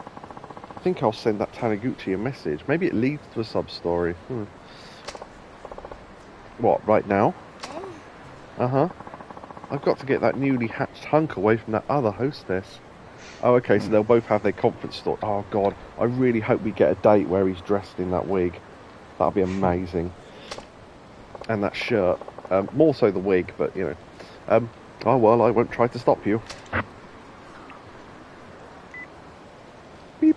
I think I'll send that Taniguchi a message. Maybe it leads to a sub-story. What, right now? Uh-huh. I've got to get that newly hatched hunk away from that other hostess. Oh, okay, so they'll both have their conference store. Oh, God. I really hope we get a date where he's dressed in that wig. That'll be amazing. And that shirt. More so the wig, but, you know. Oh, well, I won't try to stop you. Beep.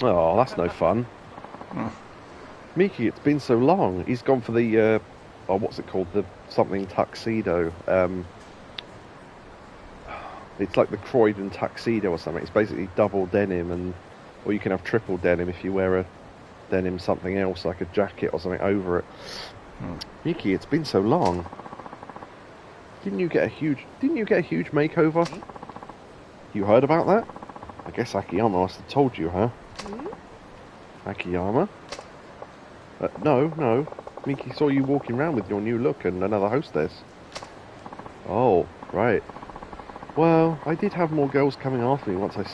Oh, that's no fun. Miki, it's been so long. He's gone for the, what's it called? The something tuxedo. It's like the Croydon tuxedo or something. It's basically double denim, or you can have triple denim if you wear a denim something else, like a jacket or something over it. Miki, it's been so long. Didn't you get a huge makeover? You heard about that? I guess Action-iyama must have told you, huh? Action-iyama? No. Miki saw you walking around with your new look and another hostess. Oh, right. Well, I did have more girls coming after me once I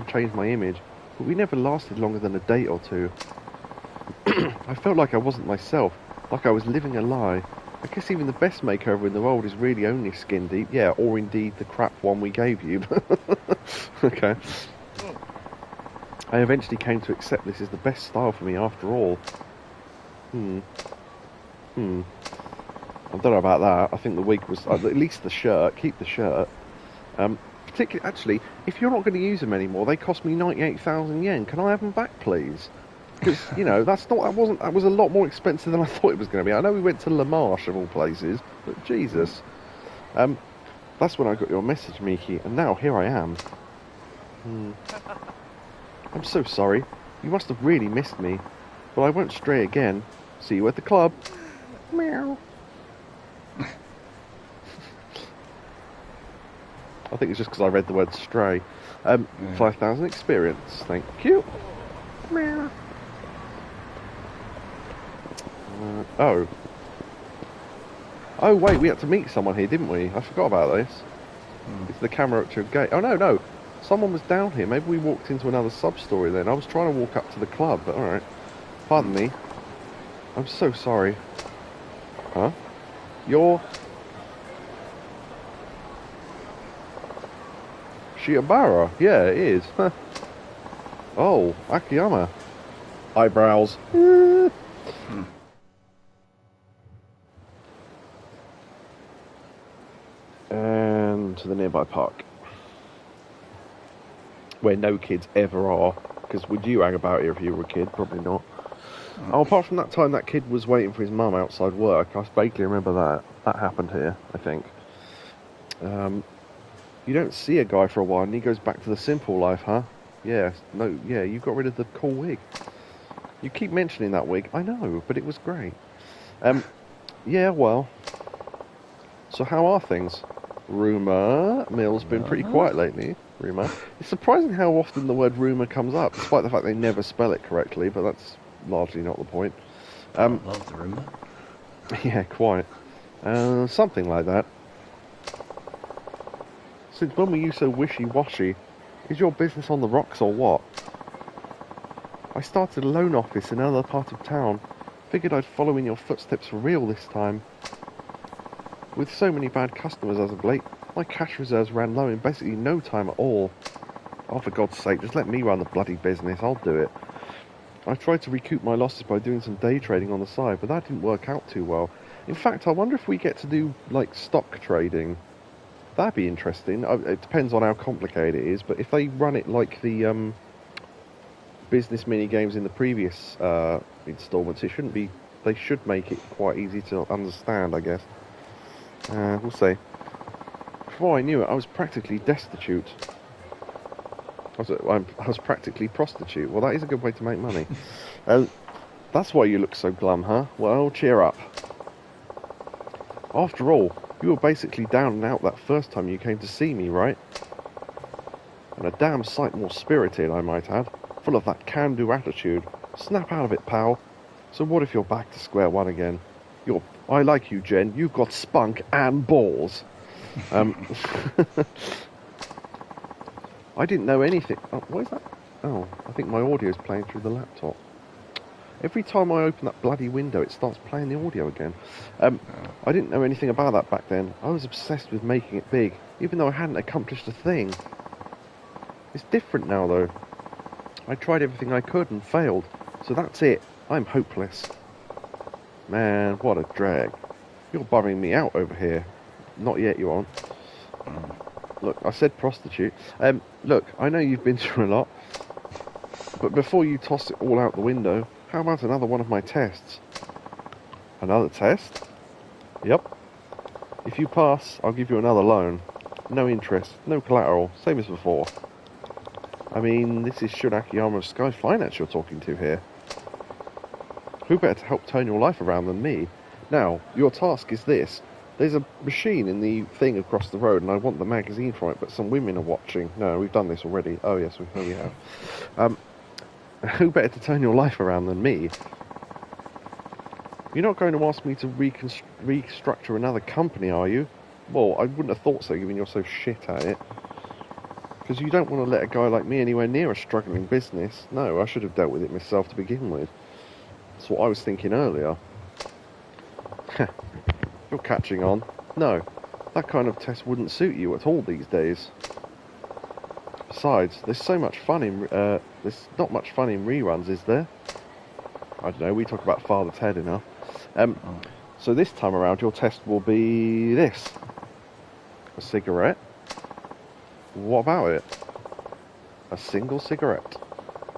changed my image, but we never lasted longer than a date or two. I felt like I wasn't myself, like I was living a lie. I guess even the best makeover in the world is really only skin deep, yeah, or indeed the crap one we gave you. Okay. I eventually came to accept this is the best style for me after all. I don't know about that. I think the wig was... at least the shirt. Keep the shirt. Particularly, actually, if you're not going to use them anymore, they cost me 98,000 yen. Can I have them back, please? Because, you know, that was a lot more expensive than I thought it was going to be. I know we went to La Marche, of all places, but Jesus. That's when I got your message, Miki, and now here I am. I'm so sorry. You must have really missed me. But I won't stray again. See you at the club. Meow. I think it's just because I read the word stray. 5,000 experience. Thank you. Meow. Oh, wait, we had to meet someone here, didn't we? I forgot about this. It's the camera up to a gate. Oh, no. Someone was down here. Maybe we walked into another sub-story then. I was trying to walk up to the club, but alright. Pardon me. I'm so sorry. Huh? You're... Shiobara? Yeah, it is. Huh. Oh, Action-iyama. Eyebrows. And to the nearby park. Where no kids ever are. Because would you hang about here if you were a kid? Probably not. Oh, apart from that time that kid was waiting for his mum outside work, I vaguely remember that. That happened here, I think. You don't see a guy for a while and he goes back to the simple life, huh? Yeah, you got rid of the cool wig. You keep mentioning that wig, I know, but it was great. Yeah, well. So how are things? Rumour. Mill's been pretty quiet lately. Rumour. It's surprising how often the word rumour comes up, despite the fact they never spell it correctly, but that's largely not the point. I love the rumour. Yeah, quite. Something like that. Since when were you so wishy-washy? Is your business on the rocks or what? I started a loan office in another part of town. Figured I'd follow in your footsteps for real this time. With so many bad customers as of late, my cash reserves ran low in basically no time at all. Oh, for God's sake, just let me run the bloody business, I'll do it. I tried to recoup my losses by doing some day trading on the side, but that didn't work out too well. In fact, I wonder if we get to do, like, stock trading. That'd be interesting. It depends on how complicated it is, but if they run it like the business mini-games in the previous installments, it shouldn't be... They should make it quite easy to understand, I guess. We'll see. Before I knew it, I was practically destitute. I was practically prostitute. Well, that is a good way to make money. That's why you look so glum, huh? Well, cheer up. After all, you were basically down and out that first time you came to see me, right? And a damn sight more spirited, I might add. Full of that can-do attitude. Snap out of it, pal. So what if you're back to square one again? I like you, Jen. You've got spunk and balls. I didn't know anything. Oh, what is that? Oh, I think my audio's playing through the laptop. Every time I open that bloody window, it starts playing the audio again. I didn't know anything about that back then. I was obsessed with making it big, even though I hadn't accomplished a thing. It's different now, though. I tried everything I could and failed, so that's it. I'm hopeless. Man, what a drag. You're bumming me out over here. Not yet, you aren't. Look, I said prostitute. Look, I know you've been through a lot, but before you toss it all out the window, how about another one of my tests? Another test? Yep. If you pass, I'll give you another loan. No interest, no collateral, same as before. I mean, this is Action-iyama of Sky Finance you're talking to here. Who better to help turn your life around than me? Now, your task is this. There's a machine in the thing across the road, and I want the magazine from it, but some women are watching. No, we've done this already. Oh, yes, we have. Who better to turn your life around than me? You're not going to ask me to restructure another company, are you? Well, I wouldn't have thought so, given you're so shit at it. Because you don't want to let a guy like me anywhere near a struggling business. No, I should have dealt with it myself to begin with. That's what I was thinking earlier. You're catching on. No, that kind of test wouldn't suit you at all these days. Besides, there's not much fun in reruns, is there? I don't know, we talk about Father Ted enough. So this time around your test will be this. A cigarette. What about it? A single cigarette.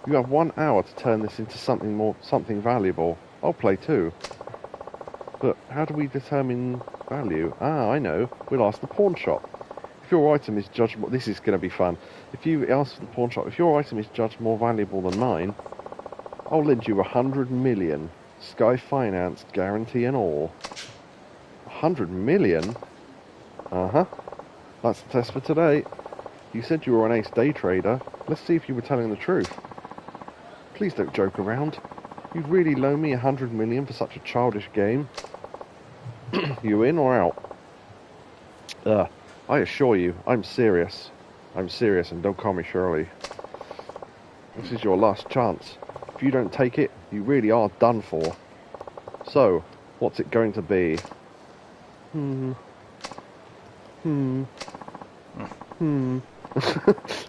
You have 1 hour to turn this into something valuable. I'll play too. But how do we determine value? Ah, I know. We'll ask the pawn shop. If your item is judged more... This is going to be fun. If you ask the pawn shop, if your item is judged more valuable than mine, I'll lend you 100 million. Sky Finance, guarantee and all. 100 million? Uh-huh. That's the test for today. You said you were an ace day trader. Let's see if you were telling the truth. Please don't joke around. You'd really loan me 100 million for such a childish game? You in or out? I assure you, I'm serious. I'm serious, and don't call me Shirley. This is your last chance. If you don't take it, you really are done for. So, what's it going to be?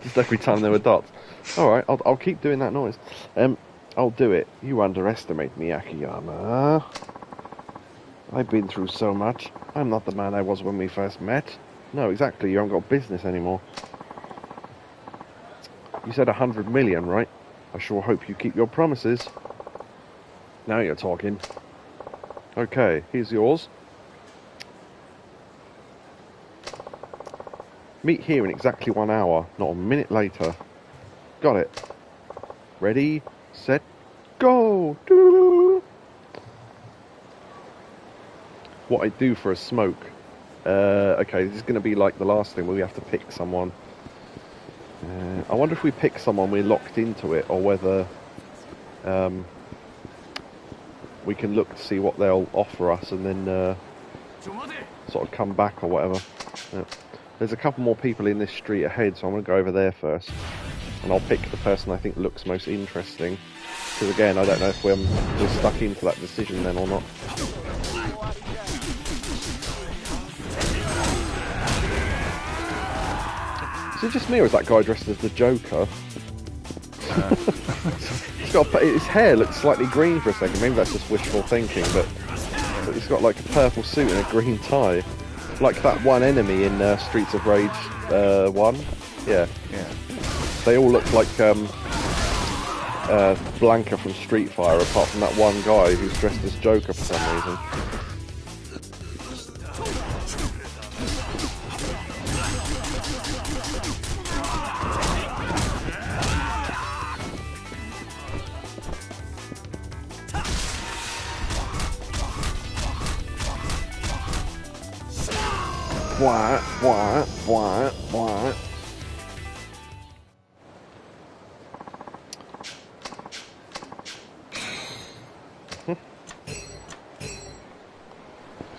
Just every time there were dots. Alright, I'll keep doing that noise. I'll do it. You underestimate me, Action-iyama. I've been through so much. I'm not the man I was when we first met. No, exactly, you haven't got business anymore. You said 100 million, right? I sure hope you keep your promises. Now you're talking. Okay, here's yours. Meet here in exactly 1 hour, not a minute later. Got it. Ready, set, go! Doo-doo-doo. What I do for a smoke. Okay, this is going to be like the last thing where we have to pick someone. I wonder if we pick someone we're locked into it, or whether we can look to see what they'll offer us, and then sort of come back or whatever. Yeah. There's a couple more people in this street ahead, so I'm going to go over there first. And I'll pick the person I think looks most interesting. Because again, I don't know if we're stuck into that decision then or not. Is it just me, or is that guy dressed as the Joker? His hair looks slightly green for a second. Maybe that's just wishful thinking, but he's got like a purple suit and a green tie. Like that one enemy in Streets of Rage 1. Yeah. They all look like Blanca from Street Fighter, apart from that one guy who's dressed as Joker for some reason. What?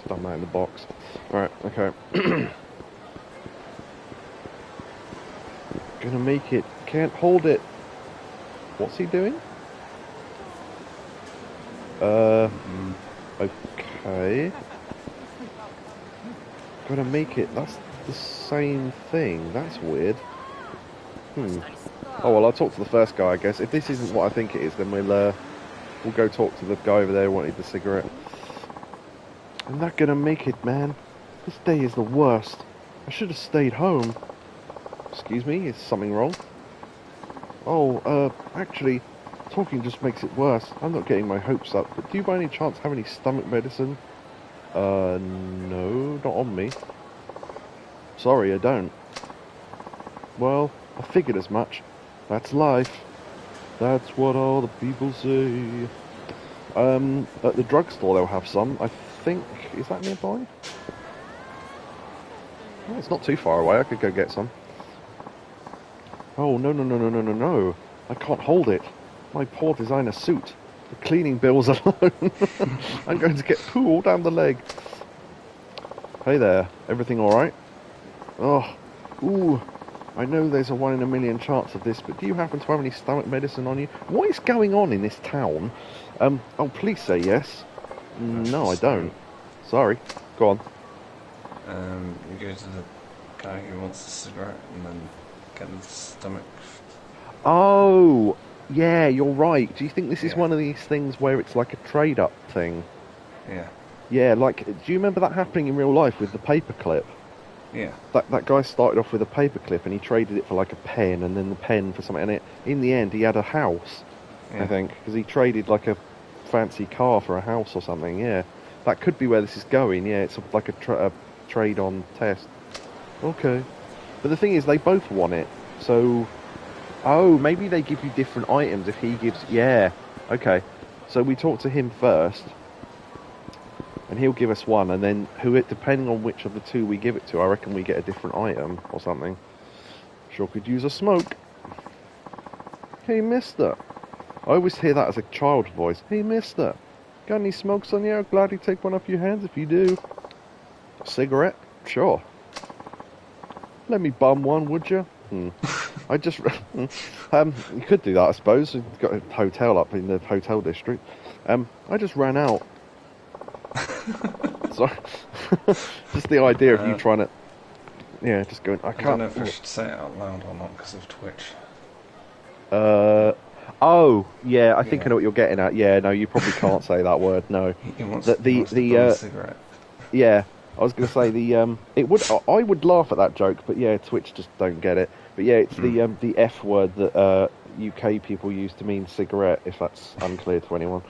Stuff that in the box. Alright, okay. Gonna make it. Can't hold it. What's he doing? Okay. Gotta make it. That's the same thing. That's weird. Oh well, I'll talk to the first guy, I guess. If this isn't what I think it is, then we'll go talk to the guy over there who wanted the cigarette. I'm not gonna make it, man. This day is the worst. I should have stayed home. Excuse me, is something wrong? Oh, actually, talking just makes it worse. I'm not getting my hopes up, but do you by any chance have any stomach medicine? No, not on me. Sorry, I don't. Well, I figured as much. That's life. That's what all the people say. At the drugstore they'll have some, I think. Is that nearby? Oh, it's not too far away, I could go get some. Oh, no. I can't hold it. My poor designer suit. The cleaning bills alone. I'm going to get poo all down the leg. Hey there, everything alright? Oh, ooh. I know there's a 1 in a million chance of this, but do you happen to have any stomach medicine on you? What is going on in this town? Oh, please say yes. No, I don't. Sorry. Go on. You go to the guy who wants the cigarette and then get the stomach. Oh, yeah, you're right. Do you think this is one of these things where it's like a trade-up thing? Yeah. Yeah, like, do you remember that happening in real life with the paperclip? Yeah. That guy started off with a paperclip and he traded it for like a pen and then the pen for something. And in the end, he had a house, I think, because he traded like a fancy car for a house or something. Yeah, that could be where this is going. Yeah, it's like a trade-on test. Okay, but the thing is, they both want it. So, oh, maybe they give you different items if he gives. Yeah, okay. So we talk to him first. And he'll give us one, and then depending on which of the two we give it to, I reckon we get a different item or something. Sure could use a smoke. Hey, mister. I always hear that as a child voice. Hey, mister. Got any smokes on you? I'd gladly take one off your hands if you do. A cigarette? Sure. Let me bum one, would you? I just... you could do that, I suppose. We've got a hotel up in the hotel district. I just ran out. Sorry. Just the idea of you trying to... Yeah, just going... I don't know if I should say it out loud or not because of Twitch. Oh, yeah, I think I know what you're getting at. Yeah, no, you probably can't say that word, no. He wants the cigarette. Yeah, I was going to say I would laugh at that joke, but yeah, Twitch just don't get it. But yeah, it's the F word that UK people use to mean cigarette, if that's unclear to anyone.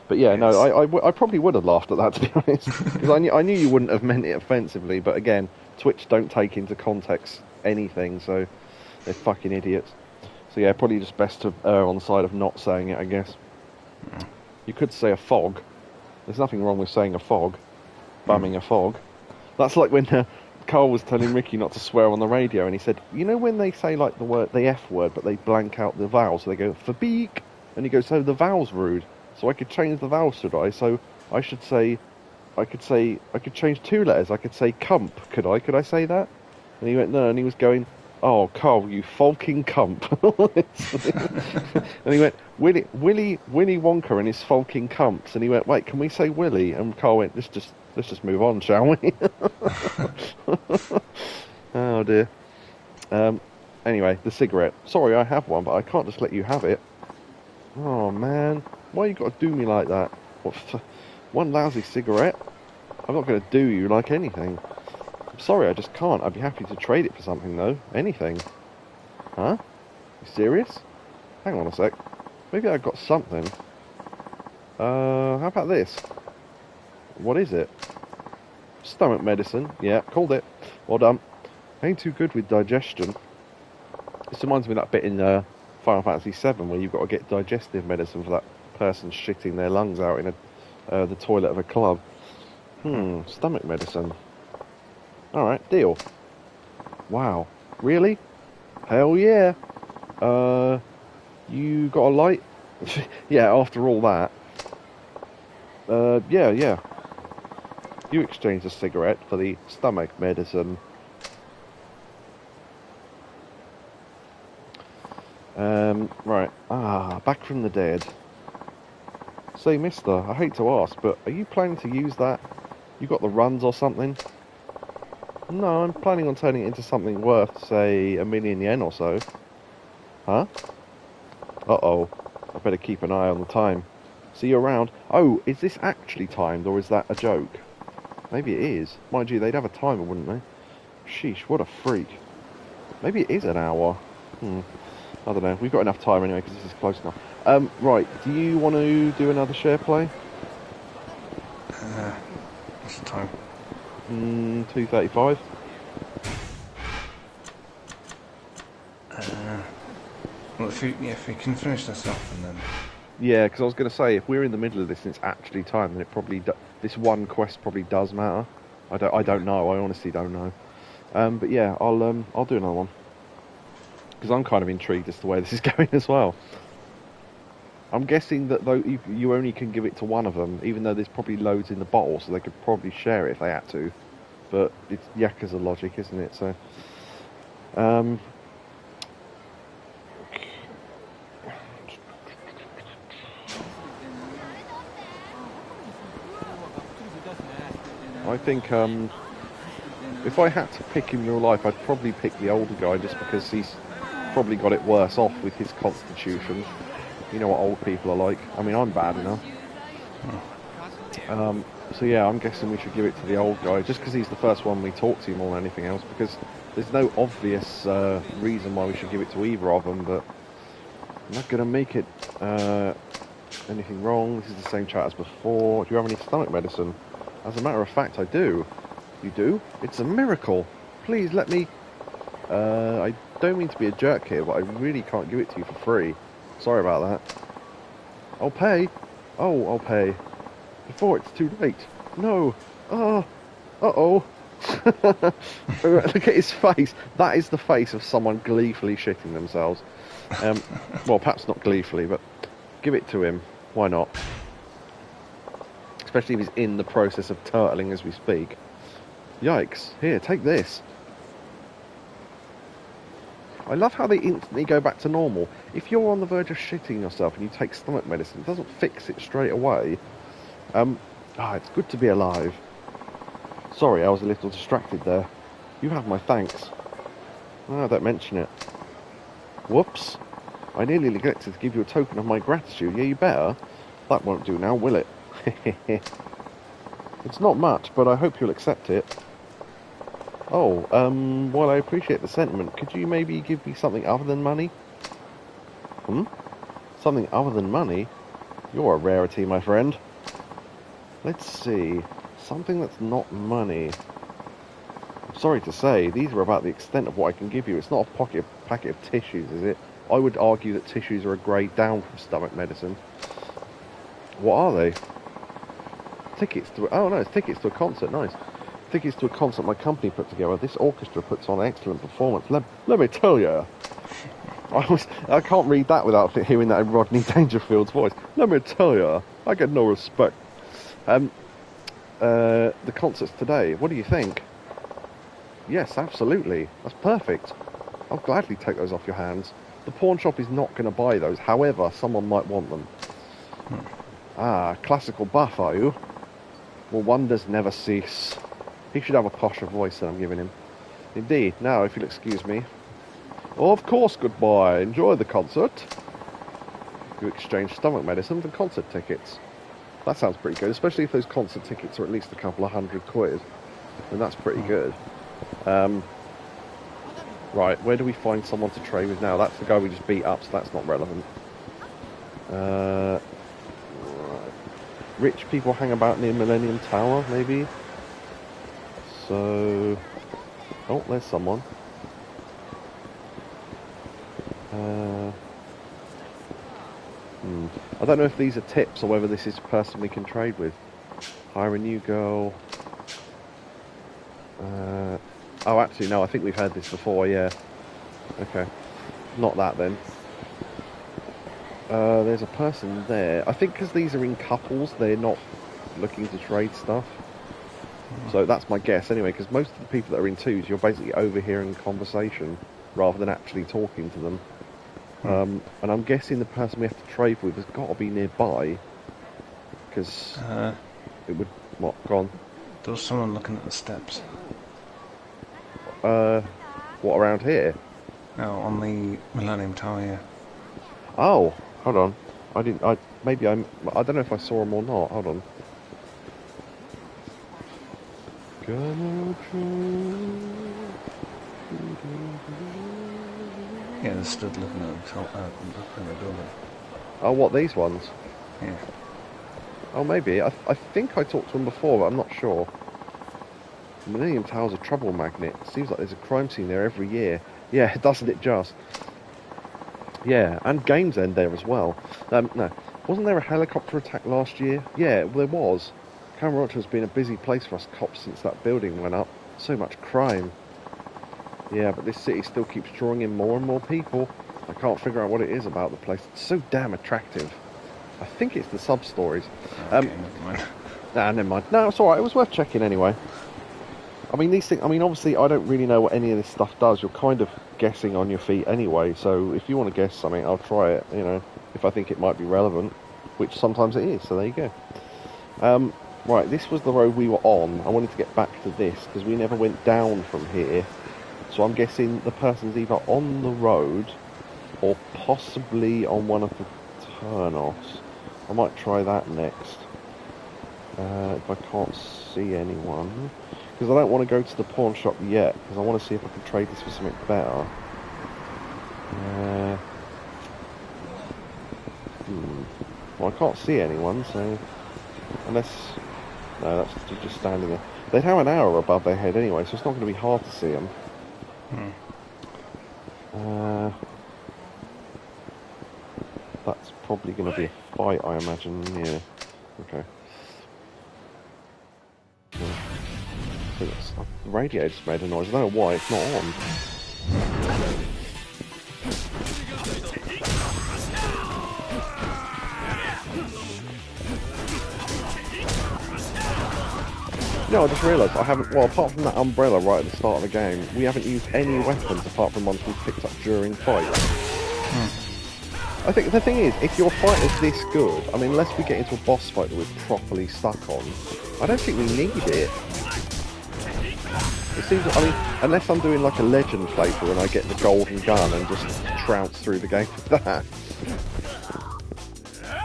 But yeah, no, I probably would have laughed at that, to be honest, because I knew you wouldn't have meant it offensively, but again, Twitch don't take into context anything, so they're fucking idiots. So yeah, probably just best to err on the side of not saying it, I guess. You could say a fog. There's nothing wrong with saying a fog. Bumming a fog. That's like when Carl was telling Ricky not to swear on the radio, and he said, you know when they say like the F word, but they blank out the vowels, so they go, for beak, and he goes, so the vowel's rude. So I could change the vowel, should I? So I could change 2 letters. I could say cump, could I? Could I say that? And he went, no, and he was going, oh, Carl, you folking cump. And he went, Willy Wonka and his folking cumps. And he went, wait, can we say Willy? And Carl went, let's just move on, shall we? Oh, dear. Anyway, the cigarette. Sorry, I have one, but I can't just let you have it. Oh, man. Why you got to do me like that? What, one lousy cigarette? I'm not going to do you like anything. I'm sorry, I just can't. I'd be happy to trade it for something, though. Anything. Huh? You serious? Hang on a sec. Maybe I got something. How about this? What is it? Stomach medicine. Yeah, called it. Well done. Ain't too good with digestion. This reminds me of that bit in Final Fantasy VII where you've got to get digestive medicine for that person shitting their lungs out in the toilet of a club. Stomach medicine. Alright, deal. Wow. Really? Hell yeah. You got a light? Yeah, after all that. Yeah. You exchanged a cigarette for the stomach medicine. Right. Back from the dead. Say, mister, I hate to ask, but are you planning to use that? You got the runs or something? No, I'm planning on turning it into something worth, say, 1,000,000 yen or so. Huh? Uh-oh. I better keep an eye on the time. See you around. Oh, is this actually timed, or is that a joke? Maybe it is. Mind you, they'd have a timer, wouldn't they? Sheesh, what a freak. Maybe it is an hour. I don't know. We've got enough time anyway, because this is close enough. Right, do you want to do another share play? What's the time? 2:35. Well, if we can finish this off and then... Yeah, because I was going to say, if we're in the middle of this and it's actually time, then it probably this one quest probably does matter. I don't know. I honestly don't know. But yeah, I'll do another one because I'm kind of intrigued as to where this is going as well. I'm guessing that though you only can give it to one of them, even though there's probably loads in the bottle, so they could probably share it if they had to. But it's Yakuza logic, isn't it? So, I think if I had to pick in real life, I'd probably pick the older guy just because he's probably got it worse off with his constitution. You know what old people are like. I mean, I'm bad enough. So yeah, I'm guessing we should give it to the old guy, just because he's the first one we talk to more than anything else, because there's no obvious reason why we should give it to either of them, but I'm not going to make it anything wrong. This is the same chat as before. Do you have any stomach medicine? As a matter of fact, I do. You do? It's a miracle. Please let me... I don't mean to be a jerk here, but I really can't give it to you for free. Sorry about that. I'll pay. Oh, I'll pay. Before it's too late. No. Oh. Uh-oh. Look at his face. That is the face of someone gleefully shitting themselves. Well, perhaps not gleefully, but give it to him. Why not? Especially if he's in the process of turtling as we speak. Yikes. Here, take this. I love how they instantly go back to normal. If you're on the verge of shitting yourself and you take stomach medicine, it doesn't fix it straight away. It's good to be alive. Sorry, I was a little distracted there. You have my thanks. Oh, don't mention it. Whoops. I nearly neglected to give you a token of my gratitude. Yeah, you better. That won't do now, will it? It's not much, but I hope you'll accept it. Oh, well, I appreciate the sentiment. Could you maybe give me something other than money? Something other than money? You're a rarity, my friend. Let's see. Something that's not money. I'm sorry to say, these are about the extent of what I can give you. It's not a packet of tissues, is it? I would argue that tissues are a grade down from stomach medicine. What are they? Tickets to... Oh, no, it's tickets to a concert. Nice. Tickets to a concert my company put together. This orchestra puts on excellent performance. Let me tell you. I can't read that without hearing that in Rodney Dangerfield's voice. Let me tell you, I get no respect. The concert's today. What do you think? Yes, absolutely. That's perfect. I'll gladly take those off your hands. The pawn shop is not going to buy those. However, someone might want them. Ah, classical buff, are you? Well, wonders never cease. He should have a posher voice that I'm giving him. Indeed. Now, if you'll excuse me. Of course, goodbye. Enjoy the concert. You exchange stomach medicine for concert tickets. That sounds pretty good, especially if those concert tickets are at least a couple of £100. And that's pretty good. Right, where do we find someone to trade with now? That's the guy we just beat up, so that's not relevant. Right. Rich people hang about near Millennium Tower, maybe? So... Oh, there's someone. I don't know if these are tips or whether this is a person we can trade with. Hire a new girl. Oh, actually, no, I think we've heard this before, yeah. Okay. Not that, then. There's a person there. I think because these are in couples, they're not looking to trade stuff. So that's my guess, anyway, because most of the people that are in twos, you're basically overhearing conversation rather than actually talking to them. And I'm guessing the person we have to trade with has got to be nearby, because it would... What? Go on. There was someone looking at the steps. What, around here? No, on the Millennium Tower, yeah. Oh, hold on. I don't know if I saw him or not. Hold on. Yeah, they stood looking at the building. Oh, what, these ones? Yeah. Oh, maybe. I think I talked to them before, but I'm not sure. Millennium Tower's a trouble magnet. Seems like there's a crime scene there every year. Yeah, doesn't it just? Yeah, and Games End there as well. No, wasn't there a helicopter attack last year? Yeah, there was. Kamurocho's been a busy place for us cops since that building went up. So much crime. Yeah, but this city still keeps drawing in more and more people. I can't figure out what it is about the place. It's so damn attractive. I think it's the substories. Okay, never mind. Nah, never mind. No, it's alright. It was worth checking anyway. I mean, these things... I mean, obviously, I don't really know what any of this stuff does. You're kind of guessing on your feet anyway. So if you want to guess something, I'll try it, you know, if I think it might be relevant. Which sometimes it is, so there you go. Right, this was the road we were on. I wanted to get back to this, because we never went down from here. So I'm guessing the person's either on the road, or possibly on one of the turn-offs. I might try that next. If I can't see anyone. Because I don't want to go to the pawn shop yet, because I want to see if I can trade this for something better. Well, I can't see anyone, so... Unless... No, that's just standing there. They'd have an arrow above their head anyway, so it's not going to be hard to see them. That's probably going to be a fight, I imagine. Yeah. Okay. So the radio just made a noise. I don't know why it's not on. No, I just realised I haven't... Well, apart from that umbrella right at the start of the game, we haven't used any weapons apart from ones we've picked up during fights. I think the thing is, if your fight is this good, I mean, unless we get into a boss fight that we're properly stuck on, I don't think we need it. It seems... I mean, unless I'm doing like a legend playthrough and I get the golden gun and just trounce through the game with that.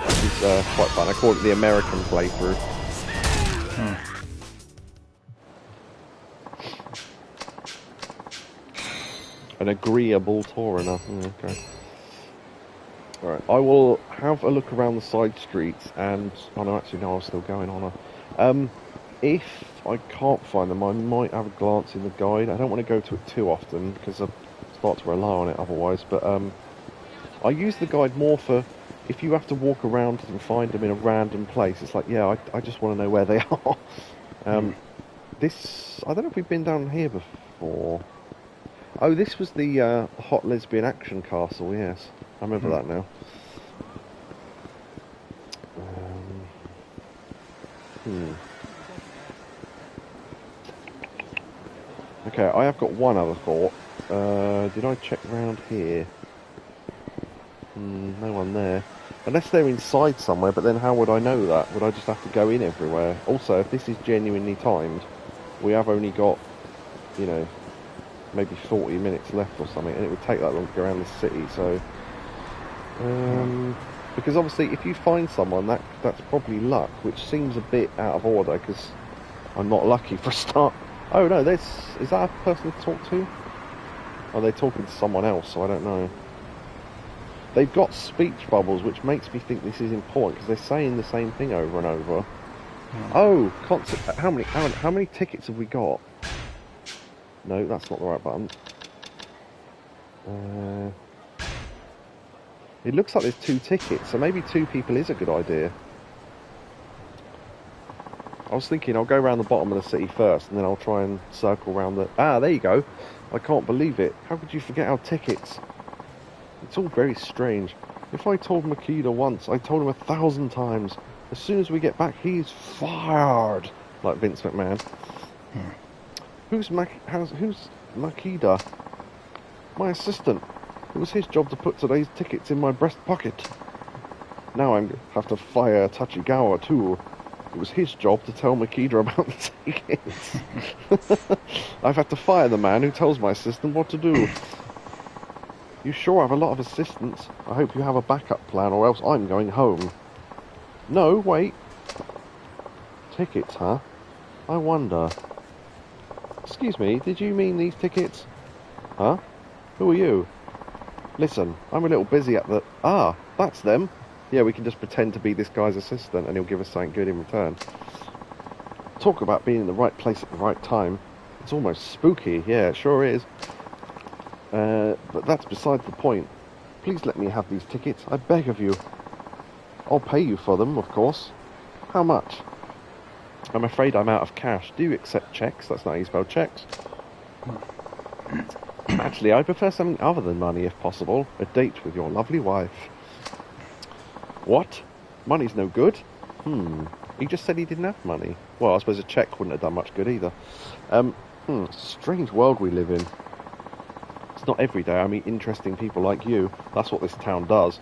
Which is quite fun. I call it the American playthrough. An agreeable Torrenter. Okay. Alright, I will have a look around the side streets and... Oh no, actually no, I was still going on. If I can't find them, I might have a glance in the guide. I don't want to go to it too often, because I start to rely on it otherwise, but I use the guide more for... If you have to walk around and find them in a random place, it's like, yeah, I just want to know where they are. This... I don't know if we've been down here before... Oh, this was the hot lesbian action castle, yes. I remember that now. Okay, I have got one other thought. Did I check around here? No one there. Unless they're inside somewhere, but then how would I know that? Would I just have to go in everywhere? Also, if this is genuinely timed, we have only got, you know, maybe 40 minutes left or something, and it would take that long to go around the city, so... because obviously, if you find someone, that's probably luck, which seems a bit out of order, because I'm not lucky for a start. Oh no, is that a person to talk to? Or are they talking to someone else, so I don't know. They've got speech bubbles, which makes me think this is important, because they're saying the same thing over and over. Oh, how many tickets have we got? No, that's not the right button. It looks like there's 2 tickets, so maybe 2 people is a good idea. I was thinking I'll go around the bottom of the city first, and then I'll try and circle around the... Ah, there you go. I can't believe it. How could you forget our tickets? It's all very strange. If I told Makita once, I told him 1,000 times. As soon as we get back, he's fired. Like Vince McMahon. Who's Makita? My assistant. It was his job to put today's tickets in my breast pocket. Now I have to fire Tachigawa too. It was his job to tell Makita about the tickets. I've had to fire the man who tells my assistant what to do. You sure have a lot of assistants. I hope you have a backup plan, or else I'm going home. No, wait. Tickets, huh? I wonder. Excuse me, did you mean these tickets? Huh? Who are you? Listen, I'm a little busy at the... Ah, that's them. Yeah, we can just pretend to be this guy's assistant and he'll give us something good in return. Talk about being in the right place at the right time. It's almost spooky. Yeah, it sure is. But that's besides the point. Please let me have these tickets. I beg of you. I'll pay you for them, of course. How much? I'm afraid I'm out of cash. Do you accept checks? That's not how you spell checks. Actually, I prefer something other than money, if possible. A date with your lovely wife. What? Money's no good? He just said he didn't have money. Well, I suppose a cheque wouldn't have done much good either. It's a strange world we live in. It's not every day I meet interesting people like you. That's what this town does.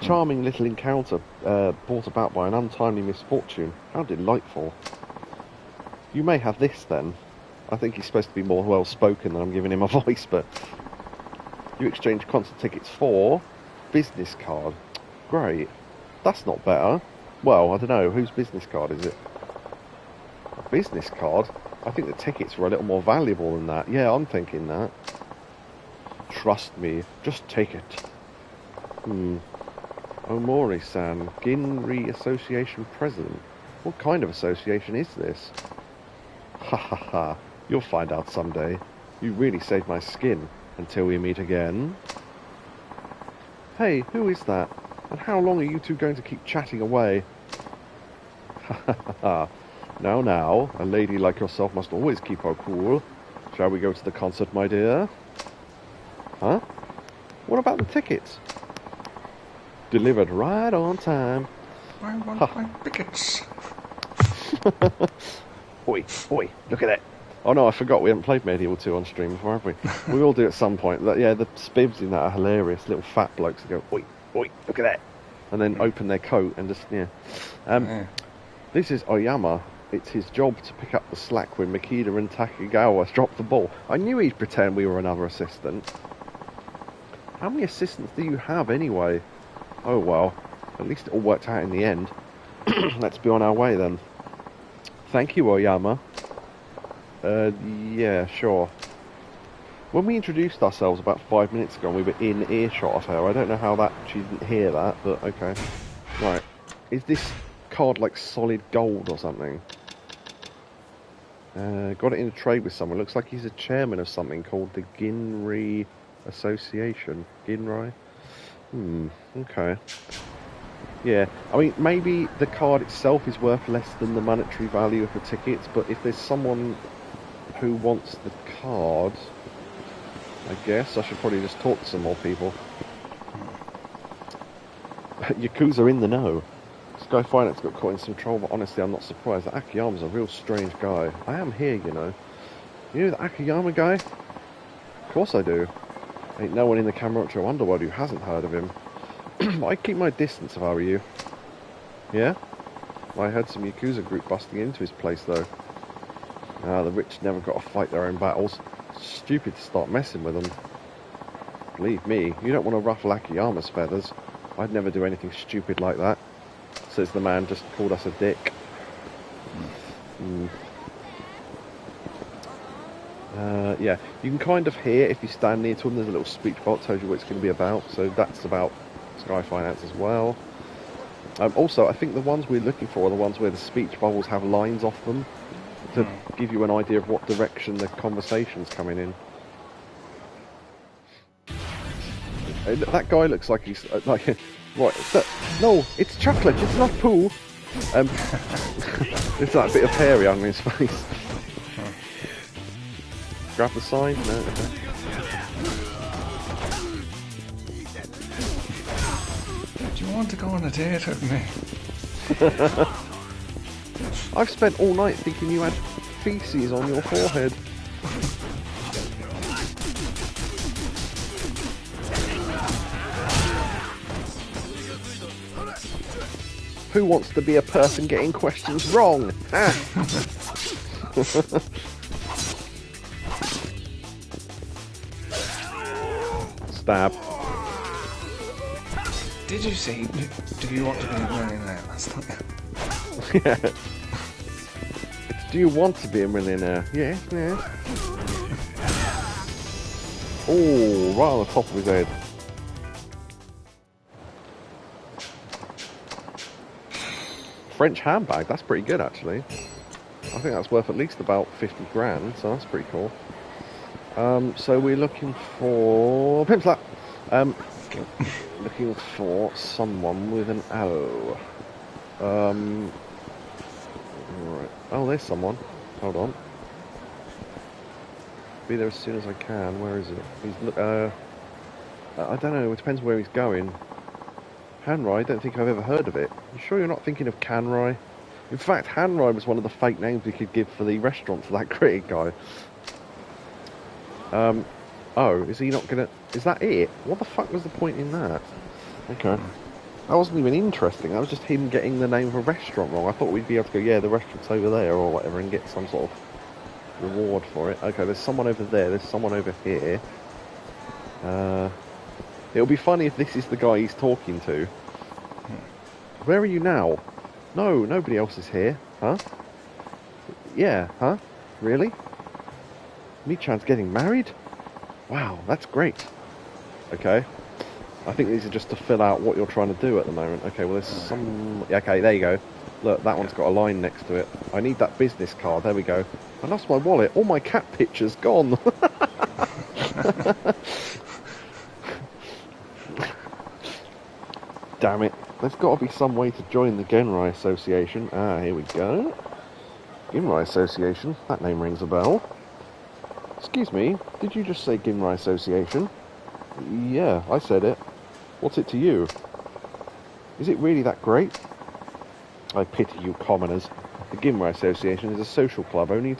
Charming little encounter brought about by an untimely misfortune. How delightful. You may have this, then. I think he's supposed to be more well-spoken than I'm giving him a voice, but... You exchange concert tickets for... business card. Great. That's not better. Well, I don't know. Whose business card is it? A business card? I think the tickets were a little more valuable than that. Yeah, I'm thinking that. Trust me. Just take it. Omori-san, Ginri Association President. What kind of association is this? Ha ha ha. You'll find out someday. You really saved my skin. Until we meet again. Hey, who is that? And how long are you two going to keep chatting away? Ha ha ha. Now, a lady like yourself must always keep her cool. Shall we go to the concert, my dear? Huh? What about the tickets? Delivered right on time. I want my tickets. Oi, look at that. Oh no, I forgot we haven't played Medieval 2 on stream before, have we? We all do at some point. Yeah, the spivs in that are hilarious. Little fat blokes that go, oi, look at that. And then open their coat and just, yeah. This is Oyama. It's his job to pick up the slack when Makita and Takigawa drop the ball. I knew he'd pretend we were another assistant. How many assistants do you have anyway? Oh well, at least it all worked out in the end. Let's be on our way then. Thank you, Oyama. Yeah, sure. When we introduced ourselves about 5 minutes ago and we were in earshot of her, I don't know how that she didn't hear that, but okay. Right. Is this card like solid gold or something? Got it in a trade with someone. Looks like he's a chairman of something called the Ginri Association. Ginrai? Okay. Yeah, I mean, maybe the card itself is worth less than the monetary value of the tickets, but if there's someone who wants the card, I guess I should probably just talk to some more people. Yakuza in the know. Sky Finance got caught in some trouble, but honestly I'm not surprised. That Action-iyama's a real strange guy. I am here, you know. You know the Action-iyama guy? Of course I do. Ain't no one in the Kamurocho underworld who hasn't heard of him. I'd keep my distance if I were you. Yeah? I heard some Yakuza group busting into his place though. The rich never got to fight their own battles. Stupid to start messing with them. Believe me, you don't want to ruffle Action-iyama's feathers. I'd never do anything stupid like that. Says the man just called us a dick. Yeah, you can kind of hear if you stand near to him. There's a little speech box tells you what it's going to be about. So that's about Sky Finance as well. Also, I think the ones we're looking for are the ones where the speech bubbles have lines off them to give you an idea of what direction the conversation's coming in. That guy looks like he's like, right? No, it's chocolate. It's not poo. There's that bit of hairy on his face. Grab the sign. No. Okay. Do you want to go on a date with me? I've spent all night thinking you had feces on your forehead. Who wants to be a person getting questions wrong? Stab. Did you see? Do you want to be a millionaire last night? Yeah. Do you want to be a millionaire? Yeah, yeah. Oh, right on the top of his head. French handbag, that's pretty good actually. I think that's worth at least about 50 grand, so that's pretty cool. So we're looking for... Pimp slap! Looking for someone with an O. Right. Oh, there's someone. Hold on. Be there as soon as I can. Where is it? He's I don't know. It depends where he's going. Hanrai, I don't think I've ever heard of it. You sure you're not thinking of Kanrai? In fact, Hanrai was one of the fake names we could give for the restaurant for that critic guy. Oh, is he not gonna... Is that it? What the fuck was the point in that? Okay. That wasn't even interesting. That was just him getting the name of a restaurant wrong. I thought we'd be able to go, yeah, the restaurant's over there or whatever, and get some sort of reward for it. Okay, there's someone over there. There's someone over here. It'll be funny if this is the guy he's talking to. Where are you now? No, nobody else is here. Huh? Yeah, huh? Really? Mi-chan's getting married? Wow, that's great. Okay. I think these are just to fill out what you're trying to do at the moment. Okay, well there's some... Okay, there you go. Look, that one's got a line next to it. I need that business card. There we go. I lost my wallet. All my cat pictures gone. Damn it. There's got to be some way to join the Genrai Association. Ah, here we go. Genrai Association. That name rings a bell. Excuse me, did you just say Genrai Association? Yeah, I said it. What's it to you? Is it really that great? I pity you commoners. The Genrai Association is a social club only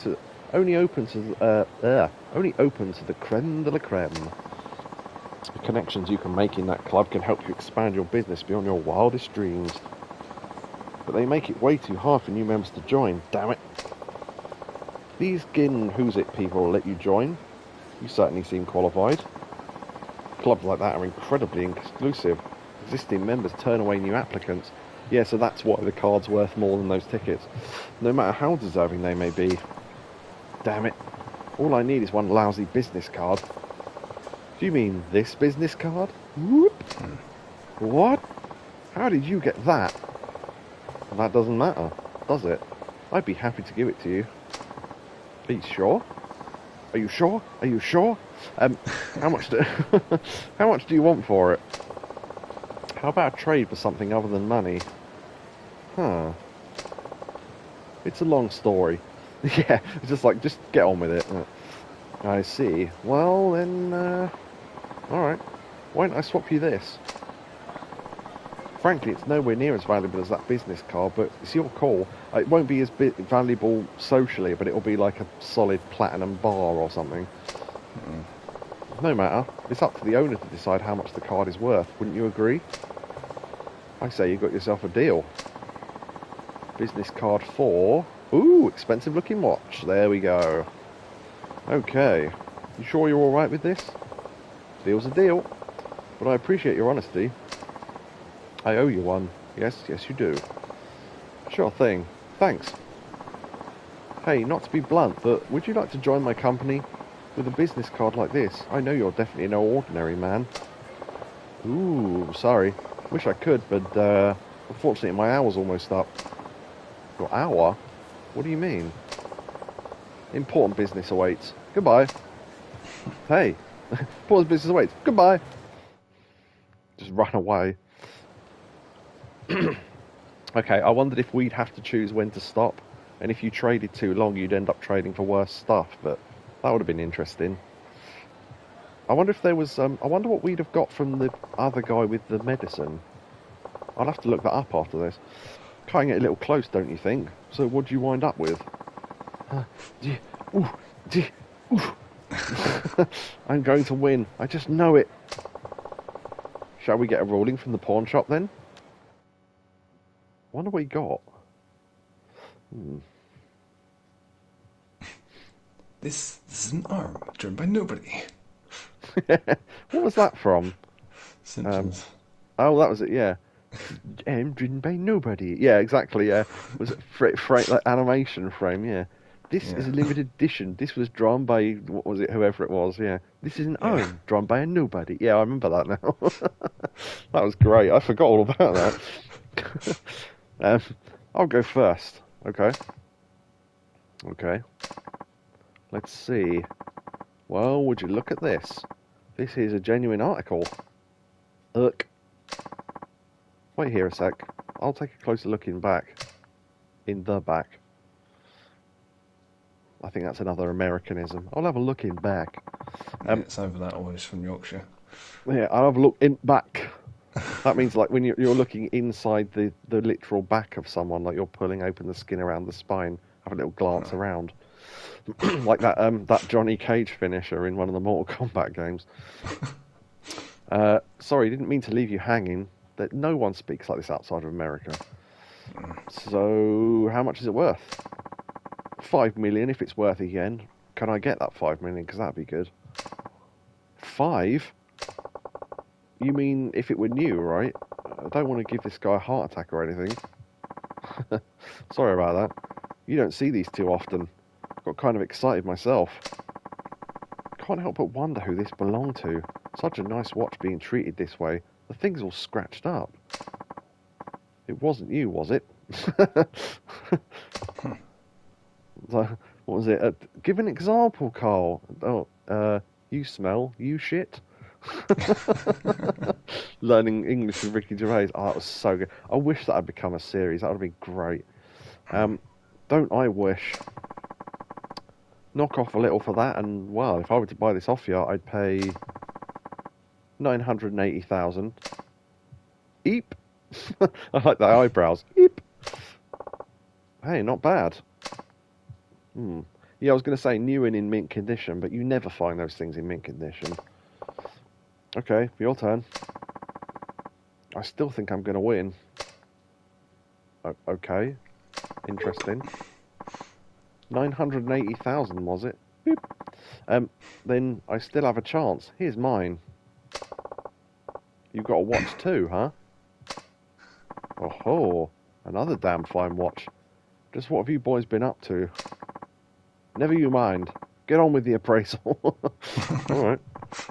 open to the creme de la creme. The connections you can make in that club can help you expand your business beyond your wildest dreams. But they make it way too hard for new members to join, damn it. These Who's It people will let you join. You certainly seem qualified. Clubs like that are incredibly exclusive. Existing members turn away new applicants. Yeah, so that's why the card's worth more than those tickets. No matter how deserving they may be. Damn it. All I need is one lousy business card. Do you mean this business card? Whoop. What? How did you get that? That doesn't matter, does it? I'd be happy to give it to you. Are you sure? Are you sure? Are you sure? How much do how much do you want for it? How about a trade for something other than money? Huh. It's a long story. Yeah, it's just like, just get on with it. I see. Well, then, alright. Why don't I swap you this? Frankly, it's nowhere near as valuable as that business card, but it's your call. It won't be as valuable socially, but it'll be like a solid platinum bar or something. No matter. It's up to the owner to decide how much the card is worth. Wouldn't you agree? I say you got yourself a deal. Business card for... Ooh, expensive looking watch. There we go. Okay. You sure you're alright with this? Deal's a deal. But I appreciate your honesty. I owe you one. Yes, yes you do. Sure thing. Thanks. Hey, not to be blunt, but would you like to join my company? With a business card like this, I know you're definitely no ordinary man. Ooh, sorry. Wish I could, but unfortunately my hour's almost up. Your hour? What do you mean? Important business awaits. Goodbye. Hey, important business awaits. Goodbye. Just run away. Okay, I wondered if we'd have to choose when to stop, and if you traded too long, you'd end up trading for worse stuff, but that would have been interesting. I wonder if there was, I wonder what we'd have got from the other guy with the medicine. I'll have to look that up after this. Cutting it a little close, don't you think? So what do you wind up with? I'm going to win. I just know it. Shall we get a ruling from the pawn shop then? Wonder what he got. This is an arm driven by nobody. What was that from? Simpsons. Oh, that was it, yeah. Driven by nobody. Yeah, exactly, yeah. Was it like animation frame, yeah. This is a limited edition. This was drawn by, what was it, whoever it was, yeah. This is an arm drawn by a nobody. Yeah, I remember that now. That was great. I forgot all about that. I'll go first. Okay. Let's see. Well, would you look at this? This is a genuine article. Wait here a sec. I'll take a closer look in back. In the back. I think that's another Americanism. I'll have a look in back. It's over that always from Yorkshire. Yeah, I'll have a look in back. That means like when you're looking inside the literal back of someone, like you're pulling open the skin around the spine, have a little glance around. Like that Johnny Cage finisher in one of the Mortal Kombat games. Sorry, didn't mean to leave you hanging. That no one speaks like this outside of America. So, how much is it worth? 5 million if it's worth a yen. Can I get that 5 million? Because that'd be good. 5? You mean if it were new, right? I don't want to give this guy a heart attack or anything. Sorry about that. You don't see these too often. Got kind of excited myself. Can't help but wonder who this belonged to. Such a nice watch being treated this way. The thing's all scratched up. It wasn't you, was it? What was it? Give an example, Carl. Oh, you smell, you shit. Learning English with Ricky Gervais. Oh, that was so good. I wish that had become a series. That would have been great. Don't I wish? Knock off a little for that, and well, if I were to buy this off you, I'd pay 980,000. Eep. I like the eyebrows. Eep. Hey, not bad. Yeah, I was going to say new and in mint condition, but you never find those things in mint condition. Okay, your turn. I still think I'm going to win. Okay. Interesting. 980,000, was it? Boop. Then I still have a chance. Here's mine. You've got a watch too, huh? Oh, another damn fine watch. Just what have you boys been up to? Never you mind. Get on with the appraisal. Alright.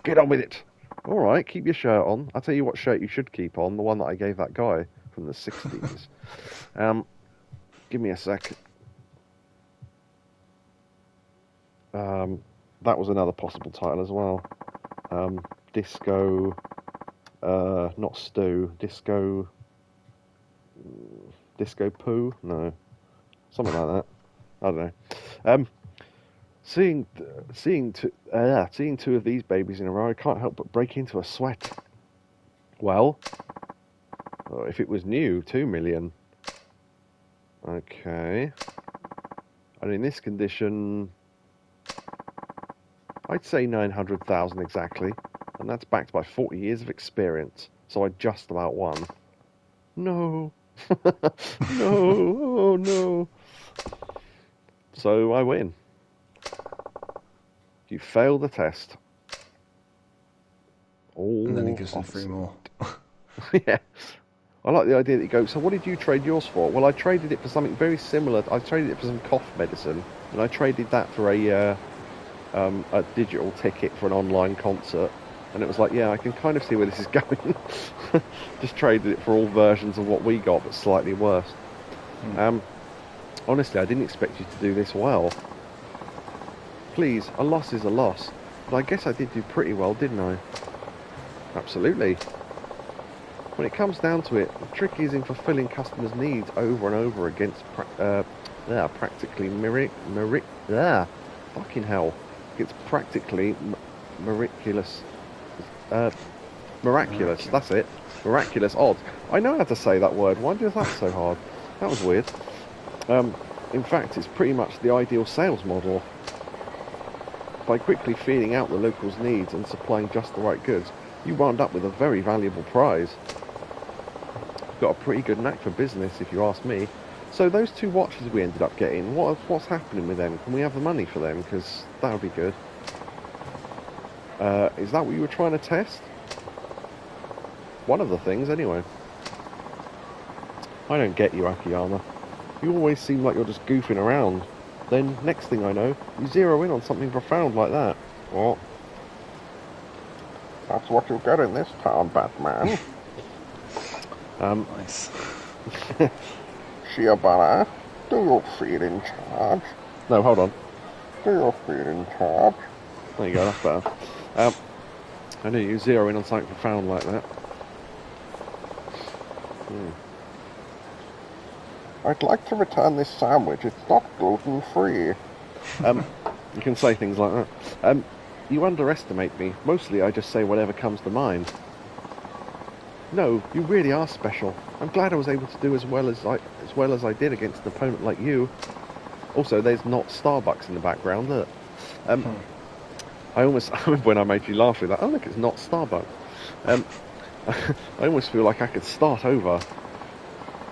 Get on with it. Alright, keep your shirt on. I'll tell you what shirt you should keep on. The one that I gave that guy from the 60s. Give me a sec. That was another possible title as well. Disco... not stew. Disco poo? No. Something like that. I don't know. Seeing two of these babies in a row, I can't help but break into a sweat. Well, if it was new, 2 million. Okay. And in this condition, I'd say 900,000 exactly. And that's backed by 40 years of experience. So I just about won. No. No. Oh, no. So I win. You fail the test. Oh, And then he gives them 3 more. Yeah. I like the idea that you go, so what did you trade yours for? Well, I traded it for something very similar. I traded it for some cough medicine, and I traded that for a digital ticket for an online concert. And it was like, yeah, I can kind of see where this is going. Just traded it for all versions of what we got, but slightly worse. Honestly, I didn't expect you to do this well. Please, a loss is a loss. But I guess I did do pretty well, didn't I? Absolutely. When it comes down to it, the trick is in fulfilling customers' needs over and over against practically fucking hell. It's practically miraculous. Miraculous, that's it. Miraculous odds. I know how to say that word. Why is that so hard? That was weird. In fact, it's pretty much the ideal sales model. By quickly feeding out the locals' needs and supplying just the right goods, you wound up with a very valuable prize. Got a pretty good knack for business, if you ask me. So those 2 watches we ended up getting, what's happening with them? Can we have the money for them? Because that would be good. Is that what you were trying to test? One of the things, anyway. I don't get you, Action-iyama. You always seem like you're just goofing around. Then, next thing I know, you zero in on something profound like that. What? That's what you're getting this time, Batman. Nice. Shiobara, do you feel in charge? No, hold on. Do you feel in charge? There you go, that's better. I knew you zero in on something profound like that. I'd like to return this sandwich. It's not gluten-free. You can say things like that. You underestimate me. Mostly I just say whatever comes to mind. No, you really are special. I'm glad I was able to do as well as I did against an opponent like you. Also, there's not Starbucks in the background, look. I remember when I made you laugh with that. Oh, look, it's not Starbucks. I almost feel like I could start over.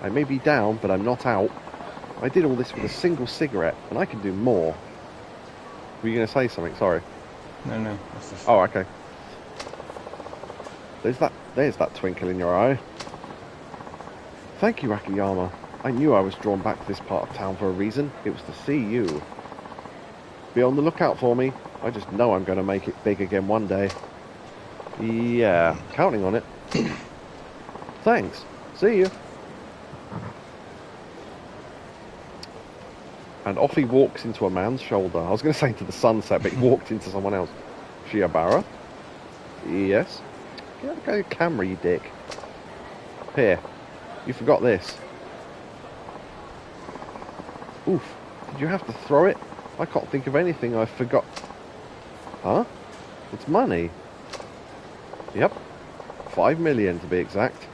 I may be down, but I'm not out. I did all this with a single cigarette, and I can do more. Were you going to say something? Sorry. No. That's just... Oh, okay. There's that twinkle in your eye. Thank you, Action-iyama. I knew I was drawn back to this part of town for a reason. It was to see you. Be on the lookout for me. I just know I'm going to make it big again one day. Yeah, counting on it. Thanks. See you. And off he walks into a man's shoulder. I was going to say into the sunset, but he walked into someone else. Shiobara? Yes? Get a camera, you dick. Here. You forgot this. Oof. Did you have to throw it? I can't think of anything I forgot. Huh? It's money. Yep. 5 million to be exact.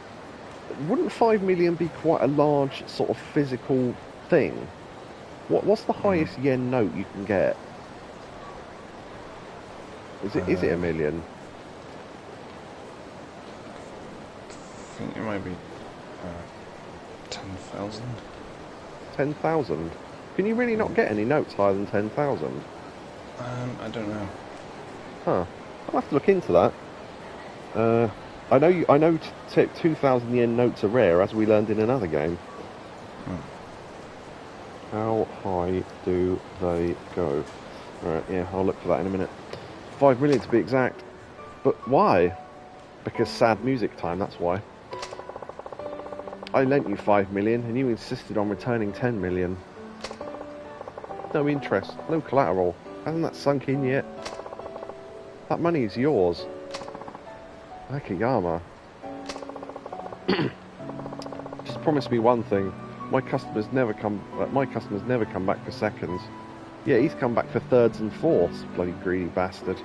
Wouldn't 5 million be quite a large sort of physical thing? What's the highest yen note you can get? Is it a million? I think it might be 10,000. 10,000? Can you really not get any notes higher than 10,000? I don't know. Huh. I'll have to look into that. I know 2,000 yen notes are rare, as we learned in another game. How high do they go? Alright, yeah, I'll look for that in a minute. 5 million to be exact. But why? Because sad music time, that's why. I lent you 5 million and you insisted on returning 10 million. No interest, no collateral. Hasn't that sunk in yet? That money is yours. Action-iyama. Just promise me one thing. My customers never come back for seconds. Yeah, he's come back for thirds and fourths, bloody greedy bastard.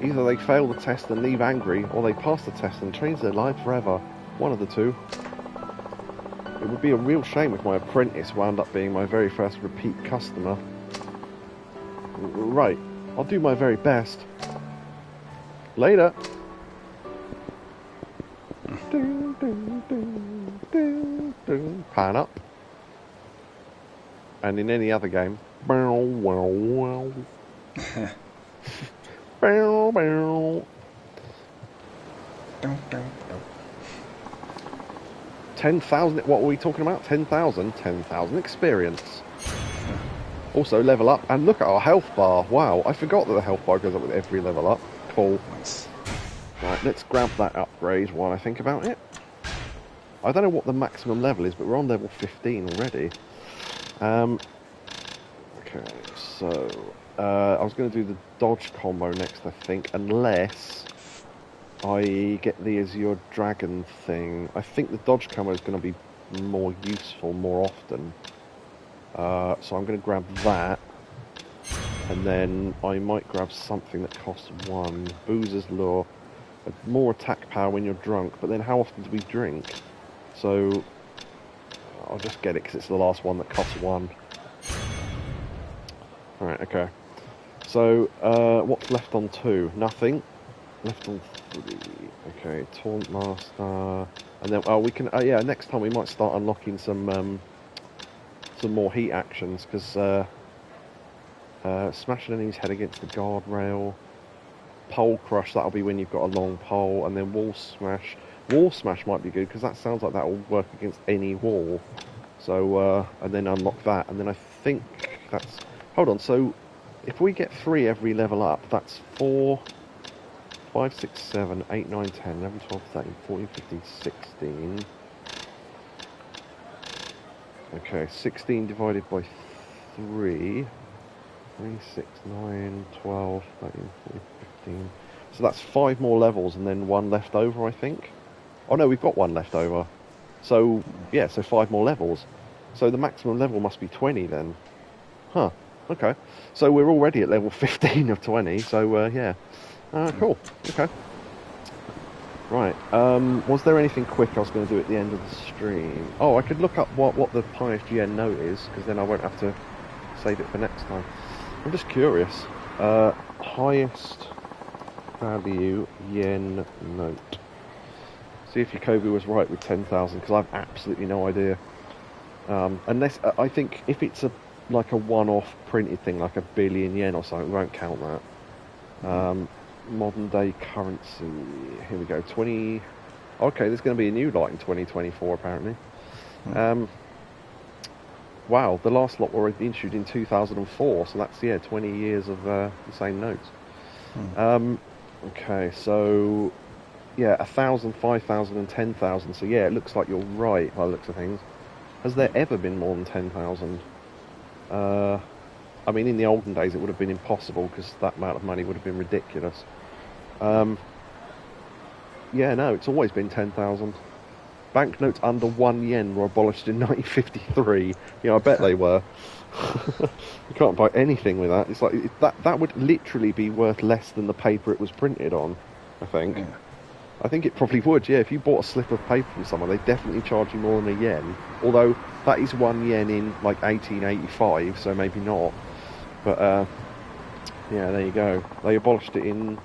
Either they fail the test and leave angry, or they pass the test and change their life forever. One of the two. It would be a real shame if my apprentice wound up being my very first repeat customer. Right, I'll do my very best. Later. Ding, ding, ding, ding, ding. Pan up. And in any other game, bow, wow, wow. Bow, bow. 10,000, what were we talking about? 10,000? 10,000 experience. Also level up, and look at our health bar. Wow, I forgot that the health bar goes up with every level up. Cool. Right, let's grab that upgrade while I think about it. I don't know what the maximum level is, but we're on level 15 already. Okay, so I was going to do the dodge combo next, I think, unless I get the Azure Dragon thing. I think the dodge combo is going to be more useful more often. So I'm going to grab that, and then I might grab something that costs 1. Boozer's Lure. More attack power when you're drunk, but then how often do we drink? So I'll just get it because it's the last one that costs 1. Alright, okay. So, what's left on 2? Nothing. Left on 3. Okay, Taunt Master. And then, we can, yeah, next time we might start unlocking some more heat actions, because smash an enemy's head against the guardrail. Pole Crush, that'll be when you've got a long pole. And then Wall Smash. Wall Smash might be good, because that sounds like that will work against any wall. So, and then unlock that. And then I think that's... Hold on, so if we get 3 every level up, that's 4, 5, 6, 7, 8, 9, 10, 11, 12, 13, 14, 15, 16. Okay, 16 divided by 3. 3, 6, 9, 12, 13, 14, 15. So that's 5 more levels and then 1 left over, I think. Oh no, we've got 1 left over. So, yeah, so 5 more levels. So the maximum level must be 20 then. Huh. Okay, so we're already at level 15 of 20, so yeah. Cool, okay. Right, was there anything quick I was going to do at the end of the stream? Oh, I could look up what the highest yen note is, because then I won't have to save it for next time. I'm just curious. Highest value yen note. See if Yakobu was right with 10,000, because I have absolutely no idea. Unless, I think if it's like a one-off printed thing, like 1 billion yen or something, we won't count that. Modern day currency, here we go, 20... Okay, there's going to be a new lot in 2024 apparently. Wow, the last lot were issued in 2004, so that's, yeah, 20 years of the same notes. Okay, so, yeah, 1,000, 5,000 and 10,000, so yeah, it looks like you're right by the looks of things. Has there ever been more than 10,000? I mean, in the olden days it would have been impossible because that amount of money would have been ridiculous. Yeah, no, it's always been 10,000. Banknotes under 1 yen were abolished in 1953. Yeah, I bet they were. You can't buy anything with that. It's like that would literally be worth less than the paper it was printed on, I think. Yeah. I think it probably would, yeah. If you bought a slip of paper from someone, they'd definitely charge you more than a yen. Although, that is 1 yen in, like, 1885, so maybe not. But, yeah, there you go. They abolished it in,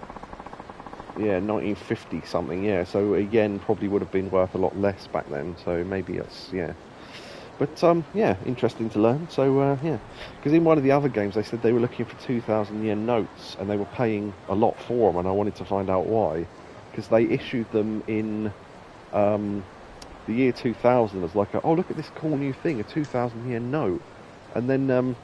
yeah, 1950-something, yeah. So a yen probably would have been worth a lot less back then, so maybe it's, yeah. But, yeah, interesting to learn. So, yeah. Because in one of the other games, they said they were looking for 2,000 yen notes, and they were paying a lot for them, and I wanted to find out why. Because they issued them in the year 2000 as like, oh, look at this cool new thing, a 2,000 yen note. And then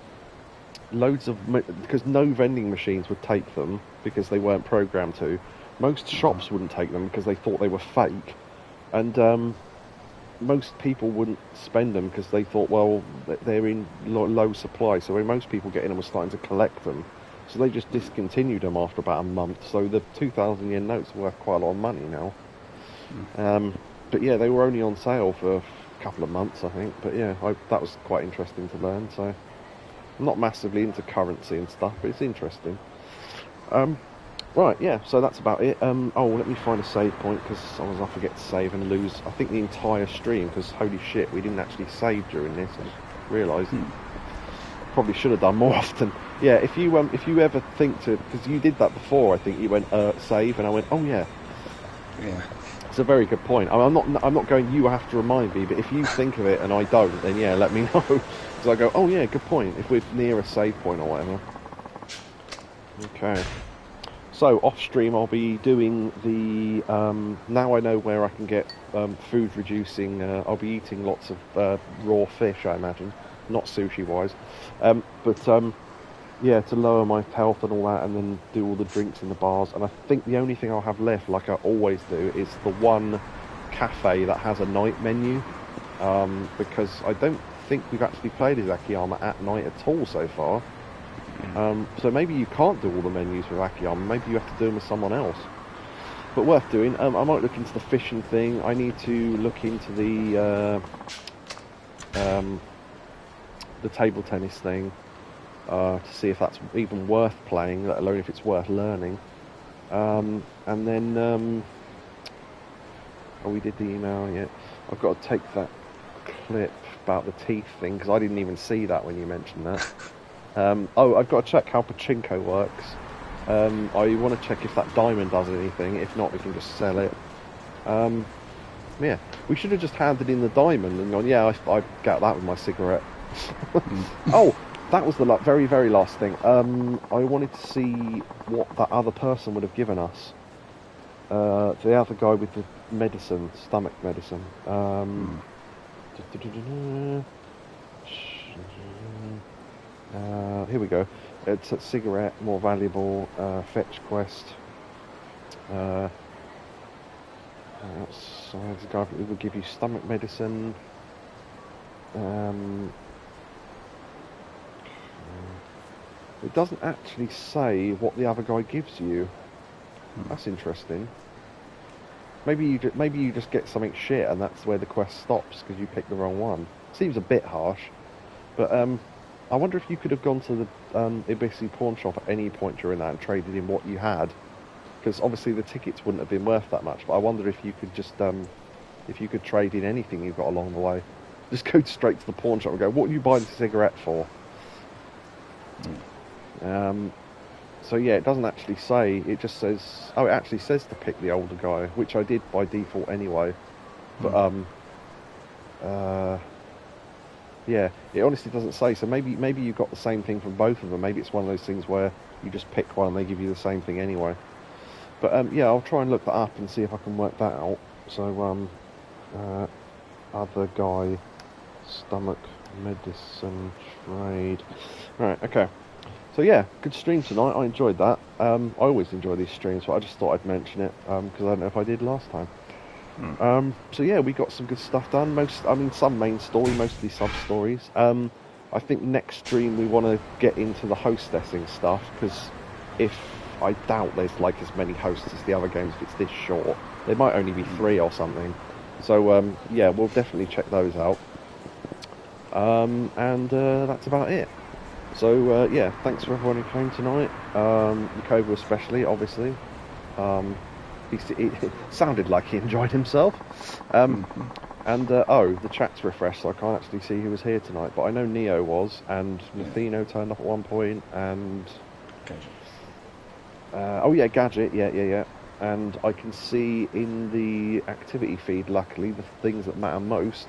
loads of, because no vending machines would take them, because they weren't programmed to. Most shops wouldn't take them because they thought they were fake. And most people wouldn't spend them because they thought, well, they're in low supply. So when most people getting them were starting to collect them. So they just discontinued them after about a month. So the 2,000 yen notes are worth quite a lot of money now. But yeah, they were only on sale for a couple of months, I think. But yeah, that was quite interesting to learn. So I'm not massively into currency and stuff, but it's interesting. Right, yeah, so that's about it. Oh, let me find a save point, because otherwise I'll forget to save and lose, I think, the entire stream, because holy shit, we didn't actually save during this. I just realised. Probably should have done more often. Yeah, if you ever think to, because you did that before, I think you went save, and I went, oh yeah. Yeah. It's a very good point. I'm not going, you have to remind me, but if you think of it and I don't, then yeah, let me know. Because I go, oh yeah, good point, if we're near a save point or whatever. Okay. So, off stream I'll be doing the, now I know where I can get food reducing, I'll be eating lots of raw fish, I imagine. Not sushi wise. Yeah, to lower my health and all that, and then do all the drinks in the bars. And I think the only thing I'll have left, like I always do, is the one cafe that has a night menu. Because I don't think we've actually played as Action-iyama at night at all so far. So maybe you can't do all the menus with Action-iyama, maybe you have to do them with someone else. But worth doing. I might look into the fishing thing. I need to look into the table tennis thing. To see if that's even worth playing, let alone if it's worth learning. And then, oh, we did the email, yeah. I've got to take that clip about the teeth thing, because I didn't even see that when you mentioned that. Oh, I've got to check how pachinko works. I want to check if that diamond does anything. If not, we can just sell it. Yeah, we should have just handed in the diamond and gone, yeah, I got that with my cigarette. Oh! That was the very, very last thing. I wanted to see what that other person would have given us. The other guy with the medicine, stomach medicine. Here we go. It's a cigarette, more valuable, fetch quest. So the guy who will give you stomach medicine. It doesn't actually say what the other guy gives you. That's interesting. Maybe you just get something shit and that's where the quest stops because you picked the wrong one. Seems a bit harsh, but I wonder if you could have gone to the Ibisi pawn shop at any point during that and traded in what you had, because obviously the tickets wouldn't have been worth that much. But I wonder if you could just if you could trade in anything you've got along the way. Just go straight to the pawn shop and go, what are you buying the cigarette for? So yeah, it doesn't actually say, it just says, oh, it actually says to pick the older guy, which I did by default anyway, but yeah, it honestly doesn't say, so maybe you got the same thing from both of them. Maybe it's one of those things where you just pick one and they give you the same thing anyway. But yeah, I'll try and look that up and see if I can work that out. So other guy, stomach medicine trade. Right, okay. So yeah, good stream tonight. I enjoyed that. I always enjoy these streams, but I just thought I'd mention it because I don't know if I did last time. So yeah, we got some good stuff done. Some main story, mostly sub-stories. I think next stream we want to get into the hostessing stuff, because I doubt there's like as many hosts as the other games if it's this short. There might only be 3 or something. So yeah, we'll definitely check those out. And that's about it. So yeah, thanks for everyone who came tonight. Yakobu especially, obviously. He sounded like he enjoyed himself. And oh, the chat's refreshed, so I can't actually see who was here tonight. But I know Neo was, and Mathino turned up at one point, and oh yeah, Gadget, yeah. And I can see in the activity feed, luckily, the things that matter most.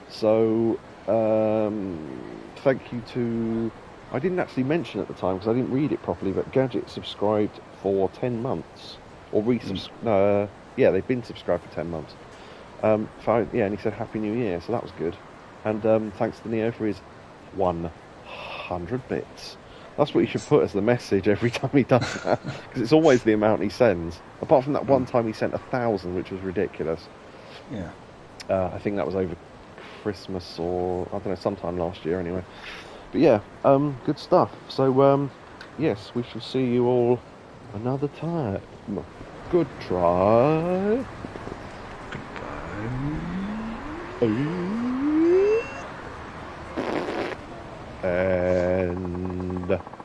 So thank you to, I didn't actually mention at the time because I didn't read it properly, but Gadget subscribed for 10 months. Or yeah, they've been subscribed for 10 months. Yeah, and he said Happy New Year, so that was good. And thanks to Neo for his 100 bits. That's what you should put as the message every time he does that, because it's always the amount he sends. Apart from that one time he sent 1,000, which was ridiculous. Yeah. I think that was over Christmas or, I don't know, sometime last year anyway. But yeah, good stuff. So, yes, we shall see you all another time. Good try. Goodbye. And end.